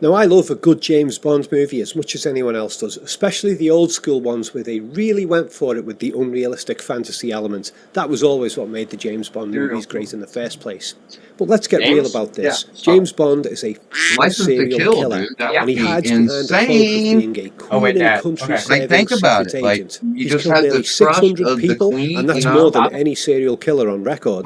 Speaker 22: Now, I love a good James Bond movie as much as anyone else does, especially the old school ones where they really went for it with the unrealistic fantasy elements. That was always what made the James Bond movies great in the first place. But But let's get real about this. James Bond is a serial killer, and he hides behind the cloak of being a queen and country serving secret agent. He's killed nearly 600 people, and that's more than any serial killer on record.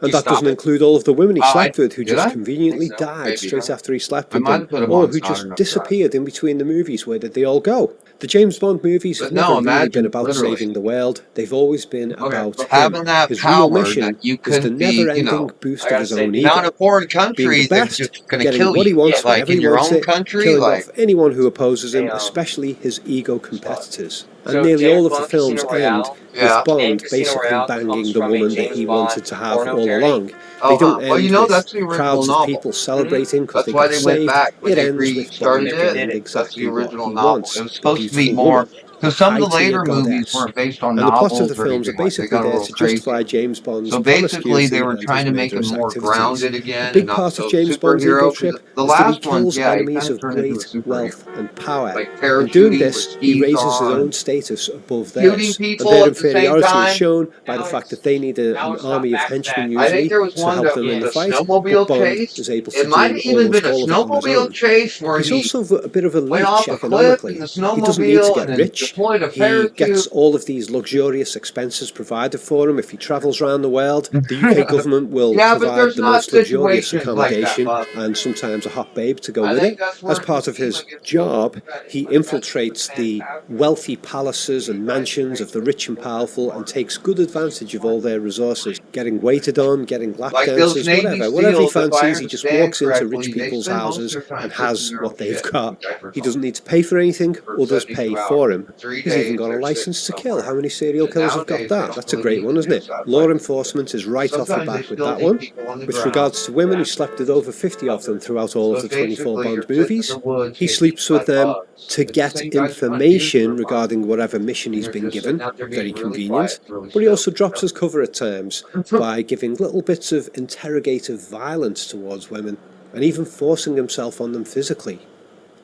Speaker 22: And that doesn't include all of the women he slept with who just conveniently died straight after he slept with them, or who just disappeared in between the movies. Where did they all go? The James Bond movies have never really been about saving the world. They've always been about him. His real mission is the never-ending boost of his own ego.
Speaker 5: Not a foreign country
Speaker 22: being the best,
Speaker 5: that's going to
Speaker 22: getting
Speaker 5: kill
Speaker 22: what he
Speaker 5: you.
Speaker 22: wants
Speaker 5: Like
Speaker 22: whenever
Speaker 5: in
Speaker 22: he
Speaker 5: your
Speaker 22: wants
Speaker 5: own
Speaker 22: it,
Speaker 5: country,
Speaker 22: killing
Speaker 5: like
Speaker 22: off anyone who opposes him, especially his ego competitors. And nearly all of the films end with Bond basically banging the woman that he wanted to have all along. They don't end with crowds of people celebrating because they got saved. It ends with Bond getting exactly what he wants.
Speaker 5: It was supposed to be more, because some of the later movies weren't based on
Speaker 22: and the plots of
Speaker 5: novels
Speaker 22: the
Speaker 5: or
Speaker 22: films are
Speaker 5: anything. Like, they
Speaker 22: basically
Speaker 5: got a
Speaker 22: there
Speaker 5: little
Speaker 22: to
Speaker 5: crazy.
Speaker 22: justify James Bond's
Speaker 5: So basically, they were
Speaker 22: promiscuity
Speaker 5: trying to
Speaker 22: and
Speaker 5: make
Speaker 22: his
Speaker 5: him more
Speaker 22: murderous
Speaker 5: grounded
Speaker 22: activities.
Speaker 5: again.
Speaker 22: A big
Speaker 5: and not
Speaker 22: part
Speaker 5: so
Speaker 22: of James Bond's
Speaker 5: superhero,
Speaker 22: ego
Speaker 5: 'cause
Speaker 22: trip
Speaker 5: the
Speaker 22: is that he
Speaker 5: last
Speaker 22: kills
Speaker 5: ones, he
Speaker 22: enemies
Speaker 5: kind
Speaker 22: of
Speaker 5: turned into a
Speaker 22: great
Speaker 5: superhero.
Speaker 22: wealth and power.
Speaker 5: Like
Speaker 22: In doing
Speaker 5: parachuting
Speaker 22: this,
Speaker 5: with
Speaker 22: he
Speaker 5: skis
Speaker 22: raises his
Speaker 5: on,
Speaker 22: own status above
Speaker 5: shooting
Speaker 22: theirs, and
Speaker 5: people
Speaker 22: their
Speaker 5: at the same
Speaker 22: inferiority is
Speaker 5: time.
Speaker 22: shown by the fact that they need an army of henchmen
Speaker 5: I think
Speaker 22: usually
Speaker 5: there was
Speaker 22: to
Speaker 5: one
Speaker 22: help
Speaker 5: that
Speaker 22: them in the
Speaker 5: was a
Speaker 22: fight, but
Speaker 5: snowmobile
Speaker 22: Bond
Speaker 5: chase.
Speaker 22: is able
Speaker 5: It
Speaker 22: to
Speaker 5: might
Speaker 22: do
Speaker 5: have even
Speaker 22: almost
Speaker 5: been a
Speaker 22: all of it on his
Speaker 5: snowmobile
Speaker 22: own.
Speaker 5: chase where
Speaker 22: He's
Speaker 5: he
Speaker 22: also a bit of a
Speaker 5: went
Speaker 22: leech
Speaker 5: off a cliff
Speaker 22: economically.
Speaker 5: in the
Speaker 22: He doesn't need to
Speaker 5: snowmobile
Speaker 22: get
Speaker 5: and
Speaker 22: rich.
Speaker 5: deployed a
Speaker 22: He
Speaker 5: parachute.
Speaker 22: gets all of these luxurious expenses provided for him if he travels around the world. The UK government will
Speaker 5: Yeah, but
Speaker 22: provide
Speaker 5: there's
Speaker 22: the
Speaker 5: not
Speaker 22: most luxurious
Speaker 5: situations like that,
Speaker 22: accommodation
Speaker 5: Bob.
Speaker 22: and sometimes a hot babe to go
Speaker 5: I
Speaker 22: with
Speaker 5: think
Speaker 22: it.
Speaker 5: that's where
Speaker 22: As part of his job, he infiltrates the wealthy palaces and mansions of the rich and powerful and takes good advantage of all their resources, getting waited on, getting lap
Speaker 5: Like those
Speaker 22: dances,
Speaker 5: Navy
Speaker 22: whatever he
Speaker 5: SEALs, if I
Speaker 22: fancies. He just
Speaker 5: understand
Speaker 22: walks into
Speaker 5: correctly,
Speaker 22: rich
Speaker 5: they
Speaker 22: people's
Speaker 5: spend most
Speaker 22: houses
Speaker 5: of their time
Speaker 22: and has
Speaker 5: fixing their
Speaker 22: what
Speaker 5: own
Speaker 22: they've
Speaker 5: shit,
Speaker 22: got.
Speaker 5: which I recall.
Speaker 22: He doesn't need to pay for anything, others pay
Speaker 5: 72
Speaker 22: for him.
Speaker 5: 3
Speaker 22: He's even
Speaker 5: days
Speaker 22: got a
Speaker 5: or
Speaker 22: license to
Speaker 5: 6
Speaker 22: kill.
Speaker 5: somewhere.
Speaker 22: How many serial killers have got
Speaker 5: Nowadays,
Speaker 22: that?
Speaker 5: they
Speaker 22: That's a
Speaker 5: don't
Speaker 22: great
Speaker 5: really
Speaker 22: one, isn't it?
Speaker 5: use that
Speaker 22: Law
Speaker 5: much.
Speaker 22: enforcement is right off the
Speaker 5: Sometimes they
Speaker 22: back with
Speaker 5: still
Speaker 22: that
Speaker 5: need
Speaker 22: one.
Speaker 5: people on the
Speaker 22: With
Speaker 5: ground.
Speaker 22: regards to women, he slept with over 50 of them throughout all of
Speaker 5: So
Speaker 22: the 24
Speaker 5: basically,
Speaker 22: Bond
Speaker 5: you're sitting in
Speaker 22: movies.
Speaker 5: the woods
Speaker 22: He
Speaker 5: getting
Speaker 22: sleeps
Speaker 5: eaten
Speaker 22: with
Speaker 5: by
Speaker 22: them
Speaker 5: bugs.
Speaker 22: to
Speaker 5: It's
Speaker 22: get
Speaker 5: the same guys who hunt deer for
Speaker 22: information
Speaker 5: bugs.
Speaker 22: regarding whatever mission he's
Speaker 5: They're
Speaker 22: been
Speaker 5: just
Speaker 22: given.
Speaker 5: sitting out there
Speaker 22: Very
Speaker 5: being really
Speaker 22: convenient.
Speaker 5: quiet, really
Speaker 22: But he
Speaker 5: still.
Speaker 22: also drops his cover at times by giving little bits of interrogative violence towards women and even forcing himself on them physically.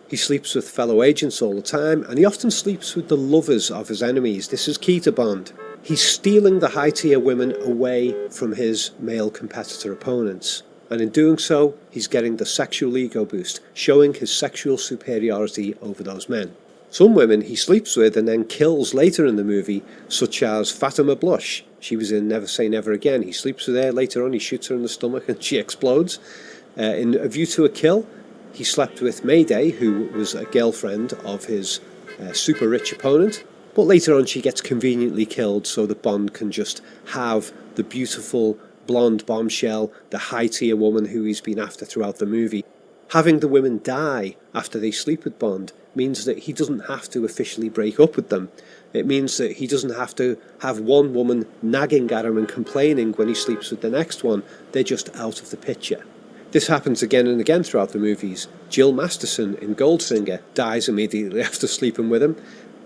Speaker 22: He sleeps with fellow agents all the time, and he often sleeps with the lovers of his enemies. This is key to Bond. He's stealing the high-tier women away from his male competitor opponents. And in doing so, he's getting the sexual ego boost, showing his sexual superiority over those men. Some women he sleeps with and then kills later in the movie, such as Fatima Blush. She was in Never Say Never Again. He sleeps with her, later on he shoots her in the stomach and she explodes. In A View to a Kill, he slept with Mayday, who was a girlfriend of his super rich opponent, but later on she gets conveniently killed so that Bond can just have the beautiful blonde bombshell, the high-tier woman who he's been after throughout the movie. Having the women die after they sleep with Bond means that he doesn't have to officially break up with them. It means that he doesn't have to have one woman nagging at him and complaining when he sleeps with the next one. They're just out of the picture. This happens again and again throughout the movies. Jill Masterson in Goldfinger dies immediately after sleeping with him.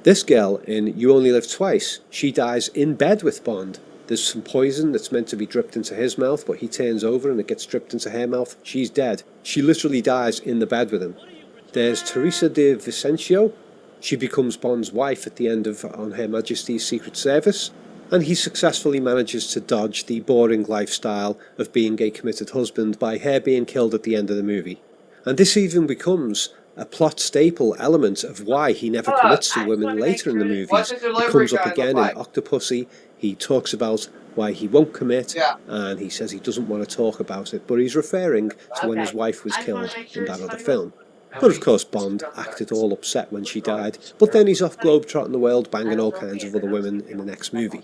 Speaker 22: This girl in You Only Live Twice, she dies in bed with Bond. There's some poison that's meant to be dripped into his mouth, but he turns over and it gets dripped into her mouth. She's dead. She literally dies in the bed with him. There's Teresa de Vicencio. She becomes Bond's wife at the end of On Her Majesty's Secret Service, and he successfully manages to dodge the boring lifestyle of being a committed husband by her being killed at the end of the movie. And this even becomes a plot staple element of why he never commits to women later in the movies. It comes up again in Octopussy. He talks about why he won't commit, and he says he doesn't want to talk about it, but he's referring to when his wife was killed in that other film. But of course Bond acted all upset when she died, but then he's off globe-trotting the world banging all kinds of other women in the next movie.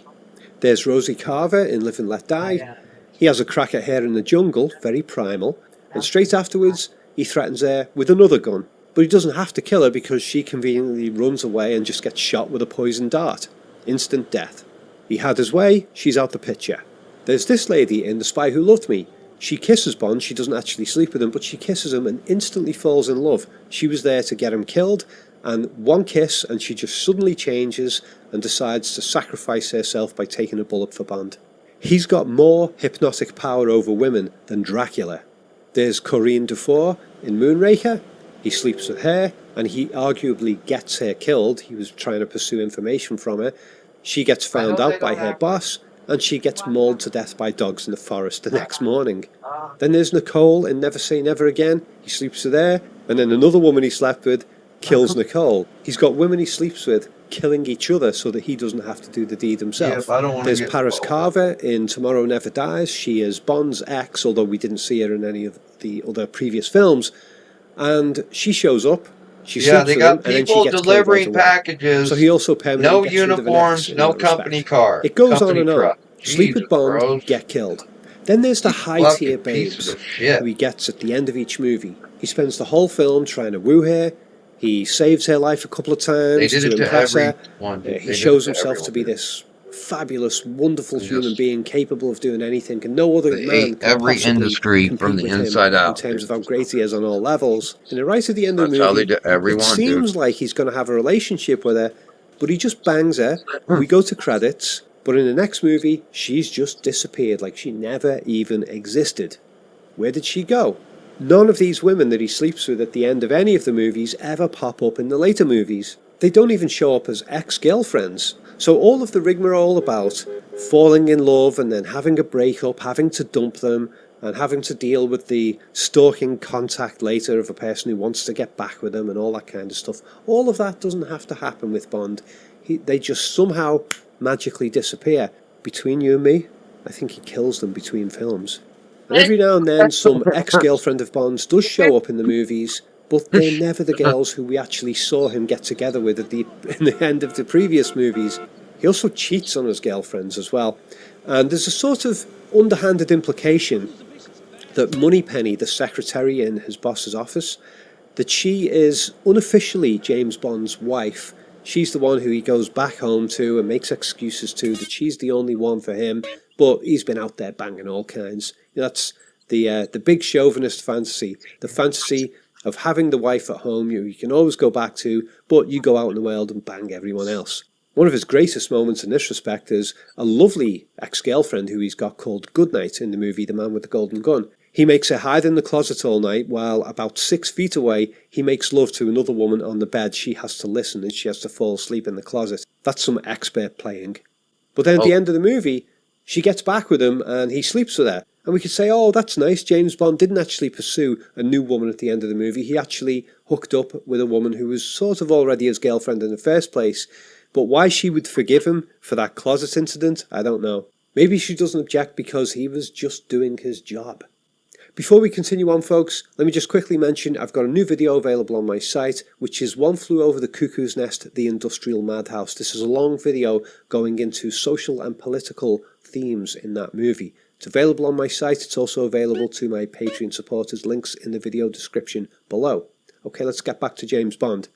Speaker 22: There's Rosie Carver in Live and Let Die. He has a crack at her in the jungle, very primal, and straight afterwards he threatens her with another gun. But he doesn't have to kill her because she conveniently runs away and just gets shot with a poison dart. Instant death. He had his way, she's out the picture. There's this lady in The Spy Who Loved Me. She kisses Bond, she doesn't actually sleep with him, but she kisses him and instantly falls in love. She was there to get him killed, and one kiss and she just suddenly changes and decides to sacrifice herself by taking a bullet for Bond. He's got more hypnotic power over women than Dracula. There's Corinne Dufour in Moonraker. He sleeps with her, and he arguably gets her killed. He was trying to pursue information from her. She gets found out by her boss, and she gets mauled to death by dogs in the forest the next morning. Then there's Nicole in Never Say Never Again. He sleeps with her, and then another woman he slept with kills Nicole. He's got women he sleeps with killing each other so that he doesn't have to do the deed himself. There's Paris Carver in Tomorrow Never Dies. She is Bond's ex, although we didn't see her in any of the other previous films. And she shows up, she sleeps with him, and then she gets
Speaker 5: delivering
Speaker 22: killed right away.
Speaker 5: packages.
Speaker 22: So he also permanently
Speaker 5: No
Speaker 22: gets rid of an
Speaker 5: uniforms,
Speaker 22: ex in
Speaker 5: no
Speaker 22: that
Speaker 5: company
Speaker 22: respect.
Speaker 5: car.
Speaker 22: It goes
Speaker 5: company
Speaker 22: on and on.
Speaker 5: truck.
Speaker 22: Sleep with
Speaker 5: Jesus,
Speaker 22: Bond,
Speaker 5: bros.
Speaker 22: get killed. Then there's the high-tier
Speaker 5: pieces
Speaker 22: babes
Speaker 5: of shit.
Speaker 22: who he gets at the end of each movie. He spends the whole film trying to woo her. He saves her life a couple of times
Speaker 5: They did
Speaker 22: to
Speaker 5: it to
Speaker 22: impress her.
Speaker 5: everyone.
Speaker 22: He shows himself to be this fabulous, wonderful human being capable of doing anything, and no other man can
Speaker 5: every
Speaker 22: possibly
Speaker 5: industry
Speaker 22: compete
Speaker 5: from the
Speaker 22: with
Speaker 5: inside
Speaker 22: him
Speaker 5: out.
Speaker 22: in terms of how great he is on all levels. And then right at the end of the
Speaker 5: That's how
Speaker 22: movie,
Speaker 5: they do everyone,
Speaker 22: it seems like he's going to have a relationship with her, but he just bangs her. We go to credits, but in the next movie, she's just disappeared, like she never even existed. Where did she go? None of these women that he sleeps with at the end of any of the movies ever pop up in the later movies. They don't even show up as ex-girlfriends. So all of the rigmarole about falling in love and then having a breakup, having to dump them, and having to deal with the stalking contact later of a person who wants to get back with them and all that kind of stuff, all of that doesn't have to happen with Bond. They just somehow magically disappear. Between you and me, I think he kills them between films. And every now and then some ex-girlfriend of Bond's does show up in the movies, but they're never the girls who we actually saw him get together with in the end of the previous movies. He also cheats on his girlfriends as well. And there's a sort of underhanded implication that Moneypenny, the secretary in his boss's office, that she is unofficially James Bond's wife. She's the one who he goes back home to and makes excuses to, that she's the only one for him, but he's been out there banging all kinds. That's the big chauvinist fantasy, the fantasy of having the wife at home you can always go back to, but you go out in the world and bang everyone else. One of his greatest moments in this respect is a lovely ex-girlfriend who he's got called Goodnight in the movie The Man with the Golden Gun. He makes her hide in the closet all night, while about 6 feet away he makes love to another woman on the bed. She has to listen and she has to fall asleep in the closet. That's some expert playing. But then at the end of the movie, she gets back with him and he sleeps with her. And we could say, oh, that's nice. James Bond didn't actually pursue a new woman at the end of the movie. He actually hooked up with a woman who was sort of already his girlfriend in the first place. But why she would forgive him for that closet incident, I don't know. Maybe she doesn't object because he was just doing his job. Before we continue on, folks, let me just quickly mention I've got a new video available on my site, which is One Flew Over the Cuckoo's Nest, The Industrial Madhouse. This is a long video going into social and political themes in that movie. It's available on my site. It's also available to my Patreon supporters. Links in the video description below. Okay, let's get back to James Bond.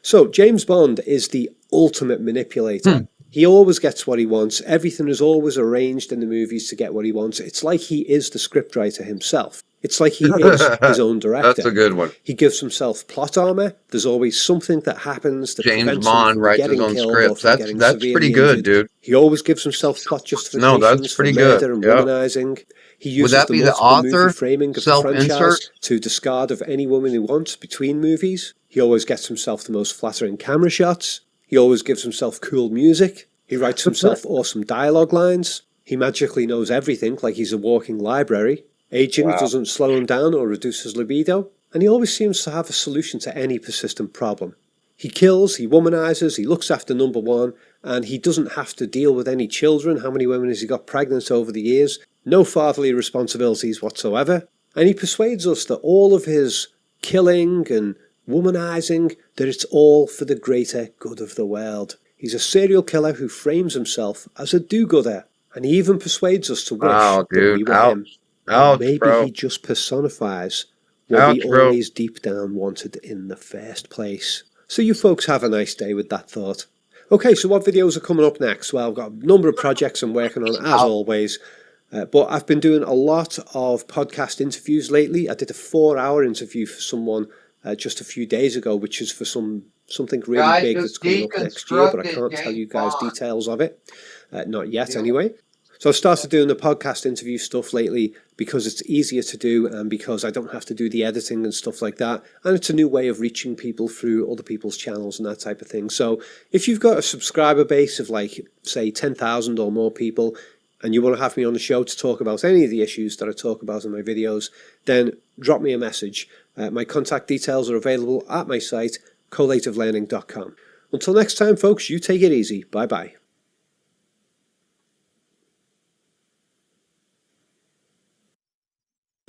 Speaker 22: So, James Bond is the ultimate manipulator. He always gets what he wants. Everything is always arranged in the movies to get what he wants. It's like he is the scriptwriter himself. It's like he is his own director.
Speaker 5: That's a good one.
Speaker 22: He gives himself plot armor. There's always something that happens that
Speaker 5: James
Speaker 22: prevents
Speaker 5: Bond
Speaker 22: him from
Speaker 5: writes
Speaker 22: getting
Speaker 5: his own
Speaker 22: killed
Speaker 5: scripts.
Speaker 22: or from getting
Speaker 5: That's
Speaker 22: severely
Speaker 5: pretty good,
Speaker 22: injured.
Speaker 5: dude.
Speaker 22: He always gives himself plot justifications
Speaker 5: that's
Speaker 22: for
Speaker 5: pretty
Speaker 22: murder
Speaker 5: good.
Speaker 22: and
Speaker 5: Yep.
Speaker 22: womanizing. He uses
Speaker 5: Would that
Speaker 22: the
Speaker 5: be the
Speaker 22: multiple
Speaker 5: author
Speaker 22: movie framing of the franchise
Speaker 5: self-insert?
Speaker 22: to discard of any woman he wants between movies. He always gets himself the most flattering camera shots. He always gives himself cool music. He writes himself awesome dialogue lines. He magically knows everything, like he's a walking library. Aging doesn't slow him down or reduce his libido. And he always seems to have a solution to any persistent problem. He kills, he womanizes, he looks after number one, and he doesn't have to deal with any children. How many women has he got pregnant over the years? No fatherly responsibilities whatsoever. And he persuades us that all of his killing and womanizing, that it's all for the greater good of the world. He's a serial killer who frames himself as a do-gooder. And he even persuades us to wish that we were him. And maybe he just personifies what we always deep down wanted in the first place. So you folks have a nice day with that thought. Okay, so what videos are coming up next? Well, I've got a number of projects I'm working on, as always. But I've been doing a lot of podcast interviews lately. I did a 4-hour interview for someone just a few days ago, which is for something really big that's coming up next year, but I can't tell you guys details of it. Not yet, anyway. So I've started doing the podcast interview stuff lately because it's easier to do and because I don't have to do the editing and stuff like that. And it's a new way of reaching people through other people's channels and that type of thing. So if you've got a subscriber base of like, say, 10,000 or more people, and you want to have me on the show to talk about any of the issues that I talk about in my videos, then drop me a message. My contact details are available at my site, collativelearning.com. Until next time, folks, you take it easy. Bye-bye.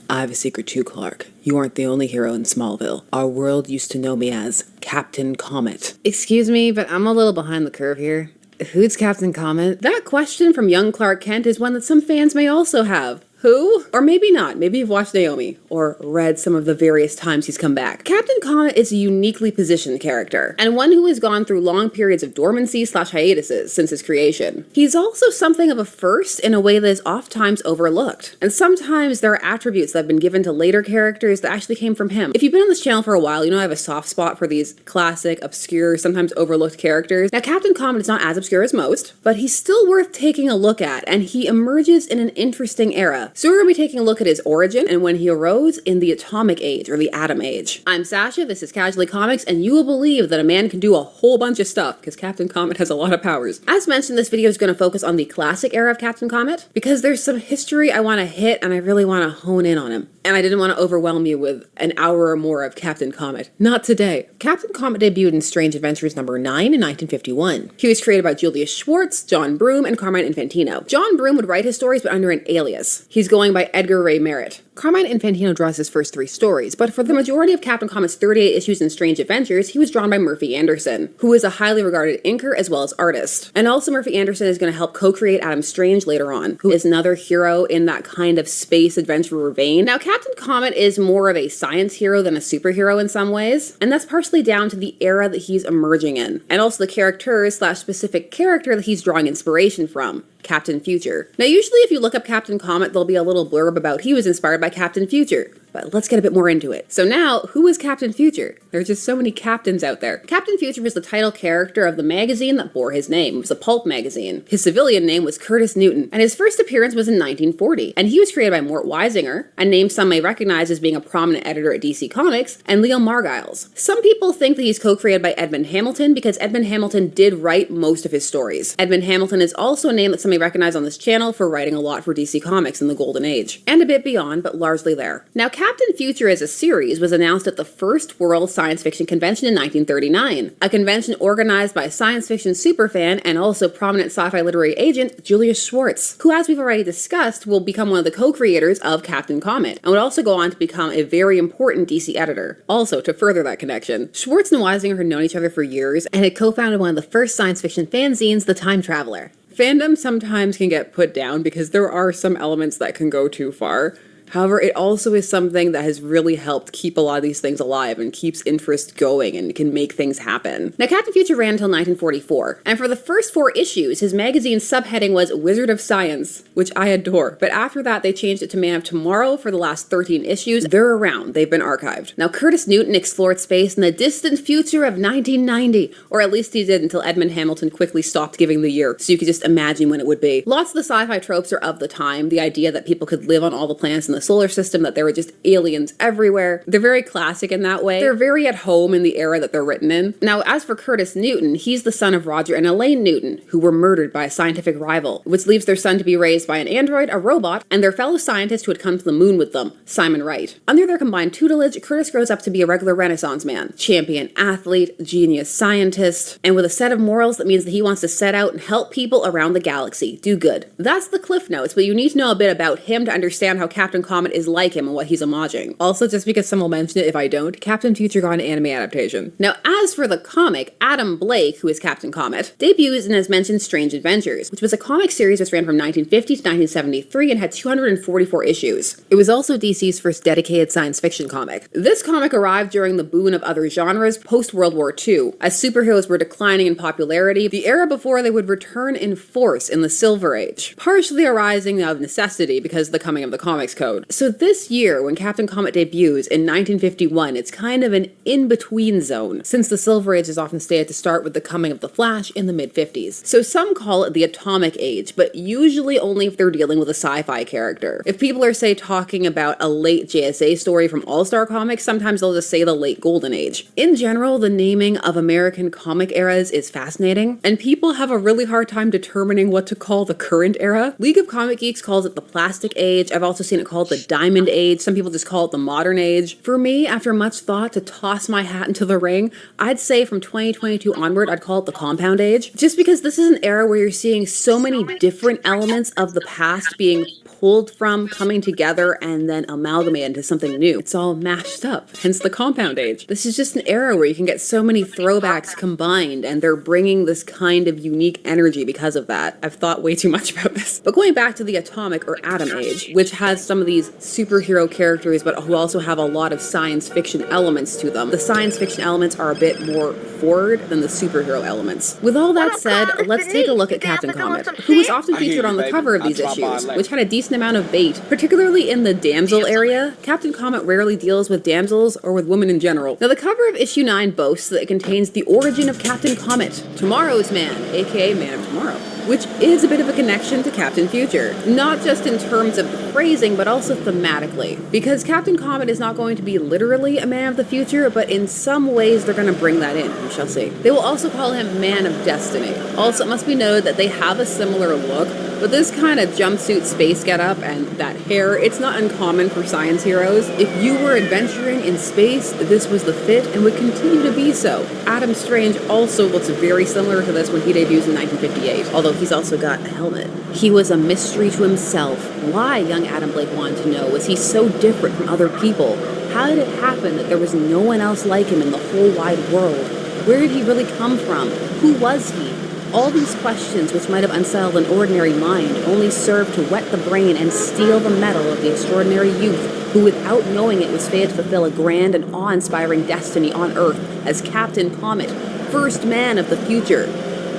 Speaker 1: I have a secret too, Clark. You aren't the only hero in Smallville. Our world used to know me as Captain Comet.
Speaker 6: Excuse me, but I'm a little behind the curve here. Who's Captain Comet? That question from young Clark Kent is one that some fans may also have. Who? Or maybe not. Maybe you've watched Naomi, or read some of the various times he's come back. Captain Comet is a uniquely positioned character, and one who has gone through long periods of dormancy/hiatuses since his creation. He's also something of a first in a way that is oft-times overlooked, and sometimes there are attributes that have been given to later characters that actually came from him. If you've been on this channel for a while, you know I have a soft spot for these classic, obscure, sometimes overlooked characters. Now, Captain Comet is not as obscure as most, but he's still worth taking a look at, and he emerges in an interesting era. So we're going to be taking a look at his origin and when he arose in the Atomic Age, or the Atom Age. I'm Sasha, this is Casually Comics, and you will believe that a man can do a whole bunch of stuff, because Captain Comet has a lot of powers. As mentioned, this video is going to focus on the classic era of Captain Comet, because there's some history I want to hit, and I really want to hone in on him. And I didn't want to overwhelm you with an hour or more of Captain Comet. Not today. Captain Comet debuted in Strange Adventures number 9 in 1951. He was created by Julius Schwartz, John Broome, and Carmine Infantino. John Broome would write his stories, but under an alias. He's going by Edgar Ray Merritt. Carmine Infantino draws his first 3 stories, but for the majority of Captain Comet's 38 issues in Strange Adventures, he was drawn by Murphy Anderson, who is a highly regarded inker as well as artist. And also Murphy Anderson is going to help co-create Adam Strange later on, who is another hero in that kind of space adventurer vein. Now, Captain Comet is more of a science hero than a superhero in some ways, and that's partially down to the era that he's emerging in, and also the character/specific character that he's drawing inspiration from. Captain Future. Now, usually if you look up Captain Comet, there'll be a little blurb about he was inspired by Captain Future. But let's get a bit more into it. So now, who is Captain Future? There's just so many captains out there. Captain Future was the title character of the magazine that bore his name. It was a pulp magazine. His civilian name was Curtis Newton, and his first appearance was in 1940. And he was created by Mort Weisinger, a name some may recognize as being a prominent editor at DC Comics, and Leo Margiles. Some people think that he's co-created by Edmund Hamilton because Edmund Hamilton did write most of his stories. Edmund Hamilton is also a name that some may recognize on this channel for writing a lot for DC Comics in the Golden Age, and a bit beyond, but largely there. Now, Captain Future as a series was announced at the First World Science Fiction Convention in 1939, a convention organized by science fiction superfan and also prominent sci-fi literary agent Julius Schwartz, who, as we've already discussed, will become one of the co-creators of Captain Comet, and would also go on to become a very important DC editor. Also, to further that connection, Schwartz and Weisinger had known each other for years and had co-founded one of the first science fiction fanzines, The Time Traveler. Fandom sometimes can get put down because there are some elements that can go too far. However, it also is something that has really helped keep a lot of these things alive and keeps interest going and can make things happen. Now, Captain Future ran until 1944, and for the first 4 issues, his magazine's subheading was Wizard of Science, which I adore. But after that, they changed it to Man of Tomorrow for the last 13 issues. They're around. They've been archived. Now, Curtis Newton explored space in the distant future of 1990, or at least he did until Edmund Hamilton quickly stopped giving the year, so you could just imagine when it would be. Lots of the sci-fi tropes are of the time, the idea that people could live on all the planets in the solar system, that there were just aliens everywhere. They're very classic in that way. They're very at home in the era that they're written in. Now, as for Curtis Newton, he's the son of Roger and Elaine Newton, who were murdered by a scientific rival, which leaves their son to be raised by an android, a robot, and their fellow scientist who had come to the moon with them, Simon Wright. Under their combined tutelage, Curtis grows up to be a regular Renaissance man, champion athlete, genius scientist, and with a set of morals that means that he wants to set out and help people around the galaxy, do good. That's the cliff notes, but you need to know a bit about him to understand how Captain Comet is like him and what he's homaging. Also, just because some will mention it if I don't, Captain Future got an anime adaptation. Now, as for the comic, Adam Blake, who is Captain Comet, debuts in, as mentioned, Strange Adventures, which was a comic series which ran from 1950 to 1973 and had 244 issues. It was also DC's first dedicated science fiction comic. This comic arrived during the boom of other genres post-World War II, as superheroes were declining in popularity, the era before they would return in force in the Silver Age, partially arising of necessity because of the coming of the Comics Code. episode. So this year, when Captain Comet debuts in 1951, it's kind of an in-between zone, since the Silver Age is often stated to start with the coming of the Flash in the mid-50s. So some call it the Atomic Age, but usually only if they're dealing with a sci-fi character. If people are, say, talking about a late JSA story from All-Star Comics, sometimes they'll just say the late Golden Age. In general, the naming of American comic eras is fascinating, and people have a really hard time determining what to call the current era. League of Comic Geeks calls it the Plastic Age. I've also seen it called the Diamond Age. Some people just call it the Modern Age. For me, after much thought to toss my hat into the ring, I'd say from 2022 onward, I'd call it the Compound Age. Just because this is an era where you're seeing so many different elements of the past being pulled from, coming together, and then amalgamated into something new. It's all mashed up, hence the Compound Age. This is just an era where you can get so many throwbacks combined, and they're bringing this kind of unique energy because of that. I've thought way too much about this. But going back to the Atomic or Atom Age, which has some of these superhero characters, but who also have a lot of science fiction elements to them. The science fiction elements are a bit more forward than the superhero elements. With all that said, let's take a look at Captain Comet, who was often featured on the cover of these issues, which had a decent amount of bait, particularly in the damsel area. Captain Comet rarely deals with damsels or with women in general. Now, the cover of issue 9 boasts that it contains the origin of Captain Comet, Tomorrow's Man, aka Man of Tomorrow, which is a bit of a connection to Captain Future. Not just in terms of the phrasing, but also thematically. Because Captain Comet is not going to be literally a man of the future, but in some ways they're going to bring that in, we shall see. They will also call him Man of Destiny. Also, it must be noted that they have a similar look, but this kind of jumpsuit space getup and that hair, it's not uncommon for science heroes. If you were adventuring in space, this was the fit and would continue to be so. Adam Strange also looks very similar to this when he debuts in 1958, although he's also got a helmet. He was a mystery to himself. Why, young Adam Blake wanted to know, was he so different from other people? How did it happen that there was no one else like him in the whole wide world? Where did he really come from? Who was he? All these questions, which might have unsettled an ordinary mind, only served to whet the brain and steel the mettle of the extraordinary youth who, without knowing it, was fated to fulfill a grand and awe-inspiring destiny on Earth as Captain Comet, first man of the future.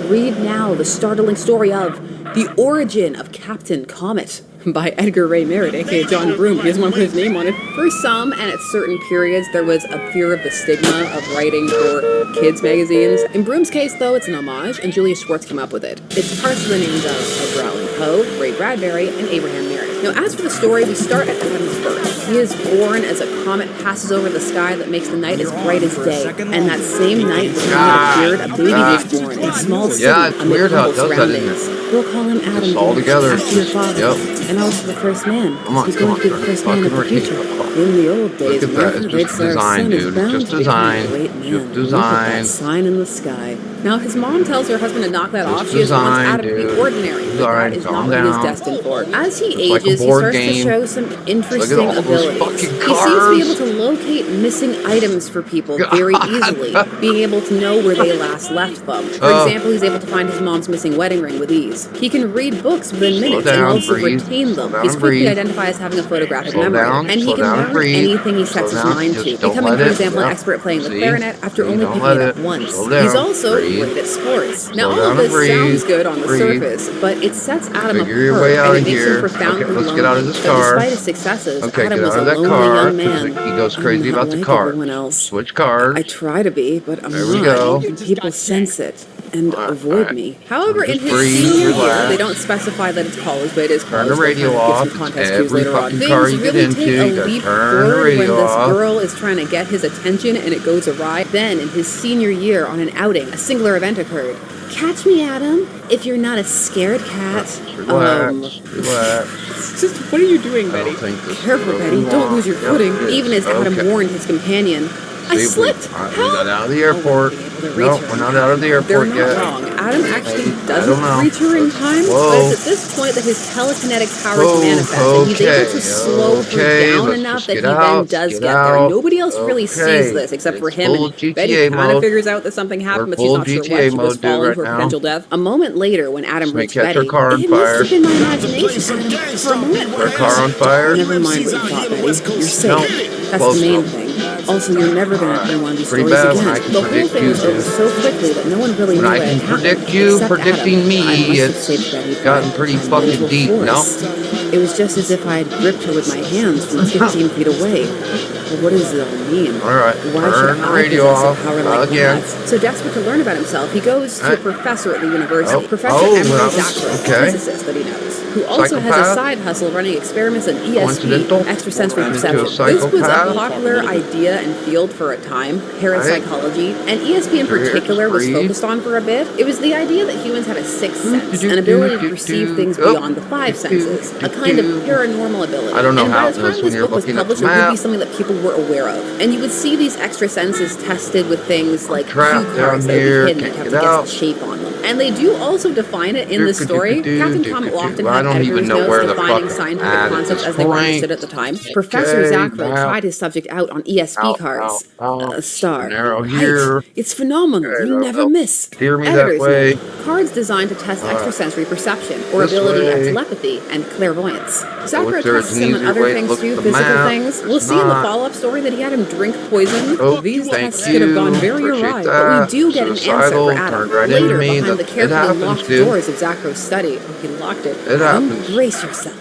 Speaker 6: Read now the startling story of The Origin of Captain Comet by Edgar Ray Merritt, aka John Broome. He doesn't want to put his name on it. For some, and at certain periods, there was a fear of the stigma of writing for kids' magazines. In Broome's case, though, it's an homage, and Julia Schwartz came up with it. It's parts of the names of Edgar Allan Poe, Ray Bradbury, and Abraham Merritt. Now, as for the story, we start at Adam's birth. He is born as a comet passes over the sky that makes the night as bright as day. And that same night, the comet appeared, a baby was born in a small city amid humble surroundings. We'll call him Adam
Speaker 5: all together.
Speaker 6: after your father.
Speaker 5: Yep.
Speaker 6: And also the first man.
Speaker 5: Come on,
Speaker 6: He's going to be the first man of the future. In the old days,
Speaker 5: Look at that. It's just design, dude. Just design. Just design.
Speaker 6: Sign in the sky. Now, his mom tells her husband to knock that off. She just wants Adam to be ordinary. But that is not what he is destined for. As he ages, he starts to show some interesting abilities. He seems to be able to locate missing items for people very easily, being able to know where they last left them. For example, he's able to find his mom's missing wedding ring with ease. He can read books within minutes and also retain them. He's quickly identified as having a photographic memory, and he can learn anything he sets his mind to, becoming, for example, an expert at playing the clarinet after only picking it up once. He's also great at sports. Now, all of this sounds good on the surface, but it sets Adam apart, and it makes him profoundly lonely. But despite his successes, Adam was a lonely young man.
Speaker 5: He goes crazy about the car. Switch cars.
Speaker 6: I try to be, but I'm
Speaker 5: There we
Speaker 6: not.
Speaker 5: go.
Speaker 6: And people sense it and avoid me. However, in his senior year, they don't specify that it's college, but it is college.
Speaker 5: Turn the radio off. Every fucking car you get into, you gotta turn the radio
Speaker 6: when this
Speaker 5: off.
Speaker 6: girl is trying to get his attention and it goes awry. Then, in his senior year on an outing, a singular event occurred. Catch me, Adam, if you're not a scared cat.
Speaker 5: Relax.
Speaker 6: It's just, what are you doing, Betty? Careful, Betty, don't lose your footing. Even as Adam warned his companion, I slipped.
Speaker 5: We got out of the airport. No, we're not out of the
Speaker 6: They're
Speaker 5: airport
Speaker 6: not
Speaker 5: yet.
Speaker 6: wrong. Adam actually
Speaker 5: don't
Speaker 6: doesn't
Speaker 5: know.
Speaker 6: reach her in time,
Speaker 5: Whoa.
Speaker 6: but it's at this point that his telekinetic powers manifest, and he's able to slow her down
Speaker 5: let's
Speaker 6: enough
Speaker 5: just
Speaker 6: that he
Speaker 5: get
Speaker 6: then
Speaker 5: out,
Speaker 6: does
Speaker 5: get
Speaker 6: get there.
Speaker 5: out.
Speaker 6: Nobody else really
Speaker 5: Okay.
Speaker 6: sees this except for
Speaker 5: It's
Speaker 6: him,
Speaker 5: full
Speaker 6: and
Speaker 5: GTA
Speaker 6: Betty kind of
Speaker 5: mode.
Speaker 6: figures out that something happened, but she's
Speaker 5: full
Speaker 6: not sure
Speaker 5: GTA
Speaker 6: what. She was
Speaker 5: mode, dude,
Speaker 6: falling
Speaker 5: right
Speaker 6: for
Speaker 5: now.
Speaker 6: potential death. A moment later, when Adam
Speaker 5: May
Speaker 6: reached
Speaker 5: catch her
Speaker 6: Betty,
Speaker 5: car on
Speaker 6: it
Speaker 5: fire.
Speaker 6: must have been my imagination, Adam. For a moment,
Speaker 5: Her car on fire?
Speaker 6: Never mind what you thought, Betty. You're safe. That's
Speaker 5: Close
Speaker 6: the main
Speaker 5: enough.
Speaker 6: thing. Also, you're never going to hear one of these
Speaker 5: Pretty
Speaker 6: stories
Speaker 5: bad when I
Speaker 6: again.
Speaker 5: can
Speaker 6: The whole
Speaker 5: predict
Speaker 6: thing
Speaker 5: you,
Speaker 6: was over
Speaker 5: dude.
Speaker 6: so quickly that no one really
Speaker 5: When
Speaker 6: knew
Speaker 5: I
Speaker 6: what
Speaker 5: can
Speaker 6: had happened,
Speaker 5: predict you,
Speaker 6: except
Speaker 5: predicting
Speaker 6: Adam.
Speaker 5: me,
Speaker 6: I must have
Speaker 5: it's
Speaker 6: saved Betty
Speaker 5: gotten
Speaker 6: by
Speaker 5: pretty
Speaker 6: my
Speaker 5: fucking
Speaker 6: mental
Speaker 5: deep, no?
Speaker 6: force. It was just as if I had gripped her with my hands from 15 feet away. Well, what does it all mean?
Speaker 5: Alright,
Speaker 6: Why should
Speaker 5: turn the
Speaker 6: I
Speaker 5: radio
Speaker 6: possess a
Speaker 5: off
Speaker 6: power like
Speaker 5: again.
Speaker 6: that? So desperate to learn about himself, he goes to a professor at the university,
Speaker 5: Oh,
Speaker 6: Professor
Speaker 5: oh,
Speaker 6: Emery
Speaker 5: that was-
Speaker 6: Zachary,
Speaker 5: okay.
Speaker 6: a physicist that he knows, who also has a
Speaker 5: Psychopath?
Speaker 6: side hustle running experiments on
Speaker 5: Coincidental?
Speaker 6: ESP, extrasensory
Speaker 5: Into a
Speaker 6: perception. This was a
Speaker 5: psychopath?
Speaker 6: popular idea and field for a time, parapsychology, and ESP in particular was
Speaker 5: Three.
Speaker 6: focused on for a bit. It was the idea that humans had a sixth sense, an ability to perceive things beyond the five senses, a kind of paranormal ability.
Speaker 5: I don't know
Speaker 6: and
Speaker 5: how
Speaker 6: by
Speaker 5: it
Speaker 6: the time
Speaker 5: is when
Speaker 6: this
Speaker 5: you're
Speaker 6: book was
Speaker 5: looking at
Speaker 6: published,
Speaker 5: the
Speaker 6: it would be
Speaker 5: map.
Speaker 6: something that people were aware of. And you would see these extra senses tested with things like cue
Speaker 5: Trapped down
Speaker 6: cards that would
Speaker 5: here,
Speaker 6: be hidden and
Speaker 5: can't
Speaker 6: have to
Speaker 5: get
Speaker 6: guess
Speaker 5: out.
Speaker 6: the shape on them. And they do also define it in this story. Captain Comet will often
Speaker 5: I
Speaker 6: have
Speaker 5: don't
Speaker 6: editors'
Speaker 5: even know
Speaker 6: notes
Speaker 5: where the
Speaker 6: defining
Speaker 5: fuck
Speaker 6: scientific
Speaker 5: at
Speaker 6: concepts
Speaker 5: this
Speaker 6: as they were
Speaker 5: point.
Speaker 6: understood at the time. Professor
Speaker 5: Okay,
Speaker 6: Zachary
Speaker 5: wow.
Speaker 6: tried his subject out on ESP cards. A star.
Speaker 5: Narrow
Speaker 6: Right.
Speaker 5: here.
Speaker 6: It's phenomenal. You never miss.
Speaker 5: Steer me that
Speaker 6: Editors
Speaker 5: way.
Speaker 6: note, cards designed to test extrasensory perception or
Speaker 5: This
Speaker 6: ability of
Speaker 5: way.
Speaker 6: telepathy and clairvoyance. Zachary
Speaker 5: if there's
Speaker 6: tests
Speaker 5: an
Speaker 6: him on
Speaker 5: easier
Speaker 6: other
Speaker 5: way to
Speaker 6: things
Speaker 5: look
Speaker 6: too,
Speaker 5: at the
Speaker 6: physical
Speaker 5: map.
Speaker 6: things. We'll
Speaker 5: It's
Speaker 6: see in the
Speaker 5: not.
Speaker 6: follow-up story that he had him drink poison.
Speaker 5: Oh,
Speaker 6: These
Speaker 5: thank
Speaker 6: tests could have gone
Speaker 5: you.
Speaker 6: very
Speaker 5: Appreciate
Speaker 6: awry,
Speaker 5: that.
Speaker 6: but we do get an answer
Speaker 5: Suicidal,
Speaker 6: for Adam.
Speaker 5: turned right
Speaker 6: Later,
Speaker 5: into me.
Speaker 6: behind the
Speaker 5: It
Speaker 6: carefully
Speaker 5: happens,
Speaker 6: locked
Speaker 5: dude.
Speaker 6: doors of Zachar's study, he locked it.
Speaker 5: It
Speaker 6: Adam,
Speaker 5: happens.
Speaker 6: brace yourself.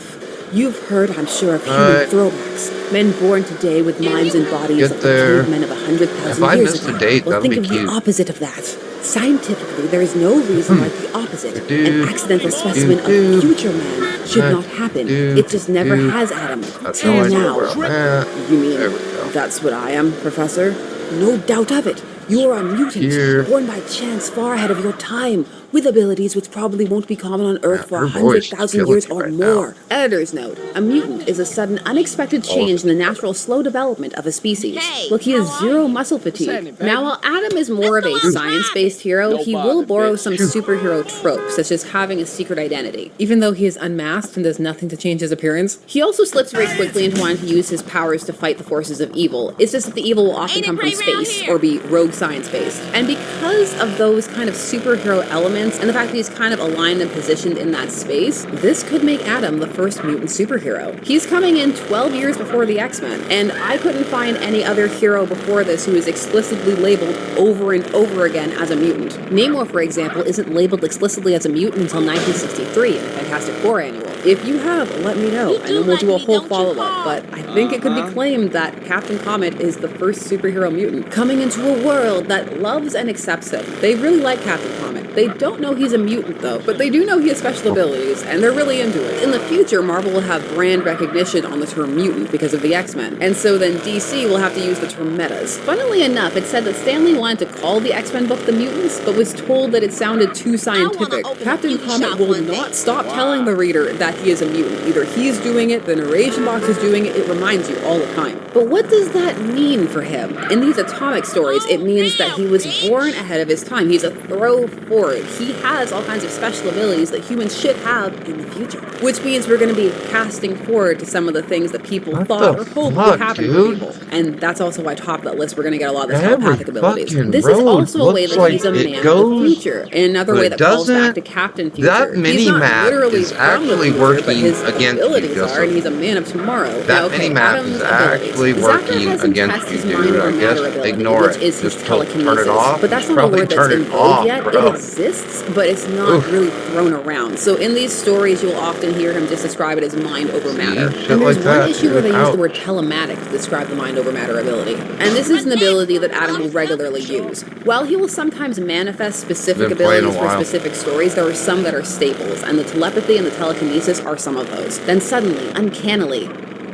Speaker 6: You've heard, I'm sure, of human
Speaker 5: Alright.
Speaker 6: throwbacks. Men born today with minds and bodies
Speaker 5: Get
Speaker 6: of
Speaker 5: there.
Speaker 6: the cavemen of 100,000
Speaker 5: If I
Speaker 6: years
Speaker 5: missed
Speaker 6: ago.
Speaker 5: a date,
Speaker 6: Well,
Speaker 5: that'll
Speaker 6: think
Speaker 5: be
Speaker 6: of
Speaker 5: cute.
Speaker 6: the opposite of that. Scientifically, there is no reason why the opposite, an accidental specimen of future man, should not happen. It just never has, Adam.
Speaker 5: That's
Speaker 6: Till
Speaker 5: how I know
Speaker 6: now.
Speaker 5: where I'm at.
Speaker 6: You mean
Speaker 5: There we go.
Speaker 6: that's what I am, Professor? No doubt of it. You are a mutant,
Speaker 5: Here.
Speaker 6: born by chance far ahead of your time, with abilities which probably won't be common on Earth for
Speaker 5: her voice is
Speaker 6: 100,000
Speaker 5: killing
Speaker 6: years
Speaker 5: me
Speaker 6: or
Speaker 5: right
Speaker 6: more. Editor's note, a mutant is a sudden, unexpected change in the natural slow development of a species. Look, he has zero muscle fatigue. Now, while Adam is more of a science-based hero, he will borrow some superhero tropes, such as having a secret identity. Even though he is unmasked and does nothing to change his appearance, he also slips very quickly into wanting to use his powers to fight the forces of evil. It's just that the evil will often come from space, or be rogue science-based. And because of those kind of superhero elements, and the fact that he's kind of aligned and positioned in that space, this could make Adam the first mutant superhero. He's coming in 12 years before the X-Men, and I couldn't find any other hero before this who is explicitly labeled over and over again as a mutant. Namor, for example, isn't labeled explicitly as a mutant until 1963 in the Fantastic Four annual. If you have, let me know, and then we'll do a whole follow-up, but I think it could be claimed that Captain Comet is the first superhero mutant coming into a world that loves and accepts him. They really like Captain Comet. They don't know he's a mutant, though, but they do know he has special abilities, and they're really into it. In the future, Marvel will have brand recognition on the term mutant because of the X-Men, and so then DC will have to use the term metas. Funnily enough, it said that Stan Lee wanted to call the X-Men book The Mutants, but was told that it sounded too scientific. Captain Comet will not stop telling the reader that he is a mutant. Either he's doing it, the narration box is doing it, it reminds you all the time. But what does that mean for him? In these atomic stories, it means that he was born ahead of his time. He's a throw forward. He has all kinds of special abilities that humans should have in the future. Which means we're going to be casting forward to some of the things that people thought or hoped would happen for people. And that's also why top of that list, we're going to get a lot of the telepathic abilities. This is also a way that he's a man of the future. In another way that calls back to Captain Future.
Speaker 5: That mini-map is actually working
Speaker 6: his
Speaker 5: against
Speaker 6: abilities
Speaker 5: you,
Speaker 6: are, and he's a man of tomorrow.
Speaker 5: That mini-map is actually working against you, dude. I guess ignore it.
Speaker 6: Is his
Speaker 5: Just turn it
Speaker 6: telekinesis.
Speaker 5: off.
Speaker 6: But that's not a
Speaker 5: Probably
Speaker 6: word that's
Speaker 5: turn
Speaker 6: in
Speaker 5: it
Speaker 6: vogue
Speaker 5: off,
Speaker 6: yet.
Speaker 5: bro.
Speaker 6: It exists, but it's not really thrown around. So in these stories, you'll often hear him just describe it as mind over matter.
Speaker 5: shit
Speaker 6: And there's
Speaker 5: like
Speaker 6: one
Speaker 5: that,
Speaker 6: issue where they
Speaker 5: dude.
Speaker 6: use the word telematic to describe the mind over matter ability. And this is an ability that Adam will regularly use. While he will sometimes manifest specific
Speaker 5: Been playing a
Speaker 6: abilities for
Speaker 5: while.
Speaker 6: specific stories, there are some that are staples, and the telepathy and the telekinesis are some of those. Then suddenly, uncannily,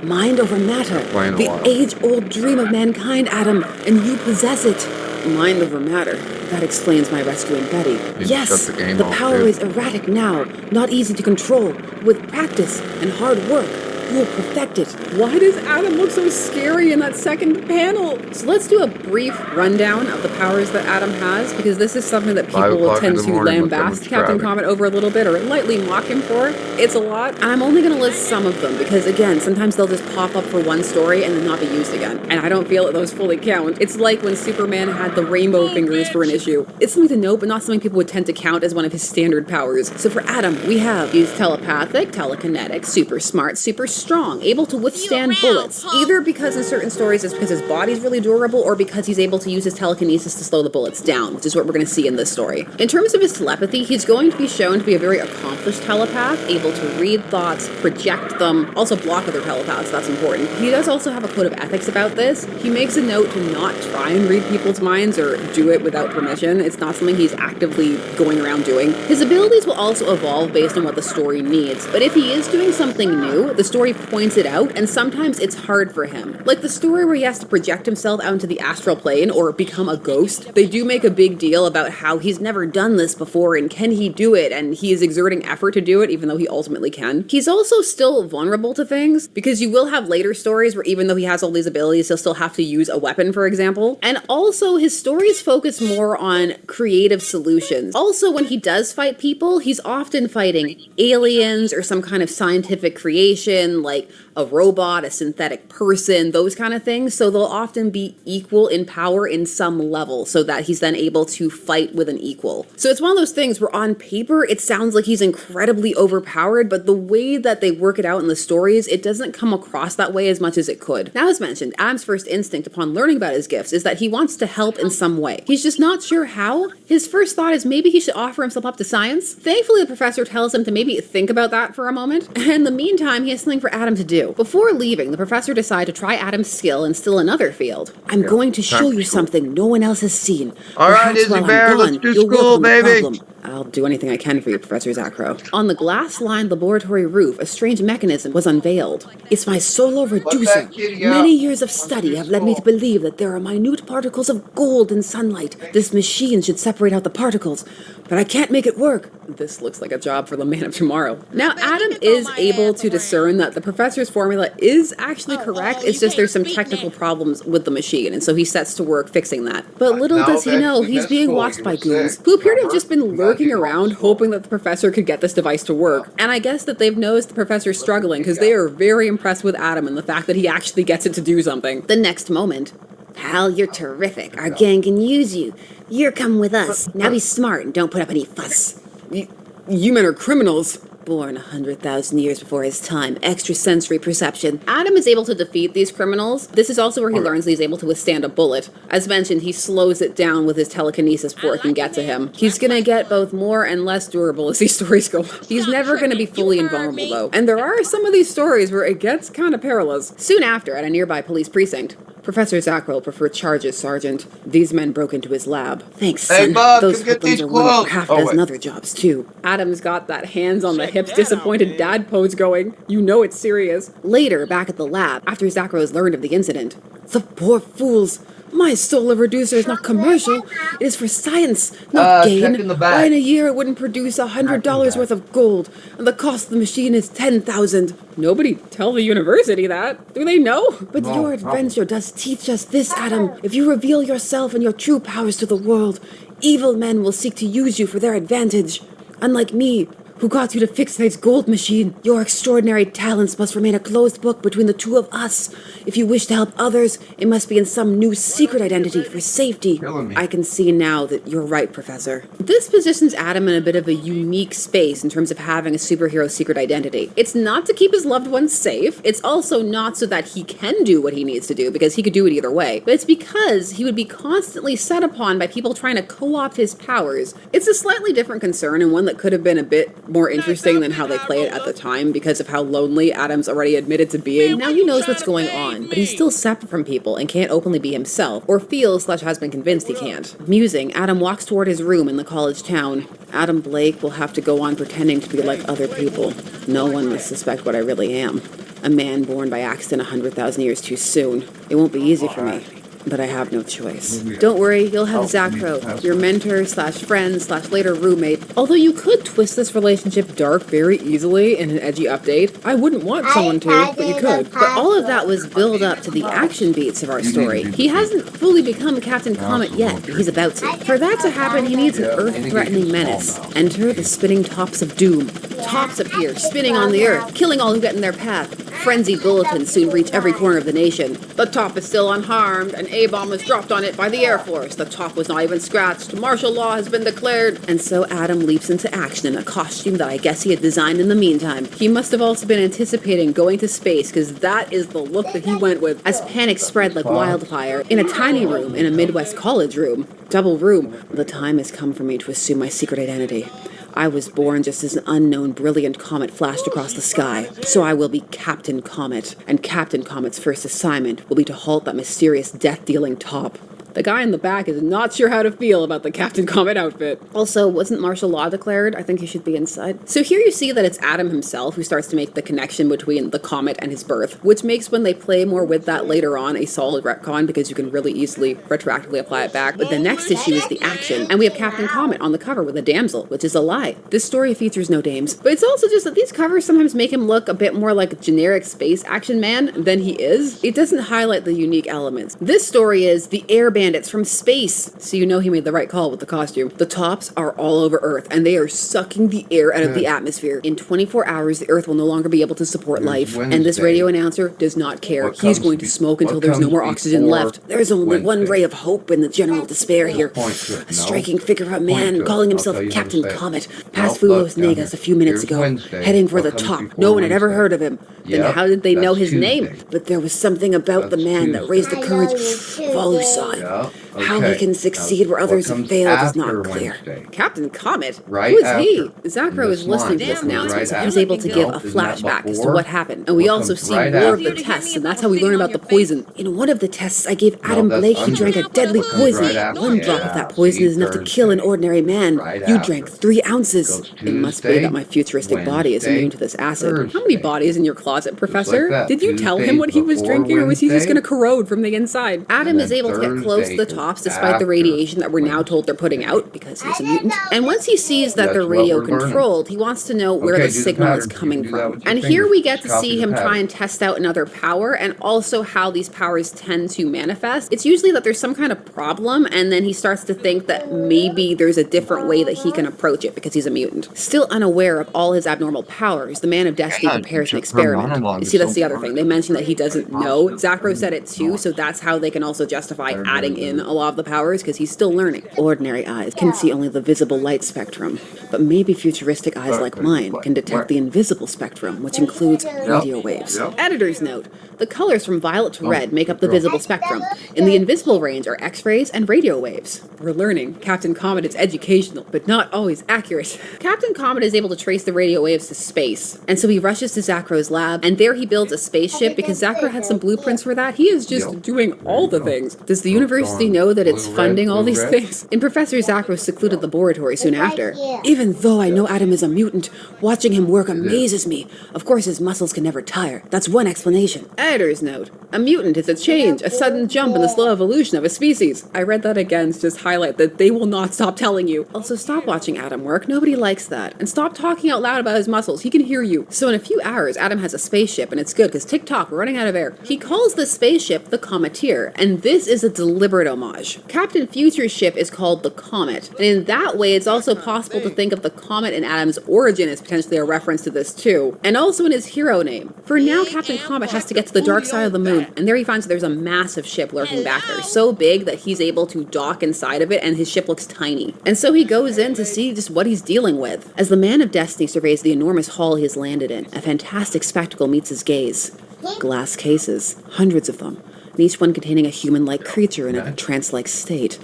Speaker 6: mind over matter.
Speaker 5: Playing a
Speaker 6: The
Speaker 5: while.
Speaker 6: age-old dream of mankind, Adam, and you possess it. Mind over matter. That explains my rescuing Betty.
Speaker 5: You
Speaker 6: Yes,
Speaker 5: shut the game off,
Speaker 6: power
Speaker 5: dude.
Speaker 6: is erratic now, not easy to control. With practice and hard work, you will perfect it. Why does Adam look so scary in that second panel? So let's do a brief rundown of the powers that Adam has, because this is something that
Speaker 5: 5
Speaker 6: people will
Speaker 5: o'clock in
Speaker 6: tend
Speaker 5: the
Speaker 6: to
Speaker 5: morning with
Speaker 6: lambast
Speaker 5: much
Speaker 6: Captain
Speaker 5: traffic.
Speaker 6: Comet over a little bit or lightly mock him for. It's a lot. And I'm only going to list some of them because, again, sometimes they'll just pop up for one story and then not be used again. And I don't feel that those fully count. It's like when Superman had the rainbow fingers for an issue. It's something to note, but not something people would tend to count as one of his standard powers. So for Adam, we have he's telepathic, telekinetic, super smart, super strong, able to withstand bullets, either because in certain stories it's because his body's really durable or because he's able to use his telekinesis to slow the bullets down, which is what we're going to see in this story. In terms of his telepathy, he's going to be shown to be a very accomplished telepath, able to read thoughts, project them, also block other telepaths, that's important. He does also have a code of ethics about this. He makes a note to not try and read people's minds or do it without permission. It's not something he's actively going around doing. His abilities will also evolve based on what the story needs, but if he is doing something new, the story points it out, and sometimes it's hard for him. Like the story where he has to project himself out into the astral plane or become a ghost. They do make a big deal about how he's never done this before and can he do it, and he is exerting effort to do it even though he ultimately can. He's also still vulnerable to things, because you will have later stories where even though he has all these abilities, he'll still have to use a weapon, for example. And also, his stories focus more on creative solutions. Also, when he does fight people, he's often fighting aliens or some kind of scientific creation, like a robot, a synthetic person, those kind of things. So they'll often be equal in power in some level so that he's then able to fight with an equal. So it's one of those things where on paper, it sounds like he's incredibly overpowered, but the way that they work it out in the stories, it doesn't come across that way as much as it could. Now, as mentioned, Adam's first instinct upon learning about his gifts is that he wants to help in some way. He's just not sure how. His first thought is maybe he should offer himself up to science. Thankfully, the professor tells him to maybe think about that for a moment. And in the meantime, he has something for Adam to do. Before leaving, the professor decides to try Adam's skill in still another field. I'm going to show you something no one else has seen.
Speaker 5: All right, Izzy Bear, let's do school, baby.
Speaker 6: I'll do anything I can for you, Professor Zacro. On the glass-lined laboratory roof, a strange mechanism was unveiled. It's my solar reducer. Many years of study have led me to believe that there are minute particles of gold in sunlight. This machine should separate out the particles, but I can't make it work. This looks like a job for the man of tomorrow. Now, Adam is able to discern that the professor's formula is actually correct. It's just there's some technical problems with the machine, and so he sets to work fixing that. But little does he know, he's being watched by goons, who appear to have just been lurking around hoping that the professor could get this device to work. And I guess that they've noticed the professor's struggling because they are very impressed with Adam and the fact that he actually gets it to do something. The next moment,
Speaker 2: pal, you're terrific. Our gang can use you. You're coming with us. Now be smart and don't put up any fuss.
Speaker 6: You men are criminals.
Speaker 2: Born 100,000 years before his time. Extrasensory perception.
Speaker 6: Adam is able to defeat these criminals. This is also where he learns that he's able to withstand a bullet. As mentioned, he slows it down with his telekinesis before it can get to him. He's gonna get both more and less durable as these stories go. He's never gonna be fully invulnerable though. And there are some of these stories where it gets kind of perilous. Soon after, at a nearby police precinct, Professor Zackrell preferred charges, Sergeant. These men broke into his lab.
Speaker 2: Thanks,
Speaker 5: son. Hey, Bob,
Speaker 6: those
Speaker 5: get these
Speaker 6: are one
Speaker 5: clothes.
Speaker 6: for half a dozen other jobs, too. Adam's got that hands on the hips, disappointed dad pose going. You know it's serious. Later, back at the lab, after Zackrell has learned of the incident, the poor fools. My solar reducer is not commercial. It is for science, not gain. Why in a year it wouldn't produce $100 worth of gold, and the cost of the machine is $10,000. Nobody tell the university that. Do they know? But your adventure does teach us this, Adam. If you reveal yourself and your true powers to the world, evil men will seek to use you for their advantage. Unlike me, who got you to fix tonight's gold machine, your extraordinary talents must remain a closed book between the two of us. If you wish to help others, it must be in some new secret identity for safety. I can see now that you're right, Professor. This positions Adam in a bit of a unique space in terms of having a superhero secret identity. It's not to keep his loved ones safe. It's also not so that he can do what he needs to do, because he could do it either way. But it's because he would be constantly set upon by people trying to co-opt his powers. It's a slightly different concern, and one that could have been a bit more interesting than how they play it at the time because of how lonely Adam's already admitted to being. Now he knows what's going on, but he's still separate from people and can't openly be himself, or feels/has been convinced he can't. Musing, Adam walks toward his room in the college town. Adam Blake will have to go on pretending to be like other people. No one will suspect what I really am. A man born by accident 100,000 years too soon. It won't be easy for me. But I have no choice. Don't worry, you'll have Zacro, your mentor/friend/later roommate. Although you could twist this relationship dark very easily in an edgy update. I wouldn't want someone to, but you could. But all of that was build up to the action beats of our story. He hasn't fully become Captain Comet yet, but he's about to. For that to happen, he needs an Earth-threatening menace. Enter the spinning tops of doom. Tops appear, spinning on the Earth, killing all who get in their path. Frenzied bulletins soon reach every corner of the nation. The top is still unharmed. An A-bomb was dropped on it by the Air Force. The top was not even scratched. Martial law has been declared. And so Adam leaps into action in a costume that I guess he had designed in the meantime. He must have also been anticipating going to space, because that is the look that he went with. As panic spread like wildfire, in a tiny room, in a Midwest college room, double room, the time has come for me to assume my secret identity. I was born just as an unknown, brilliant comet flashed across the sky. So I will be Captain Comet. And Captain Comet's first assignment will be to halt that mysterious death-dealing top. The guy in the back is not sure how to feel about the Captain Comet outfit. Also, wasn't martial law declared? I think he should be inside. So here you see that it's Adam himself who starts to make the connection between the comet and his birth, which makes when they play more with that later on a solid retcon, because you can really easily retroactively apply it back. But the next issue is the action, and we have Captain Comet on the cover with a damsel, which is a lie. This story features no dames. But it's also just that these covers sometimes make him look a bit more like a generic space action man than he is. It doesn't highlight the unique elements. This story is the air bandits from space, so you know he made the right call with the costume. The tops are all over Earth, and they are sucking the air out of the atmosphere. In 24 hours, the Earth will no longer be able to support life, and this radio announcer does not care. He's going to smoke until there's no more oxygen left. There's only one ray of hope in the general despair here. A striking figure of a man calling himself Captain Comet passed through Los Negas a few minutes ago, heading for the top. No one had ever heard of him. Then how did they know his name? But there was something about the man that raised the courage of all who saw it. How he can succeed where others have failed is not clear. Captain Comet? Who is he? Zacro is listening to this announcement, so he's able to give a flashback as to what happened. And we also see more of the tests, and that's how we learn about the poison. In one of the tests I gave Adam Blake, he drank a deadly poison. One drop of that poison is enough to kill an ordinary man. You drank 3 ounces. It must be that my futuristic body is immune to this acid. How many bodies in your closet, Professor? Did you tell him what he was drinking, or was he just going to corrode from the inside? Adam is able to get close to the tops despite the radiation that we're now told they're putting out, because he's a mutant. And once he sees that they're radio controlled, he wants to know where the signal is coming from. And here we get to see him try and test out another power, and also how these powers tend to manifest. It's usually that there's some kind of problem, and then he starts to think that maybe there's a different way that he can approach it because he's a mutant. Still unaware of all his abnormal powers, the Man of Destiny prepares an experiment. You see, that's the other thing. They mentioned that he doesn't know. Zacro said it too, so that's how they can also justify adding in a lot of the powers, because he's still learning. Ordinary eyes can see only the visible light spectrum, but maybe futuristic eyes like mine can detect the invisible spectrum, which includes radio waves. Editor's note: the colors from violet to red make up the visible spectrum. In the invisible range are X-rays and radio waves. We're learning. Captain Comet is educational, but not always accurate. Captain Comet is able to trace the radio waves to space, and so he rushes to Zacro's lab, and there he builds a spaceship, because Zacro had some blueprints for that. He is just doing all the things. Does the university know that it's funding all these things? In Professor Zacro's secluded laboratory soon after. Even though I know Adam is a mutant, watching him work amazes me. Of course his muscles can never tire. That's one explanation. Editor's note: a mutant is a change, a sudden jump in the slow evolution of a species. I read that again to just highlight that they will not stop telling you. Also, stop watching Adam work. Nobody likes that. And stop talking out loud about his muscles. He can hear you. So in a few hours, Adam has a spaceship, and it's good because TikTok, we're running out of air. He calls the spaceship the Cometeer, and this is a deliberate homage. Captain Future's ship is called the Comet, and in that way, it's also possible to think of the Comet in Adam's origin as potentially a reference to this too, and also in his hero name. For now, Captain Comet has to get to the dark side of the moon, and there he finds there's a massive ship lurking back there, so big that he's able to dock inside of it, and his ship looks tiny. And so he goes in to see just what he's dealing with. As the Man of Destiny surveys the enormous hall he has landed in, a fantastic spectacle meets his gaze. Glass cases, hundreds of them, and each one containing a human-like creature in a trance-like state.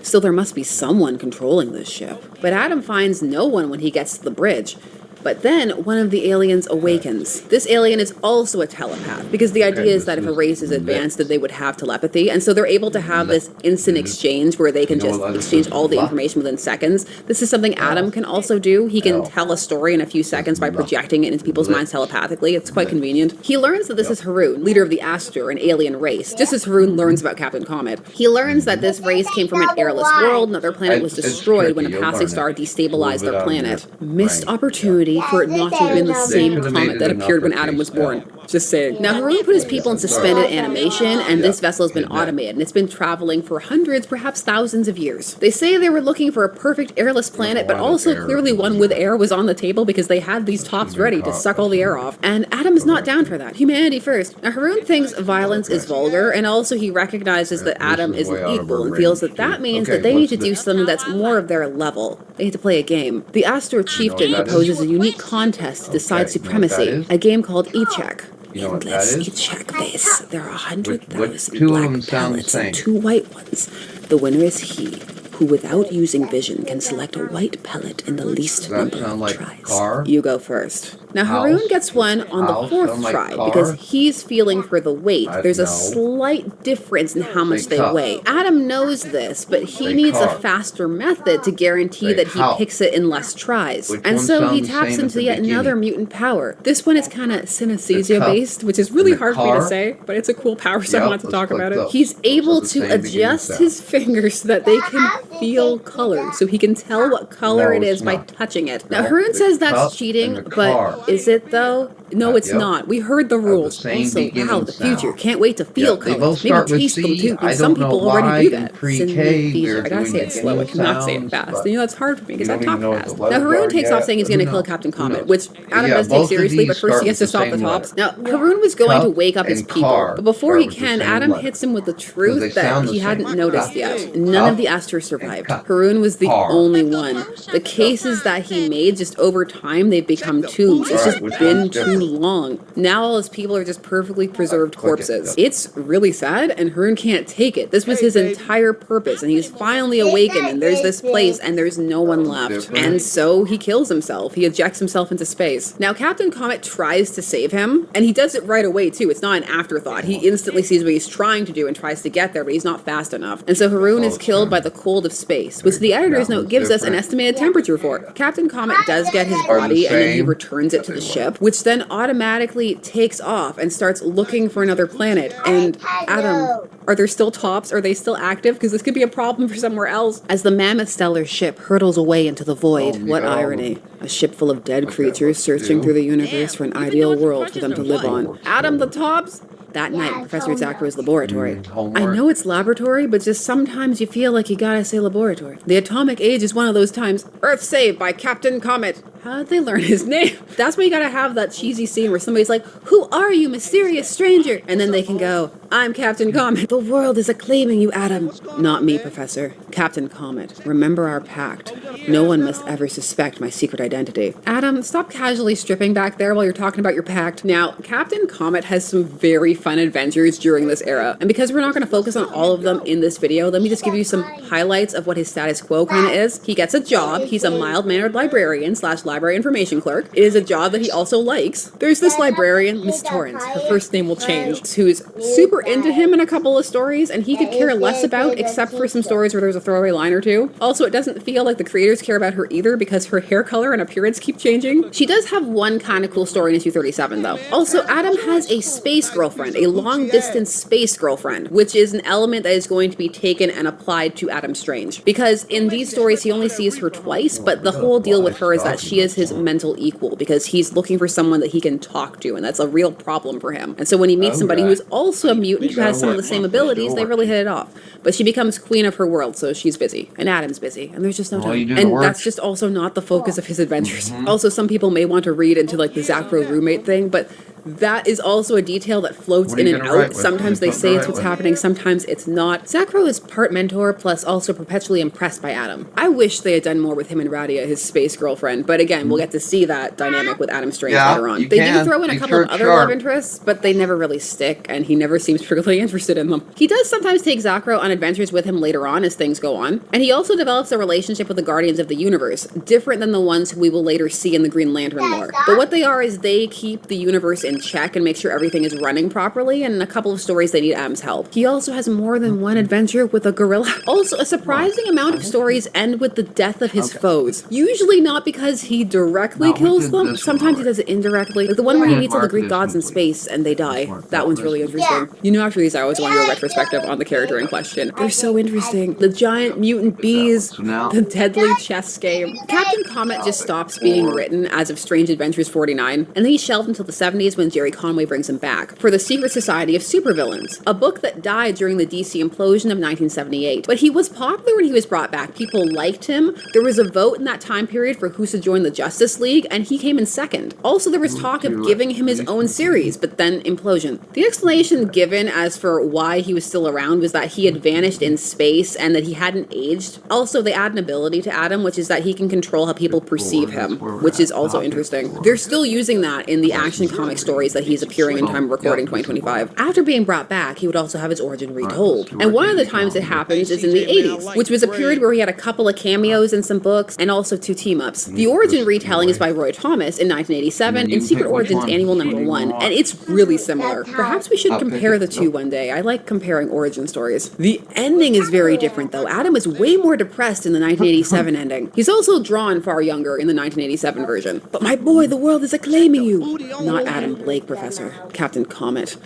Speaker 6: Still, there must be someone controlling this ship. But Adam finds no one when he gets to the bridge. But then one of the aliens awakens. This alien is also a telepath, because the idea is that if a race is advanced, that they would have telepathy, and so they're able to have this instant exchange where they can just exchange all the information within seconds. This is something Adam can also do. He can tell a story in a few seconds by projecting it into people's minds telepathically. It's quite convenient. He learns that this is Haroon, leader of the Astor, an alien race, just as Haroon learns about Captain Comet. He learns that this race came from an airless world, and that their planet was destroyed when a passing star destabilized their planet. Missed opportunity for it not to have been the same comet that appeared when Adam was born. Just saying. Now, Haroon put his people in suspended animation, and this vessel has been automated, and it's been traveling for hundreds, perhaps thousands of years. They say they were looking for a perfect airless planet, but also clearly one with air was on the table because they had these tops ready to suck all the air off. And Adam's not down for that. Humanity first. Now, Haroon thinks violence is vulgar, and also he recognizes that Adam isn't equal and feels that that means that they need to do something that's more of their level. They need to play a game. The Astor chieftain proposes a unique contest to decide supremacy, a game called E-Check. Endless E-Check base. There are 100,000 black pallets and 2 white ones. The winner is he who, without using vision, can select a white pellet in the least number of tries. You go first. Now, Haroon gets one on the 4th try because he's feeling for the weight. There's a slight difference in how much they weigh. Adam knows this, but he needs a faster method to guarantee that he picks it in less tries. And so he taps into yet another mutant power. This one is kind of synesthesia-based, which is really hard for me to say, but it's a cool power, so I wanted to talk about it. He's able to adjust his fingers so that they can feel color, so he can tell what color it is by touching it. Now, Haroon says that's cheating, but is it though? No, it's not. We heard the rules. Also, wow, the future. Can't wait to feel colors. Maybe taste them too, because some people already do that. Synesthesia. I gotta say it slow. I cannot say it fast. You know, that's hard for me because I talk fast. Now, Haroon takes off saying he's going to kill Captain Comet, which Adam does take seriously, but first he has to stop the tops. Now, Haroon was going to wake up his people, but before he can, Adam hits him with the truth that he hadn't noticed yet. None of the Astors survived. Haroon was the only one. The cases that he made, just over time, they've become tombs. It's just been too long. Now all his people are just perfectly preserved corpses. It's really sad, and Haroon can't take it. This was his entire purpose, and he's finally awakened, and there's this place, and there's no one left. And so he kills himself. He ejects himself into space. Now, Captain Comet tries to save him, and he does it right away, too. It's not an afterthought. He instantly sees what he's trying to do and tries to get there, but he's not fast enough. And so Haroon is killed by the cold of space, which the editor's note gives us an estimated temperature for. Captain Comet does get his body, and then he returns it to the ship, which then automatically takes off and starts looking for another planet. And Adam, are there still tops? Are they still active? Because this could be a problem for somewhere else. As the mammoth stellar ship hurtles away into the void, what irony. A ship full of dead creatures searching through the universe for an ideal world for them to live on. Adam, the tops? That night, Professor Zacro's laboratory. I know it's laboratory, but just sometimes you feel like you gotta say laboratory. The atomic age is one of those times. Earth saved by Captain Comet. How did they learn his name? That's why you gotta have that cheesy scene where somebody's like, "Who are you, mysterious stranger?" And then they can go, "I'm Captain Comet. The world is acclaiming you, Adam." Not me, Professor. Captain Comet. Remember our pact. No one must ever suspect my secret identity. Adam, stop casually stripping back there while you're talking about your pact. Now, Captain Comet has some very fun adventures during this era. And because we're not going to focus on all of them in this video, let me just give you some highlights of what his status quo kind of is. He gets a job. He's a mild-mannered librarian / library information clerk. It is a job that he also likes. There's this librarian, Miss Torrance, her first name will change, who's super into him in a couple of stories, and he could care less about, except for some stories where there's a throwaway line or two. Also, it doesn't feel like the creators care about her either because her hair color and appearance keep changing. She does have one kind of cool story in issue 37, though. Also, Adam has a space girlfriend, a long-distance space girlfriend, which is an element that is going to be taken and applied to Adam Strange. Because in these stories, he only sees her twice, but the whole deal with her is that she is his mental equal, because he's looking for someone that he can talk to, and that's a real problem for him. And so when he meets somebody who is also a mutant who has some of the same abilities, they really hit it off. But she becomes queen of her world, so she's busy. And Adam's busy, and there's just no time. And that's just also not the focus of his adventures. Also, some people may want to read into like the Zacro roommate thing, but that is also a detail that floats in and out. Sometimes they say it's what's happening, sometimes it's not. Zacro is part mentor, plus also perpetually impressed by Adam. I wish they had done more with him and Radia, his space girlfriend, but again, we'll get to see that dynamic with Adam Strange later on. They do throw in a couple of other love interests, but they never really stick, and he never seems particularly interested in them. He does sometimes take Zacro on adventures with him later on as things go on, and he also develops a relationship with the Guardians of the Universe, different than the ones who we will later see in the Green Lantern lore. But what they are is they keep the universe in check and make sure everything is running properly, and in a couple of stories they need Adam's help. He also has more than one adventure with a gorilla. Also, a surprising amount of stories end with the death of his foes. Usually not because he directly kills them, sometimes he does it indirectly. Like the one where he meets all the Greek gods in space and they die. That one's really interesting. You know, after these I always want to do a retrospective on the character in question. They're so interesting. The giant mutant bees, the deadly chess game. Captain Comet just stops being written as of Strange Adventures 49, and then he's shelved until the 70s when when Jerry Conway brings him back, for the Secret Society of Supervillains, a book that died during the DC implosion of 1978. But he was popular when he was brought back. People liked him. There was a vote in that time period for who should join the Justice League, and he came in second. Also, there was talk of giving him his own series, but then implosion. The explanation given as for why he was still around was that he had vanished in space and that he hadn't aged. Also, they add an ability to Adam, which is that he can control how people perceive him, which is also interesting. They're still using that in the Action comic stories that he's appearing in time of recording 2025. After being brought back, he would also have his origin retold. And one of the times it happens is in the 80s, which was a period where he had a couple of cameos in some books and also 2 team-ups. The origin retelling is by Roy Thomas in 1987 in Secret Origins Annual #1, and it's really similar. Perhaps we should compare the two one day. I like comparing origin stories. The ending is very different, though. Adam is way more depressed in the 1987 ending. He's also drawn far younger in the 1987 version. But my boy, the world is acclaiming you. Not Adam Blake, Professor. Captain Comet.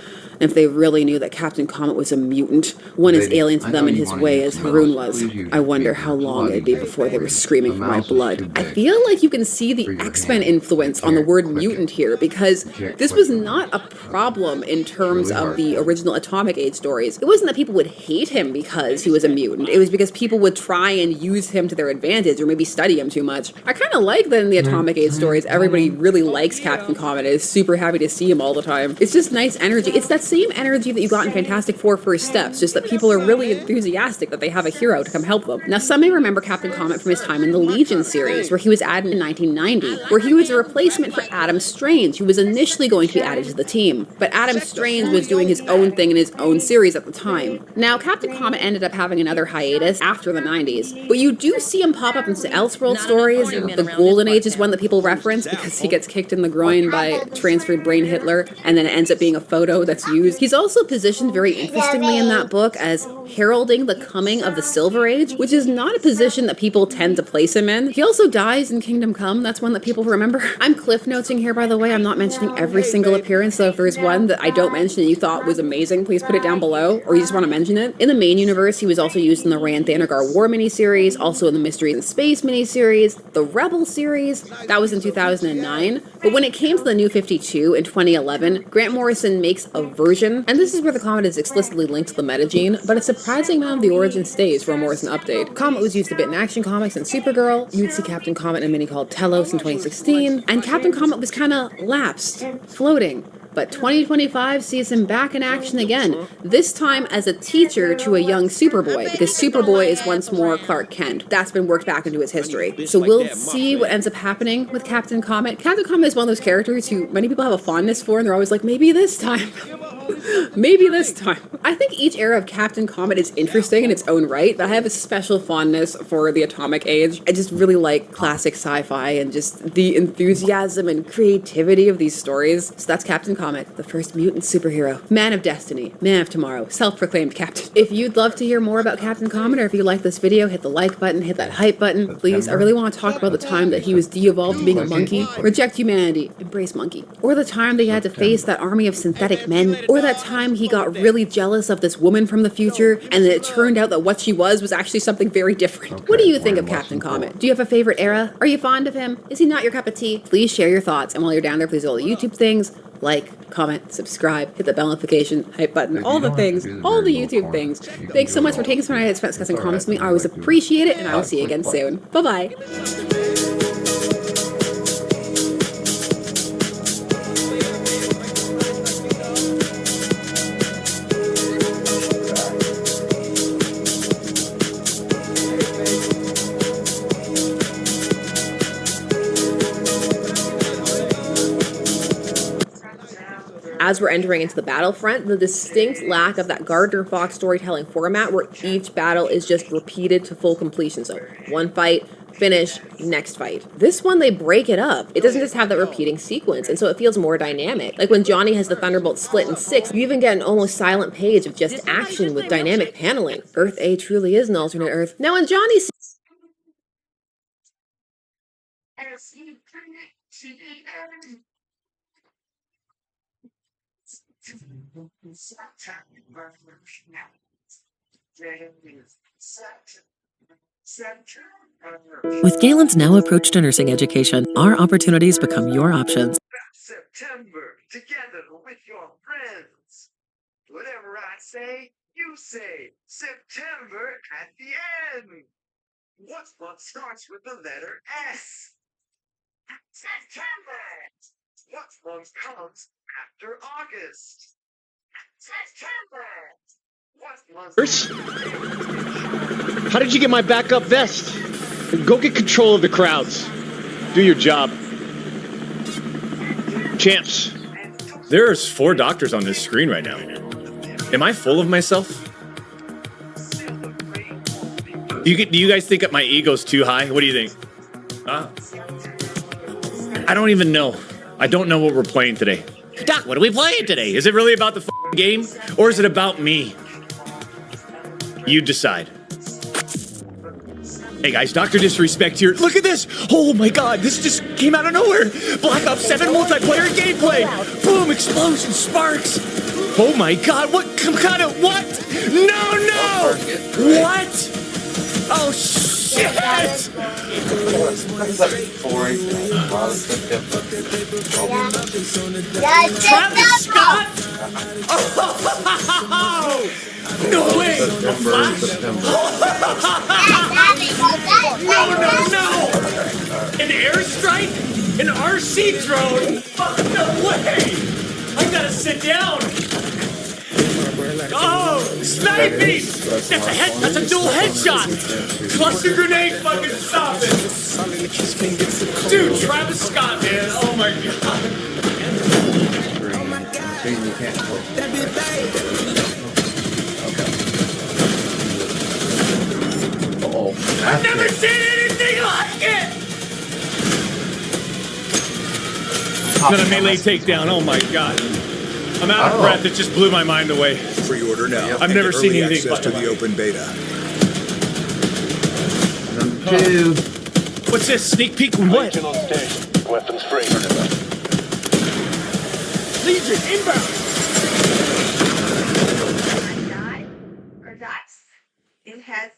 Speaker 6: And if they really knew that Captain Comet was a mutant, one as alien to them in his way as Haroon was, I wonder how long it'd be before they were screaming for my blood. I feel like you can see the X-Men influence on the word mutant here, because this was not a problem in terms of the original Atomic Age stories. It wasn't that people would hate him because he was a mutant. It was because people would try and use him to their advantage or maybe study him too much. I kind of like that in the Atomic Age stories, everybody really likes Captain Comet and is super happy to see him all the time. It's just nice energy. It's that same energy that you got in Fantastic Four First Steps, just that people are really enthusiastic that they have a hero to come help them. Now, some may remember Captain Comet from his time in the Legion series, where he was added in 1990, where he was a replacement for Adam Strange, who was initially going to be added to the team. But Adam Strange was doing his own thing in his own series at the time. Now, Captain Comet ended up having another hiatus after the 90s, but you do see him pop up in Elseworld stories. The Golden Age is one that people reference because he gets kicked in the groin by transferred brain Hitler, and then it ends up being a photo that's used. He's also positioned very interestingly in that book as heralding the coming of the Silver Age, which is not a position that people tend to place him in. He also dies in Kingdom Come. That's one that people remember. I'm cliff noting here, by the way. I'm not mentioning every single appearance, so if there's one that I don't mention and you thought was amazing, please put it down below, or you just want to mention it. In the main universe, he was also used in the Rand Thanagar War miniseries, also in the Mysteries in Space miniseries, the Rebel series. That was in 2009. But when it came to the New 52 in 2011, Grant Morrison makes a version, and this is where the Comet is explicitly linked to the metagene, but a surprising amount of the origin stays for a Morrison update. Comet was used a bit in Action Comics and Supergirl. You would see Captain Comet in a mini called Telos in 2016, and Captain Comet was kind of lapsed, floating. But 2025 sees him back in action again, this time as a teacher to a young Superboy, because Superboy is once more Clark Kent. That's been worked back into his history. So we'll see what ends up happening with Captain Comet. Captain Comet is one of those characters who many people have a fondness for, and they're always like, maybe this time. Maybe this time. I think each era of Captain Comet is interesting in its own right, but I have a special fondness for the Atomic Age. I just really like classic sci-fi and just the enthusiasm and creativity of these stories. So that's Captain Comet, the first mutant superhero. Man of destiny, man of tomorrow, self-proclaimed captain. If you'd love to hear more about Captain Comet, or if you like this video, hit the like button, hit that hype button, please. I really want to talk about the time that he was de-evolved to being a monkey. Reject humanity, embrace monkey. Or the time that he had to face that army of synthetic men. Or that time he got really jealous of this woman from the future, and then it turned out that what she was actually something very different. What do you think of Captain Comet? Do you have a favorite era? Are you fond of him? Is he not your cup of tea? Please share your thoughts, and while you're down there, please do all the YouTube things. Like, comment, subscribe, hit the bell notification, hype button, all the things, all the YouTube things. Thanks so much for taking some time to spend discussing comics with me. I always appreciate it, and I will see you again soon. Bye-bye. As we're entering into the battlefront, the distinct lack of that Gardner Fox storytelling format where each battle is just repeated to full completion. So one fight, finish, next fight. This one, they break it up. It doesn't just have that repeating sequence, and so it feels more dynamic. Like when Johnny has the Thunderbolt split in 6, you even get an almost silent page of just action with dynamic paneling. Earth A truly is an alternate Earth. Now when Johnny's...
Speaker 18: With Galen's now approach to nursing education, our opportunities become your options.
Speaker 5: September, together with your friends. Whatever I say, you say September at the end. What month starts with the letter S? September. What month comes after August? September. What month?
Speaker 7: How did you get my backup vest? Go get control of the crowds. Do your job. Champs.
Speaker 9: There's 4 doctors on this screen right now. Am I full of myself? Do you guys think that my ego's too high? What do you think? Huh? I don't even know. I don't know what we're playing today. Doc, what are we playing today? Is it really about the f***ing game? Or is it about me? You decide. Hey guys, Dr. Disrespect here. Look at this! Oh my god, this just came out of nowhere! Black Ops 7 multiplayer gameplay! Boom, explosions, sparks! Oh my god, what kind of, what? No! What? Oh shit! Travis Scott? Oh! No way! A flash? No! An airstrike? An RC drone? No way! I gotta sit down! Oh! Sniping! That's a dual headshot! Cluster grenade, fucking stop it! Dude, Travis Scott, man! Oh my god! I've never seen anything like it! Then a melee takedown, oh my god. I'm out of breath, it just blew my mind away.
Speaker 8: Pre-order now.
Speaker 9: I've never seen anything
Speaker 8: access to the open beta.
Speaker 9: What's this? Sneak peek? What?
Speaker 10: Weapons free.
Speaker 9: Legion inbound!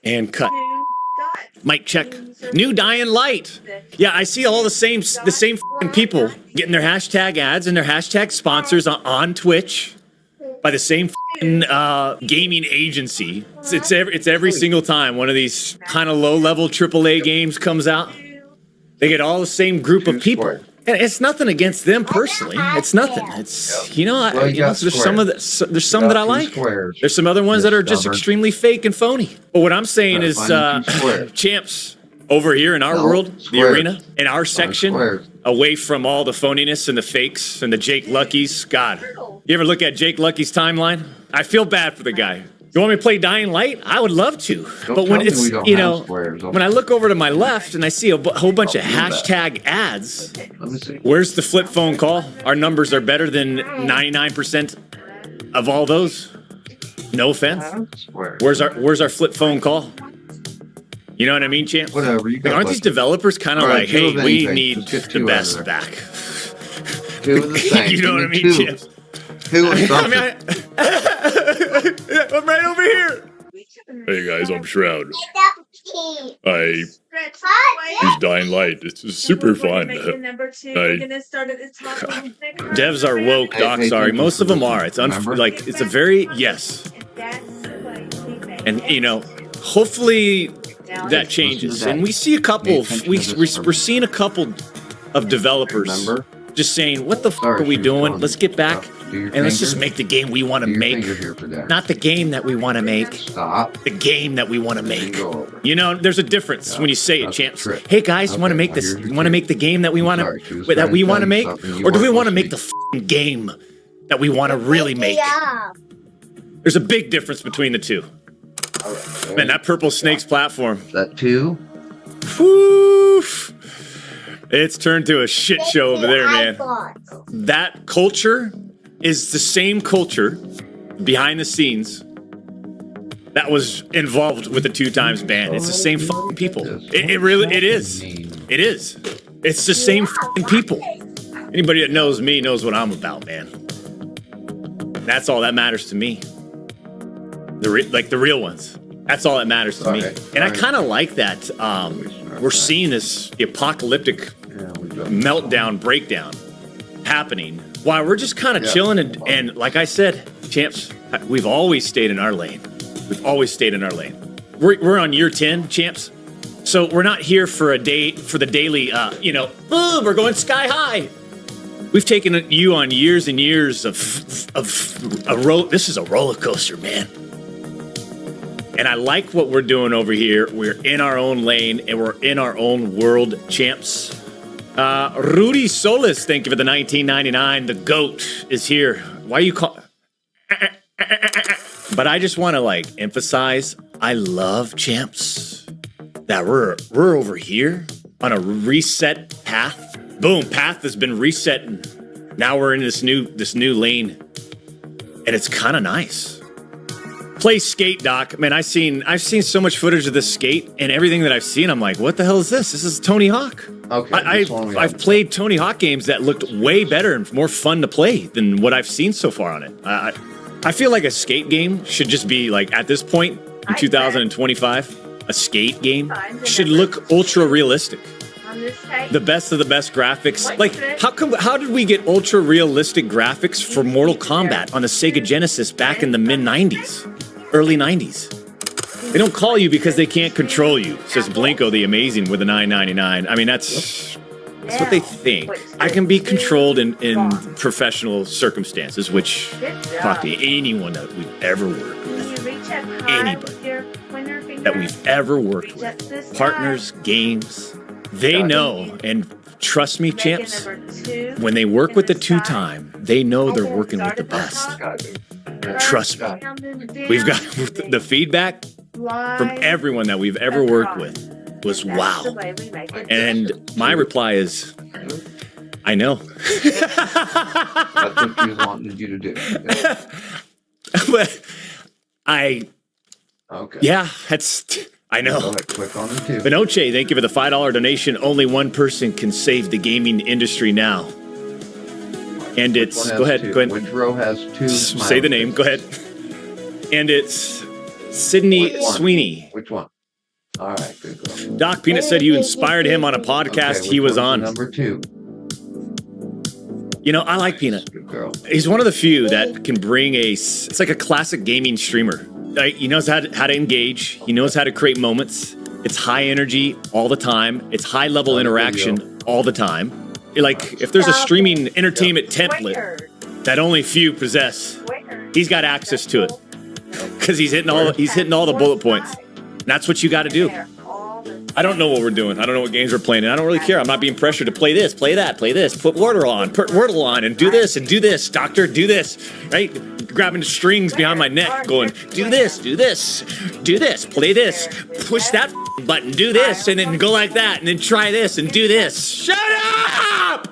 Speaker 9: And cut. Mic check. New Dying Light. Yeah, I see all the same f***ing people getting their hashtag ads and their hashtag sponsors on Twitch by the same f***ing gaming agency. It's every single time one of these kind of low-level AAA games comes out. They get all the same group of people. And it's nothing against them personally. It's nothing. It's there's some that I like. There's some other ones that are just extremely fake and phony. But what I'm saying is, champs over here in our world, the arena, in our section, away from all the phoniness and the fakes and the Jake Lucky's. God, you ever look at Jake Lucky's timeline? I feel bad for the guy. You want me to play Dying Light? I would love to. But when it's, when I look over to my left and I see a whole bunch of hashtag ads, where's the flip phone call? Our numbers are better than 99% of all those. No offense. Where's our flip phone call? You know what I mean, champ?
Speaker 5: Whatever.
Speaker 9: Aren't these developers kind of like, hey, we need the best back? You know what I mean, champ? I'm right over here. Hey guys, I'm Shroud. He's Dying Light. It's super fun. Devs are woke, docs are. Most of them are. It's it's a very yes. And hopefully that changes. And we see a couple. We're seeing a couple of developers just saying, "What the f are we doing? Let's get back." And let's just make the game we want to make. Not the game that we want to make. The game that we want to make. There's a difference when you say it, champs. Hey guys, want to make this? Want to make the game that we want to make, or do we want to make the f***ing game that we want to really make? There's a big difference between the two. Man, that Purple Snake's platform.
Speaker 5: That too.
Speaker 9: Woof. It's turned to a shit show over there, man. That culture is the same culture behind the scenes that was involved with the 2 times ban. It's the same fucking people. It is. It's the same fucking people. Anybody that knows me knows what I'm about, man. That's all that matters to me. The real ones. That's all that matters to me. And I kind of like that. We're seeing this apocalyptic meltdown, breakdown happening while we're just kind of chilling. And like I said, champs, we've always stayed in our lane. We've always stayed in our lane. We're on year 10, champs. So we're not here for the daily, we're going sky high. We've taken you on years and years of this is a roller coaster, man. And I like what we're doing over here. We're in our own lane and we're in our own world, champs. Rudy Solis, thank you for the 1999. The GOAT is here. Why are you call? But I just want to emphasize, I love, champs, that we're over here on a reset path. Boom, path has been reset. And now we're in this new lane, and it's kind of nice. Play skate, Doc. Man, I've seen so much footage of this skate, and everything that I've seen, I'm like, what the hell is this? This is Tony Hawk.
Speaker 12: Okay.
Speaker 9: I've played Tony Hawk games that looked way better and more fun to play than what I've seen so far on it. I feel like a skate game should just be at this point in 2025, a skate game should look ultra realistic. The best of the best graphics. How did we get ultra realistic graphics for Mortal Kombat on the Sega Genesis back in the mid-90s, early 90s? They don't call you because they can't control you, says Blinko the Amazing with a $9.99. I mean, that's what they think. I can be controlled in professional circumstances, which talk to anyone that we've ever worked with. Anybody that we've ever worked with. Partners, games. They know, and trust me, champs, when they work with the two-time, they know they're working with the best. Trust me. We've got the feedback from everyone that we've ever worked with was wow. And my reply is, I know.
Speaker 12: That's what he wanted you to do.
Speaker 9: But
Speaker 12: Okay.
Speaker 9: Yeah, I know.
Speaker 12: Go ahead, click on it too.
Speaker 9: Vinoche, thank you for the $5 donation. Only one person can save the gaming industry now. And it's, go ahead.
Speaker 12: Which row has two?
Speaker 9: Say the name, go ahead. And it's Sydney Sweeney.
Speaker 12: Which one? All right, good girl.
Speaker 9: Doc Peanut said you inspired him on a podcast he was on.
Speaker 12: Number 2.
Speaker 9: You know, I like Peanut.
Speaker 12: Good girl.
Speaker 9: He's one of the few that can bring it's like a classic gaming streamer. He knows how to engage. He knows how to create moments. It's high energy all the time. It's high level interaction all the time. If there's a streaming entertainment template that only few possess, he's got access to it because he's hitting all the bullet points. And that's what you got to do. I don't know what we're doing. I don't know what games we're playing. And I don't really care. I'm not being pressured to play this, play that, play this, put Wordle on, and do this, doctor, do this, right? Grabbing the strings behind my neck, going, do this, play this, push that button, do this, and then go like that, and then try this, and do this. Shut up!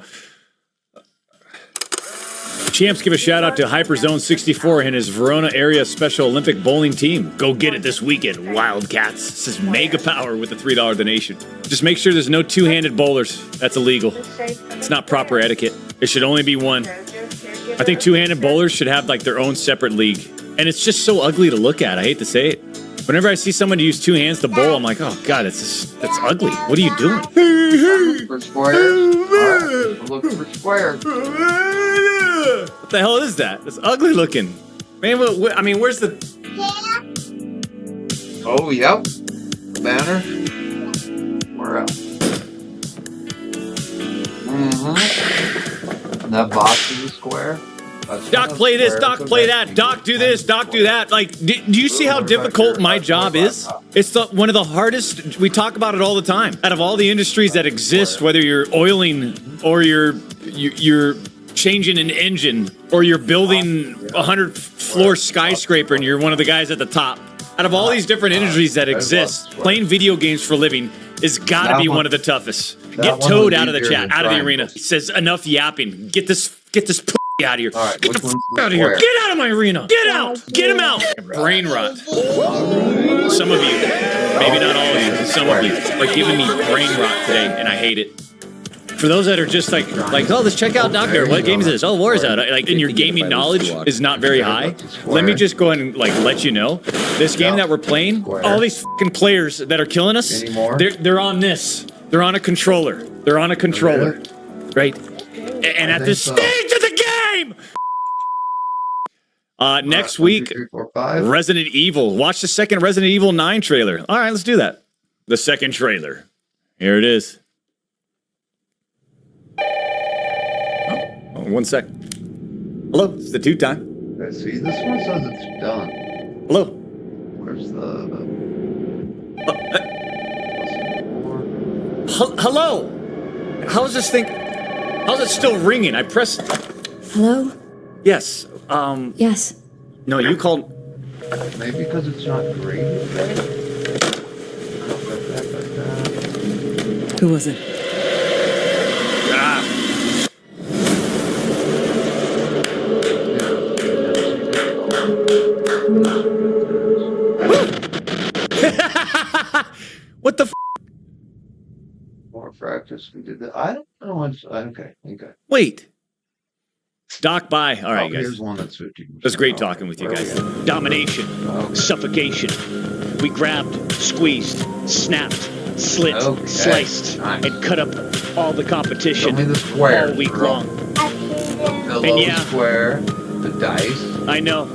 Speaker 9: Champs, give a shout out to Hyperzone 64 and his Verona area Special Olympic bowling team. Go get it this weekend, Wildcats. This is Mega Power with a $3 donation. Just make sure there's no two-handed bowlers. That's illegal. It's not proper etiquette. It should only be one. I think two-handed bowlers should have their own separate league. And it's just so ugly to look at. I hate to say it. Whenever I see someone use two hands to bowl, I'm like, oh God, that's ugly. What are you doing?
Speaker 12: Looking for square. Looking for square.
Speaker 9: What the hell is that? It's ugly looking. Man, where's the...
Speaker 12: Oh, yep. Banner. Where else? And that box is a square.
Speaker 9: Doc, play this. Doc, play that. Doc, do this. Doc, do that. Do you see how difficult my job is? It's one of the hardest. We talk about it all the time. Out of all the industries that exist, whether you're oiling or you're changing an engine or you're building a 100-floor skyscraper and you're one of the guys at the top. Out of all these different industries that exist, playing video games for a living is got to be one of the toughest. Get Toad out of the chat, out of the arena. He says enough yapping. Get this out of here.
Speaker 12: Right,
Speaker 9: get the out of here. Get out of my arena. Get out. Get him out. Brain rot. Some of you, maybe not all of you, some of you are giving me brain rot today, and I hate it. For those that are just like, oh, let's check out Doctor. What game is this? Oh, War's out. And your gaming knowledge is not very high. Let me just go ahead and let you know. This game that we're playing, all these fucking players that are killing us, they're on this. They're on a controller. Right? And at this stage of the game! Next week, Resident Evil. Watch the second Resident Evil 9 trailer. All right, let's do that. The second trailer. Here it is. Oh, 1 sec. Hello, it's the 2 time.
Speaker 12: Okay, see, this one says it's done.
Speaker 9: Hello.
Speaker 12: Where's the...
Speaker 9: Hello. How's this thing? How's it still ringing? I pressed.
Speaker 17: Hello?
Speaker 9: Yes.
Speaker 17: Yes.
Speaker 9: No, you called.
Speaker 12: Maybe because it's not great.
Speaker 17: Who was it?
Speaker 9: Ah. What the?
Speaker 12: More practice. We did that. I don't know what's. Okay.
Speaker 9: Wait. Doc, bye. All right, guys.
Speaker 12: Here's one that's 50%.
Speaker 9: It was great talking with you guys.
Speaker 7: Domination, suffocation. We grabbed, squeezed, snapped, slit, sliced, and cut up all the competition all week long.
Speaker 12: Pillow,
Speaker 7: And yeah,
Speaker 12: square, the dice.
Speaker 7: I know.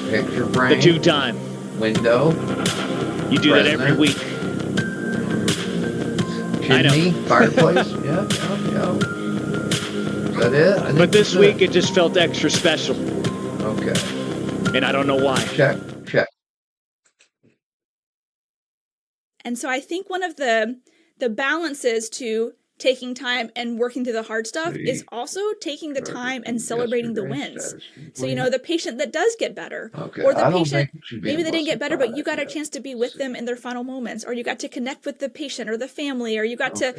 Speaker 12: Picture frame.
Speaker 7: The 2 time.
Speaker 12: Window.
Speaker 7: You do that every week.
Speaker 12: Chimney, fireplace. Yeah. Is that it? I think
Speaker 7: But this
Speaker 12: that's
Speaker 7: week it just felt extra special.
Speaker 12: Okay.
Speaker 7: And I don't know why.
Speaker 12: Check.
Speaker 19: And so I think one of the balances to taking time and working through the hard stuff is also taking the time and celebrating the wins. So, the patient that does get better, or the patient, maybe they didn't get better, but you got a chance to be with them in their final moments, or you got to connect with the patient or the family, or you got to,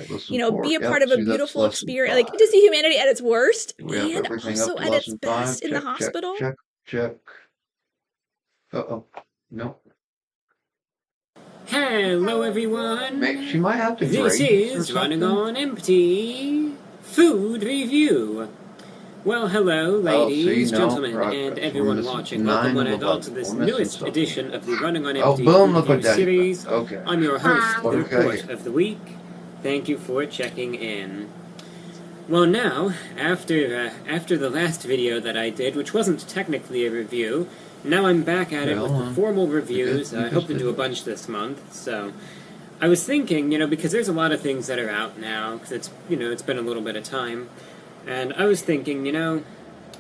Speaker 19: be a part of a beautiful experience, like to see humanity at its worst and also at its best in the hospital.
Speaker 12: Check. Uh-oh. No.
Speaker 23: Hello, everyone.
Speaker 12: She might have to
Speaker 23: This
Speaker 12: grade
Speaker 23: is
Speaker 12: or
Speaker 23: Running
Speaker 12: something.
Speaker 23: on Empty Food Review. Well, hello, ladies, gentlemen, and everyone watching. Welcome one and all to this newest edition of the Running on Empty Food Review series. I'm your host, the Report of the Week. Thank you for checking in. Well, now, after the last video that I did, which wasn't technically a review, now I'm back at it with the formal reviews. I hope to do a bunch this month, so I was thinking, because there's a lot of things that are out now, because it's been a little bit of time, and I was thinking,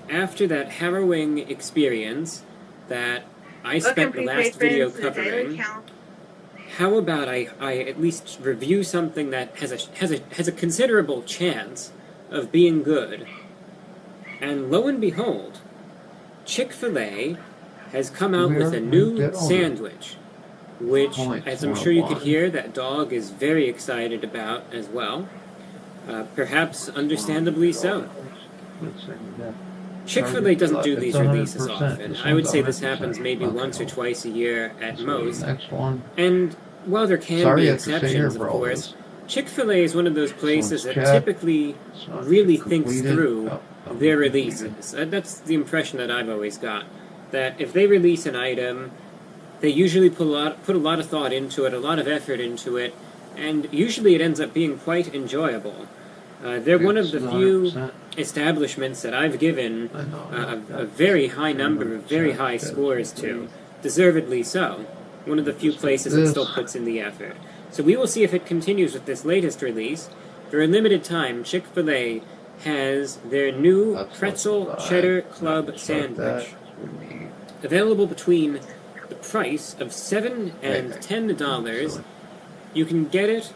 Speaker 23: after that harrowing experience that I spent the last video covering, how about I at least review something that has a considerable chance of being good? And lo and behold, Chick-fil-A has come out with a new sandwich, which, as I'm sure you could hear, that dog is very excited about as well. Perhaps understandably so. Chick-fil-A doesn't do these releases often. I would say this happens maybe once or twice a year at most. And while there can be exceptions, of course, Chick-fil-A is one of those places that typically really thinks through their releases. That's the impression that I've always got. That if they release an item, they usually put a lot of thought into it, a lot of effort into it, and usually it ends up being quite enjoyable. They're one of the few establishments that I've given a very high number of very high scores to, deservedly so. One of the few places that still puts in the effort. So we will see if it continues with this latest release. For a limited time, Chick-fil-A has their new pretzel cheddar club sandwich. Available between the price of $7 and $10. You can get it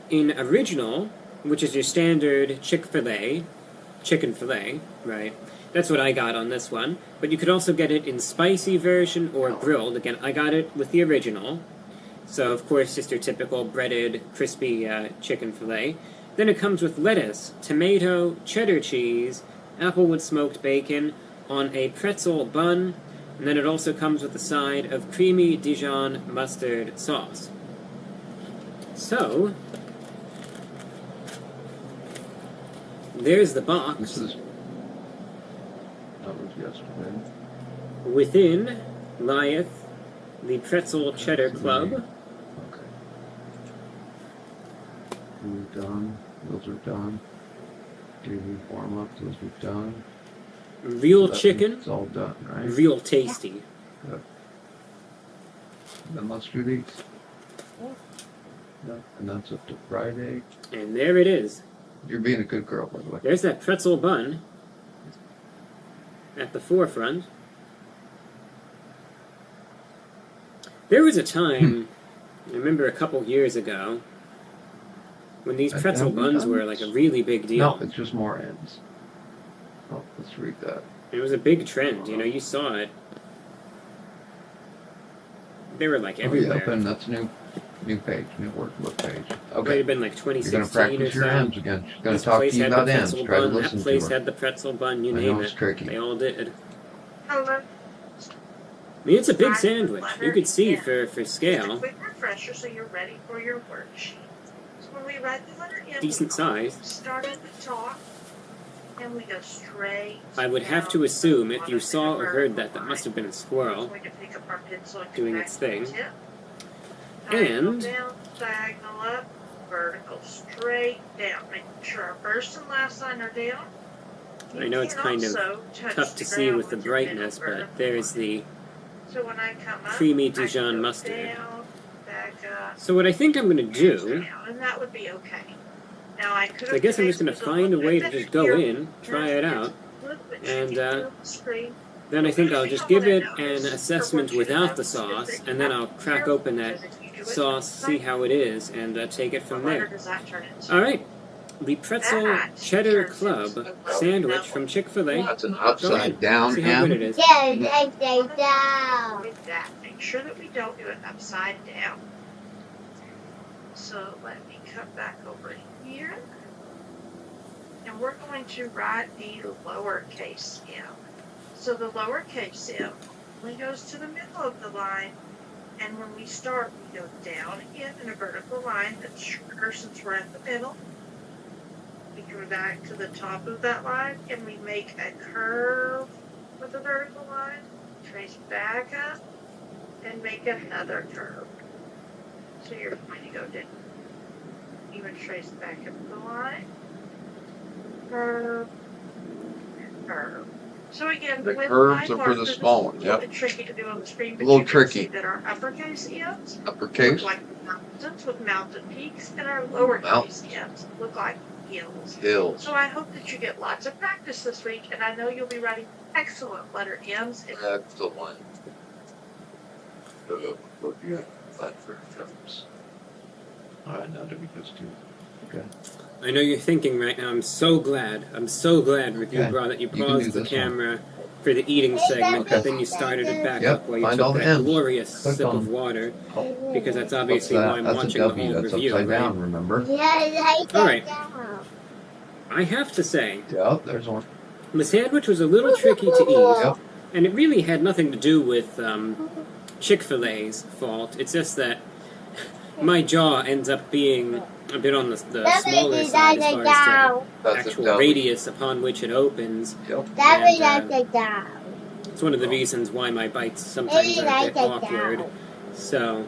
Speaker 23: in original, which is your standard Chick-fil-A, chicken fillet, right? That's what I got on this one. But you could also get it in spicy version or grilled. Again, I got it with the original. So, of course, just your typical breaded, crispy chicken fillet. Then it comes with lettuce, tomato, cheddar cheese, applewood smoked bacon on a pretzel bun. And then it also comes with a side of creamy Dijon mustard sauce. So, there's the box. Within lieth the pretzel cheddar club.
Speaker 12: We're done. Those are done. TV form up those we've done.
Speaker 23: Real
Speaker 12: So
Speaker 23: chicken,
Speaker 12: it's all done, right?
Speaker 23: real tasty.
Speaker 12: Good. Then let's do these. Yeah, and that's up to Friday.
Speaker 23: And there it is.
Speaker 12: You're being a good girl, by the way.
Speaker 23: There's that pretzel bun at the forefront. There was a time, I remember a couple years ago, when these pretzel buns were like a really big deal.
Speaker 12: No, it's just more ends. Oh, let's read that.
Speaker 23: It was a big trend, you know, you saw it. They were like everywhere.
Speaker 12: Oh, yeah, and that's new page, new workbook page.
Speaker 23: It might
Speaker 12: Okay.
Speaker 23: have been like
Speaker 12: You're
Speaker 23: 2016
Speaker 12: gonna practice
Speaker 23: or
Speaker 12: your
Speaker 23: so.
Speaker 12: ends again. She's gonna
Speaker 23: This
Speaker 12: talk to
Speaker 23: place
Speaker 12: you
Speaker 23: had
Speaker 12: about
Speaker 23: the
Speaker 12: ends.
Speaker 23: pretzel
Speaker 12: Try to
Speaker 23: bun,
Speaker 12: listen
Speaker 23: that place
Speaker 12: to her.
Speaker 23: had the pretzel bun, you
Speaker 12: I
Speaker 23: name
Speaker 12: know
Speaker 23: it.
Speaker 12: it's tricky.
Speaker 23: They all did.
Speaker 5: Hello.
Speaker 23: I mean, it's a big sandwich. You could see for scale.
Speaker 5: Quick refresher so you're ready for your worksheet. So when we write the letter M,
Speaker 23: Decent size.
Speaker 5: start at the top and we go straight.
Speaker 23: I would have to assume if you saw or heard that, that must have been a squirrel
Speaker 5: We're going to pick up our pencil and
Speaker 23: doing
Speaker 5: come
Speaker 23: its
Speaker 5: back to the
Speaker 23: thing.
Speaker 5: tip. Diagonal
Speaker 23: And
Speaker 5: down, diagonal up, vertical straight down. Making sure our first and last line are down.
Speaker 23: I know it's kind of tough to see with the brightness, but there's the
Speaker 5: So when I come up,
Speaker 23: creamy
Speaker 5: I can
Speaker 23: Dijon
Speaker 5: go
Speaker 23: mustard.
Speaker 5: down, back up,
Speaker 23: So what I think I'm going to do,
Speaker 5: down, and that would be okay. Now I could
Speaker 23: I guess I'm just going to find a way to just go in, try it out, and then I think I'll just give it an assessment without the sauce, and then I'll crack open that sauce, see how it is, and take it from there. Alright, the pretzel cheddar club sandwich from Chick-fil-A.
Speaker 12: That's an
Speaker 23: Go
Speaker 12: upside
Speaker 23: ahead,
Speaker 12: down
Speaker 23: see how good it is.
Speaker 5: With that, make sure that we don't do it upside down. So let me come back over here. And we're going to write the lowercase m. So the lowercase m only goes to the middle of the line. And when we start, we go down again in a vertical line that's shorter since we're at the middle. We come back to the top of that line and we make a curve with a vertical line, trace back up, and make another curve. So you're going to go down. Even trace back up the line, curve, curve. So again,
Speaker 12: The
Speaker 5: with
Speaker 12: curves
Speaker 5: my
Speaker 12: are for the
Speaker 5: markers,
Speaker 12: small one,
Speaker 5: it's a little
Speaker 12: yep.
Speaker 5: bit tricky to do on the screen, but
Speaker 12: A little
Speaker 5: you can
Speaker 12: tricky.
Speaker 5: see that our uppercase M's
Speaker 12: Uppercase.
Speaker 5: look like mountains with mountain peaks, and our lowercase M's look like hills.
Speaker 12: Hills.
Speaker 5: So I hope that you get lots of practice this week, and I know you'll be writing excellent letter M's.
Speaker 12: Excellent. Look at that for films. Alright, now do we just do okay.
Speaker 23: I know you're thinking right now, I'm so glad you
Speaker 12: Okay.
Speaker 23: brought it. You
Speaker 12: You can
Speaker 23: paused
Speaker 12: do
Speaker 23: the
Speaker 12: this
Speaker 23: camera for the eating segment, but then you started it back
Speaker 12: Yep,
Speaker 23: up while you
Speaker 12: find
Speaker 23: took
Speaker 12: all the
Speaker 23: that
Speaker 12: M's.
Speaker 23: glorious
Speaker 12: Click
Speaker 23: sip
Speaker 12: on
Speaker 23: of
Speaker 12: them.
Speaker 23: water, because that's
Speaker 12: What's
Speaker 23: obviously why I'm
Speaker 12: That's
Speaker 23: watching
Speaker 12: a
Speaker 23: the
Speaker 12: W.
Speaker 23: whole
Speaker 12: That's
Speaker 23: review,
Speaker 12: upside
Speaker 23: right?
Speaker 12: down, remember?
Speaker 23: Alright. I have to say,
Speaker 12: Yep, there's one.
Speaker 23: the sandwich was a little tricky to eat,
Speaker 12: Yep.
Speaker 23: and it really had nothing to do with Chick-fil-A's fault. It's just that my jaw ends up being a bit on the smaller side as far as the
Speaker 12: That's a
Speaker 23: actual
Speaker 12: W.
Speaker 23: radius upon which it opens.
Speaker 12: Yep.
Speaker 23: And, it's one of the reasons why my bites sometimes are a bit awkward. So,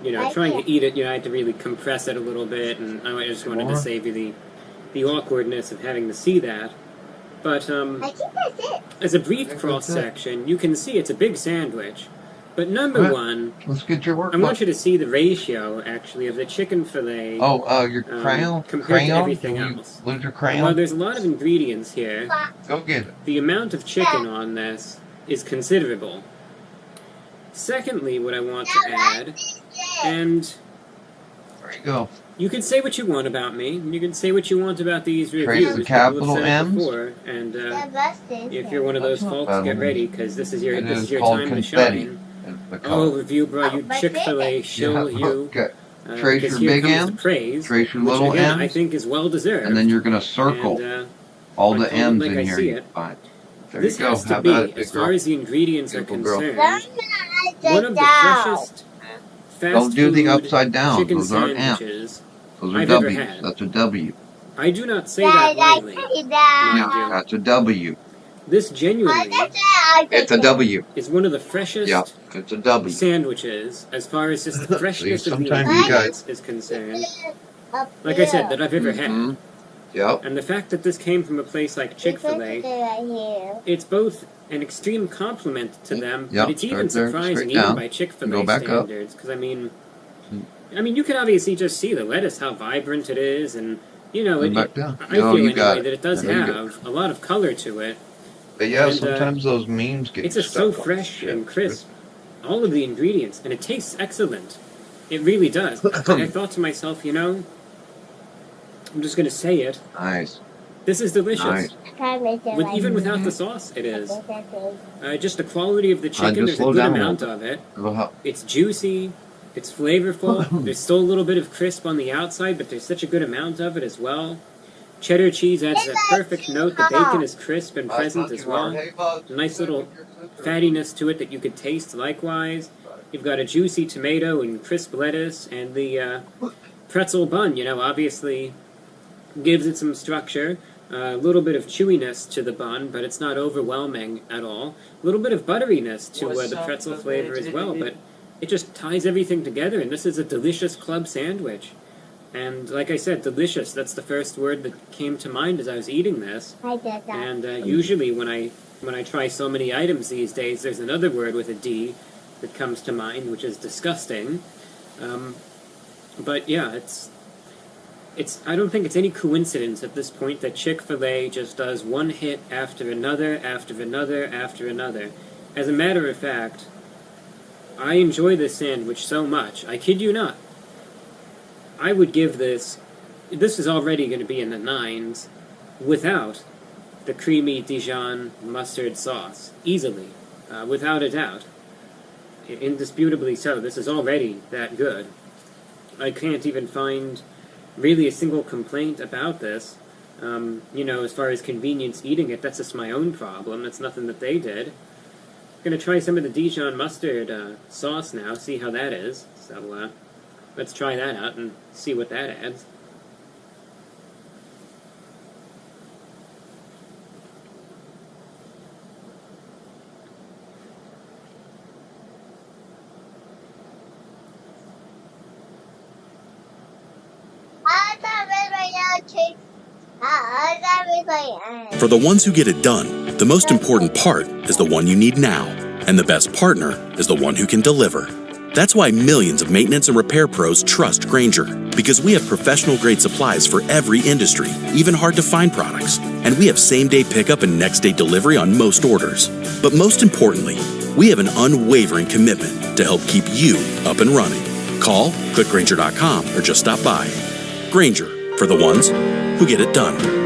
Speaker 23: you know, trying to eat it, you know, I had to really compress it a little bit, and I just wanted to save you the awkwardness of having to see that. But as a brief cross-section, you can see it's a big sandwich. But number
Speaker 12: Alright,
Speaker 23: one,
Speaker 12: let's get your work.
Speaker 23: I want you to see the ratio, actually, of the chicken fillet
Speaker 12: Your crayon?
Speaker 23: compared to
Speaker 12: Crayon?
Speaker 23: everything
Speaker 12: Did you
Speaker 23: else.
Speaker 12: lose your
Speaker 23: While
Speaker 12: crayon?
Speaker 23: there's a lot of ingredients here,
Speaker 12: Go get it.
Speaker 23: the amount of chicken on this is considerable. Secondly, what I want to add, and
Speaker 12: There you go.
Speaker 23: you can say what you want about me, and you can say what you want about these
Speaker 12: Trace
Speaker 23: reviews.
Speaker 12: the
Speaker 23: People have
Speaker 12: capital
Speaker 23: said it
Speaker 12: M's.
Speaker 23: before, and if you're one of those
Speaker 12: That's not
Speaker 23: folks,
Speaker 12: bad
Speaker 23: get
Speaker 12: one.
Speaker 23: ready, because this is your
Speaker 12: It is
Speaker 23: time
Speaker 12: called
Speaker 23: to
Speaker 12: confetti.
Speaker 23: shine.
Speaker 12: The
Speaker 23: Oh,
Speaker 12: color.
Speaker 23: review bro, you Chick-fil-A shill,
Speaker 12: Yeah,
Speaker 23: you.
Speaker 12: okay. Trace
Speaker 23: because
Speaker 12: your
Speaker 23: here
Speaker 12: big
Speaker 23: comes the
Speaker 12: M,
Speaker 23: praise,
Speaker 12: trace your
Speaker 23: which
Speaker 12: little
Speaker 23: again, I
Speaker 12: M's,
Speaker 23: think is well deserved.
Speaker 12: and then you're going to circle
Speaker 23: And,
Speaker 12: all
Speaker 23: I
Speaker 12: the
Speaker 23: call it
Speaker 12: M's
Speaker 23: like
Speaker 12: in
Speaker 23: I
Speaker 12: here
Speaker 23: see
Speaker 12: you
Speaker 23: it.
Speaker 12: find. There
Speaker 23: This
Speaker 12: you go.
Speaker 23: has to
Speaker 12: Have
Speaker 23: be,
Speaker 12: at it, big
Speaker 23: as far
Speaker 12: girl.
Speaker 23: as the ingredients are
Speaker 12: Beautiful girl.
Speaker 23: concerned, one of the freshest fast
Speaker 12: Don't do the
Speaker 23: food
Speaker 12: upside down.
Speaker 23: chicken
Speaker 12: Those aren't M's.
Speaker 23: sandwiches
Speaker 12: Those are
Speaker 23: I've ever
Speaker 12: W's.
Speaker 23: had.
Speaker 12: That's a W.
Speaker 23: I do not say that lightly, mind you.
Speaker 12: That's a W.
Speaker 23: This genuinely
Speaker 12: It's a W.
Speaker 23: is one of the freshest
Speaker 12: Yeah, it's a W.
Speaker 23: sandwiches, as far as just the freshness of the
Speaker 12: sometimes you
Speaker 23: ingredients is concerned, like I said, that I've ever had.
Speaker 12: Yep.
Speaker 23: And the fact that this came from a place like Chick-fil-A, it's both an extreme compliment to them,
Speaker 12: Yep,
Speaker 23: but it's even
Speaker 12: start there,
Speaker 23: surprising
Speaker 12: straight
Speaker 23: even
Speaker 12: down.
Speaker 23: by Chick-fil-A
Speaker 12: Go back up.
Speaker 23: standards. Because I mean, you can obviously just see the lettuce, how vibrant it is, and you know,
Speaker 12: Back down.
Speaker 23: I feel
Speaker 12: you
Speaker 23: anyway
Speaker 12: got
Speaker 23: that it does
Speaker 12: There you go.
Speaker 23: have a lot of color to it.
Speaker 12: But yeah,
Speaker 23: And,
Speaker 12: sometimes those memes get
Speaker 23: It's just
Speaker 12: stuck
Speaker 23: so
Speaker 12: on
Speaker 23: fresh
Speaker 12: shit.
Speaker 23: and crisp. All of the ingredients, and it tastes excellent. It really does. I thought to myself, you know, I'm just going to say it.
Speaker 12: Nice.
Speaker 23: This is delicious.
Speaker 12: Nice.
Speaker 23: Even without the sauce, it is. Just the quality of the chicken,
Speaker 12: just
Speaker 23: there's a
Speaker 12: slow
Speaker 23: good
Speaker 12: down a
Speaker 23: amount
Speaker 12: little
Speaker 23: of it.
Speaker 12: Well,
Speaker 23: It's juicy. It's flavorful. There's still a little bit of crisp on the outside, but there's such a good amount of it as well. Cheddar cheese adds that perfect note. The bacon is crisp and present as well. A nice little fattiness to it that you could taste likewise. You've got a juicy tomato and crisp lettuce, and the pretzel bun, you know, obviously gives it some structure. A little bit of chewiness to the bun, but it's not overwhelming at all. A little bit of butteriness to the pretzel flavor as well, but it just ties everything together, and this is a delicious club sandwich. And like I said, delicious, that's the first word that came to mind as I was eating this. And usually when I try so many items these days, there's another word with a D that comes to mind, which is disgusting. But yeah, I don't think it's any coincidence at this point that Chick-fil-A just does one hit after another, after another, after another. As a matter of fact, I enjoy this sandwich so much, I kid you not. I would give this is already going to be in the 9s, without the creamy Dijon mustard sauce, easily, without a doubt. Indisputably so, this is already that good. I can't even find really a single complaint about this. You know, as far as convenience eating it, that's just my own problem. That's nothing that they did. I'm going to try some of the Dijon mustard sauce now, see how that is. So, let's try that out and see what that adds.
Speaker 13: For the ones who get it done, the most important part is the one you need now, and the best partner is the one who can deliver. That's why millions of maintenance and repair pros trust Grainger, because we have professional-grade supplies for every industry, even hard-to-find products. And we have same-day pickup and next-day delivery on most orders. But most importantly, we have an unwavering commitment to help keep you up and running. Call, click Grainger.com, or just stop by. Grainger, for the ones who get it done.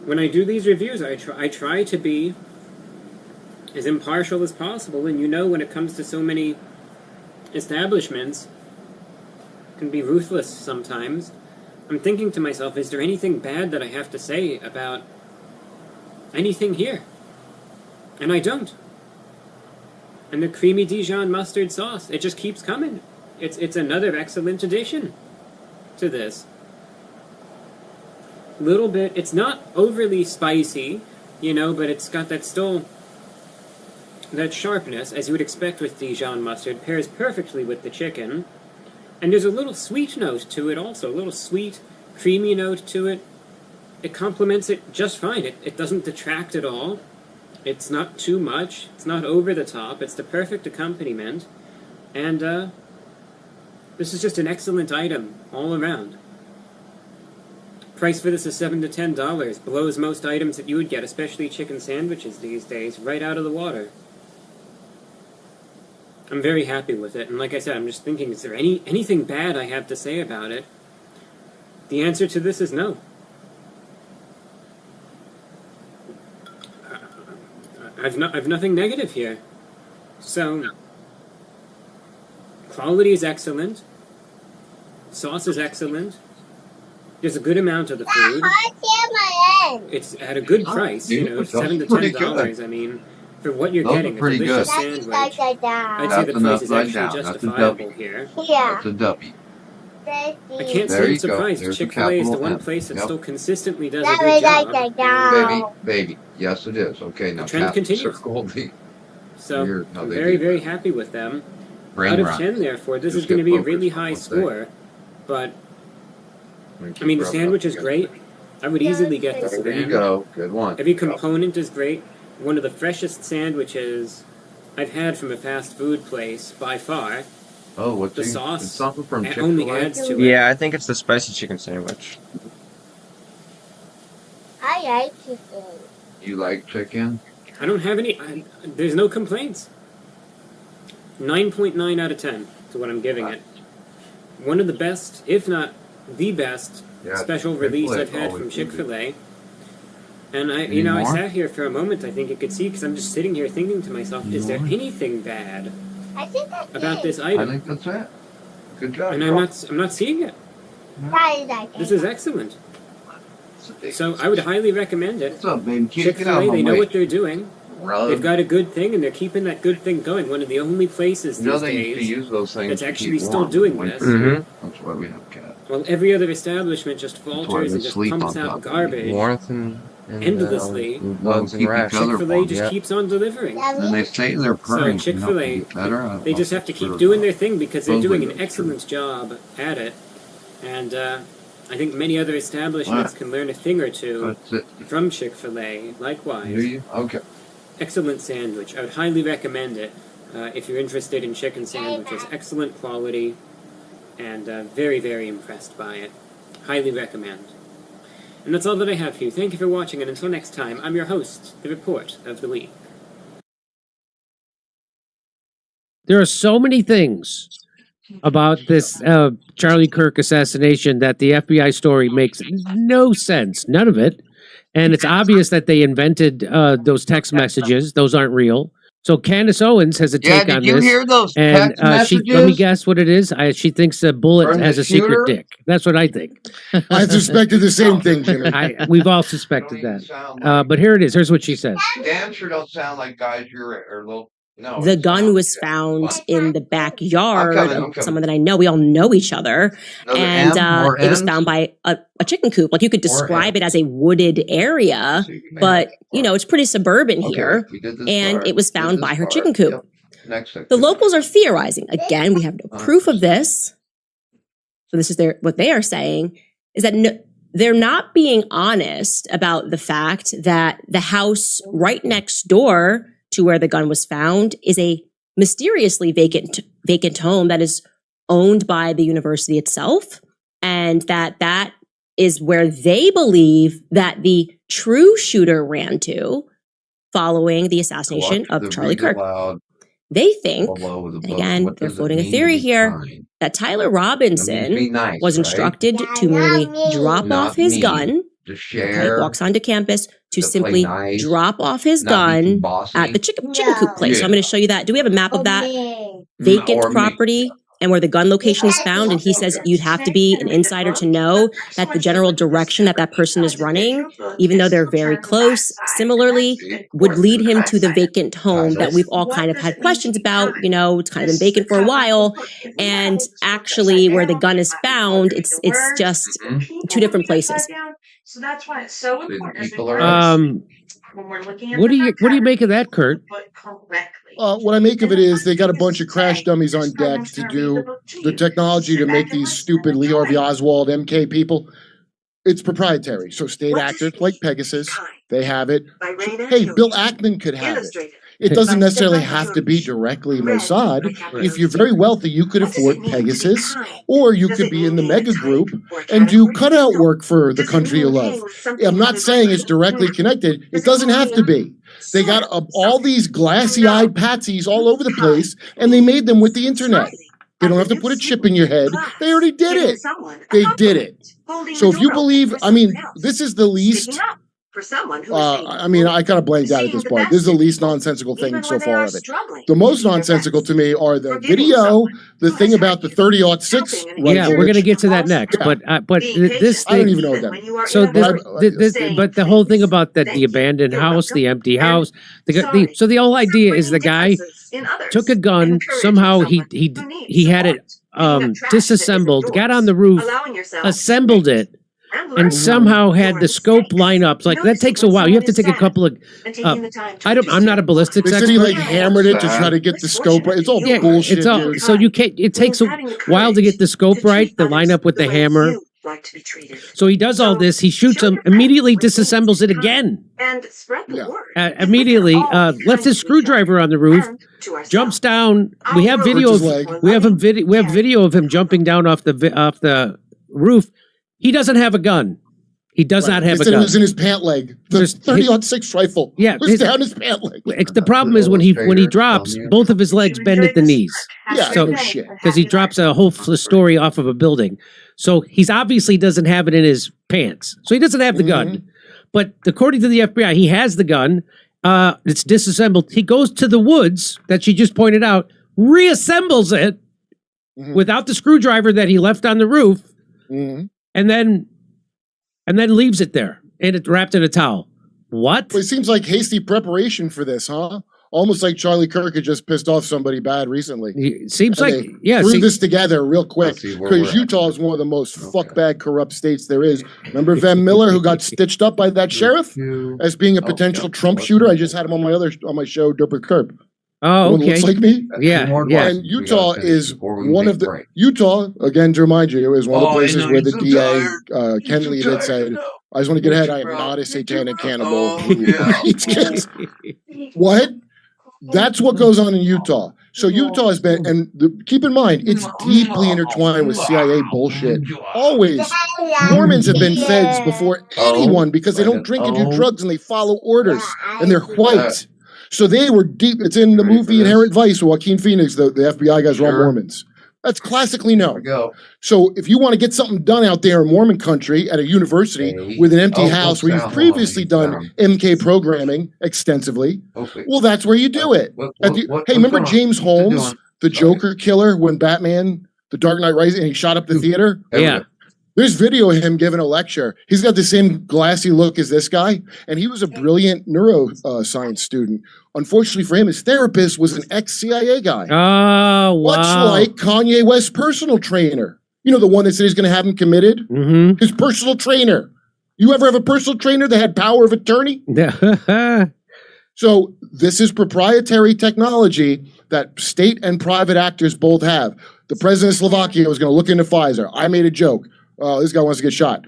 Speaker 23: When I do these reviews, I try to be as impartial as possible, and you know when it comes to so many establishments, it can be ruthless sometimes. I'm thinking to myself, is there anything bad that I have to say about anything here? And I don't. And the creamy Dijon mustard sauce, it just keeps coming. It's another excellent addition to this. Little bit, it's not overly spicy, you know, but it's got that sharpness, as you would expect with Dijon mustard, pairs perfectly with the chicken. And there's a little sweet note to it also, a little sweet, creamy note to it. It complements it just fine. It doesn't detract at all. It's not too much. It's not over the top. It's the perfect accompaniment. And this is just an excellent item all around. Price for this is $7 to $10. Blows most items that you would get, especially chicken sandwiches these days, right out of the water. I'm very happy with it, and like I said, I'm just thinking, is there anything bad I have to say about it? The answer to this is no. I've nothing negative here. So, quality is excellent. Sauce is excellent. There's a good amount of the food. It's at a good price, you know, $7 to $10. I mean, For what you're
Speaker 12: Those are
Speaker 23: getting, a
Speaker 12: pretty
Speaker 23: delicious
Speaker 12: good.
Speaker 23: sandwich, I'd say
Speaker 12: That's
Speaker 23: the
Speaker 12: enough
Speaker 23: price is
Speaker 12: right
Speaker 23: actually
Speaker 12: down. That's a
Speaker 23: justifiable
Speaker 12: W.
Speaker 23: here.
Speaker 12: That's a W.
Speaker 23: I can't
Speaker 12: There
Speaker 23: say I'm
Speaker 12: you go.
Speaker 23: surprised.
Speaker 12: There's a
Speaker 23: Chick-fil-A is the
Speaker 12: capital
Speaker 23: one
Speaker 12: M.
Speaker 23: place that
Speaker 12: Yep.
Speaker 23: still consistently does a good job.
Speaker 12: Baby. Yes, it is. Okay, now
Speaker 23: The trend
Speaker 12: tap
Speaker 23: continues.
Speaker 12: circle the.
Speaker 23: So
Speaker 12: Here, no,
Speaker 23: I'm
Speaker 12: they
Speaker 23: very,
Speaker 12: do
Speaker 23: very
Speaker 12: that.
Speaker 23: happy with them.
Speaker 12: Brain
Speaker 23: Out of
Speaker 12: rot.
Speaker 23: 10, therefore, this
Speaker 12: Just
Speaker 23: is going to
Speaker 12: get
Speaker 23: be a
Speaker 12: focused
Speaker 23: really
Speaker 12: on
Speaker 23: high
Speaker 12: one thing.
Speaker 23: score. But,
Speaker 12: Keep
Speaker 23: I mean, the
Speaker 12: rubbing
Speaker 23: sandwich
Speaker 12: up
Speaker 23: is
Speaker 12: against
Speaker 23: great. I would easily get this
Speaker 12: There you
Speaker 23: again.
Speaker 12: go. Good one.
Speaker 23: Every component is great. One of the freshest sandwiches I've had from a fast food place, by far.
Speaker 12: Oh, what's
Speaker 23: The
Speaker 12: it's
Speaker 23: sauce
Speaker 12: something from
Speaker 23: only
Speaker 12: Chick-fil-A?
Speaker 23: adds to it.
Speaker 14: Yeah, I think it's the spicy chicken sandwich.
Speaker 15: I like chicken.
Speaker 12: You like chicken?
Speaker 23: I don't have any. There's no complaints. 9.9 out of 10 is what I'm giving it. One of the best, if not the best, special release I've had from Chick-fil-A. And
Speaker 12: Any
Speaker 23: I
Speaker 12: more?
Speaker 23: sat here for a moment. I think you could see because I'm just sitting here thinking to myself, is there anything bad
Speaker 15: I think that's
Speaker 23: about this
Speaker 12: I
Speaker 23: item?
Speaker 12: think that's it. Good job.
Speaker 23: And I'm not seeing it. This is excellent. So I would highly recommend it.
Speaker 12: What's up, baby? Get out of
Speaker 23: Chick-fil-A,
Speaker 12: my
Speaker 23: they know
Speaker 12: way.
Speaker 23: what they're doing.
Speaker 12: Rub.
Speaker 23: They've got a good thing, and they're keeping that good thing going. One of the only places
Speaker 12: You know
Speaker 23: these
Speaker 12: they used to
Speaker 23: days
Speaker 12: use those things
Speaker 23: that's
Speaker 12: to
Speaker 23: actually
Speaker 12: keep
Speaker 23: still
Speaker 12: warm
Speaker 23: doing
Speaker 12: when
Speaker 23: this.
Speaker 12: winter. That's why we have cats.
Speaker 23: While every other establishment just
Speaker 12: why
Speaker 23: falters
Speaker 12: they
Speaker 23: and just
Speaker 12: sleep
Speaker 23: pumps
Speaker 12: on
Speaker 23: out
Speaker 12: top of
Speaker 23: garbage
Speaker 14: Warmth and
Speaker 23: endlessly.
Speaker 14: bugs and
Speaker 12: keep
Speaker 14: rash.
Speaker 12: each other
Speaker 23: Chick-fil-A
Speaker 12: warm.
Speaker 23: just keeps on delivering.
Speaker 12: And they say they're
Speaker 23: So
Speaker 12: purring.
Speaker 23: Chick-fil-A,
Speaker 12: better.
Speaker 23: they just have to keep doing their thing because they're doing an excellent job at it. And I think many other establishments can learn a thing or two from Chick-fil-A. Likewise.
Speaker 12: Do you? Okay.
Speaker 23: Excellent sandwich. I would highly recommend it if you're interested in chicken sandwiches. Excellent quality, and very, very impressed by it. Highly recommend. And that's all that I have for you. Thank you for watching, and until next time, I'm your host, the Report of the Week.
Speaker 16: There are so many things about this Charlie Kirk assassination that the FBI story makes no sense. None of it. And it's obvious that they invented those text messages. Those aren't real. So Candace Owens has a take on this.
Speaker 12: Did you hear those
Speaker 16: and
Speaker 12: text messages?
Speaker 16: let me guess what it is. She thinks a bullet
Speaker 12: From
Speaker 16: has
Speaker 12: the
Speaker 16: a secret
Speaker 12: shooter?
Speaker 16: dick. That's what I think.
Speaker 24: I suspected the same thing, Jimmy.
Speaker 16: We've all suspected that. But here it is. Here's what she says.
Speaker 12: Damn sure don't sound like guys your little. No.
Speaker 25: The gun was found in the backyard
Speaker 12: I'm
Speaker 25: of
Speaker 12: coming.
Speaker 25: someone that I know. We all know each other.
Speaker 12: Another
Speaker 25: And
Speaker 12: M? More
Speaker 25: it was
Speaker 12: Ms?
Speaker 25: found by a chicken coop. Like you could describe it as a wooded area, but it's pretty suburban here.
Speaker 12: We did this
Speaker 25: And
Speaker 12: part.
Speaker 25: it was found by her chicken coop.
Speaker 12: Next
Speaker 25: The locals are theorizing. Again, we have no proof of this. So this is what they are saying is that they're not being honest about the fact that the house right next door to where the gun was found is a mysteriously vacant home that is owned by the university itself, and that is where they believe that the true shooter ran to following the assassination of Charlie Kirk. They think, and again, they're floating a theory here, that Tyler Robinson was instructed to merely drop off his gun.
Speaker 12: share,
Speaker 25: walks onto campus to simply
Speaker 12: nice,
Speaker 25: drop off his
Speaker 12: not be too
Speaker 25: gun
Speaker 12: bossy.
Speaker 25: at the chicken coop place. So I'm
Speaker 12: Yeah.
Speaker 25: going to show you that. Do we have a map of that vacant
Speaker 12: Or me.
Speaker 25: property and where the gun location is found? And he says you'd have to be an insider to know that the general direction that person is running, even though they're very close, similarly would lead him to the vacant home that we've all kind of had questions about. You know, it's kind of been vacant for a while. And actually where the gun is found, it's just two different places.
Speaker 26: So that's why it's so important. When we're looking at
Speaker 16: What do you make of that, Kurt?
Speaker 24: What I make of it is they got a bunch of crash dummies on deck to do the technology to make these stupid Lee Harvey Oswald MK people. It's proprietary. So state actors like Pegasus, they have it. So, hey, Bill Ackman could have it. It doesn't necessarily have to be directly Mossad. If you're very wealthy, you could afford Pegasus, or you could be in the mega group and do cutout work for the country you love. I'm not saying it's directly connected. It doesn't have to be. They got all these glassy-eyed patsies all over the place, and they made them with the internet. They don't have to put a chip in your head. They already did it. They did it. So if you believe, I mean, this is the least
Speaker 3: For someone who
Speaker 24: I mean, I kind of blanked out at this part. This is the least nonsensical thing so far of it. The most nonsensical to me are the video, the thing about the 30-06 rifle.
Speaker 16: Yeah, we're gonna get to that next. But this thing,
Speaker 24: I don't even know what that means.
Speaker 16: So but the whole thing about the abandoned house, the empty house, so the whole idea is the guy took a gun, somehow he had it disassembled, got on the roof, assembled it, and somehow had the scope line up. Like that takes a while. You have to take a couple of. I'm not a ballistics expert.
Speaker 24: He like hammered it to try to get the scope right. It's all bullshit.
Speaker 16: It's all,
Speaker 24: dude.
Speaker 16: so you can't. It takes a while to get the scope right, to line up with the hammer. So he does all this. He shoots him, immediately disassembles it again.
Speaker 3: And spread the word.
Speaker 16: Immediately left his screwdriver on the roof, jumps down. We have video. We have video of him jumping down off the roof. He doesn't have a gun. He does not have a gun.
Speaker 24: It was in his pant leg. The 30-06 rifle.
Speaker 16: Yeah,
Speaker 24: was down his pant leg.
Speaker 16: The problem is when he drops, both of his legs bend at the knees.
Speaker 24: Yeah,
Speaker 16: so because he drops a whole story off of a building, so he's obviously doesn't have it in his pants. So he doesn't have the gun. But according to the FBI, he has the gun. It's disassembled. He goes to the woods that she just pointed out, reassembles it without the screwdriver that he left on the roof. And then leaves it there, and it's wrapped in a towel. What?
Speaker 24: Well, it seems like hasty preparation for this, huh? Almost like Charlie Kirk had just pissed off somebody bad recently.
Speaker 16: It seems
Speaker 24: and
Speaker 16: like, yeah.
Speaker 24: Threw this together real quick, because Utah is one of the most fuckbag, corrupt states there is. Remember Van Miller, who got stitched up by that sheriff as being a potential Trump shooter? I just had him on my show, Derp with Curb.
Speaker 16: Oh, okay.
Speaker 24: Looks like me.
Speaker 16: Yeah.
Speaker 24: And Utah is one of the Utah, again to remind you, is one of the places where the DA Ken Lee had said, "I just want to get ahead. I am not a satanic cannibal who eats kids." What? That's what goes on in Utah. So Utah has been, and keep in mind, it's deeply intertwined with CIA bullshit. Always, Mormons have been feds before anyone because they don't drink and do drugs and they follow orders and they're white. So they were deep. It's in the movie Inherent Vice with Joaquin Phoenix. The FBI guys were all Mormons. That's classically known. So if you want to get something done out there in Mormon country at a university with an empty house where you've previously done MK programming extensively, well, that's where you do it. Hey, remember James Holmes, the Joker killer, when Batman, The Dark Knight Rises, and he shot up the theater?
Speaker 16: Yeah.
Speaker 24: There's video of him giving a lecture. He's got the same glassy look as this guy, and he was a brilliant neuroscience student. Unfortunately for him, his therapist was an ex-CIA guy.
Speaker 16: Oh, wow.
Speaker 24: Much like Kanye West's personal trainer. You know, the one that said he's going to have him committed? His personal trainer. You ever have a personal trainer that had power of attorney? So this is proprietary technology that state and private actors both have. The president of Slovakia was going to look into Pfizer. I made a joke. Oh, this guy wants to get shot.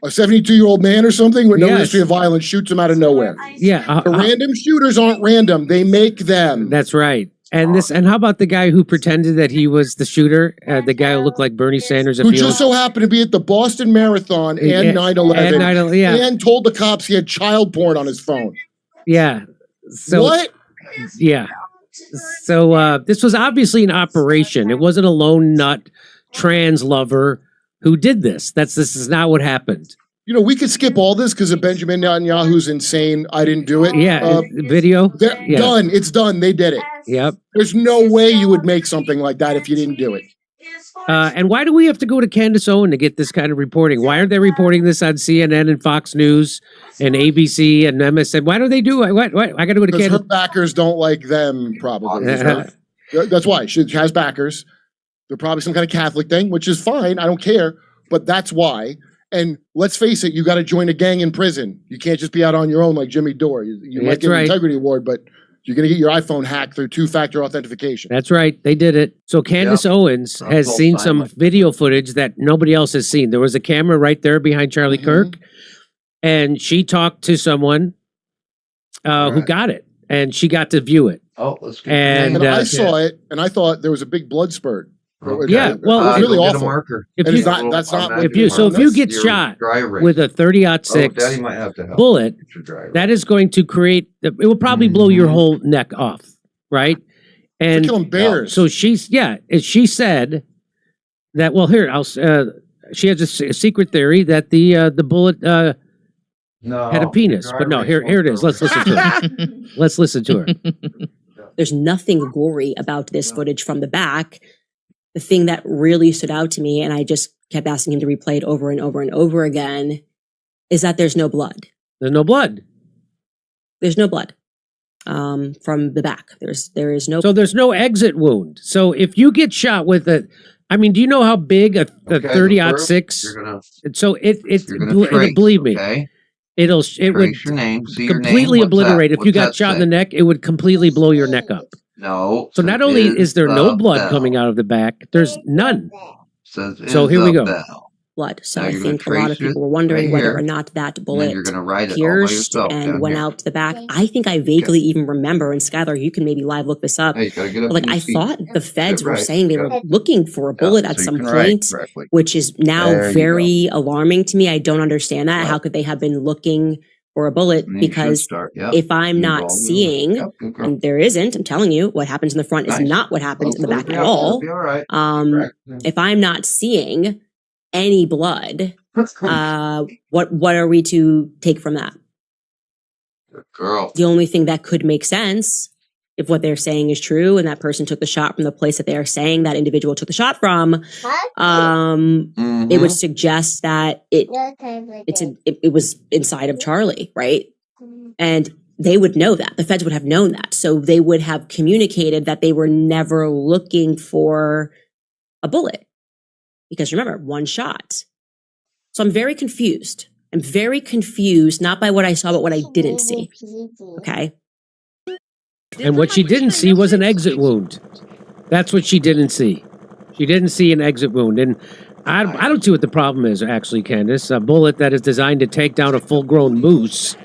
Speaker 24: A 72-year-old man or something with no history of violence shoots him out of nowhere.
Speaker 16: Yeah.
Speaker 24: The random shooters aren't random. They make them.
Speaker 16: That's right. And how about the guy who pretended that he was the shooter? The guy who looked like Bernie Sanders.
Speaker 24: Who just so happened to be at the Boston Marathon and 9/11 and told the cops he had child porn on his phone.
Speaker 16: Yeah. So,
Speaker 24: what?
Speaker 16: Yeah. So this was obviously an operation. It wasn't a lone nut trans lover who did this. This is not what happened.
Speaker 24: You know, we could skip all this because of Benjamin Netanyahu's insane, I didn't do it.
Speaker 16: Yeah, video.
Speaker 24: Done. It's done. They did it.
Speaker 16: Yep.
Speaker 24: There's no way you would make something like that if you didn't do it.
Speaker 16: And why do we have to go to Candace Owen to get this kind of reporting? Why aren't they reporting this on CNN and Fox News and ABC and MSN? Why don't they do it? What? I got to go to Candace.
Speaker 24: Because her backers don't like them, probably. That's why. She has backers. They're probably some kind of Catholic thing, which is fine. I don't care. But that's why. And let's face it, you got to join a gang in prison. You can't just be out on your own like Jimmy Dore. You might get an integrity award, but you're going to get your iPhone hacked through two-factor authentication.
Speaker 16: That's right. They did it. So Candace Owens has seen some video footage that nobody else has seen. There was a camera right there behind Charlie Kirk, and she talked to someone who got it, and she got to view it.
Speaker 24: Oh, let's get and I saw it, and I thought there was a big blood spurt.
Speaker 16: Yeah, well,
Speaker 24: it's really awful.
Speaker 16: If you get shot with a 30-06 bullet, that is going to create. It will probably blow your whole neck off, right? And
Speaker 24: killing bears.
Speaker 16: So she said that. Well, here she has a secret theory that the bullet had a penis. But no, here it is. Let's listen to her. Let's listen to her.
Speaker 25: There's nothing gory about this footage from the back. The thing that really stood out to me, and I just kept asking him to replay it over and over and over again, is that there's no blood.
Speaker 16: There's no blood.
Speaker 25: There's no blood from the back. There is no.
Speaker 16: So there's no exit wound. So if you get shot with a, I mean, do you know how big a 30-06? So believe me, it would
Speaker 12: your name,
Speaker 16: completely obliterate. If you got shot in the neck, it would completely blow your neck up.
Speaker 12: No.
Speaker 16: So not only is there no blood coming out of the back, there's none. So here we go.
Speaker 25: Blood. So I think a lot of people were wondering whether or not that bullet pierced and went out to the back. I think I vaguely even remember, and Skylar, you can maybe live look this up. Like I thought the feds were saying they were looking for a bullet at some point, which is now very alarming to me. I don't understand that. How could they have been looking for a bullet? Because if I'm not seeing, and there isn't, I'm telling you, what happens in the front is not what happens in the back at all. If I'm not seeing any blood, what are we to take from that?
Speaker 12: Girl.
Speaker 25: The only thing that could make sense, if what they're saying is true and that person took the shot from the place that they are saying that individual took the shot from, it would suggest that it was inside of Charlie, right? And they would know that. The feds would have known that. So they would have communicated that they were never looking for a bullet. Because remember, one shot. So I'm very confused. I'm very confused, not by what I saw, but what I didn't see. Okay?
Speaker 16: And what she didn't see was an exit wound. That's what she didn't see. She didn't see an exit wound. And I don't see what the problem is, actually, Candace. A bullet that is designed to take down a full-grown moose,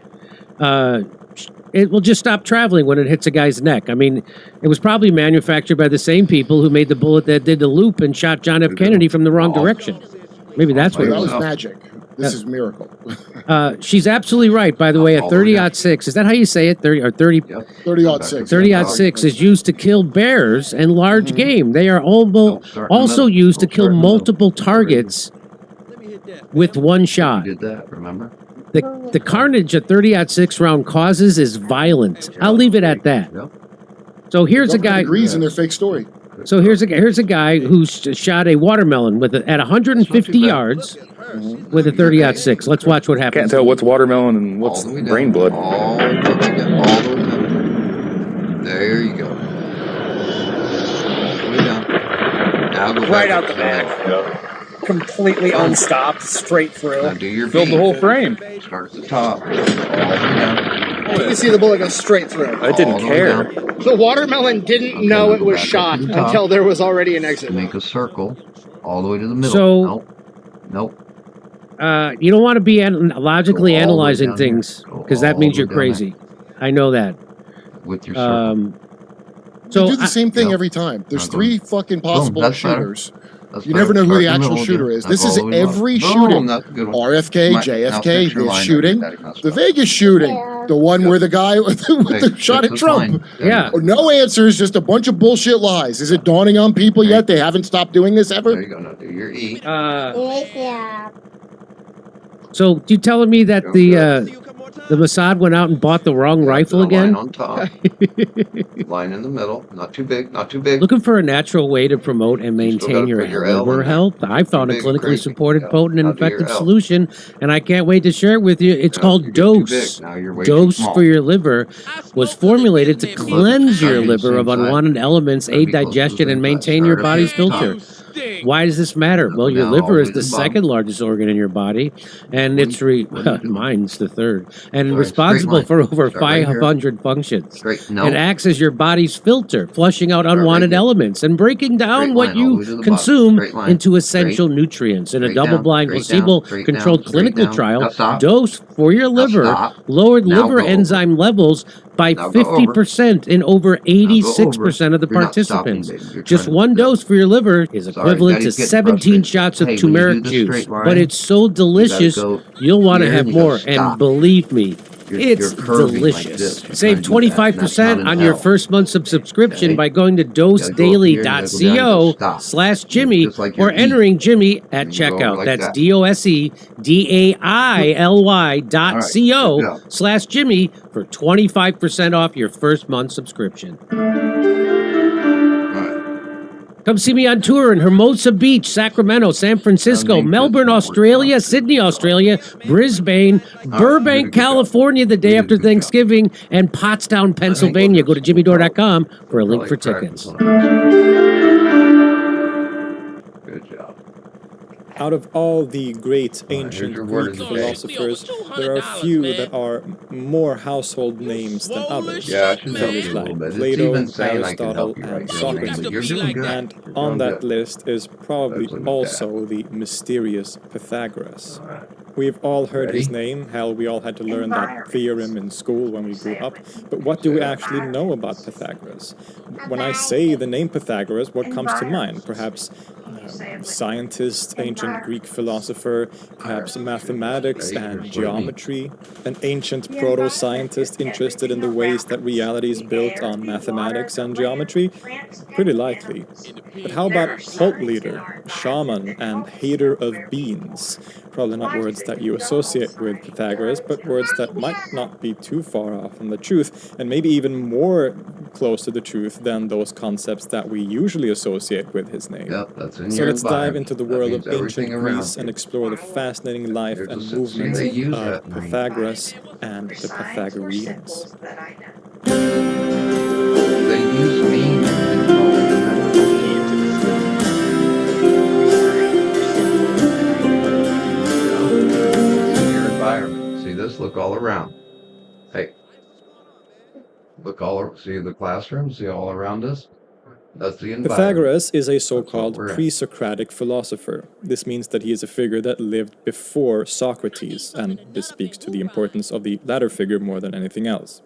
Speaker 16: it will just stop traveling when it hits a guy's neck. I mean, it was probably manufactured by the same people who made the bullet that did the loop and shot John F. Kennedy from the wrong direction. Maybe that's what it was.
Speaker 24: That was magic. This is miracle.
Speaker 16: She's absolutely right, by the way. A 30-06, is that how you say it? 30-06. 30-06 is used to kill bears and large game. They are also used to kill multiple targets with one shot.
Speaker 12: Did that, remember?
Speaker 16: The carnage a 30-06 round causes is violent. I'll leave it at that. So here's a guy
Speaker 24: agrees in their fake story.
Speaker 16: So here's a guy who shot a watermelon at 150 yards with a 30-06. Let's watch what happens.
Speaker 3: Can't tell what's watermelon and what's brain blood.
Speaker 12: There you go. Now go
Speaker 4: right out the back. Completely unstopped, straight through.
Speaker 12: Now do your
Speaker 3: filled the whole frame.
Speaker 12: Start at the top. All the way down.
Speaker 4: You can see the bullet go straight through.
Speaker 3: I didn't care.
Speaker 4: The watermelon didn't know it was shot until there was already an exit.
Speaker 12: Make a circle all the way to the middle.
Speaker 16: So,
Speaker 12: nope.
Speaker 16: You don't want to be logically analyzing things because that means you're crazy. I know that.
Speaker 12: With your circle.
Speaker 24: So they do the same thing every time. There's three fucking possible shooters. You never know who the actual shooter is. This is every shooting. RFK, JFK, this shooting. The Vegas shooting. The one where the guy with the shot at Trump.
Speaker 16: Yeah.
Speaker 24: No answers, just a bunch of bullshit lies. Is it dawning on people yet? They haven't stopped doing this ever?
Speaker 12: There you go. Now do your E.
Speaker 16: So you telling me that the Mossad went out and bought the wrong rifle again?
Speaker 12: Line on top. Line in the middle. Not too big. Not too big.
Speaker 16: Looking for a natural way to promote and maintain your liver health? I found a clinically supported, potent, and effective solution, and I can't wait to share it with you. It's called Dose. Dose for your liver was formulated to cleanse your liver of unwanted elements, aid digestion, and maintain your body's filter. Why does this matter? Well, your liver is the second largest organ in your body, and it's mine's the third, and responsible for over 500 functions. It acts as your body's filter, flushing out unwanted elements and breaking down what you consume into essential nutrients. In a double-blind, placebo-controlled clinical trial, Dose for your liver lowered liver enzyme levels by 50% in over 86% of the participants. Just one dose for your liver is equivalent to 17 shots of turmeric juice. But it's so delicious, you'll want to have more. And believe me, It's delicious. Save 25% on your first month of subscription by going to dosedaily.co/Jimmy or entering Jimmy at checkout. That's DOSEDAILY.co/Jimmy for 25% off your first month subscription. Come see me on tour in Hermosa Beach, Sacramento, San Francisco, Melbourne, Australia, Sydney, Australia, Brisbane, Burbank, California the day after Thanksgiving, and Pottstown, Pennsylvania. Go to jimmydore.com for a link for tickets.
Speaker 12: Good job.
Speaker 1: Out of all the great ancient Greek philosophers, there are few that are more household names than others.
Speaker 12: Yeah, I should help
Speaker 1: Figures
Speaker 12: you a little
Speaker 1: like
Speaker 12: bit. It's
Speaker 1: Plato,
Speaker 12: even saying I can
Speaker 1: Aristotle,
Speaker 12: help you right
Speaker 1: and
Speaker 12: here.
Speaker 1: Socrates.
Speaker 12: You're doing good.
Speaker 1: And
Speaker 12: You're
Speaker 1: on
Speaker 12: doing
Speaker 1: that
Speaker 12: good.
Speaker 1: list is probably also the mysterious Pythagoras. We've all heard his name. Hell, we all had to learn that theorem in school when we grew up. But what do we actually know about Pythagoras? When I say the name Pythagoras, what comes to mind? Perhaps scientist, ancient Greek philosopher, perhaps mathematics and geometry, an ancient proto-scientist interested in the ways that reality is built on mathematics and geometry? Pretty likely. But how about cult leader, shaman, and hater of beans? Probably not words that you associate with Pythagoras, but words that might not be too far off from the truth, and maybe even more close to the truth than those concepts that we usually associate with his name.
Speaker 12: Yep, that's in
Speaker 1: So
Speaker 12: your
Speaker 1: let's dive
Speaker 12: environment.
Speaker 1: into the
Speaker 12: That
Speaker 1: world
Speaker 12: means
Speaker 1: of ancient
Speaker 12: everything around
Speaker 1: Greece and
Speaker 12: you.
Speaker 1: explore the fascinating life
Speaker 12: Here's
Speaker 1: and
Speaker 12: a
Speaker 1: movements
Speaker 12: they use
Speaker 1: of
Speaker 12: that.
Speaker 1: Pythagoras and the Pythagoreans.
Speaker 12: They use mean. Your environment. See this? Look all around. Hey. Look all. See the classroom? See all around us? That's the environment.
Speaker 1: Pythagoras is a so-called
Speaker 12: we're in.
Speaker 1: pre-Socratic philosopher. This means that he is a figure that lived before Socrates, and this speaks to the importance of the latter figure more than anything else.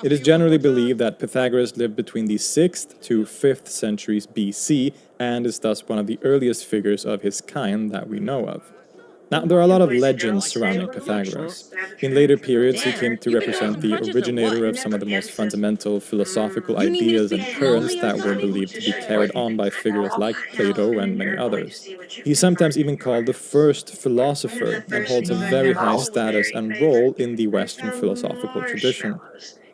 Speaker 1: It is generally believed that Pythagoras lived between the 6th to 5th centuries BC, and is thus one of the earliest figures of his kind that we know of. Now, there are a lot of legends surrounding Pythagoras. In later periods, he came to represent the originator of some of the most fundamental philosophical ideas and currents that were believed to be carried on by figures like Plato and many others. He's sometimes even called the first philosopher and holds a very high status and role in the Western philosophical tradition.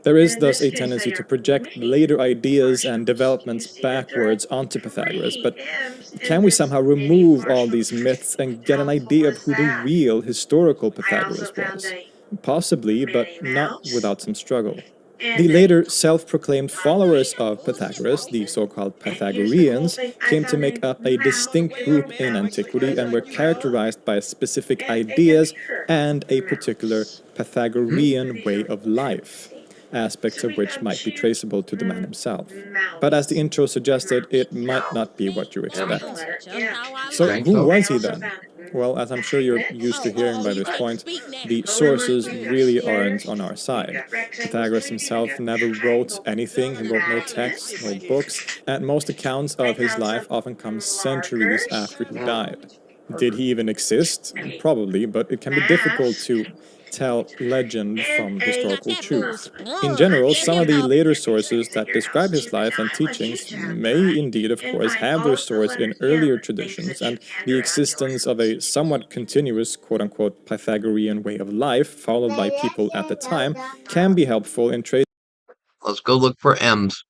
Speaker 1: There is thus a tendency to project later ideas and developments backwards onto Pythagoras, but can we somehow remove all these myths and get an idea of who the real historical Pythagoras was? Possibly, but not without some struggle. The later self-proclaimed followers of Pythagoras, the so-called Pythagoreans, came to make up a distinct group in antiquity and were characterized by specific ideas and a particular Pythagorean way of life, aspects of which might be traceable to the man himself. But as the intro suggested, it might not be what you expect. So who was he then? Well, as I'm sure you're used to hearing by this point, the sources really aren't on our side. Pythagoras himself never wrote anything, he wrote no texts, no books, and most accounts of his life often come centuries after he died. Did he even exist? Probably, but it can be difficult to tell legend from historical truth. In general, some of the later sources that describe his life and teachings may indeed, of course, have their source in earlier traditions, and the existence of a somewhat continuous quote-unquote Pythagorean way of life followed by people at the time can be helpful in tracing.
Speaker 12: Let's go look for M's.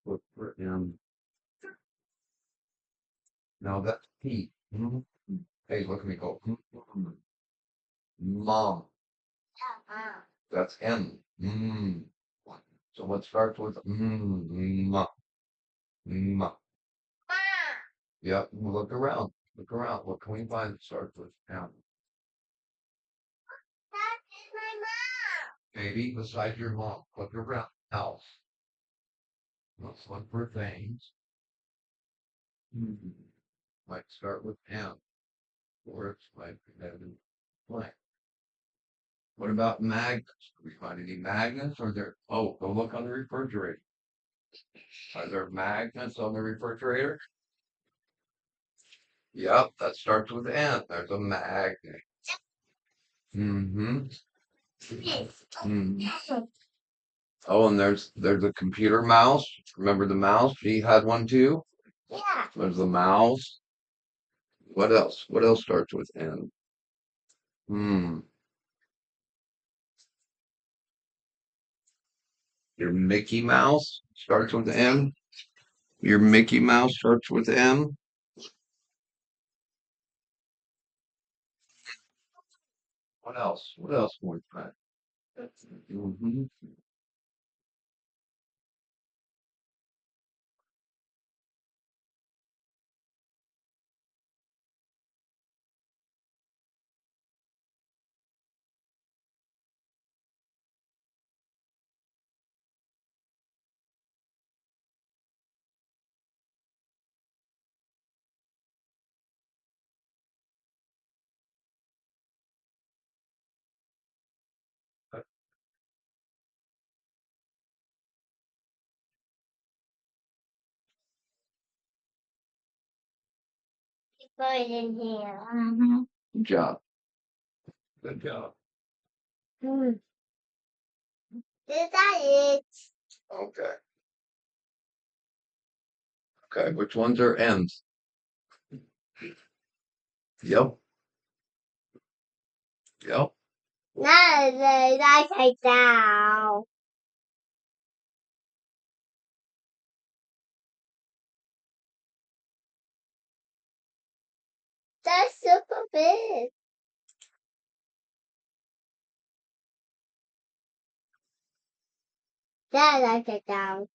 Speaker 12: Look for M. Now that's P. Hey, look at me go. Mom. That's M. So what starts with ma? Ma. Yep. Look around. Look around. What can we find that starts with M? Baby, beside your mom. Look around. House. Let's look for things. Might start with M. Or it's might be blank. What about magnets? Do we find any magnets? Or there? Oh, go look on the refrigerator. Are there magnets on the refrigerator? Yep, that starts with N. There's a magnet. Mm-hmm. Oh, and there's a computer mouse. Remember the mouse? She had one too.
Speaker 15: Yeah.
Speaker 12: There's the mouse. What else? What else starts with N? Your Mickey Mouse starts with M. Your Mickey Mouse starts with M. What else? What else, boyfriend? Mm-hmm.
Speaker 15: Put it in here.
Speaker 12: Good job. Good job.
Speaker 15: Is that it?
Speaker 12: Okay. Okay, which ones are M's? Yep. Yep.
Speaker 15: No, I take down. That's super big. That I take down.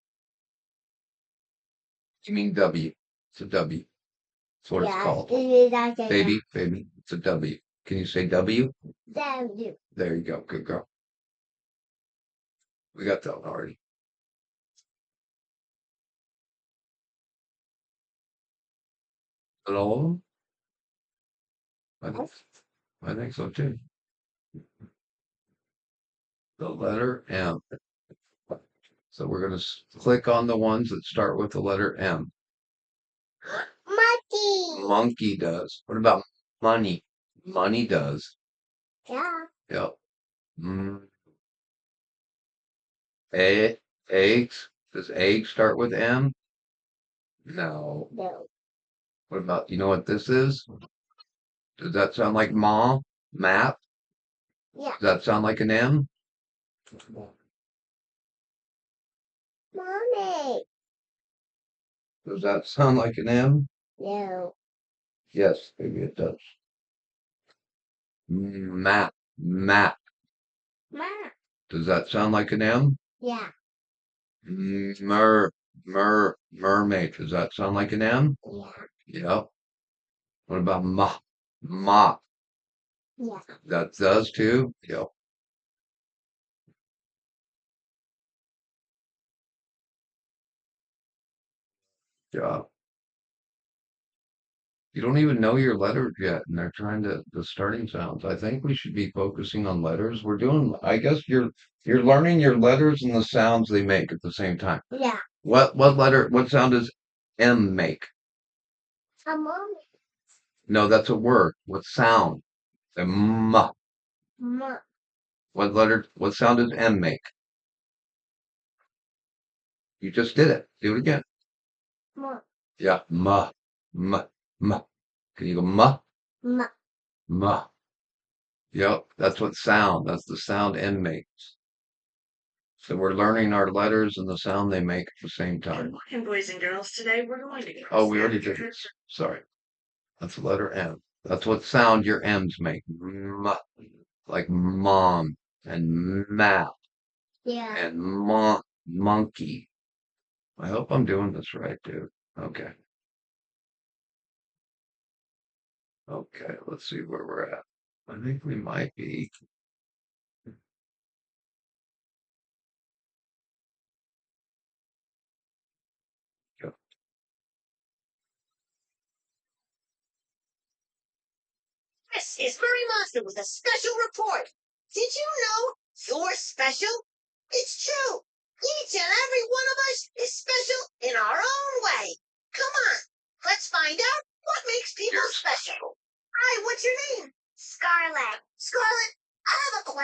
Speaker 12: You mean W? It's a W. That's what it's called.
Speaker 15: I take
Speaker 12: Baby, baby, it's a W. Can you say W?
Speaker 15: down. W.
Speaker 12: There you go. Good girl. We got that one already. But all of them? I think so too. The letter M. So we're going to click on the ones that start with the letter M.
Speaker 15: Monkey.
Speaker 12: Monkey does. What about money? Money does.
Speaker 15: Yeah.
Speaker 12: Yep. Eggs. Does egg start with M? No.
Speaker 15: No.
Speaker 12: What about, you know what this is? Does that sound like mom? Map?
Speaker 15: Yeah.
Speaker 12: Does that sound like an M?
Speaker 15: Mommy.
Speaker 12: Does that sound like an M?
Speaker 15: No.
Speaker 12: Yes, maybe it does. Map. Map.
Speaker 15: Ma.
Speaker 12: Does that sound like an M?
Speaker 15: Yeah.
Speaker 12: Mermaid. Does that sound like an M?
Speaker 15: Yeah.
Speaker 12: Yep. What about mop?
Speaker 15: Yeah.
Speaker 12: That does too? Yep. Job. You don't even know your letters yet, and they're trying to the starting sounds. I think we should be focusing on letters. We're doing, I guess you're learning your letters and the sounds they make at the same time.
Speaker 15: Yeah.
Speaker 12: What sound does M make?
Speaker 15: Mommy.
Speaker 12: No, that's a word. What sound? M.
Speaker 15: Ma.
Speaker 12: What sound does M make? You just did it. Do it again.
Speaker 15: Ma.
Speaker 12: Yeah, ma. Can you go ma?
Speaker 15: Ma.
Speaker 12: Ma. Yep, that's what sound. That's the sound M makes. So we're learning our letters and the sound they make at the same time.
Speaker 26: And boys and girls, today we're going to go.
Speaker 12: Oh, we already did it. Sorry. That's the letter M. That's what sound your M's make. M, like mom and map
Speaker 15: Yeah.
Speaker 12: and monkey. I hope I'm doing this right, dude. Okay. Okay, let's see where we're at. I think we might be.
Speaker 26: This is Murray Monster with a special report. Did you know you're special? It's true. Each and every one of us is special.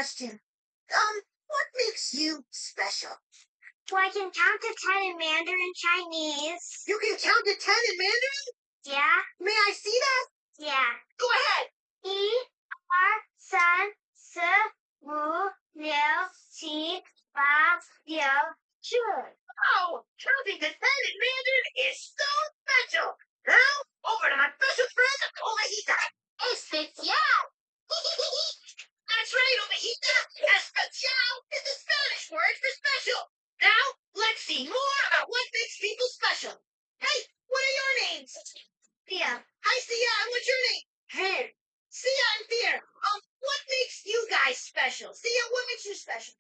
Speaker 15: question. What makes you special? Well, I can count to 10 in Mandarin Chinese. You can count to 10 in Mandarin? Yeah. May I see that? Yeah. Go ahead. 1, 2, 3, 4, 5, 6, 7, 8, 9. Oh, counting to 10 in Mandarin is so special. Now, over to my special friend, Ovejita. Especial. That's right, Ovejita. Especial is the Spanish word for special. Now, let's see more about what makes people special. Hey, what are your names? Thea. Hi, Thea, and what's your name? Fear. Thea and Fear. What makes you guys special? Thea, what makes you special?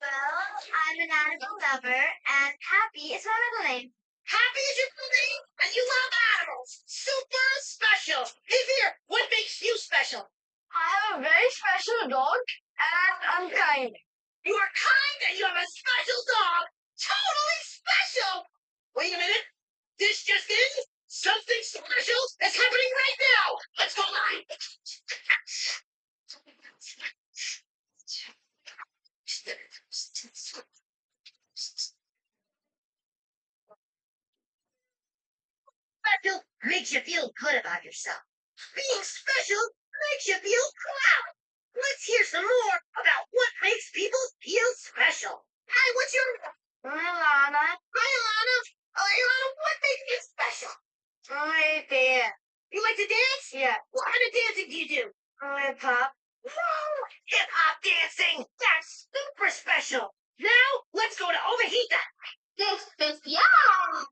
Speaker 15: Well, I'm an animal lover, and Happy is my middle name. Happy is your middle name, and you love animals. Super special. Hey, Fear, what makes you special? I have a very special dog, and I'm kind. You are kind, and you have a special dog. Totally special. Wait a minute. This just in. Something special is happening right now. Let's go live. Special makes you feel good about yourself. Being special makes you feel proud. Let's hear some more about what makes people feel special. Hi, what's your name? Ilana. Hi, Ilana. Ilana, what makes you special? I dance. You like to dance? Yeah. What kind of dancing do you do? Hip hop. Whoa! Hip hop dancing. That's super special. Now let's go to Ovejita. Especial.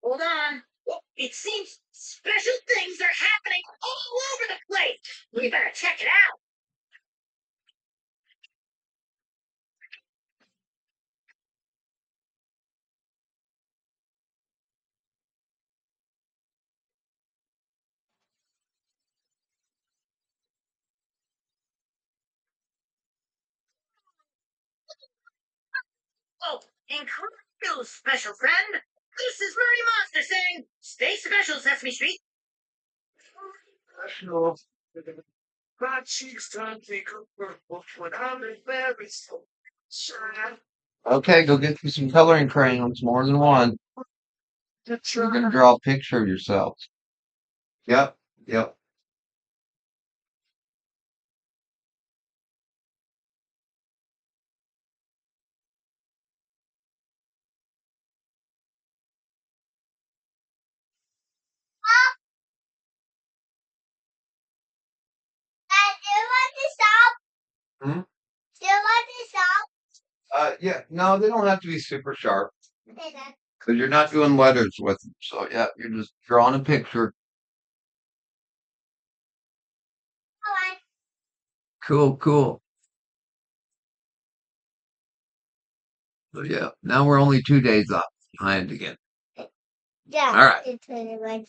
Speaker 15: Hold on. It seems special things are happening all over the place. We better check it out. Oh, incredible, special friend. This is Murray Monster saying, stay special, Sesame Street. Special. My cheeks turn pink and purple when I'm in very so sad.
Speaker 12: Okay, go get you some coloring crayons, more than one. You're gonna draw a picture of yourself. Yep, yep. Hmm? Yeah, no, they don't have to be super sharp. Because you're not doing letters with them. So, yeah, you're just drawing a picture. Cool, cool. So, yeah, now we're only 2 days up behind again.
Speaker 15: Yeah.
Speaker 12: All right.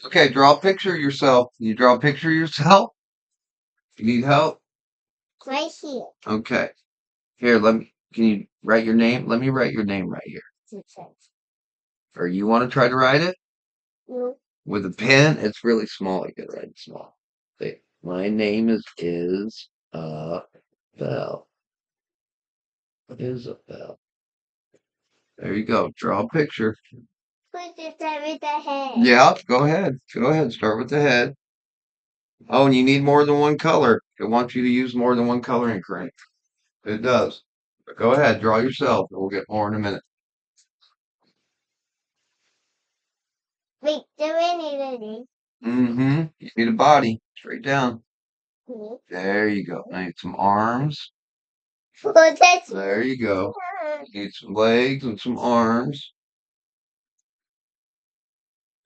Speaker 12: Okay, draw a picture of yourself. Can you draw a picture of yourself? You need help?
Speaker 15: Right here.
Speaker 12: Okay. Here, can you write your name? Let me write your name right here. Or you want to try to write it?
Speaker 15: No.
Speaker 12: With a pen? It's really small. You can write it small. Okay. My name is Isabel. Isabel. There you go. Draw a picture.
Speaker 15: Put it with the head.
Speaker 12: Yeah, go ahead. Go ahead. Start with the head. Oh, and you need more than one color. It wants you to use more than one coloring crayon. It does. But go ahead. Draw yourself. We'll get more in a minute.
Speaker 15: Wait, do we need anything?
Speaker 12: Mm-hmm. You need a body. Straight down. There you go. Now you need some arms. There you go. You need some legs and some arms.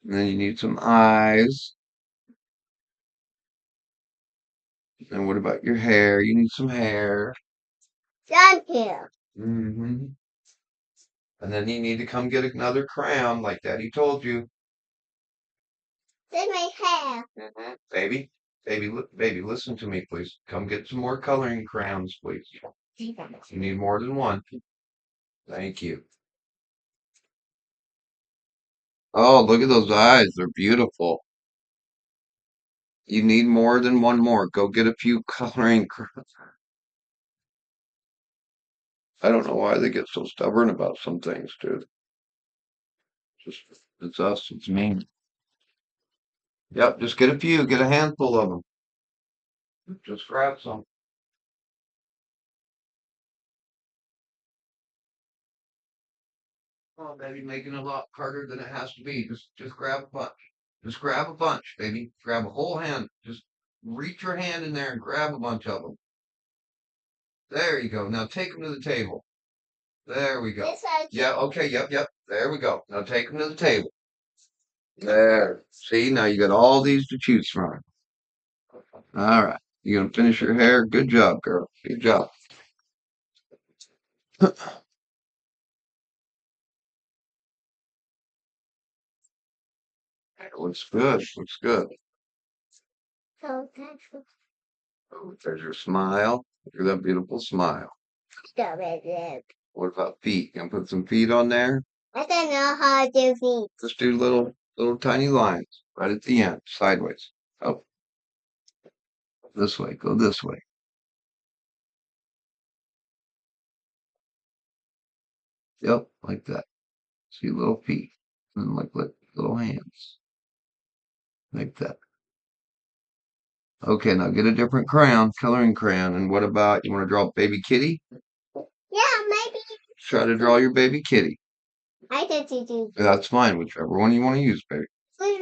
Speaker 12: And then you need some eyes. And what about your hair? You need some hair.
Speaker 15: Sun hair.
Speaker 12: Mm-hmm. And then you need to come get another crayon like Daddy told you.
Speaker 15: Then my hair.
Speaker 12: Mm-hmm. Baby, listen to me, please. Come get some more coloring crayons, please. You need more than one. Thank you. Oh, look at those eyes. They're beautiful. You need more than one more. Go get a few coloring crayons. I don't know why they get so stubborn about some things, dude. Just, it's us, it's me. Yep, just get a few, get a handful of them. Just grab some. Oh, baby, making it a lot harder than it has to be. Just grab a bunch. Just grab a bunch, baby. Grab a whole hand. Just reach your hand in there and grab a bunch of them. There you go. Now take them to the table. There we go. Yeah, okay, yep. There we go. Now take them to the table. There. See, now you got all these to choose from. All right. You gonna finish your hair? Good job, girl. Good job. Looks good. Looks good. Oh, there's your smile. Look at that beautiful smile. What about feet? Gonna put some feet on there?
Speaker 15: I don't know how to do feet.
Speaker 12: Just do little tiny lines right at the end, sideways. Oh. This way. Go this way. Yep, like that. See little feet. And like little hands. Like that. Okay, now get a different crayon, coloring crayon. And what about, you want to draw baby kitty?
Speaker 15: Yeah, maybe.
Speaker 12: Try to draw your baby kitty.
Speaker 15: I did do.
Speaker 12: That's fine, whichever one you want to use, baby.
Speaker 15: Wait.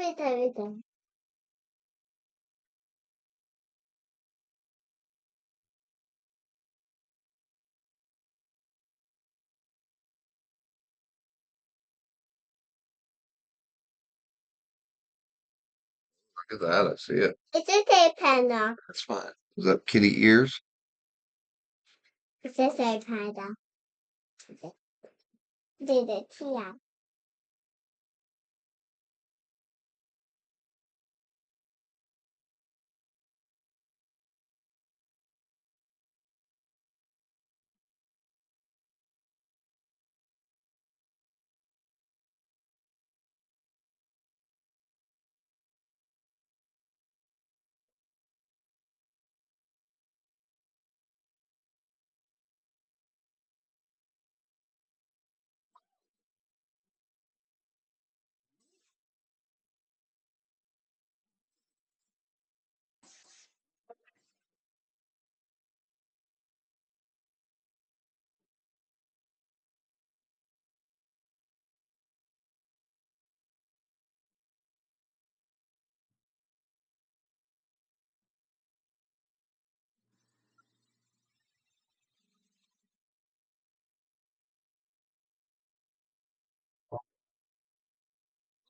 Speaker 12: Look at that, I see it.
Speaker 15: It's just a panda.
Speaker 12: That's fine. Is that kitty ears?
Speaker 15: It's just a panda. Did it, yeah.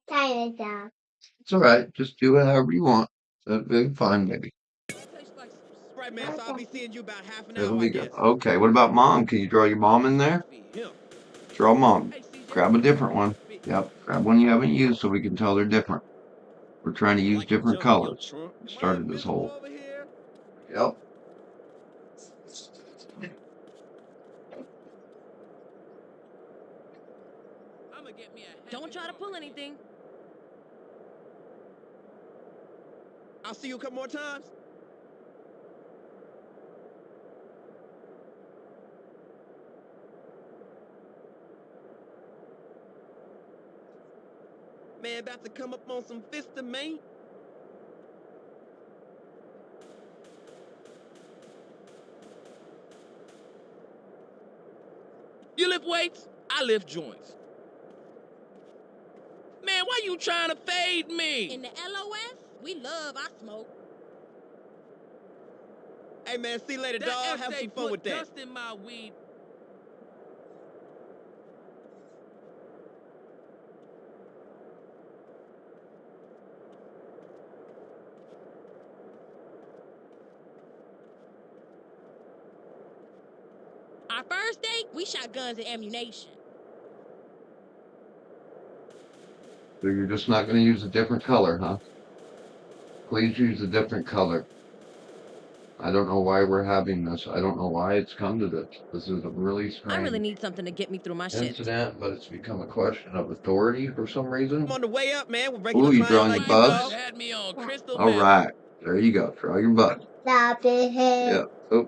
Speaker 15: Kind of.
Speaker 12: It's all right. Just do it however you want. That'll be fine, baby.
Speaker 2: Right, man, so I'll be seeing you about half an
Speaker 12: It'll
Speaker 2: hour,
Speaker 12: be
Speaker 2: I
Speaker 12: good.
Speaker 2: guess.
Speaker 12: Okay, what about mom? Can you draw your mom in there? Draw mom. Grab a different one. Yep, grab one you haven't used so we can tell they're different. We're trying to use different colors. Started this whole. Yep.
Speaker 6: Don't try to pull anything.
Speaker 2: I'll see you a couple more times. Man, about to come up on some fist of me. You lift weights, I lift joints. Man, why you trying to fade me?
Speaker 6: In the LOS, we love our smoke.
Speaker 2: Hey man, see you later, dog. Have some fun with that. Dust in my weed.
Speaker 6: Our first date, we shot guns and ammunition.
Speaker 12: So you're just not going to use a different color, huh? Please use a different color. I don't know why we're having this. I don't know why it's come to this. This is a really strange
Speaker 6: I really need something to get me through my shit.
Speaker 12: incident, but it's become a question of authority for some reason.
Speaker 2: I'm on the way up, man. We're breaking
Speaker 12: Ooh, you drawing your bubs?
Speaker 2: Had me on crystal
Speaker 12: All right. There you go. Draw your bubs.
Speaker 15: Stop it.
Speaker 12: Yeah. Oh,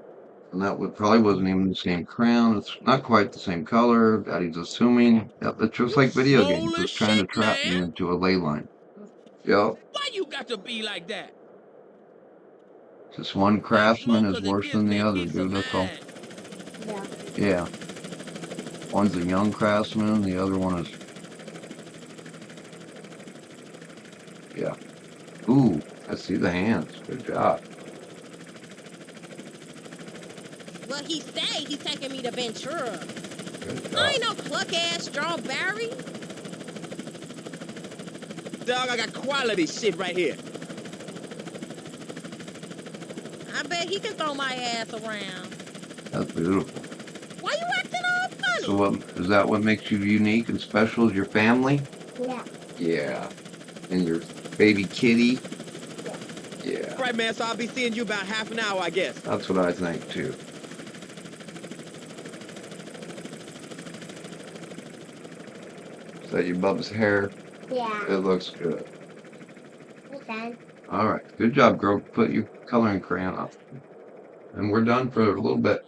Speaker 12: And that probably wasn't even the same crown. It's not quite the same color. Daddy's assuming. Yep, it's just like video games. Just trying to trap me into a ley line. Yep.
Speaker 2: Why you got to be like that?
Speaker 12: Just one craftsman is worse than the other, dude. That's all. Yeah. One's a young craftsman, the other one is. Yeah. Ooh, I see the hands. Good job.
Speaker 6: Well, he say he's taking me to Ventura. I ain't no cluck-ass strawberry.
Speaker 2: Dog, I got quality shit right here.
Speaker 6: I bet he can throw my ass around.
Speaker 12: That's beautiful.
Speaker 6: Why you acting all funny?
Speaker 12: So what, is that what makes you unique and special? Is your family?
Speaker 15: Yeah.
Speaker 12: Yeah. And your baby kitty? Yeah.
Speaker 2: Right, man, so I'll be seeing you about half an hour, I guess.
Speaker 12: That's what I think, too. Is that your Bubba's hair?
Speaker 15: Yeah.
Speaker 12: It looks good.
Speaker 15: Okay.
Speaker 12: All right. Good job, girl. Put your coloring crayon up. And we're done for a little bit.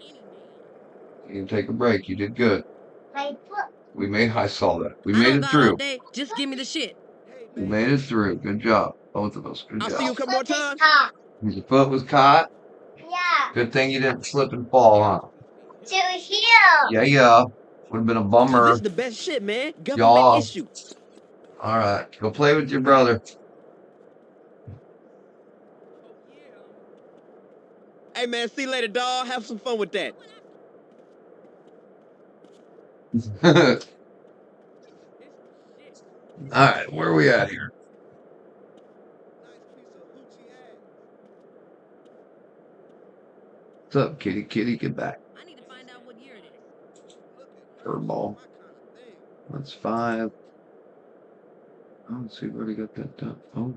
Speaker 12: You can take a break. You did good. I saw that. We made it through.
Speaker 6: Just give me the shit.
Speaker 12: We made it through. Good job. Both of us. Good
Speaker 2: I'll
Speaker 12: job.
Speaker 2: see you a couple more times.
Speaker 12: Your foot was caught?
Speaker 15: Yeah.
Speaker 12: Good thing you didn't slip and fall, huh?
Speaker 15: To here.
Speaker 12: Yeah. Would have been a bummer.
Speaker 2: This is the best shit, man. Government issue.
Speaker 12: All right. Go play with your brother.
Speaker 2: Hey, man, see you later, dog. Have some fun with that.
Speaker 12: All right. Where are we at here? What's up, kitty? Kitty, get back.
Speaker 6: I need to find out what year it is.
Speaker 12: Curveball. That's 5. Oh, let's see where we got that done. Oh.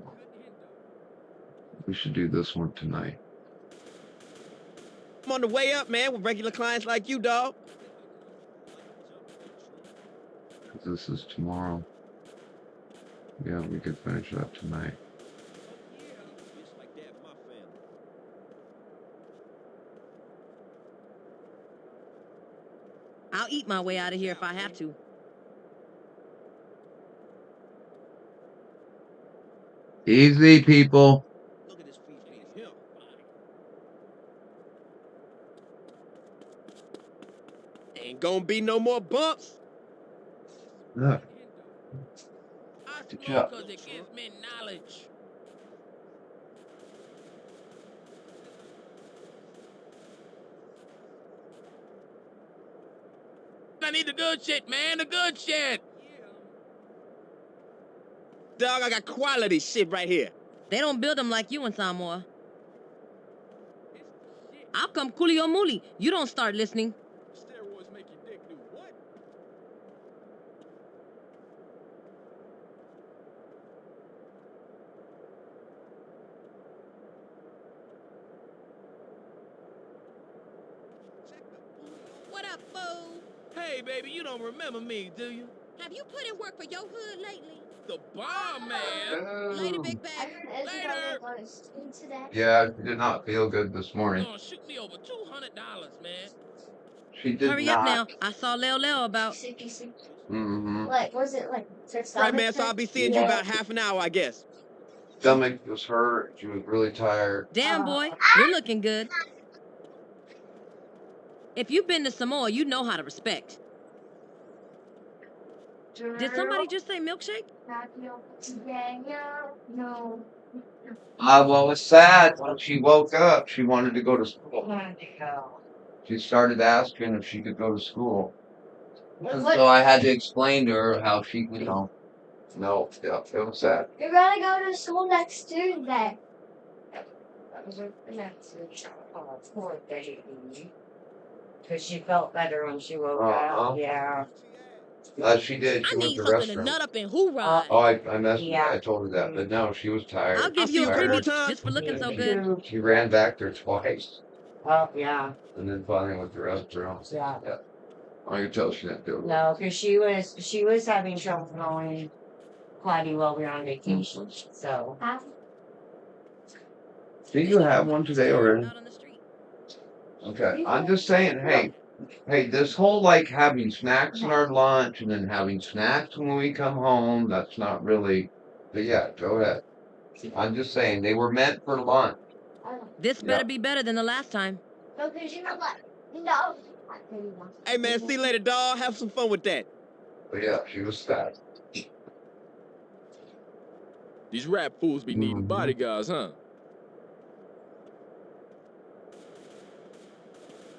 Speaker 12: We should do this one tonight.
Speaker 2: I'm on the way up, man, with regular clients like you, dog.
Speaker 12: This is tomorrow. Yeah, we could finish that tonight.
Speaker 6: I'll eat my way out of here if I have to.
Speaker 12: Easy, people.
Speaker 2: Ain't gonna be no more bumps.
Speaker 12: Look. Good job.
Speaker 2: Because it gives me knowledge. I need the good shit, man, the good shit. Dog, I got quality shit right here.
Speaker 6: They don't build them like you in Samoa. I'll come Coolio Mooley. You don't start listening.
Speaker 2: Steroids make your dick do what?
Speaker 6: What up, fool?
Speaker 2: Hey, baby, you don't remember me, do you?
Speaker 6: Have you put in work for your hood lately?
Speaker 2: The bomb, man.
Speaker 6: Later, big bag.
Speaker 2: Later.
Speaker 12: Yeah, she did not feel good this morning.
Speaker 2: Oh, shoot me over $200, man.
Speaker 12: She did
Speaker 6: Hurry
Speaker 12: not.
Speaker 6: up now. I saw Leo about.
Speaker 12: Mm-hmm.
Speaker 15: Like, was it like?
Speaker 2: Right, man, so I'll be seeing you about half an hour, I guess.
Speaker 12: Stomach was hurt. She was really tired.
Speaker 6: Damn, boy. You're looking good. If you've been to Samoa, you know how to respect. Did somebody just say milkshake?
Speaker 15: No.
Speaker 12: Well, it was sad when she woke up. She wanted to go to school. She started asking if she could go to school. And so I had to explain to her how she, no, yeah, it was sad.
Speaker 15: You're gonna go to school next Tuesday.
Speaker 26: Poor baby. Because she felt better when she woke up. Yeah.
Speaker 12: She did. She
Speaker 6: I
Speaker 12: went
Speaker 6: need
Speaker 12: to the
Speaker 6: something to
Speaker 12: restroom.
Speaker 6: nut up and hoorah.
Speaker 12: Oh, I messed with her. I told her that, but no, she was tired.
Speaker 6: I'll give you a freebie just for looking so good.
Speaker 12: She ran back there twice.
Speaker 26: Oh, yeah.
Speaker 12: And then finally went to the restroom.
Speaker 26: Yeah.
Speaker 12: I could tell she didn't feel good.
Speaker 26: No, because she was having trouble going potty while we were on vacation. So.
Speaker 12: Did you have one today already? Okay, I'm just saying, hey, this whole like having snacks in our lunch and then having snacks when we come home, that's not really. But yeah, go ahead. I'm just saying they were meant for lunch.
Speaker 6: This better be better than the last time.
Speaker 15: No.
Speaker 2: Hey man, see you later, dog. Have some fun with that.
Speaker 12: But yeah, she was fat.
Speaker 8: These rap fools be needing bodyguards, huh?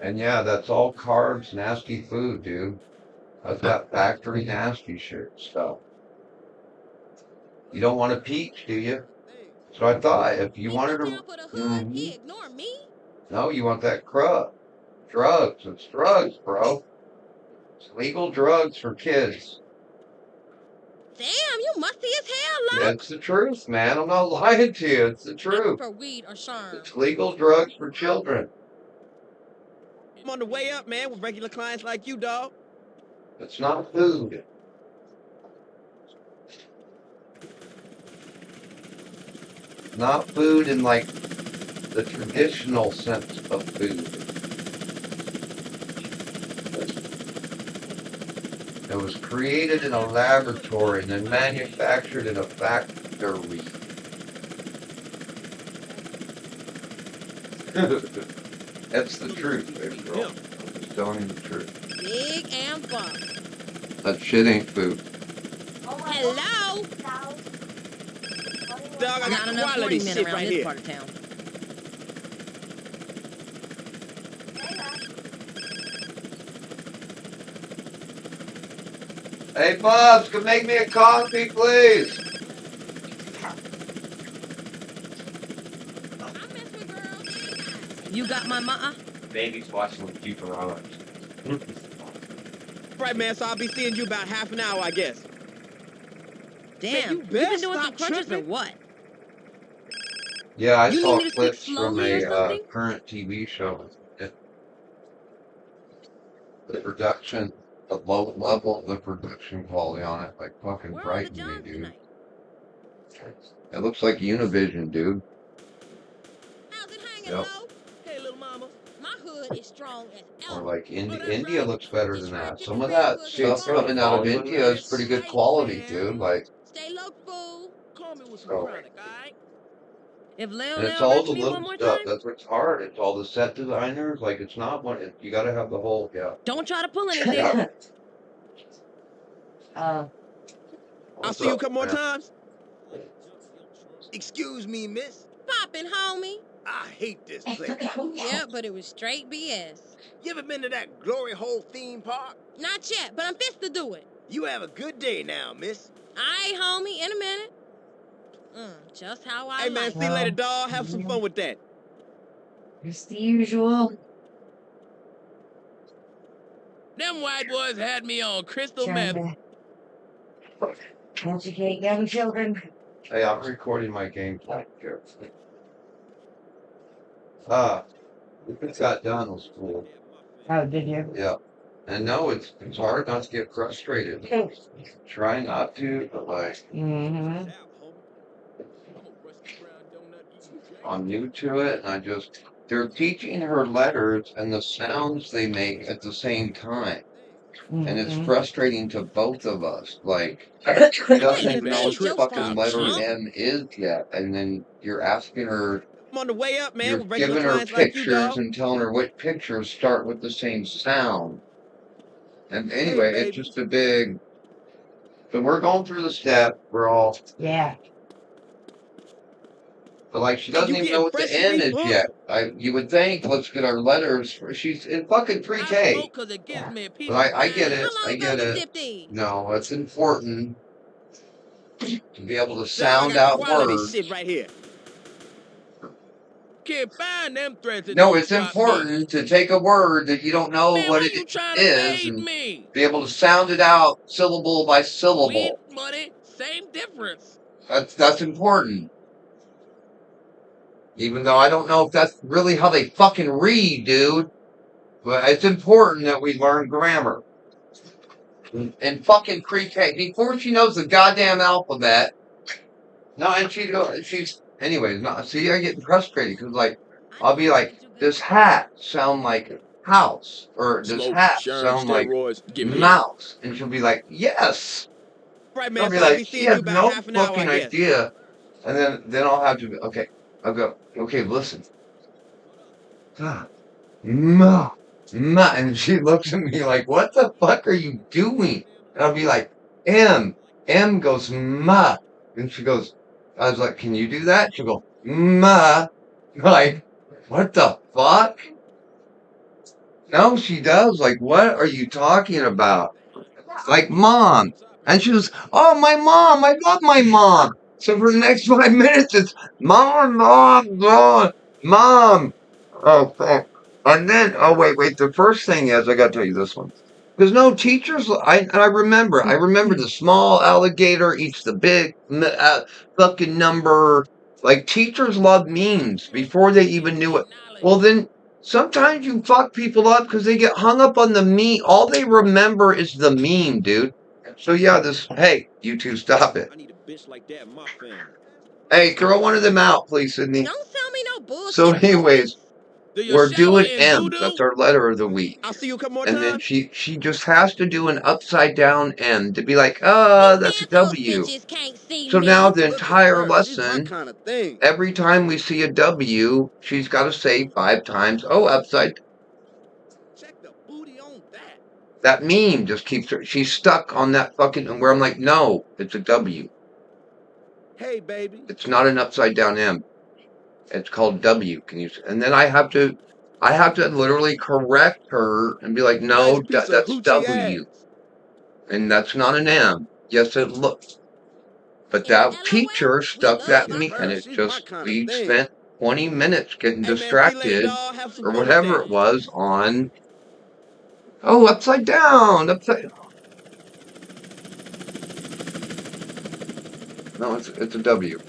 Speaker 12: And yeah, that's all carbs, nasty food, dude. That's that factory nasty shit stuff. You don't want a peach, do you? So I thought if you wanted to.
Speaker 6: He ignore me?
Speaker 12: No, you want that crud. Drugs. It's drugs, bro. It's legal drugs for kids.
Speaker 6: Damn, you musty as hell, look.
Speaker 12: That's the truth, man. I'm not lying to you. It's the truth.
Speaker 6: For weed or sherm.
Speaker 12: It's legal drugs for children.
Speaker 2: I'm on the way up, man, with regular clients like you, dog.
Speaker 12: It's not food. Not food in like the traditional sense of food. It was created in a laboratory and then manufactured in a factory. That's the truth, baby girl. I'm just telling you the truth.
Speaker 6: Big and buff.
Speaker 12: That shit ain't food.
Speaker 6: Hello?
Speaker 2: Dog, I got
Speaker 6: Not enough
Speaker 2: quality
Speaker 6: men
Speaker 2: shit
Speaker 6: around
Speaker 2: right
Speaker 6: this
Speaker 2: here.
Speaker 6: part of town.
Speaker 12: Hey, Bubs, can make me a coffee, please?
Speaker 6: You got my
Speaker 14: Baby's watching with Futurama.
Speaker 2: Right, man, so I'll be seeing you about half an hour, I guess.
Speaker 6: Damn,
Speaker 2: you
Speaker 6: you
Speaker 2: best
Speaker 6: been doing some
Speaker 2: stop
Speaker 6: crunches or
Speaker 2: tripping.
Speaker 6: what?
Speaker 12: Yeah, I
Speaker 6: You
Speaker 12: saw
Speaker 6: need me to
Speaker 12: clips
Speaker 6: speak
Speaker 12: from
Speaker 6: slowly or
Speaker 12: a
Speaker 6: something?
Speaker 12: current TV show. The production, the low level of the production quality on it, like fucking frightened me, dude. It looks like Univision, dude. Yep.
Speaker 2: Hey, little mama.
Speaker 6: My hood is strong as
Speaker 12: Or like India looks better than that. Some of that stuff coming out of India is pretty good quality, dude. Like,
Speaker 6: Stay low, fool.
Speaker 2: Call me with some
Speaker 12: so,
Speaker 2: chronic, alright?
Speaker 6: If Leo
Speaker 12: and it's
Speaker 6: Leo
Speaker 12: all
Speaker 6: raps
Speaker 12: the
Speaker 6: me one
Speaker 12: little
Speaker 6: more
Speaker 12: stuff.
Speaker 6: time,
Speaker 12: That's what's hard. It's all the set designers. Like, it's not one. You got to have the whole. Yeah.
Speaker 6: don't try to pull anything.
Speaker 12: Yeah.
Speaker 2: I'll
Speaker 12: What's
Speaker 2: see you a
Speaker 12: up,
Speaker 2: couple more
Speaker 12: man?
Speaker 2: times. Excuse me, miss.
Speaker 6: Poppin', homie.
Speaker 2: I hate this place.
Speaker 6: Yeah, but it was straight BS.
Speaker 2: You ever been to that glory hole theme park?
Speaker 6: Not yet, but I'm fixed to do it.
Speaker 2: You have a good day now, miss.
Speaker 6: Aight, homie, in a minute. Just how I
Speaker 2: Hey, man,
Speaker 6: like
Speaker 2: see you later, dog. Have some fun with that.
Speaker 26: It's the usual.
Speaker 8: Them white boys had me on crystal
Speaker 26: Trying
Speaker 8: meth.
Speaker 26: to educate young children.
Speaker 12: Hey, I'm recording my gameplay. Carefully. It got done was cool.
Speaker 26: Oh, did you?
Speaker 12: Yeah. And no, it's hard not to get frustrated. Try not to, but like,
Speaker 26: Mm-hmm.
Speaker 12: I'm new to it, and they're teaching her letters and the sounds they make at the same time. And it's frustrating to both of us. Like, she doesn't even know what the fucking letter M is yet. And then you're asking her,
Speaker 2: I'm on the way up, man,
Speaker 12: you're
Speaker 2: with regular
Speaker 12: giving her
Speaker 2: clients like you,
Speaker 12: pictures
Speaker 2: dog.
Speaker 12: and telling her what pictures start with the same sound. And anyway, it's just a big. So we're going through the step. We're all.
Speaker 26: Yeah.
Speaker 12: But like, she doesn't even know what the N is yet. You would think, let's get our letters. She's in fucking pre-K. But I get it. I get it. No, it's important to be able to sound out words.
Speaker 2: Shit right here.
Speaker 8: Can't find them threads.
Speaker 12: No, it's important to take a word that you don't know what it is and be able to sound it out syllable by syllable.
Speaker 8: Money, same difference.
Speaker 12: That's important. Even though I don't know if that's really how they fucking read, dude. But it's important that we learn grammar. And fucking pre-K. Before she knows the goddamn alphabet. No, and she's... Anyways, no, see, I get frustrated because, like, I'll be like, does hat sound like house? Or does
Speaker 8: Smoke,
Speaker 12: hat
Speaker 8: sherm,
Speaker 12: sound like
Speaker 8: steroids, give me
Speaker 12: mouse? And she'll be like, yes.
Speaker 2: Right,
Speaker 12: I'll
Speaker 2: man,
Speaker 12: be
Speaker 2: so I'll be
Speaker 12: like, she
Speaker 2: seeing you
Speaker 12: has
Speaker 2: about
Speaker 12: no
Speaker 2: half an hour,
Speaker 12: fucking
Speaker 2: I guess.
Speaker 12: idea. And then I'll have to be, okay, I'll go, okay, listen. God, ma, ma. And she looks at me like, what the fuck are you doing? And I'll be like, M goes, ma. And she goes, I was like, can you do that? She'll go, ma. Like, what the fuck? No, she does. Like, what are you talking about? Like, mom. And she was, oh, my mom. I love my mom. So for the next 5 minutes, it's mom, mom, mom, mom. Oh, fuck. And then, oh, wait. The first thing is, I got to tell you this one. Because no, teachers, I remember the small alligator eats the big fucking number. Like, teachers love memes before they even knew it. Well, then, sometimes you fuck people up because they get hung up on the meme. All they remember is the meme, dude. So, yeah, hey, you two, stop it.
Speaker 2: I need a bitch like that in my family.
Speaker 12: Hey, throw one of them out, please, Sydney.
Speaker 6: Don't tell me no bullshit.
Speaker 12: So, anyways, we're doing M.
Speaker 2: doo-doo?
Speaker 12: That's our letter of the week.
Speaker 2: I'll see you a couple more
Speaker 12: And then
Speaker 2: times.
Speaker 12: she just has to do an upside down M to be like, that's a W.
Speaker 6: Can't see
Speaker 12: So
Speaker 6: me.
Speaker 12: now the
Speaker 2: Look at
Speaker 12: entire
Speaker 2: her. She's my
Speaker 12: lesson,
Speaker 2: kind of thing.
Speaker 12: every time we see a W, she's got to say 5 times, oh, upside.
Speaker 2: Check the booty on that.
Speaker 12: That meme just keeps her. She's stuck on that fucking, where I'm like, no, it's a W.
Speaker 2: Hey, baby.
Speaker 12: It's not an upside down M. It's called W. And then I have to literally correct her and be like, no,
Speaker 2: Nice piece of
Speaker 12: that's
Speaker 2: hoochie
Speaker 12: W.
Speaker 2: ass.
Speaker 12: And that's not an M. Yes, it looks. But that teacher stuck that in me, and it just, we spent 20 minutes getting distracted, or whatever it was, on, oh, upside down, no, it's a W.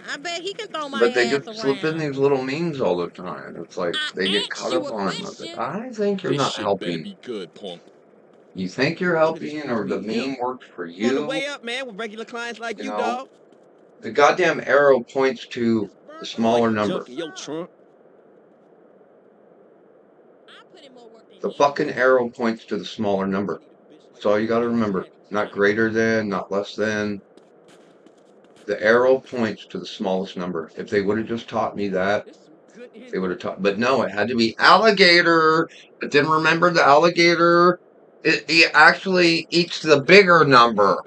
Speaker 6: I bet he can throw my
Speaker 12: But they
Speaker 6: ass
Speaker 12: just slip in
Speaker 6: around.
Speaker 12: these little memes all the time. It's like, they get caught up on it. I think you're
Speaker 8: This
Speaker 12: not
Speaker 8: shit
Speaker 12: helping.
Speaker 8: better be good, punk.
Speaker 12: You think you're helping, or the meme works for
Speaker 2: On the
Speaker 12: you.
Speaker 2: way up, man, with regular clients like you,
Speaker 12: know,
Speaker 2: dog.
Speaker 12: The goddamn arrow points to the smaller number.
Speaker 2: Junk in your trunk.
Speaker 12: The fucking arrow points to the smaller number. That's all you gotta remember. Not greater than, not less than. The arrow points to the smallest number. If they would have just taught me that, they would have taught. But no, it had to be alligator. But then remember, the alligator, it actually eats the bigger number.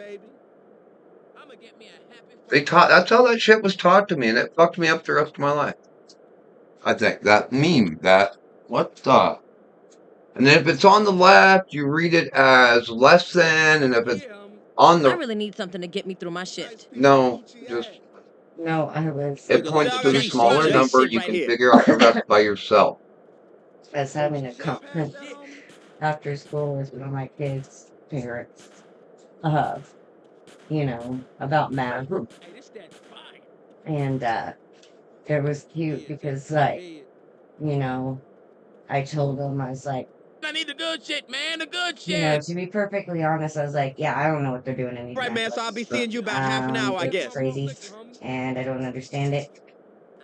Speaker 12: That's how that shit was taught to me, and it fucked me up the rest of my life. I think that meme, what the? And then if it's on the left, you read it as less than, and if it's on the...
Speaker 6: I really need something to get me through my shift.
Speaker 12: No, just...
Speaker 26: No, I was...
Speaker 12: It points to the smaller number. You can figure out the rest by yourself.
Speaker 26: I was having a conference after school with one of my kids' parents. About math. And, it was cute because, I told him, I was like,
Speaker 8: I need the good shit, man, the good shit.
Speaker 26: to be perfectly honest, I was like, yeah, I don't know what they're doing in these
Speaker 2: Right, man, so I'll be seeing you about half an hour, I guess.
Speaker 26: It's crazy, and I don't understand it,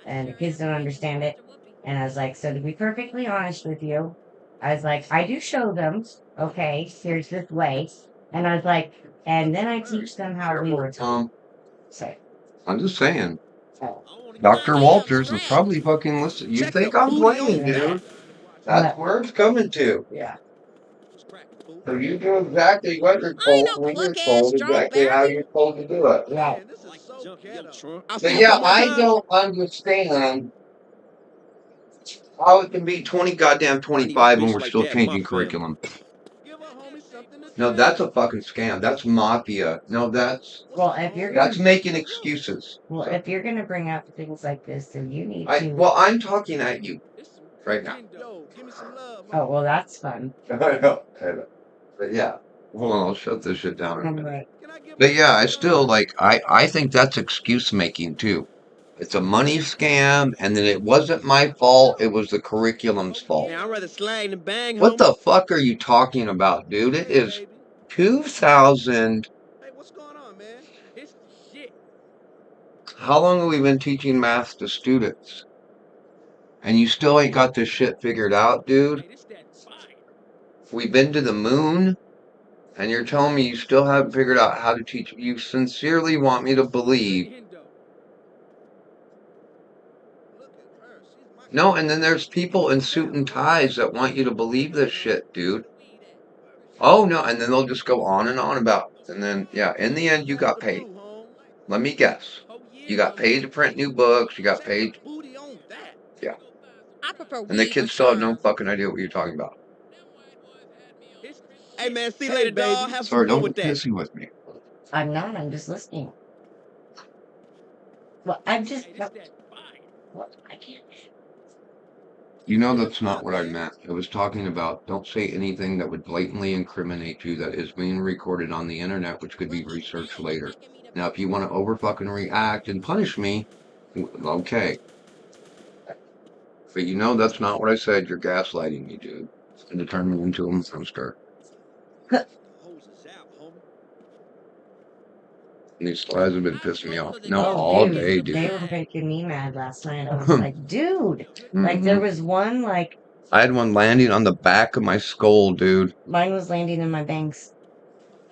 Speaker 26: and the kids don't understand it, and I was like, so to be perfectly honest with you, I was like, I do show them, okay, here's this way, and I was like, and then I teach them how we were taught. So,
Speaker 12: I'm just saying. Dr. Walters was probably fucking listening. You think I'm playing, dude? That's where it's coming to.
Speaker 26: Yeah.
Speaker 12: So you do exactly what you're told when you're told exactly how you're told to do it.
Speaker 26: Yeah.
Speaker 12: But yeah, I don't understand how it can be 20 goddamn 25 and we're still changing curriculum. No, that's a fucking scam. That's mafia. No, that's making excuses.
Speaker 26: Well, if you're gonna bring up things like this, then you need to.
Speaker 12: Well, I'm talking at you right now.
Speaker 26: Oh, well, that's fun.
Speaker 12: I know. But yeah, hold on, I'll shut this shit down in a minute. But yeah, I still I think that's excuse making too. It's a money scam, and then it wasn't my fault, it was the curriculum's fault.
Speaker 2: Man, I'd rather slang than bang,
Speaker 12: What the fuck are you talking about, dude? It is 2000.
Speaker 2: Hey, what's going on, man? It's shit.
Speaker 12: how long have we been teaching math to students? And you still ain't got this shit figured out, dude? We've been to the moon, and you're telling me you still haven't figured out how to teach. You sincerely want me to believe. No, and then there's people in suit and ties that want you to believe this shit, dude. Oh, no, and then they'll just go on and on about it. And then, yeah, in the end, you got paid. Let me guess. You got paid to print new books. You got paid. Yeah. And the kids still have no fucking idea what you're talking about.
Speaker 2: Hey, man, see you later, dog. Have
Speaker 12: Sorry,
Speaker 2: some fun
Speaker 12: don't
Speaker 2: with
Speaker 12: get
Speaker 2: that.
Speaker 12: pissy with me.
Speaker 26: I'm not. I'm just listening. Well, I'm just. What? I can't.
Speaker 12: You know that's not what I meant. I was talking about don't say anything that would blatantly incriminate you that is being recorded on the internet, which could be researched later. Now, if you want to over fucking react and punish me, okay. But you know that's not what I said. You're gaslighting me, dude. And to turn me into a monster. These guys have been pissing me off. No, all day, dude.
Speaker 26: They were making me mad last night. I was like, dude. Like, there was one, like.
Speaker 12: I had one landing on the back of my skull, dude.
Speaker 26: Mine was landing in my bangs.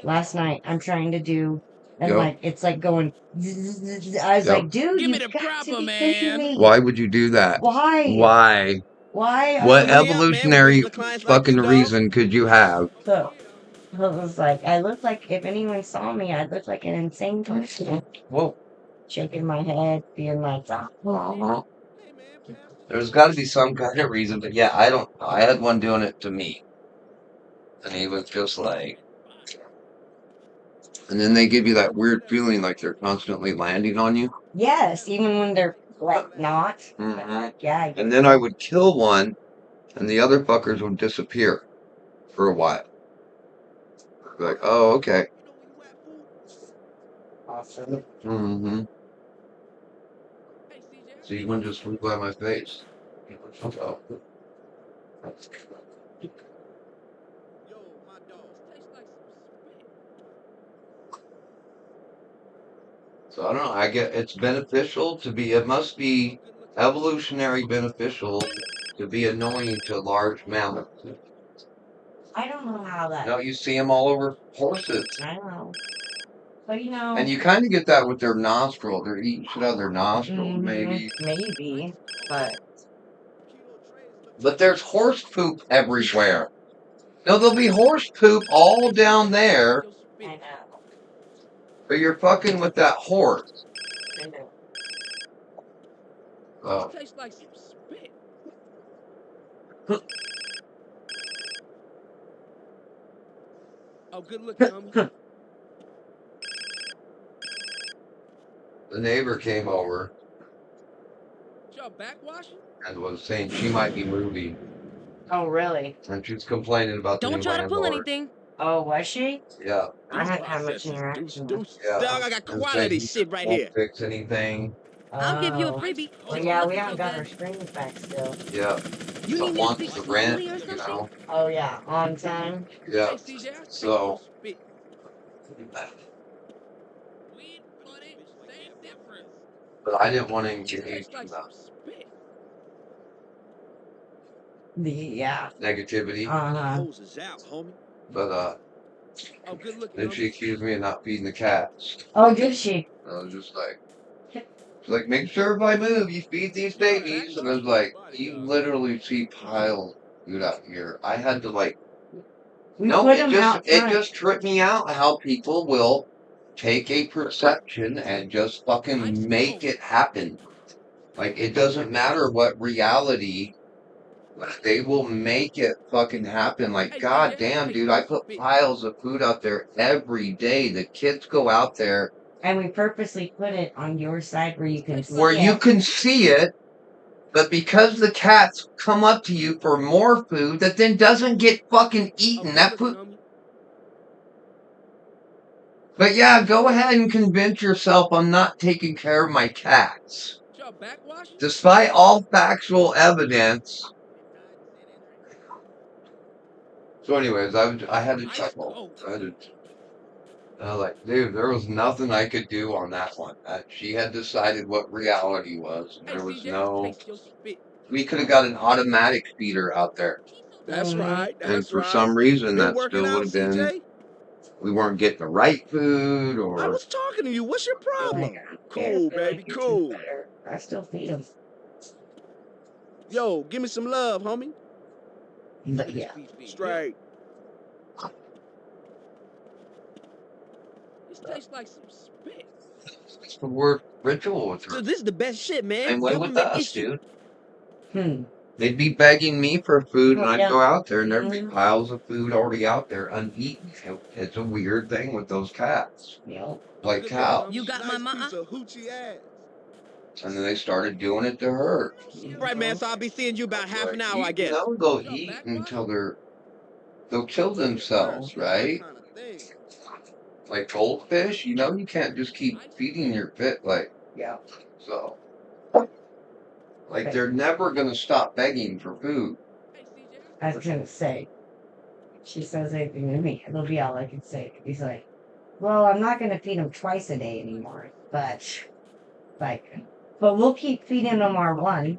Speaker 26: Last night, I'm trying to do. And, like, it's like going. I was like, dude,
Speaker 8: Give me the
Speaker 26: got
Speaker 8: proper,
Speaker 26: to be kidding
Speaker 8: man.
Speaker 26: me.
Speaker 12: Why would you do that?
Speaker 26: Why?
Speaker 12: Why?
Speaker 26: Why?
Speaker 12: What evolutionary fucking reason could you have?
Speaker 26: So, I was like, I look like, if anyone saw me, I'd look like an insane person.
Speaker 12: Whoa.
Speaker 26: Shaking my head, being like, oh.
Speaker 12: There's got to be some kind of reason, but yeah, I had one doing it to me. And he was just like. And then they give you that weird feeling like they're constantly landing on you.
Speaker 26: Yes, even when they're, like, not. Yeah.
Speaker 12: And then I would kill one, and the other fuckers would disappear for a while. Like, oh, okay.
Speaker 26: Awesome.
Speaker 12: Mm-hmm. See, one just flew by my face. Oh. So I don't know. I get it's beneficial to be. It must be evolutionary beneficial to be annoying to large mammals.
Speaker 26: I don't know how that.
Speaker 12: No, you see them all over horses.
Speaker 26: I know. But, you know.
Speaker 12: And you kind of get that with their nostril. They're eating shit out of their nostrils, maybe.
Speaker 26: Maybe, but.
Speaker 12: But there's horse poop everywhere. No, there'll be horse poop all down there.
Speaker 26: I know.
Speaker 12: But you're fucking with that horse.
Speaker 26: I know.
Speaker 12: Oh.
Speaker 8: Tastes like some spit. Oh, good looking, homie.
Speaker 12: The neighbor came over
Speaker 8: Y'all backwashing?
Speaker 12: and was saying she might be moving.
Speaker 26: Oh, really?
Speaker 12: And she's complaining about the new landlord.
Speaker 6: anything.
Speaker 26: Oh, was she?
Speaker 12: Yeah.
Speaker 26: I haven't had much interaction with her.
Speaker 12: Yeah.
Speaker 2: Dog, I got
Speaker 12: And
Speaker 2: quality
Speaker 12: said
Speaker 2: shit right
Speaker 12: won't
Speaker 2: here.
Speaker 12: fix anything.
Speaker 6: I'll give you a
Speaker 26: Oh.
Speaker 6: freebie.
Speaker 26: Well, yeah, we haven't got our screens back still.
Speaker 12: Yeah.
Speaker 6: You
Speaker 12: But
Speaker 6: need me to
Speaker 12: wants
Speaker 6: speak
Speaker 12: the
Speaker 6: slowly
Speaker 12: rent,
Speaker 6: or
Speaker 12: you
Speaker 6: something?
Speaker 12: know.
Speaker 26: Oh, yeah, on time.
Speaker 12: Yeah.
Speaker 8: Hey, CJ, I taste
Speaker 12: So.
Speaker 8: some spit. Weed, buddy, same difference.
Speaker 12: But I didn't want to engage
Speaker 8: Tastes
Speaker 12: in
Speaker 8: like
Speaker 12: that
Speaker 8: some spit.
Speaker 26: Yeah.
Speaker 12: negativity.
Speaker 26: Uh-huh.
Speaker 2: Hoses out, homie.
Speaker 12: But
Speaker 8: Oh, good looking,
Speaker 12: then she
Speaker 8: homie.
Speaker 12: accused me of not feeding the cats.
Speaker 26: Oh, did she?
Speaker 12: And I was just like, she's like, make sure if I move, you feed these babies. And I was like, you literally see piles of food out here. I had to like,
Speaker 26: We
Speaker 12: no,
Speaker 26: put
Speaker 12: it
Speaker 26: them out front.
Speaker 12: just tripped me out how people will take a perception and just fucking make it happen. Like, it doesn't matter what reality, they will make it fucking happen. Like, god damn, dude, I put piles of food out there every day. The kids go out there.
Speaker 26: And we purposely put it on your side where you can see
Speaker 12: Where you can see it, but because the cats come up to you for more food that then doesn't get fucking eaten, that food. But yeah, go ahead and convince yourself I'm not taking care of my cats.
Speaker 8: Y'all backwashing?
Speaker 12: Despite all factual evidence. So anyways, I had to chuckle. And I was like, dude, there was nothing I could do on that one. She had decided what reality was. And there was no. We could have got an automatic feeder out there.
Speaker 2: That's right.
Speaker 12: And
Speaker 2: That's
Speaker 12: for
Speaker 2: right.
Speaker 12: some reason,
Speaker 2: Been
Speaker 12: that
Speaker 2: working
Speaker 12: still would
Speaker 2: out,
Speaker 12: have been.
Speaker 2: CJ?
Speaker 12: We weren't getting the right food,
Speaker 2: I
Speaker 12: or
Speaker 2: was talking to you. What's your problem? Cool, baby. Cool.
Speaker 26: I still feed him.
Speaker 2: Yo, give me some love, homie.
Speaker 26: But yeah.
Speaker 2: Straight.
Speaker 8: This tastes like some spit.
Speaker 12: it's the word ritual with her.
Speaker 2: So this is the best shit, man.
Speaker 12: Same way with
Speaker 2: Government
Speaker 12: us,
Speaker 2: issue.
Speaker 12: dude. They'd be begging me for food, and I'd
Speaker 26: Yeah.
Speaker 12: go out there, and there'd be piles of food already out there, uneaten. It's a weird thing with those cats, like cows.
Speaker 6: You got my
Speaker 2: Nice piece of hoochie ass.
Speaker 12: And then they started doing it to her.
Speaker 2: Right, man. So I'll be seeing you about half an hour, I guess.
Speaker 12: They'll eat until they'll kill themselves, right? Like goldfish, you can't just keep feeding your fish, so. Like, they're never gonna stop begging for food.
Speaker 26: I was gonna say, she says anything to me, it'll be all I can say. He's like, well, I'm not gonna feed him twice a day anymore, but we'll keep feeding him our one.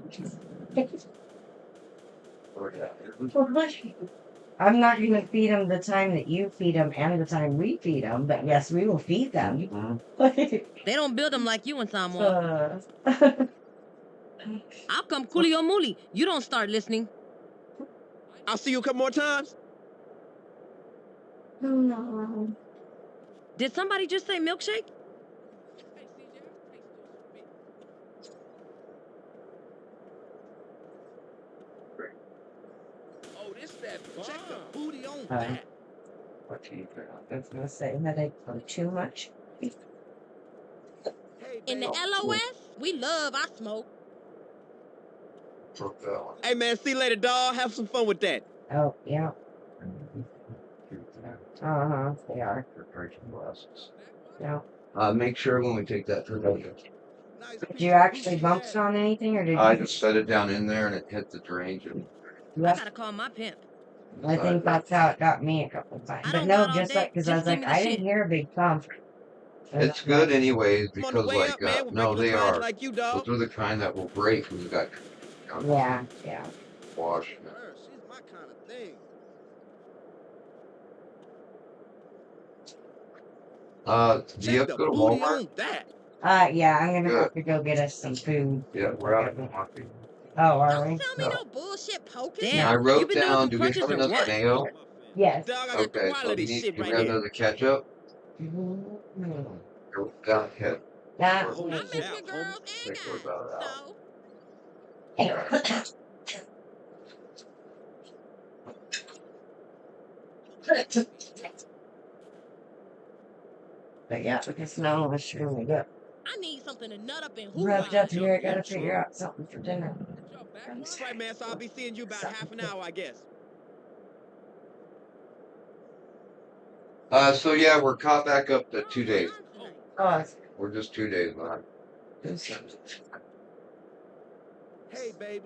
Speaker 26: I'm not gonna feed him the time that you feed him and the time we feed him, but yes, we will feed them.
Speaker 6: They don't build them like you in Samoa. I'll come Coolio Mooley. You don't start listening.
Speaker 2: I'll see you a couple more times.
Speaker 26: No.
Speaker 6: Did somebody just say milkshake?
Speaker 2: Oh, this that check the booty on
Speaker 26: Hi.
Speaker 2: that.
Speaker 26: What do you I was gonna say headache from too much.
Speaker 6: In the LOS, we love our smoke.
Speaker 2: Hey, man, see you later, dawg. Have some fun with that.
Speaker 26: Oh, yeah. They are. Yeah.
Speaker 12: Make sure when we take that trip.
Speaker 26: Did you actually bump it on anything, or did
Speaker 12: I
Speaker 26: you?
Speaker 12: just set it down in there and it hit the drains.
Speaker 6: I gotta call my pimp.
Speaker 26: I think that's how it got me a couple of times. But no, just like, because I was like, I didn't hear a big thump.
Speaker 12: It's good anyways,
Speaker 2: I'm on the
Speaker 12: because
Speaker 2: way up, man, with
Speaker 12: no,
Speaker 2: regular
Speaker 12: they
Speaker 2: clients
Speaker 12: are.
Speaker 2: like you,
Speaker 12: Those
Speaker 2: dog.
Speaker 12: are the kind that will break when you got
Speaker 26: Yeah.
Speaker 12: wash.
Speaker 2: She's my kind of thing.
Speaker 12: Do you have to go to
Speaker 2: Booty
Speaker 12: Walmart?
Speaker 2: on that.
Speaker 26: Yeah, I'm gonna
Speaker 12: Good.
Speaker 26: have to go get us some food.
Speaker 12: Yeah, we're out of coffee.
Speaker 26: Oh, are we?
Speaker 6: Tell me no bullshit poking.
Speaker 12: Damn, I wrote down, do we have
Speaker 6: or
Speaker 12: another
Speaker 6: what?
Speaker 12: mayo?
Speaker 26: Yes.
Speaker 2: Dog, I got
Speaker 12: Okay, so
Speaker 2: quality
Speaker 12: do
Speaker 2: shit
Speaker 12: we
Speaker 2: right
Speaker 12: have
Speaker 2: here.
Speaker 12: another ketchup? Down here.
Speaker 26: That.
Speaker 6: I miss your girls and
Speaker 12: Think we're about out.
Speaker 26: But yeah, because no, it's really good.
Speaker 6: I need something to nut up in who.
Speaker 26: Rubbed up here, gotta figure out something for dinner.
Speaker 2: Right, man, so I'll be seeing you about half an hour, I guess.
Speaker 12: So yeah, we're caught back up to 2 days.
Speaker 26: Oh,
Speaker 12: We're just 2 days behind.
Speaker 2: Hey, baby.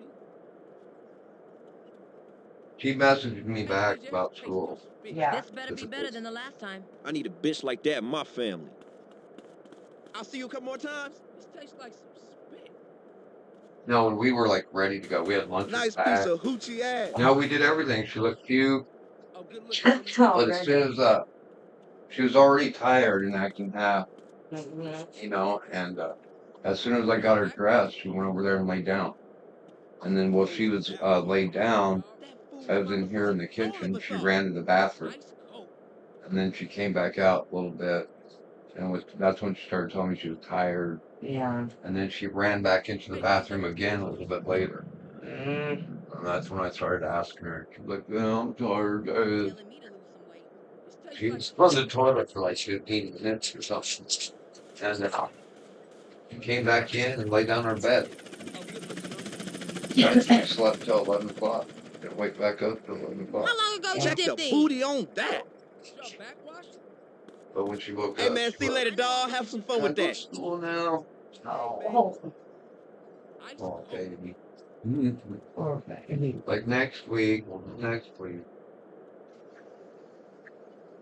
Speaker 12: She messaged me back about school.
Speaker 26: yeah.
Speaker 6: This better be better than the last time.
Speaker 2: I need a bitch like that in my family. I'll see you a couple more times.
Speaker 8: This tastes like some spit.
Speaker 12: No, when we were like ready to go, we had lunch.
Speaker 2: Nice piece of hoochie ass.
Speaker 12: No, we did everything. She looked cute,
Speaker 8: Oh, good looking.
Speaker 12: but as soon as she was already tired and acting half, and as soon as I got her dressed, she went over there and laid down. And then while she was laid down, I was in here in the kitchen. She ran to the bathroom, and then she came back out a little bit, and that's when she started telling me she was tired.
Speaker 26: Yeah.
Speaker 12: And then she ran back into the bathroom again a little bit later. And that's when I started asking her. She's like, "Yeah, I'm tired." She was on the toilet for like 15 minutes or something. And then she came back in and laid down on her bed. She slept till 11 o'clock. Didn't wake back up till 11 o'clock.
Speaker 6: How long ago you
Speaker 2: Check the
Speaker 6: did this?
Speaker 2: booty on that.
Speaker 12: But when she woke
Speaker 2: Hey,
Speaker 12: up,
Speaker 2: man, see you later, dog. Have some fun with
Speaker 12: I go to
Speaker 2: that.
Speaker 12: school now.
Speaker 26: Oh.
Speaker 12: Oh, baby.
Speaker 26: Poor baby.
Speaker 12: Like next week.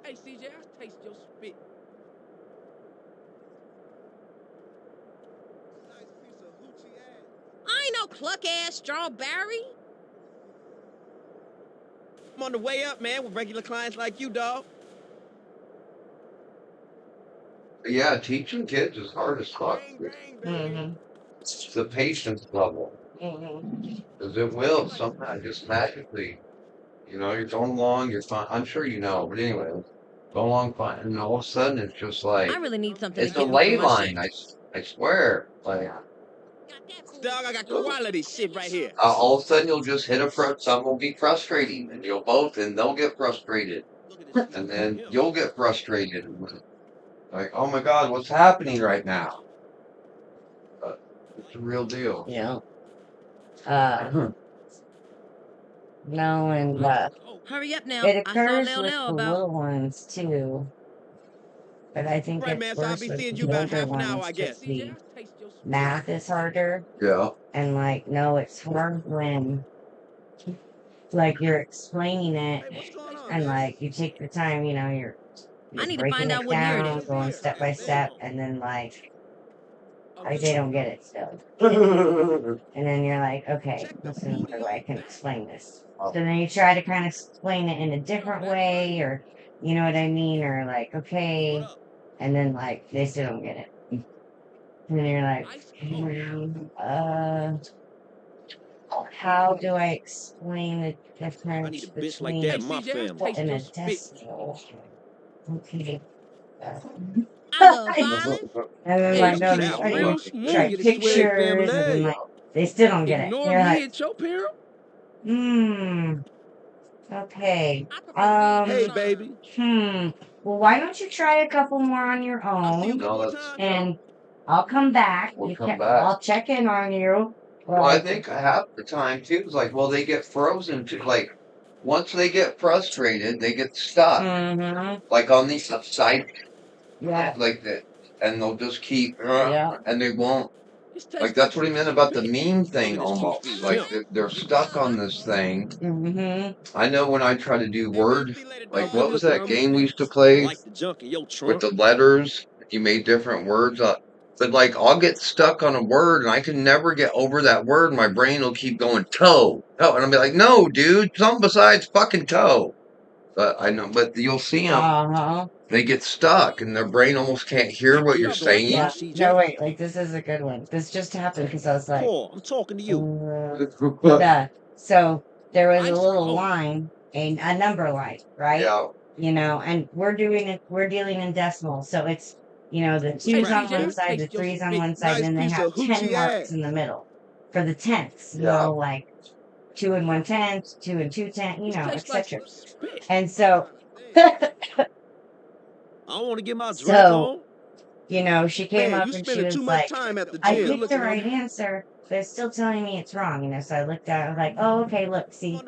Speaker 8: Hey, CJ, I taste your spit.
Speaker 6: no cluck-ass strawberry.
Speaker 2: I'm on the way up, man, with regular clients like you, dog.
Speaker 12: Yeah, teaching kids is hard as fuck. It's the patience level. Because it will sometimes just magically, you're going along, you're fine. I'm sure you know, but anyway, go along fine. And all of a sudden it's just like,
Speaker 6: I really need something
Speaker 12: it's
Speaker 6: to
Speaker 12: a
Speaker 6: get me
Speaker 12: ley
Speaker 6: through my
Speaker 12: line,
Speaker 6: shift.
Speaker 12: I swear. Like,
Speaker 2: Dog, I got quality shit right here.
Speaker 12: all of a sudden you'll just hit a front, something will be frustrating, and they'll get frustrated. And then you'll get frustrated. Like, oh my God, what's happening right now? But it's a real deal.
Speaker 26: Yeah. No, and
Speaker 6: Hurry up now.
Speaker 26: it
Speaker 6: I saw
Speaker 26: occurs
Speaker 6: Lil
Speaker 26: with
Speaker 6: Lil
Speaker 26: the
Speaker 6: about.
Speaker 26: little ones too. But I think
Speaker 2: Right, man,
Speaker 26: it's
Speaker 2: so I'll
Speaker 26: worse
Speaker 2: be
Speaker 26: with
Speaker 2: seeing
Speaker 26: the
Speaker 2: you about
Speaker 26: older
Speaker 2: half an hour,
Speaker 26: ones
Speaker 2: I guess.
Speaker 26: because the math is harder.
Speaker 12: Yeah.
Speaker 26: And like, no, it's hard when like you're explaining it and like you take the time, you're
Speaker 6: I need to
Speaker 26: breaking
Speaker 6: find
Speaker 26: it
Speaker 6: out what year it
Speaker 26: down,
Speaker 6: is.
Speaker 26: going step by step, and then like they don't get it still. And then you're like, okay, this is another way I can explain this. So then you try to kind of explain it in a different way, or you know what I mean, or like, okay, and then like they still don't get it. And then you're like, how do I explain the difference between
Speaker 2: that in my family.
Speaker 26: and a decimal? Okay.
Speaker 6: I love violence.
Speaker 26: And then
Speaker 2: Hey,
Speaker 26: like,
Speaker 2: you
Speaker 26: no,
Speaker 2: keep
Speaker 26: they
Speaker 2: that
Speaker 26: try
Speaker 2: real
Speaker 26: to
Speaker 2: smooth,
Speaker 26: try
Speaker 2: you the swag
Speaker 26: pictures, and then
Speaker 2: family.
Speaker 26: like they still don't get it.
Speaker 2: Ignore
Speaker 26: They're
Speaker 2: me
Speaker 26: like,
Speaker 2: at your peril.
Speaker 26: okay.
Speaker 2: Hey, baby.
Speaker 26: Well, why don't you try a couple more on your own? And I'll come back.
Speaker 12: We'll come back.
Speaker 26: I'll check in on you.
Speaker 12: Well, I think half the time too is like, well, they get frozen too. Like, once they get frustrated, they get stuck. Like on the side, like that, and they'll just keep, and they won't. Like that's what he meant about the meme thing almost. Like they're stuck on this thing. I know when I try to do word, like what was that game we used to play with the letters? You made different words. But like I'll get stuck on a word and I can never get over that word. My brain will keep going toe. Oh, and I'll be like, no, dude, something besides fucking toe. But I know, but you'll see them. They get stuck and their brain almost can't hear what you're saying.
Speaker 26: Yeah. No, wait, like this is a good one. This just happened because I was like,
Speaker 2: I'm talking to you.
Speaker 26: so there was a little line, a number line, right?
Speaker 12: Yeah.
Speaker 26: And we're dealing in decimals, so it's the 2's on one side, the 3's on one side, and then they have 10 marks in the middle for the tenths. Like 2 and 1/10, 2 and 2/10, etc. And so
Speaker 2: I want to get my drink on.
Speaker 26: she came up and she was
Speaker 2: too
Speaker 26: like,
Speaker 2: much time at the
Speaker 26: I
Speaker 2: gym.
Speaker 26: picked the right answer, but it's still telling me it's wrong. So I looked at it, I was like, oh, okay, look, see,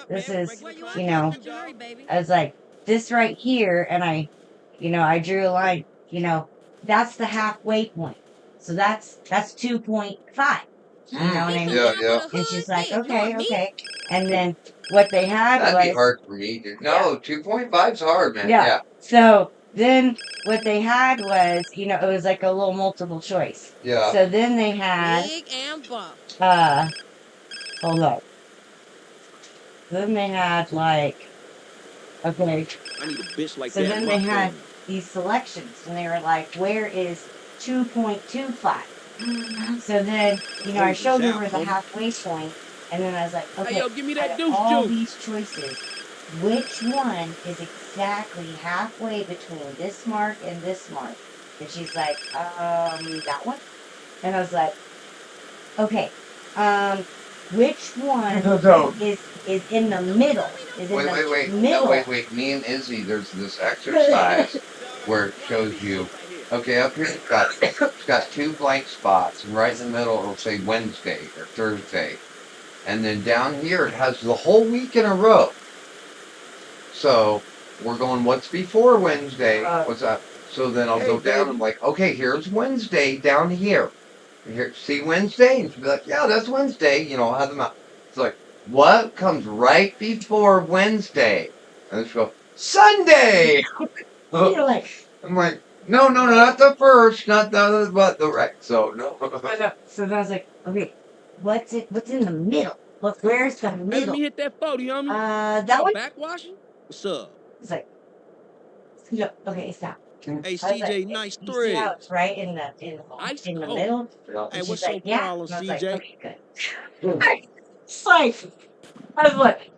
Speaker 26: this is, I was like, this right here, and I drew a line, that's the halfway point. So that's 2.5. You know what I mean?
Speaker 12: Yeah.
Speaker 26: And she's like, okay. And then what they had
Speaker 12: That'd be
Speaker 26: was
Speaker 12: hard for me, dude. No, 2.5's hard, man.
Speaker 26: Yeah. So then what they had was, it was like a little multiple choice.
Speaker 12: Yeah.
Speaker 26: So then they had
Speaker 6: Big and buff.
Speaker 26: hold up. Then they had like okay.
Speaker 2: I need a bitch like
Speaker 26: So
Speaker 2: that.
Speaker 26: then they had these selections and they were like, where is 2.25? So then, I showed her where the halfway point, and then I was like, okay,
Speaker 2: Hey, yo, give me that
Speaker 26: out of
Speaker 2: deuce
Speaker 26: all
Speaker 2: juice.
Speaker 26: these choices, which one is exactly halfway between this mark and this mark? And she's like, that one? And I was like, okay, which one is in the middle?
Speaker 12: Wait. No, wait. Me and Izzy, there's this exercise where it shows you, okay, up here it's got 2 blank spots, and right in the middle it'll say Wednesday or Thursday. And then down here it has the whole week in a row. So we're going, what's before Wednesday? What's that? So then I'll go down and like, okay, here's Wednesday down here. Here, see Wednesday? And she'll be like, yeah, that's Wednesday. I'll have them out. It's like, what comes right before Wednesday? And then she'll go, Sunday!
Speaker 26: You're like,
Speaker 12: I'm like, no, not the first, not the, but the right. So, no.
Speaker 26: So then I was like, okay, What's in the middle? Look, where's the
Speaker 2: Hey, let
Speaker 26: middle?
Speaker 2: me hit that 40, homie.
Speaker 26: That
Speaker 2: Y'all
Speaker 26: one.
Speaker 2: backwashing? What's up?
Speaker 26: It's like, no, okay, stop.
Speaker 2: Hey,
Speaker 26: I was
Speaker 2: CJ,
Speaker 26: like,
Speaker 2: nice
Speaker 26: you see how
Speaker 2: thread.
Speaker 26: it's right in
Speaker 2: Ice
Speaker 26: the
Speaker 2: cold.
Speaker 26: middle?
Speaker 2: Hey,
Speaker 26: And
Speaker 2: what's
Speaker 26: she's
Speaker 2: your
Speaker 26: like, yeah.
Speaker 2: problem,
Speaker 26: And I was like,
Speaker 2: CJ?
Speaker 26: okay, good. It's like, I was like,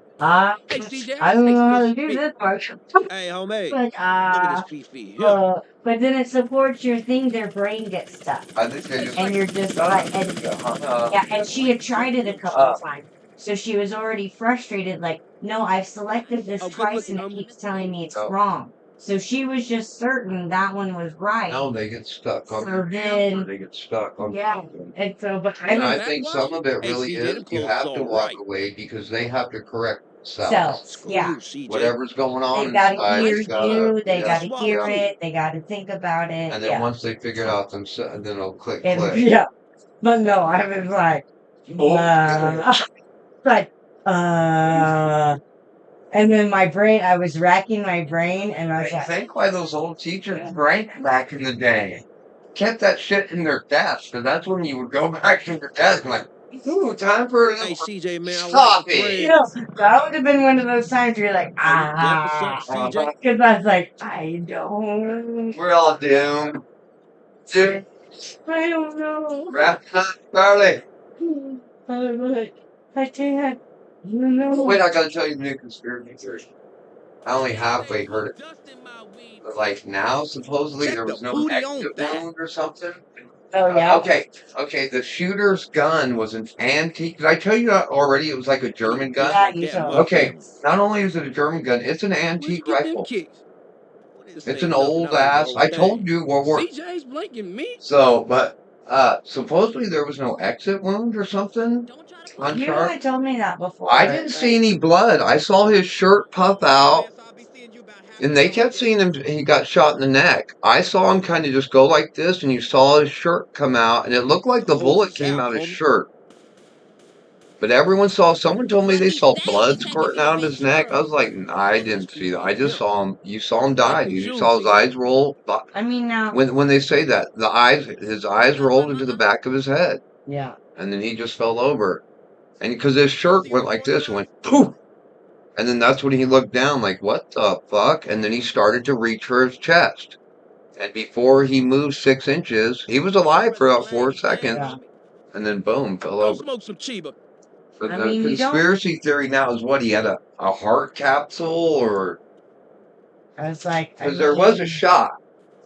Speaker 2: Hey, CJ,
Speaker 26: I
Speaker 2: how
Speaker 26: don't
Speaker 2: they
Speaker 26: know how
Speaker 2: supposed
Speaker 26: to
Speaker 2: to
Speaker 26: do
Speaker 2: be?
Speaker 26: this part.
Speaker 2: Hey, homie,
Speaker 26: But
Speaker 2: look at this fifi here.
Speaker 26: but then it supports your thing. Their brain gets stuck,
Speaker 12: I think they just
Speaker 26: and you're just like, and yeah. And she had tried it a couple of times, so she was already frustrated. Like, no, I've selected this
Speaker 2: Oh, good
Speaker 26: twice,
Speaker 2: looking,
Speaker 26: and it
Speaker 2: homie.
Speaker 26: keeps telling me it's
Speaker 12: No.
Speaker 26: wrong. So she was just certain that one was right.
Speaker 12: No, they get stuck on
Speaker 26: So
Speaker 12: your
Speaker 26: then,
Speaker 12: they get stuck on
Speaker 26: yeah, and so but
Speaker 12: And
Speaker 26: I
Speaker 12: I
Speaker 26: was
Speaker 12: think some of it
Speaker 2: Hey,
Speaker 12: really
Speaker 2: CJ,
Speaker 12: is
Speaker 2: them
Speaker 12: you
Speaker 2: clothes
Speaker 12: have to
Speaker 2: all
Speaker 12: walk
Speaker 2: right.
Speaker 12: away because they have to correct themselves.
Speaker 26: selves, yeah.
Speaker 2: Screw, CJ.
Speaker 12: Whatever's going on
Speaker 26: They've got to
Speaker 12: inside,
Speaker 26: hear
Speaker 12: you gotta,
Speaker 26: you. They
Speaker 12: yeah.
Speaker 26: got to
Speaker 2: Swallow
Speaker 26: hear
Speaker 2: too.
Speaker 26: it. They got to think about it.
Speaker 12: And then
Speaker 26: Yeah.
Speaker 12: once they figure it out themselves, then it'll click.
Speaker 26: Yeah. But no, I was like, like, and then my brain, I was racking my brain, and I was
Speaker 12: I
Speaker 26: like,
Speaker 12: think why those old teachers drank back in the day. Kept that shit in their desk, because that's when you would go back to your desk and like, ooh, time for a
Speaker 2: Hey,
Speaker 12: little
Speaker 2: CJ, man, I like the
Speaker 12: coffee.
Speaker 26: you
Speaker 2: thread.
Speaker 26: know, that would have been one of those times where you're like,
Speaker 2: Oh, you deaf or something, CJ?
Speaker 26: because I was like, I don't
Speaker 12: We're all doomed. Dude,
Speaker 26: I don't know.
Speaker 12: wrap up, Charlie.
Speaker 26: I was like, I can't, you know.
Speaker 12: Wait, I gotta tell you the new conspiracy theory. I only halfway heard it. But like now, supposedly
Speaker 2: Check
Speaker 12: there
Speaker 2: the
Speaker 12: was no
Speaker 2: booty
Speaker 12: exit
Speaker 2: on that.
Speaker 12: wound or something.
Speaker 26: Oh, yeah?
Speaker 12: Okay. The shooter's gun was an antique. Did I tell you that already? It was like a German gun.
Speaker 26: Yeah, you told me.
Speaker 12: Okay, not only is it a German gun, it's an antique rifle. It's an old ass. I told you World War.
Speaker 2: CJ's blinking me.
Speaker 12: So, but supposedly there was no exit wound or something. On
Speaker 26: You
Speaker 12: Sharp.
Speaker 26: had told me that before.
Speaker 12: I didn't see any blood. I saw his shirt puff out. And they kept seeing him, he got shot in the neck. I saw him kind of just go like this, and you saw his shirt come out, and it looked like the bullet came out of his shirt. But everyone saw, someone told me they saw blood squirting out of his neck. I was like, I didn't see that. I just saw him, you saw him die, dude. You saw his eyes roll.
Speaker 26: I mean, now.
Speaker 12: When they say that, his eyes rolled into the back of his head.
Speaker 26: Yeah.
Speaker 12: And then he just fell over. And because his shirt went like this, it went poof. And then that's when he looked down, like, what the fuck? And then he started to reach for his chest. And before he moved 6 inches, he was alive for about 4 seconds.
Speaker 26: Yeah.
Speaker 12: And then boom, fell
Speaker 2: Go
Speaker 12: over.
Speaker 2: smoke some Chiba.
Speaker 12: But
Speaker 26: I
Speaker 12: the
Speaker 26: mean, you don't-
Speaker 12: conspiracy theory now is what? He had a heart capsule or.
Speaker 26: I was like,
Speaker 12: Because there was a shot.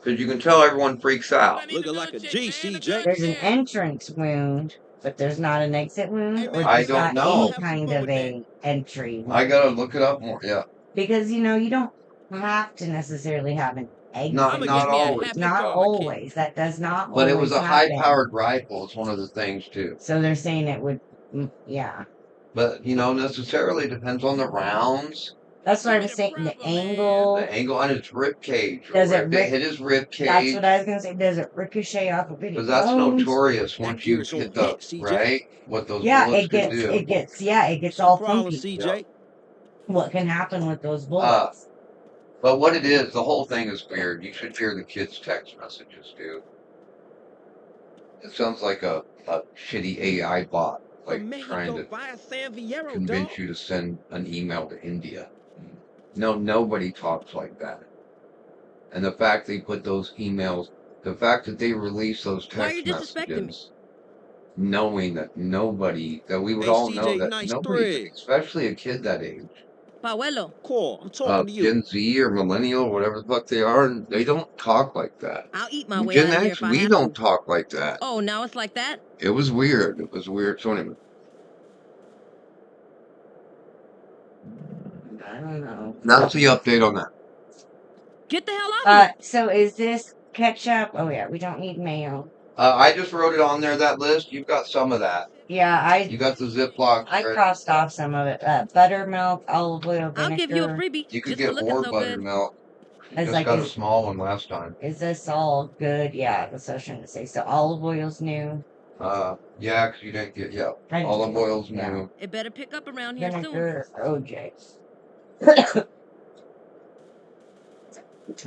Speaker 12: Because you can tell everyone freaks out.
Speaker 2: Looking like a G, CJ.
Speaker 26: There's an entrance wound, but there's not an exit wound, or
Speaker 12: I
Speaker 26: there's
Speaker 12: don't
Speaker 26: not
Speaker 12: know.
Speaker 26: any kind of a entry wound.
Speaker 12: I gotta look it up more, yeah.
Speaker 26: Because, you know, you don't have to necessarily have an exit.
Speaker 12: Not always.
Speaker 26: Not always. That does not
Speaker 12: But it was a
Speaker 26: always happen.
Speaker 12: high-powered rifle. It's one of the things, too.
Speaker 26: So they're saying it would, yeah.
Speaker 12: But, necessarily depends on the rounds.
Speaker 26: That's what I was saying. The angle.
Speaker 12: The angle on his rib cage.
Speaker 26: Does it
Speaker 12: If it hit his rib cage.
Speaker 26: That's what I was gonna say. Does it ricochet off of it?
Speaker 12: Because that's notorious once you hit the right. What those bullets can do.
Speaker 26: It gets all funky.
Speaker 2: CJ.
Speaker 26: What can happen with those bullets?
Speaker 12: But what it is, the whole thing is weird. You should hear the kids' text messages, dude. It sounds like a shitty AI bot, like trying to convince you to send an email to India. No, nobody talks like that. And the fact they put those emails, the fact that they release those text messages, knowing that we would all know that nobody, especially a kid that age,
Speaker 6: Pauelo.
Speaker 2: Cool, I'm talking to you.
Speaker 12: Gen Z or millennial, whatever the fuck they are, they don't talk like that.
Speaker 6: I'll eat my way
Speaker 12: Gen
Speaker 6: out of here
Speaker 12: X,
Speaker 6: if I
Speaker 12: we
Speaker 6: have
Speaker 12: don't
Speaker 6: to.
Speaker 12: talk like that.
Speaker 6: Oh, now it's like that?
Speaker 12: It was weird. So anyway.
Speaker 26: I don't know.
Speaker 12: That's the update on that.
Speaker 6: Get the hell out of here.
Speaker 26: So is this ketchup? Oh yeah, we don't need mayo.
Speaker 12: I just wrote it on there, that list. You've got some of that.
Speaker 26: Yeah,
Speaker 12: You got the Ziploc.
Speaker 26: I crossed off some of it. Buttermilk, olive oil, vinegar.
Speaker 6: I'll give you a freebie.
Speaker 12: You could
Speaker 6: just for
Speaker 12: get
Speaker 6: looking
Speaker 12: more
Speaker 6: so
Speaker 12: buttermilk. You
Speaker 26: It's
Speaker 12: just
Speaker 26: like,
Speaker 12: got a small one last time.
Speaker 26: Is this all good? Yeah, that's what I was trying to say. So olive oil's new.
Speaker 12: Yeah, because you didn't get,
Speaker 26: I
Speaker 12: olive
Speaker 26: did,
Speaker 12: oil's
Speaker 26: yeah.
Speaker 12: new.
Speaker 6: It better pick up around here
Speaker 26: Vinegar, OJ. I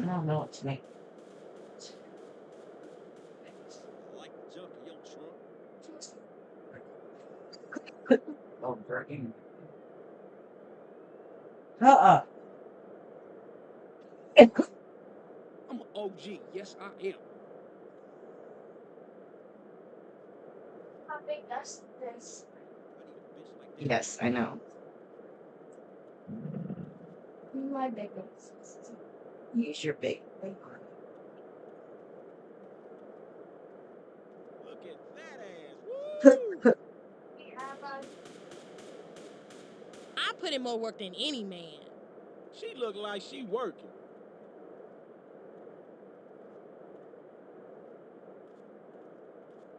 Speaker 26: don't know what to make. Uh-uh.
Speaker 8: I'm an OG. Yes, I am.
Speaker 15: How big does this?
Speaker 26: Yes, I know.
Speaker 15: My big one.
Speaker 26: Use your big.
Speaker 2: Look at that ass. Woo!
Speaker 6: I put in more work than any man.
Speaker 2: She look like she working.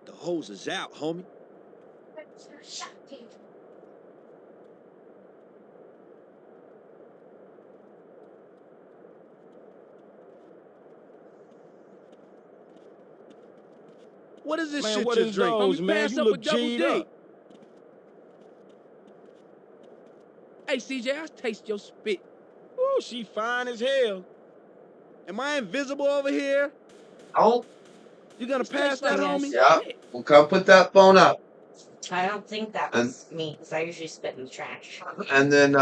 Speaker 2: The hose is out, homie. What is this shit
Speaker 8: what
Speaker 2: you
Speaker 8: is
Speaker 2: drink?
Speaker 8: those,
Speaker 2: Homie,
Speaker 8: man?
Speaker 2: pass
Speaker 8: You
Speaker 2: up
Speaker 8: look
Speaker 2: a double
Speaker 8: G'd
Speaker 2: D.
Speaker 8: up. Hey, CJ, I taste your spit.
Speaker 2: Ooh, she fine as hell. Am I invisible over here?
Speaker 12: Oh,
Speaker 2: You gonna pass that, homie?
Speaker 12: yeah. Well, come put that phone up.
Speaker 26: I don't think that was me, because I usually spit in the trash.
Speaker 12: And then,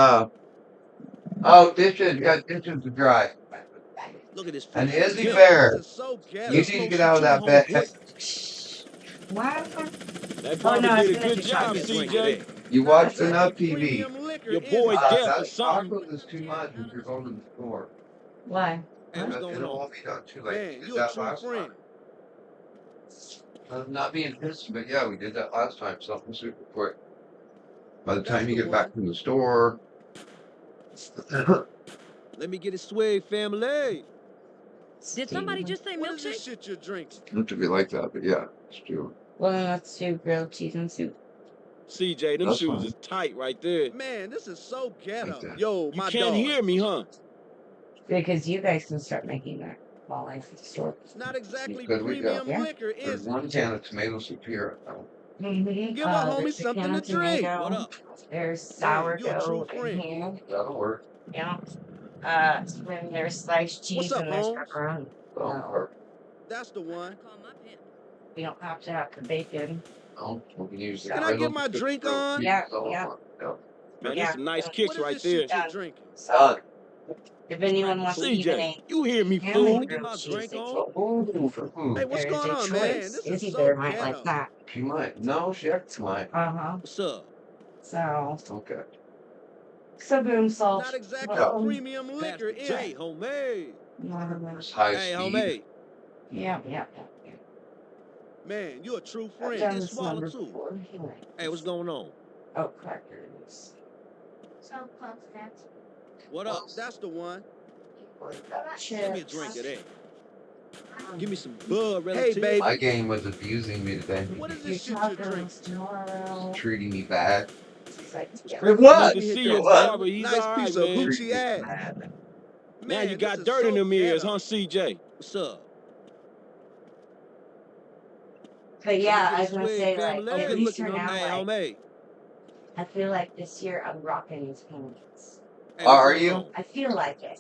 Speaker 12: dishes. Got dishes to dry.
Speaker 2: Look at this.
Speaker 12: And
Speaker 2: fool.
Speaker 12: Izzy
Speaker 2: Yo,
Speaker 12: Bear,
Speaker 2: this is so ghetto.
Speaker 12: you need to get out of that bed.
Speaker 26: Why?
Speaker 2: That
Speaker 26: Oh,
Speaker 2: barber
Speaker 26: no, I was
Speaker 2: did a
Speaker 26: gonna
Speaker 2: good
Speaker 26: do
Speaker 2: job,
Speaker 26: tacos.
Speaker 2: CJ.
Speaker 12: You watched enough TV.
Speaker 2: Your boy deaf or
Speaker 12: That
Speaker 2: something.
Speaker 12: tacos is too much if you're going to the store.
Speaker 26: Why?
Speaker 2: Hey, what's
Speaker 12: It'll
Speaker 2: going on?
Speaker 12: all be done too late.
Speaker 2: Man,
Speaker 12: We did
Speaker 2: you a
Speaker 12: that
Speaker 2: true
Speaker 12: last
Speaker 2: friend.
Speaker 12: time. I'm not being pissed, but yeah, we did that last time. Something super quick. By the time you get back from the store.
Speaker 2: Let me get it swag, family.
Speaker 6: Did somebody just say
Speaker 2: What is this
Speaker 6: milkshake?
Speaker 2: shit you're drinking?
Speaker 12: Not to be like that, but yeah, it's true.
Speaker 26: Well, then let's do grilled cheese and soup.
Speaker 2: CJ, them
Speaker 12: That's
Speaker 2: shoes
Speaker 12: fine.
Speaker 2: is tight right there. Man, this is so ghetto.
Speaker 12: Like that.
Speaker 2: Yo, You my can't dog. hear me, huh?
Speaker 26: Because you guys can start making that while I'm at the store.
Speaker 2: It's not exactly
Speaker 12: Because we got
Speaker 2: premium liquor,
Speaker 12: there's
Speaker 2: is it?
Speaker 12: one can of tomato soup here.
Speaker 2: Give a homie
Speaker 26: There's a
Speaker 2: something
Speaker 26: can
Speaker 2: to
Speaker 26: of
Speaker 2: drink.
Speaker 26: tomato.
Speaker 2: What up?
Speaker 26: There's
Speaker 2: Man, you a true
Speaker 26: sourdough in
Speaker 2: friend.
Speaker 26: here.
Speaker 12: That'll work.
Speaker 26: Yeah. Then there's sliced cheese
Speaker 2: What's up,
Speaker 26: and there's
Speaker 2: Holmes?
Speaker 26: pepperoni.
Speaker 12: That'll work.
Speaker 2: That's the one.
Speaker 26: We don't have to have the bacon.
Speaker 12: No, we can use the
Speaker 2: Can I get my drink on?
Speaker 26: Yeah,
Speaker 12: So,
Speaker 26: yeah.
Speaker 2: Man,
Speaker 26: Yeah.
Speaker 2: that's some nice kicks
Speaker 26: What
Speaker 2: right
Speaker 26: is this shit
Speaker 2: there.
Speaker 26: done?
Speaker 2: Drinking.
Speaker 26: So, if anyone wants to even
Speaker 2: CJ,
Speaker 26: a
Speaker 2: you hear me,
Speaker 26: ham
Speaker 2: fool?
Speaker 26: and
Speaker 2: Get my
Speaker 26: grilled cheese,
Speaker 2: drink
Speaker 26: it's
Speaker 2: on. Hey, what's
Speaker 26: there's
Speaker 2: going
Speaker 26: a
Speaker 2: on, man?
Speaker 26: choice.
Speaker 2: This
Speaker 26: Izzy
Speaker 2: is so
Speaker 26: Bear might
Speaker 2: ghetto.
Speaker 26: like that.
Speaker 12: She might. No, she acts might.
Speaker 26: Uh-huh.
Speaker 2: What's up?
Speaker 26: So,
Speaker 12: Okay.
Speaker 26: boom salt.
Speaker 2: Not exactly
Speaker 26: Well,
Speaker 2: premium liquor, is it? Homie.
Speaker 12: It's high
Speaker 2: Hey,
Speaker 12: speed.
Speaker 2: homie.
Speaker 26: Yeah.
Speaker 2: Man, you a true
Speaker 26: I've
Speaker 2: friend.
Speaker 26: done
Speaker 2: Get
Speaker 26: this
Speaker 2: swallow
Speaker 26: number
Speaker 2: too.
Speaker 26: before.
Speaker 2: Hey, what's going on?
Speaker 26: Oh, crackers.
Speaker 15: So close that.
Speaker 2: What up? That's the one.
Speaker 26: Chips.
Speaker 2: Give me a drink of that. Give me some bud, relative. Hey, baby.
Speaker 12: My game was abusing me today.
Speaker 2: What is
Speaker 26: Your
Speaker 2: this shit you drink?
Speaker 26: tacos tomorrow.
Speaker 12: Treating me bad.
Speaker 26: It's like, yeah.
Speaker 12: What?
Speaker 2: Good to see you,
Speaker 12: What?
Speaker 2: barber. He's Nice all right, piece of man. hoochie ass. Now Man, you this got is dirt in so them ears, ghetto. huh, CJ? What's up?
Speaker 26: But yeah, I was
Speaker 2: This
Speaker 26: gonna
Speaker 2: way,
Speaker 26: say, like,
Speaker 2: family.
Speaker 26: at
Speaker 2: Good
Speaker 26: least
Speaker 2: looking
Speaker 26: for
Speaker 2: on
Speaker 26: now,
Speaker 2: that,
Speaker 26: like,
Speaker 2: homie.
Speaker 26: I feel like this year I'm rocking these pants.
Speaker 2: Hey,
Speaker 12: Are
Speaker 2: what's going
Speaker 12: you?
Speaker 2: on?
Speaker 26: I feel like it.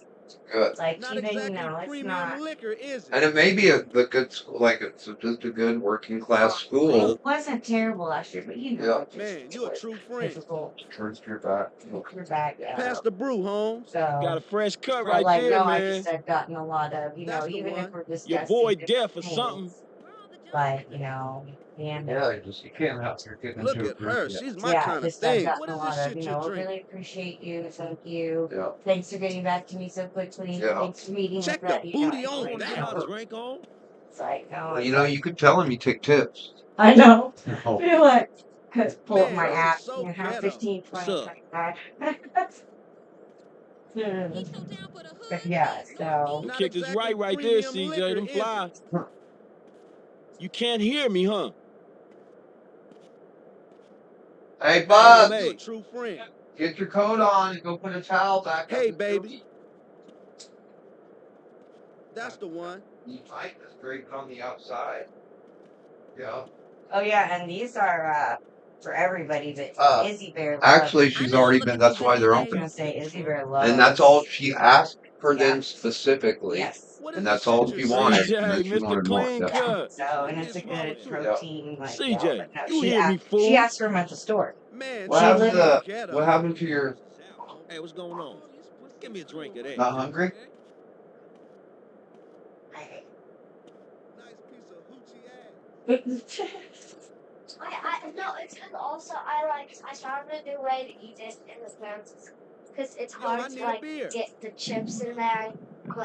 Speaker 12: Good.
Speaker 26: Like,
Speaker 2: Not
Speaker 26: even,
Speaker 2: exactly
Speaker 26: it's
Speaker 2: premium
Speaker 26: not.
Speaker 2: liquor, is
Speaker 12: And
Speaker 2: it?
Speaker 12: it may be the good school, like it's just a good working class
Speaker 26: It
Speaker 12: school.
Speaker 26: wasn't terrible last year, but you know,
Speaker 12: Yeah.
Speaker 26: it just
Speaker 2: Man, you a
Speaker 26: was
Speaker 2: true friend.
Speaker 26: difficult.
Speaker 12: Turns your back.
Speaker 26: Your back, yeah.
Speaker 2: Pass the brew, Holmes. Got
Speaker 26: So,
Speaker 2: a fresh cut
Speaker 26: but
Speaker 2: right
Speaker 26: like,
Speaker 2: there,
Speaker 26: no, I
Speaker 2: man.
Speaker 26: just have gotten a lot of,
Speaker 2: That's the
Speaker 26: even if
Speaker 2: one.
Speaker 26: we're
Speaker 2: Your
Speaker 26: discussing
Speaker 2: boy
Speaker 26: different
Speaker 2: deaf or something.
Speaker 26: things, like, and
Speaker 12: Yeah, you can't have you're getting
Speaker 2: Look
Speaker 12: into a
Speaker 2: at
Speaker 12: group
Speaker 2: her.
Speaker 12: yet.
Speaker 2: She's my
Speaker 26: yeah,
Speaker 2: kind of
Speaker 26: just I've
Speaker 2: thing.
Speaker 26: gotten
Speaker 2: What
Speaker 26: a
Speaker 2: is
Speaker 26: lot
Speaker 2: this
Speaker 26: of,
Speaker 2: shit you
Speaker 26: I
Speaker 2: drink?
Speaker 26: really appreciate you, thank you.
Speaker 12: Yeah.
Speaker 26: Thanks for getting back to me so quickly.
Speaker 12: Yeah.
Speaker 26: Thanks for meeting
Speaker 2: Check
Speaker 26: with
Speaker 2: the
Speaker 26: that,
Speaker 2: booty
Speaker 26: I
Speaker 2: on
Speaker 26: like
Speaker 2: that.
Speaker 26: that.
Speaker 2: Drink on.
Speaker 26: It's like, oh,
Speaker 12: Well, you know, you could tell him you take tips.
Speaker 26: I know.
Speaker 12: Oh.
Speaker 26: I feel like, pull up
Speaker 2: Man,
Speaker 26: my
Speaker 2: this
Speaker 26: app,
Speaker 2: is so
Speaker 26: have
Speaker 2: ghetto.
Speaker 26: 15,
Speaker 2: What's
Speaker 26: 20,
Speaker 2: up?
Speaker 26: 25. But yeah, so.
Speaker 2: The kick is right there, CJ. Them fly. You can't hear me, huh?
Speaker 12: Hey, Bubs,
Speaker 2: Hey, true friend.
Speaker 12: get your coat on and go put a towel back up.
Speaker 2: Hey, baby. That's the one.
Speaker 12: You might just scrape on the outside. Yeah.
Speaker 26: Oh yeah, and these are for everybody, but Izzy Bear loves.
Speaker 12: Actually, she's already been. That's why they're
Speaker 26: I was
Speaker 12: open.
Speaker 26: gonna say Izzy Bear loves.
Speaker 12: And that's all she asked for them specifically.
Speaker 26: Yes.
Speaker 12: And that's all she wanted.
Speaker 2: CJ,
Speaker 12: And then she
Speaker 2: Mr.
Speaker 12: wanted more.
Speaker 2: Clean
Speaker 12: Yep.
Speaker 2: Cut.
Speaker 26: So, and it's a good protein. Like,
Speaker 2: CJ,
Speaker 26: but no,
Speaker 2: you hear me, fool?
Speaker 26: she asked for a mental story.
Speaker 2: Man,
Speaker 12: What happened to your...
Speaker 2: Hey, what's going on? Give me a drink of that.
Speaker 12: Not hungry?
Speaker 15: No, it's because also I found a new way to eat it in the mountains because it's hard to get the chips in there,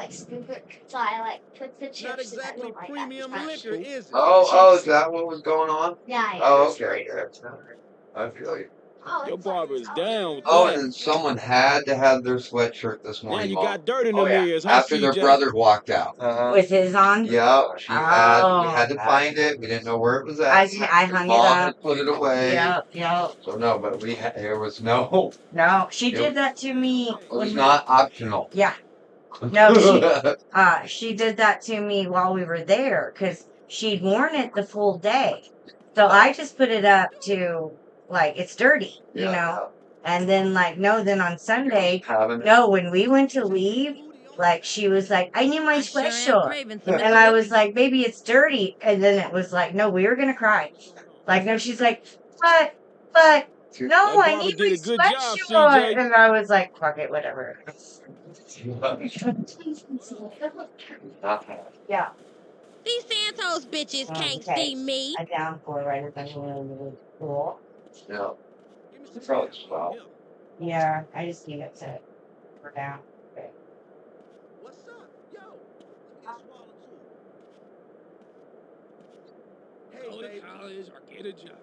Speaker 15: scoop it. So I put the chips. Not exactly
Speaker 2: premium liquor, is it?
Speaker 12: Oh, is that what was going on?
Speaker 15: Yeah.
Speaker 12: Oh, okay. I feel you.
Speaker 2: Your barber is down with
Speaker 12: Oh,
Speaker 2: that.
Speaker 12: and then someone had to have their sweatshirt this morning.
Speaker 2: Now you got dirt in them ears, huh,
Speaker 12: After their
Speaker 2: CJ?
Speaker 12: brother walked out.
Speaker 26: With his on?
Speaker 12: Yeah, we had to find it. We didn't know where it was at.
Speaker 26: I hung it
Speaker 12: Mom
Speaker 26: up.
Speaker 12: had put it away.
Speaker 26: Yep.
Speaker 12: So no, but there was no.
Speaker 26: No, she did that to me.
Speaker 12: It was not optional.
Speaker 26: Yeah. No, she did that to me while we were there because she'd worn it the full day. So I just put it up to it's dirty, you know. And then then on Sunday, when we went to leave, she was like, I need my sweatshirt. And I was like, baby, it's dirty. And then it was like, no, we were gonna cry. No, she's like, but no, I need my sweatshirt. And I was like, fuck it, whatever. Yeah.
Speaker 6: These Santos bitches can't see me.
Speaker 26: A downpour right at the pool.
Speaker 12: Yeah. It's probably 12.
Speaker 26: Yeah, I just need it to go down. Okay.
Speaker 2: What's up? Yo. Hey, go to college or get a job.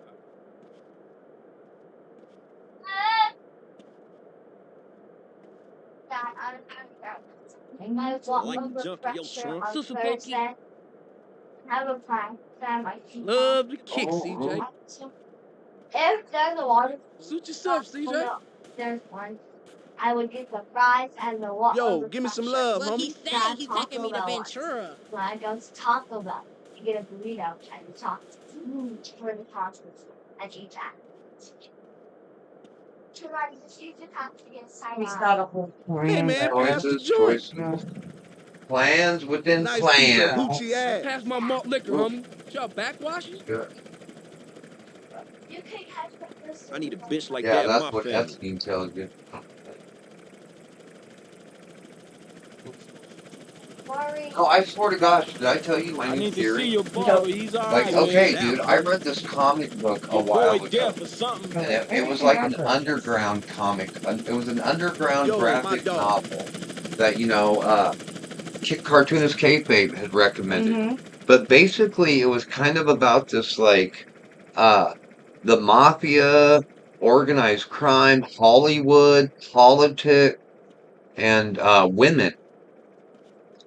Speaker 15: My blood pressure on Thursday. Have a plan.
Speaker 8: Love the kick, CJ.
Speaker 15: If there's a water,
Speaker 8: Suit yourself, CJ.
Speaker 15: There's one. I would get the fries and the water.
Speaker 8: Yo, give me some love,
Speaker 6: Well,
Speaker 8: homie.
Speaker 6: he said he's taking me to Ventura.
Speaker 15: When I go to Taco Bell, you get a burrito and the tacos. For the tacos. I eat that.
Speaker 26: He's got a whole plan.
Speaker 8: Hey, man, pass the
Speaker 12: Choices. Plans within
Speaker 8: nice
Speaker 12: plans.
Speaker 8: Hoochie ass. Pass my malt liquor, homie. Y'all backwashing?
Speaker 12: Good.
Speaker 2: I need a bitch like
Speaker 12: Yeah,
Speaker 2: that in
Speaker 12: that's
Speaker 2: my
Speaker 12: what
Speaker 2: family.
Speaker 12: Epstein tells you. Oh, I swear to gosh, did I tell you my
Speaker 2: I
Speaker 12: new
Speaker 2: need to
Speaker 12: theory?
Speaker 2: see your barber. He's alright.
Speaker 12: Okay, dude, I read this comic book a while ago.
Speaker 2: Deaf or something.
Speaker 12: And it was like an underground comic. It was an underground graphic novel that, cartoonist Kayfabe had recommended. But basically, it was kind of about this, the mafia, organized crime, Hollywood, politics, and women.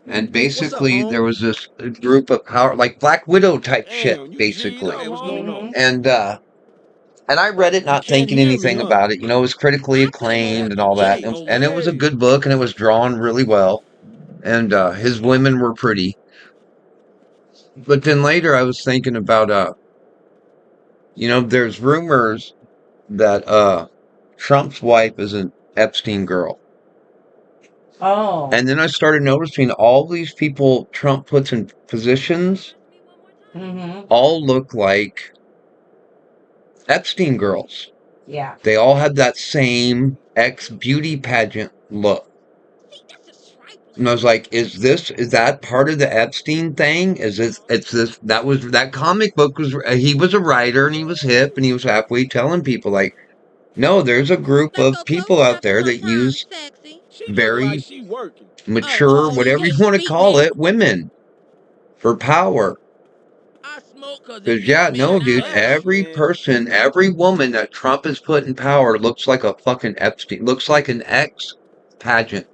Speaker 12: And basically, there was this group of power, like Black Widow type shit, basically. And I read it not thinking anything about it. It was critically acclaimed and all that. And it was a good book, and it was drawn really well. And his women were pretty. But then later, I was thinking about, there's rumors that Trump's wife is an Epstein girl.
Speaker 26: Oh.
Speaker 12: And then I started noticing all these people Trump puts in positions all look like Epstein girls.
Speaker 26: Yeah.
Speaker 12: They all have that same ex-beauty pageant look. And I was like, is that part of the Epstein thing? That comic book he was a writer and he was hip and he was halfway telling people no, there's a group of people out there that use very mature, whatever you want to call it, women for power. Because, dude, every person, every woman that Trump has put in power looks like a fucking Epstein, looks like an ex-pageant.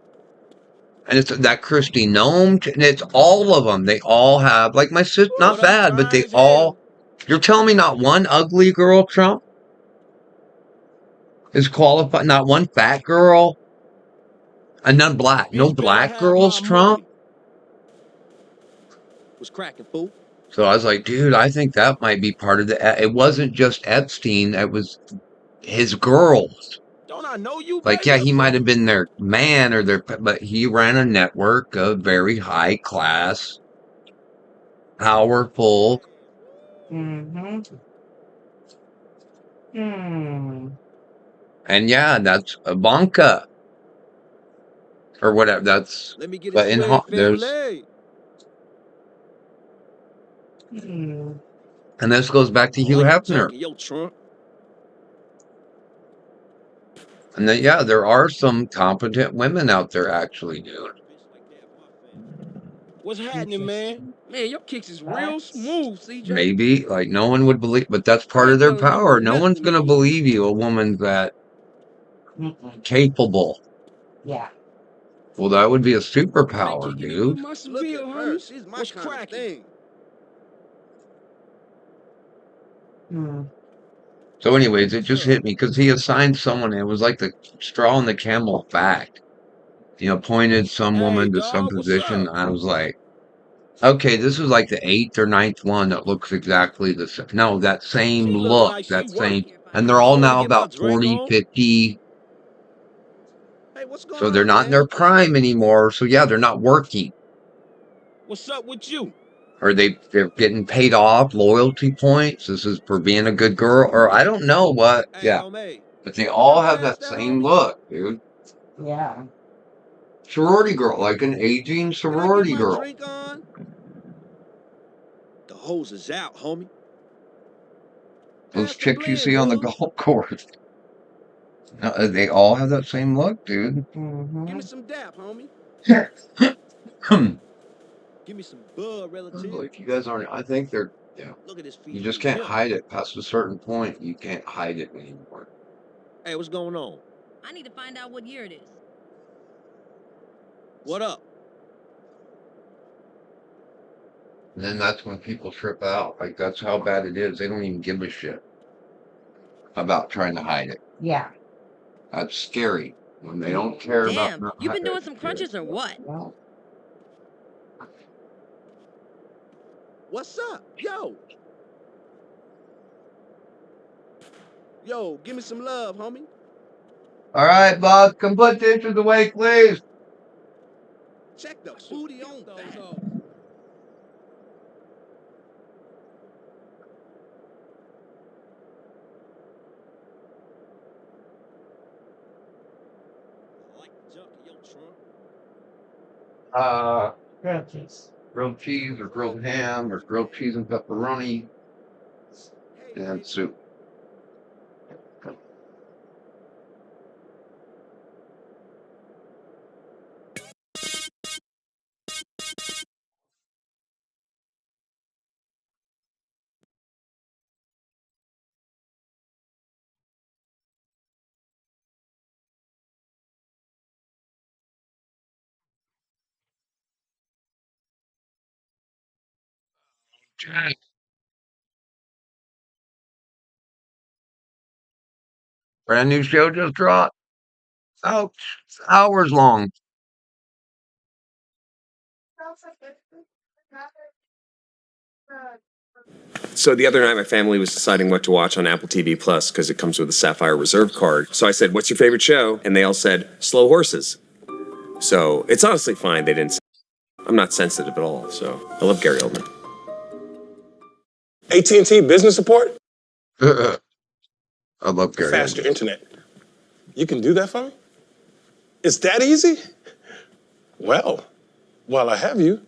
Speaker 12: And it's that Christy Nome, and it's all of them. They all have, like my sister, not bad, but they all, you're telling me not one ugly girl, Trump, is qualified, not one fat girl, and none black, no black girls, Trump?
Speaker 2: Was cracking, fool.
Speaker 12: So I was like, dude, I think that might be part of it wasn't just Epstein, it was his girls.
Speaker 2: Don't I I know you,
Speaker 12: Like, yeah, he might have been their man or but he ran a network of very high class, powerful.
Speaker 26: Mm-hmm.
Speaker 12: And yeah, that's Ivanka. Or whatever, that's,
Speaker 2: Let me get it
Speaker 12: but
Speaker 2: straight,
Speaker 12: there's,
Speaker 2: family.
Speaker 12: and this goes back to Hugh Hefner.
Speaker 2: Yo, Trump.
Speaker 12: And then, yeah, there are some competent women out there, actually, dude.
Speaker 2: What's happening, man?
Speaker 8: Man, your kicks is real smooth, CJ.
Speaker 12: Maybe, like, no one would believe, but that's part of their power. No one's going to believe you, a woman that capable.
Speaker 26: Yeah.
Speaker 12: Well, that would be a superpower, dude.
Speaker 8: Look at her.
Speaker 2: She's my kind of thing.
Speaker 12: So anyways, it just hit me because he assigned someone. It was like the straw on the camel's back. Appointed some woman to some position. I was like, okay, this is like the 8th or 9th one that looks exactly the same. No, that same look, that same. And they're all now about 40, 50. So they're not in their prime anymore. So yeah, they're not working.
Speaker 2: What's up with you?
Speaker 12: Or they're getting paid off, loyalty points. This is for being a good girl. Or I don't know what. Yeah. But they all have that same look, dude.
Speaker 26: Yeah.
Speaker 12: Sorority girl, like an aging sorority girl.
Speaker 2: The hose is out, homie.
Speaker 12: Those chicks you see on the golf course. No, they all have that same look, dude.
Speaker 2: Give me some dap, homie. Give me some bud, relative.
Speaker 12: Like you guys aren't. I think they're. Yeah.
Speaker 2: Look at this feet.
Speaker 12: You just can't hide it past a certain point. You can't hide it anymore.
Speaker 2: Hey, what's going on?
Speaker 6: I need to find out what year it is.
Speaker 2: What up?
Speaker 12: And then that's when people trip out. Like that's how bad it is. They don't even give a shit about trying to hide it.
Speaker 26: Yeah.
Speaker 12: That's scary when they don't care about.
Speaker 6: Damn, you been doing some crunches or what?
Speaker 2: What's up? Yo. Yo, give me some love, homie.
Speaker 12: All right, Bob, come put dishes away, please.
Speaker 2: Check the booty on that.
Speaker 26: Grilled cheese.
Speaker 12: Grilled cheese or grilled ham or grilled cheese and pepperoni and soup. Brand new show just dropped. Oh, hours long.
Speaker 10: So the other night, my family was deciding what to watch on Apple TV Plus because it comes with a Sapphire Reserve card. So I said, "What's your favorite show?" And they all said, "Slow Horses." So it's honestly fine. They didn't. I'm not sensitive at all. So I love Gary Oldman.
Speaker 11: AT&T business support?
Speaker 12: I love Gary.
Speaker 11: Faster internet. You can do that for me? It's that easy? Well, while I have you.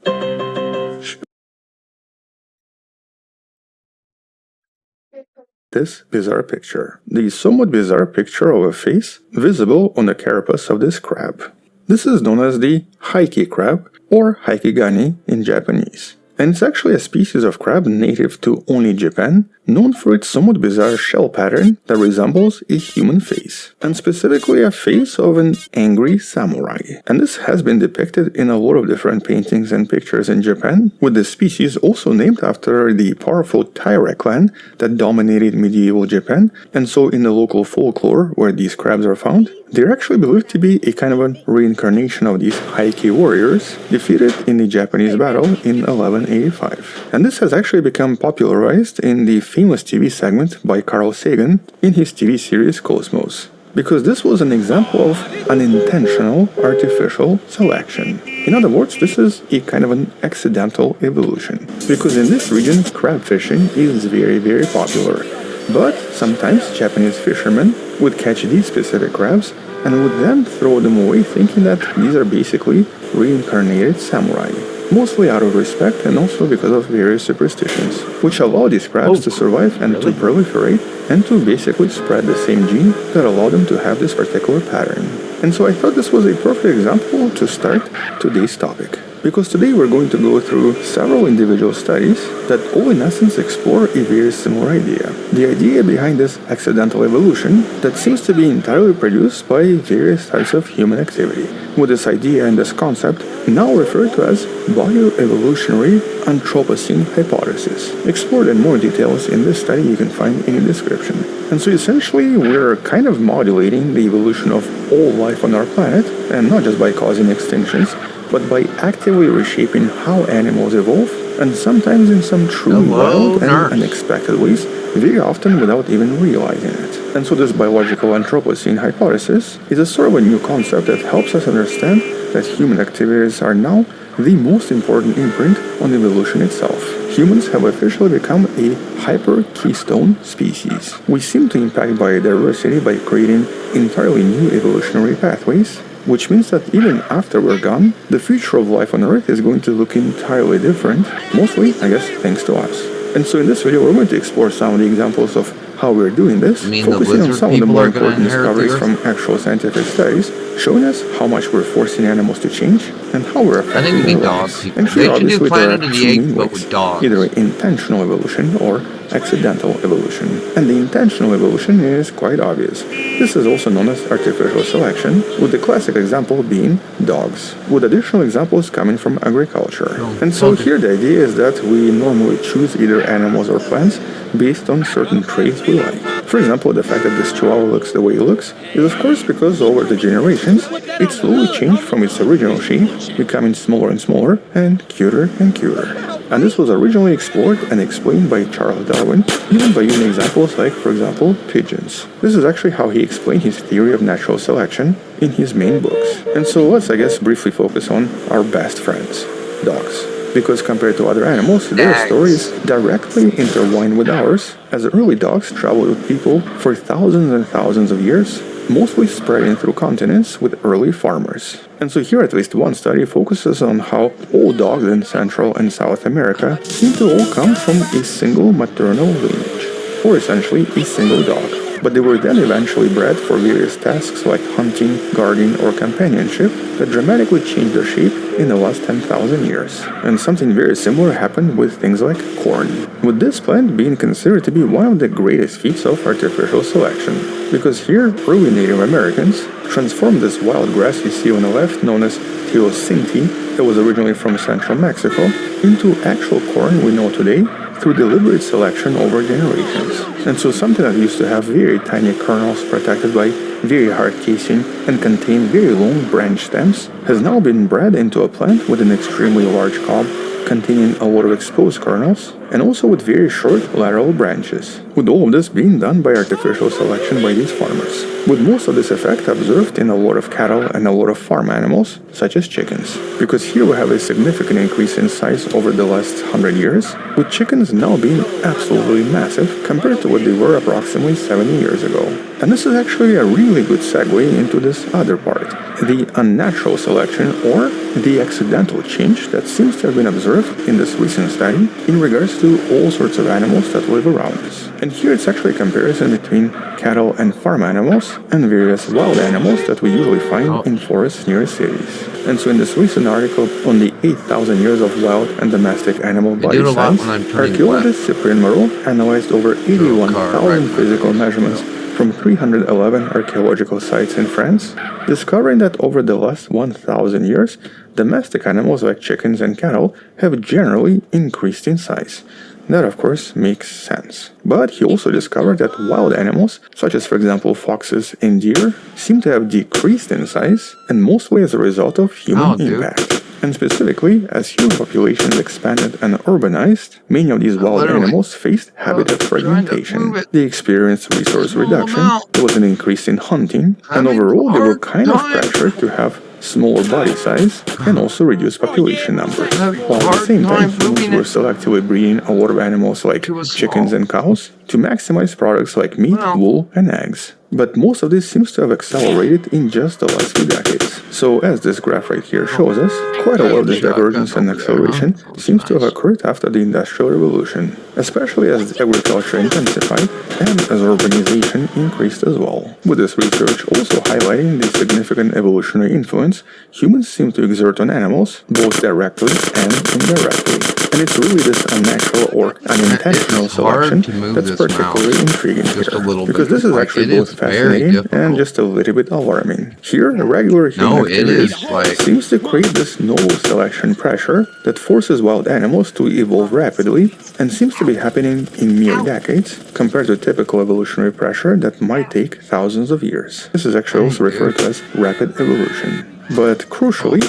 Speaker 1: This bizarre picture. The somewhat bizarre picture of a face visible on the carapace of this crab. This is known as the Heike crab, or Haikigani in Japanese. And it's actually a species of crab native to only Japan, known for its somewhat bizarre shell pattern that resembles a human face, and specifically a face of an angry samurai. And this has been depicted in a lot of different paintings and pictures in Japan, with the species also named after the powerful Taira clan that dominated medieval Japan, and so in the local folklore where these crabs are found, they're actually believed to be a kind of a reincarnation of these Heike warriors defeated in the Japanese battle in 1185. And this has actually become popularized in the famous TV segment by Carl Sagan in his TV series Cosmos.
Speaker 3: because this was an example of unintentional artificial selection. In other words, this is a kind of an accidental evolution, because in this region crab fishing is very, very popular. But sometimes Japanese fishermen would catch these specific crabs and would then throw them away, thinking that these are basically reincarnated samurai. Mostly out of respect and also because of various superstitions, which allow these crabs to survive and to proliferate and to basically spread the same gene that allowed them to have this particular pattern. And so I thought this was a perfect example to start today's topic. Because today we're going to go through several individual studies that all in essence explore a very similar idea. The idea behind this accidental evolution that seems to be entirely produced by various types of human activity, with this idea and this concept now referred to as bioevolutionary Anthropocene hypothesis. Explored in more details in this study you can find in the description. And so essentially we're kind of modulating the evolution of all life on our planet, and not just by causing extinctions, but by actively reshaping how animals evolve, and sometimes in some truly wild and unexpected ways, very often without even realizing it. And so this biological Anthropocene hypothesis is a sort of a new concept that helps us understand that human activities are now the most important imprint on evolution itself. Humans have officially become a hyper-keystone species. We seem to impact biodiversity by creating entirely new evolutionary pathways, which means that even after we're gone, the future of life on Earth is going to look entirely different, mostly, I guess, thanks to us. And so in this video, we're going to explore some of the examples of how we're doing this, focusing on some of the more important discoveries from actual scientific studies, showing us how much we're forcing animals to change and how we're affecting their lives. And here, obviously, there are two main ways, either intentional evolution or accidental evolution. And the intentional evolution is quite obvious. This is also known as artificial selection, with the classic example being dogs, with additional examples coming from agriculture. And so here the idea is that we normally choose either animals or plants based on certain traits we like. For example, the fact that this chihuahua looks the way it looks is of course because over the generations, it slowly changed from its original shape, becoming smaller and smaller and cuter and cuter. And this was originally explored and explained by Charles Darwin, even by using examples like, for example, pigeons. This is actually how he explained his theory of natural selection in his main books. And so let's, I guess, briefly focus on our best friends, dogs. Because compared to other animals, their story is directly intertwined with ours, as early dogs traveled with people for thousands and thousands of years, mostly spreading through continents with early farmers. And so here at least one study focuses on how all dogs in Central and South America seem to all come from a single maternal lineage, or essentially a single dog. But they were then eventually bred for various tasks like hunting, guarding, or companionship that dramatically changed their shape in the last 10,000 years. And something very similar happened with things like corn, with this plant being considered to be one of the greatest feats of artificial selection. Because here, early Native Americans transformed this wild grass you see on the left, known as teosinte, that was originally from central Mexico, into actual corn we know today, through deliberate selection over generations. And so something that used to have very tiny kernels protected by very hard casing and contain very long branch stems has now been bred into a plant with an extremely large cob containing a lot of exposed kernels and also with very short lateral branches, with all of this being done by artificial selection by these farmers, with most of this effect observed in a lot of cattle and a lot of farm animals, such as chickens. Because here we have a significant increase in size over the last 100 years, with chickens now being absolutely massive compared to what they were approximately 70 years ago. And this is actually a really good segue into this other part, the unnatural selection or the accidental change that seems to have been observed in this recent study in regards to all sorts of animals that live around us. And here it's actually a comparison between cattle and farm animals and various wild animals that we usually find in forests near cities. And so in this recent article on the 8,000 years of wild and domestic animal body science, archaeologist Cyprien Moreau analyzed over 81,000 physical measurements from 311 archaeological sites in France, discovering that over the last 1,000 years, domestic animals like chickens and cattle have generally increased in size. That of course makes sense. But he also discovered that wild animals, such as for example foxes and deer, seem to have decreased in size, and mostly as a result of human impact. And specifically, as human populations expanded and urbanized, many of these wild animals faced habitat fragmentation. They experienced resource reduction, there was an increase in hunting, and overall they were kind of pressured to have smaller body size and also reduced population numbers. While at the same time, humans were selectively breeding a lot of animals like chickens and cows to maximize products like meat, wool, and eggs. But most of this seems to have accelerated in just the last few decades. So as this graph right here shows us, quite a lot of this divergence and acceleration seems to have occurred after the Industrial Revolution, especially as agriculture intensified and as urbanization increased as well. With this research also highlighting the significant evolutionary influence humans seem to exert on animals, both directly and indirectly. And it's really this unnatural or unintentional selection that's particularly intriguing here, because this is actually both fascinating and just a little bit alarming. Here, regular human activity seems to create this novel selection pressure that forces wild animals to evolve rapidly and seems to be happening in mere decades compared to typical evolutionary pressure that might take thousands of years. This is actually also referred to as rapid evolution. But crucially,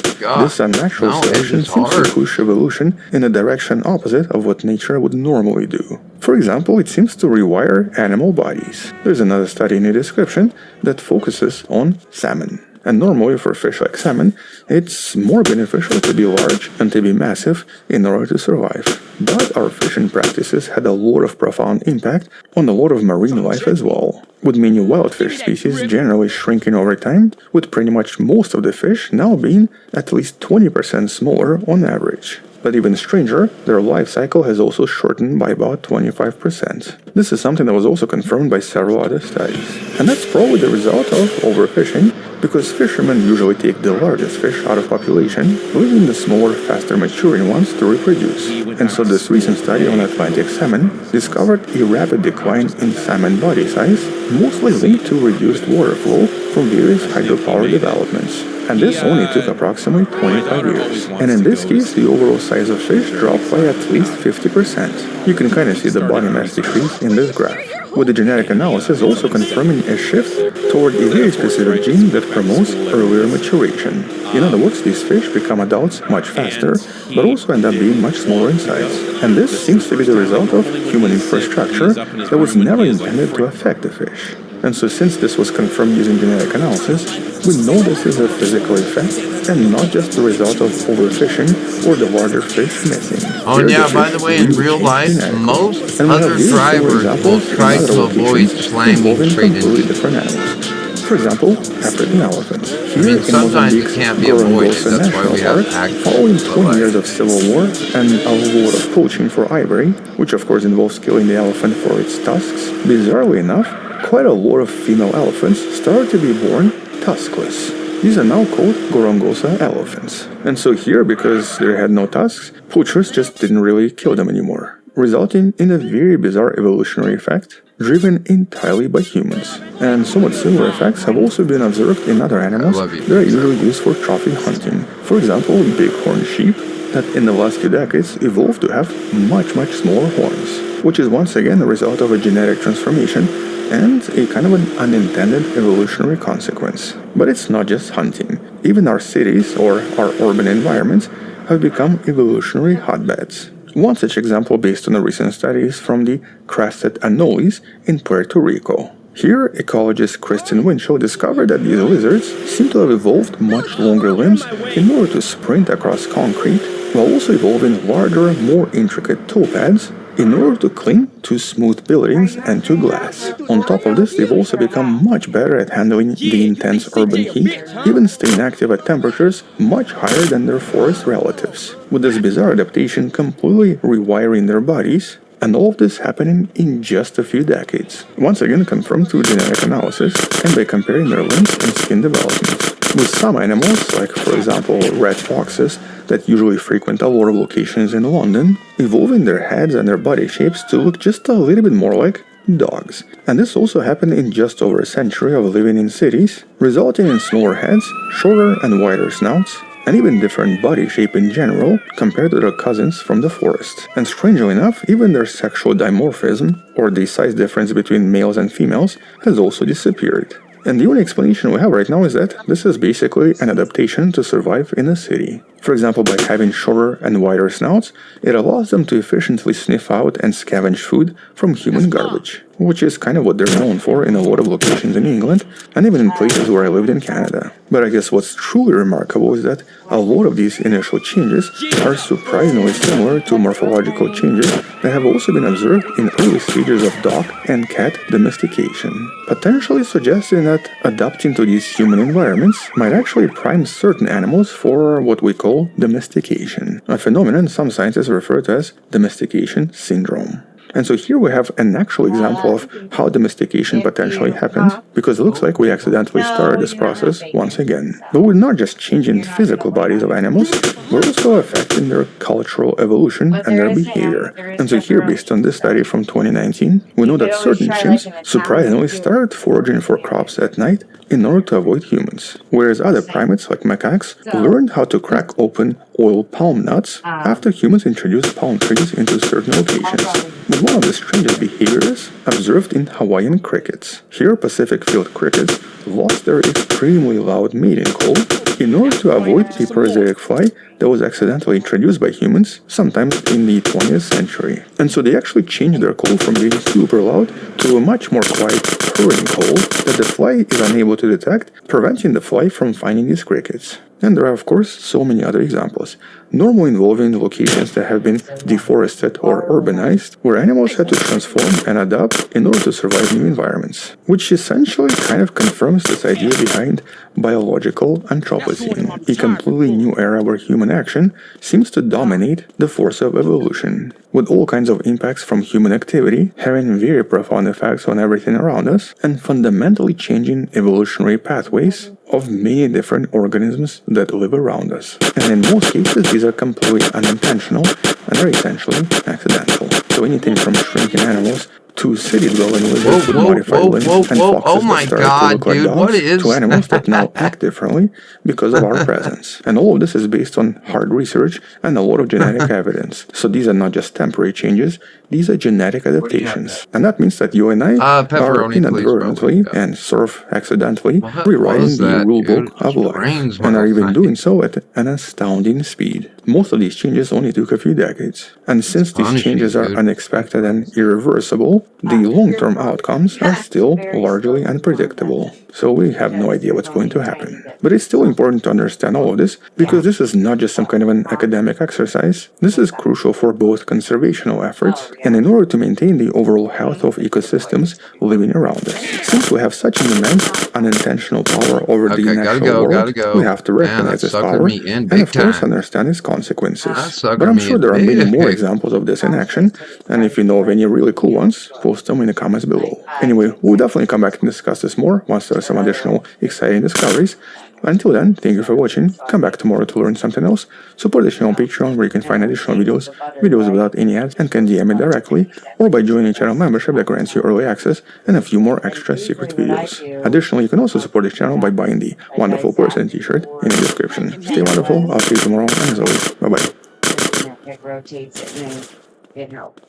Speaker 3: this unnatural selection seems to push evolution in a direction opposite of what nature would normally do. For example, it seems to rewire animal bodies. There's another study in the description that focuses on salmon. And normally for fish like salmon, it's more beneficial to be large and to be massive in order to survive. But our fishing practices had a lot of profound impact on a lot of marine life as well, with many wild fish species generally shrinking over time, with pretty much most of the fish now being at least 20% smaller on average. But even stranger, their life cycle has also shortened by about 25%. This is something that was also confirmed by several other studies. And that's probably the result of overfishing, because fishermen usually take the largest fish out of population, leaving the smaller, faster maturing ones to reproduce. And so this recent study on Atlantic salmon discovered a rapid decline in salmon body size, mostly linked to reduced water flow from various hydropower developments. And this only took approximately 25 years. And in this case, the overall size of fish dropped by at least 50%. You can kind of see the body mass decrease in this graph, with the genetic analysis also confirming a shift toward a very specific gene that promotes earlier maturation. In other words, these fish become adults much faster, but also end up being much smaller in size. And this seems to be the result of human infrastructure that was never intended to affect the fish. And so since this was confirmed using genetic analysis, we know this is a physical effect and not just the result of overfishing or the larger fish missing.
Speaker 12: Oh yeah, by the way, in real life, most other drivers will try to avoid slamming straight into
Speaker 3: different animals. For example, African elephants. Here in
Speaker 12: sometimes it
Speaker 3: Mozambique's
Speaker 12: can't be avoided,
Speaker 3: Gorongosa
Speaker 12: that's why we
Speaker 3: National
Speaker 12: have
Speaker 3: Park,
Speaker 12: active
Speaker 3: following 20 years of civil war and a lot of poaching for ivory, which of course involves killing the elephant for its tusks, bizarrely enough, quite a lot of female elephants started to be born tuskless. These are now called Gorongosa elephants. And so here, because they had no tusks, poachers just didn't really kill them anymore, resulting in a very bizarre evolutionary effect driven entirely by humans. And somewhat similar effects have also been observed in other animals that are usually used for trophy hunting. For example, bighorn sheep that in the last few decades evolved to have much smaller horns, which is once again a result of a genetic transformation and a kind of an unintended evolutionary consequence. But it's not just hunting. Even our cities or our urban environments have become evolutionary hotbeds. One such example based on the recent studies from the crested anoles in Puerto Rico. Here, ecologist Kristen Winchell discovered that these lizards seem to have evolved much longer limbs in order to sprint across concrete, while also evolving larger, more intricate toe pads in order to cling to smooth buildings and to glass. On top of this, they've also become much better at handling the intense urban heat, even staying active at temperatures much higher than their forest relatives, with this bizarre adaptation completely rewiring their bodies, and all of this happening in just a few decades. Once again confirmed through genetic analysis and by comparing their limbs and skin development. With some animals, like for example red foxes that usually frequent a lot of locations in London, evolving their heads and their body shapes to look just a little bit more like dogs. And this also happened in just over a century of living in cities, resulting in smaller heads, shorter and wider snouts, and even different body shape in general compared to their cousins from the forest. And strangely enough, even their sexual dimorphism, or the size difference between males and females, has also disappeared. And the only explanation we have right now is that this is basically an adaptation to survive in a city. For example, by having shorter and wider snouts, it allows them to efficiently sniff out and scavenge food from human garbage, which is kind of what they're known for in a lot of locations in England, and even in places where I lived in Canada. But I guess what's truly remarkable is that a lot of these initial changes are surprisingly similar to morphological changes that have also been observed in early stages of dog and cat domestication, potentially suggesting that adapting to these human environments might actually prime certain animals for what we call domestication, a phenomenon some scientists refer to as domestication syndrome. And so here we have an actual example of how domestication potentially happens, because it looks like we accidentally started this process once again. But we're not just changing physical bodies of animals, we're also affecting their cultural evolution and their behavior. And so here, based on this study from 2019, we know that certain chimps surprisingly started foraging for crops at night in order to avoid humans, whereas other primates like macaques learned how to crack open oil palm nuts after humans introduced palm trees into certain locations. But one of the strangest behaviors observed in Hawaiian crickets. Here, Pacific field crickets lost their extremely loud mating call in order to avoid a parasitic fly that was accidentally introduced by humans sometimes in the 20th century. And so they actually changed their call from being super loud to a much more quiet purring call that the fly is unable to detect, preventing the fly from finding these crickets. And there are, of course, so many other examples, normally involving locations that have been deforested or urbanized, where animals had to transform and adapt in order to survive new environments, which essentially kind of confirms this idea behind biological Anthropocene, a completely new era where human action seems to dominate the force of evolution, with all kinds of impacts from human activity having very profound effects on everything around us and fundamentally changing evolutionary pathways of many different organisms that live around us. And in most cases, these are completely unintentional and are essentially accidental. So anything from shrinking animals to city-dwelling lizards with modified limbs and foxes that start to look like dogs, to animals that now act differently because of our presence. And all of this is based on hard research and a lot of genetic evidence. So these are not just temporary changes, these are genetic adaptations. And that means that you and I are inadvertently and sort of accidentally rewriting the rulebook of life, and are even doing so at an astounding speed. Most of these changes only took a few decades. And since these changes are unexpected and irreversible, the long-term outcomes are still largely unpredictable. So we have no idea what's going to happen. But it's still important to understand all of this, because this is not just some kind of an academic exercise. This is crucial for both conservational efforts and in order to maintain the overall health of ecosystems living around us. Since we have such an immense unintentional power over the natural world, we have to recognize this power and of course understand its consequences. But I'm sure there are many more examples of this in action, and if you know of any really cool ones, post them in the comments below. Anyway, we'll definitely come back and discuss this more once there are some additional exciting discoveries. Until then, thank you for watching. Come back tomorrow to learn something else. Support the channel on Patreon, where you can find additional videos without any ads, and can DM me directly, or by joining a channel membership that grants you early access and a few more extra secret videos. Additionally, you can also support this channel by buying the Wonderful Person t-shirt in the description. Stay wonderful, I'll see you tomorrow, and as always, bye-bye.
Speaker 26: It rotates it and it helps.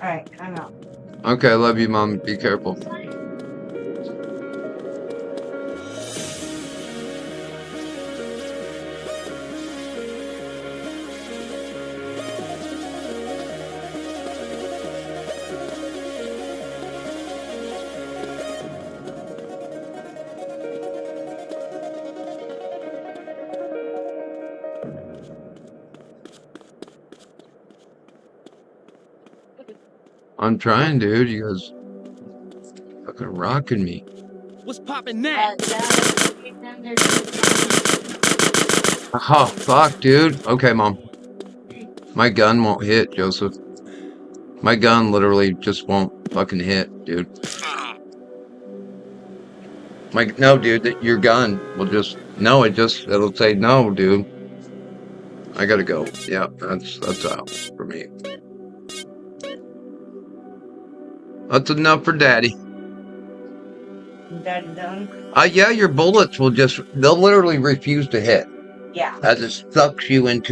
Speaker 26: Alright, I'm out.
Speaker 12: Okay, I love you, Mom. Be careful. I'm trying, dude. You guys fucking rocking me.
Speaker 8: What's poppin' now?
Speaker 12: Oh, fuck, dude. Okay, Mom. My gun won't hit, Joseph. My gun literally just won't fucking hit, dude. No, dude, your gun will just... No, it'll say no, dude. I gotta go. Yeah, that's out for me. That's enough for Daddy.
Speaker 26: Daddy done?
Speaker 12: Yeah, your bullets will they'll literally refuse to hit.
Speaker 26: Yeah.
Speaker 12: as it sucks you into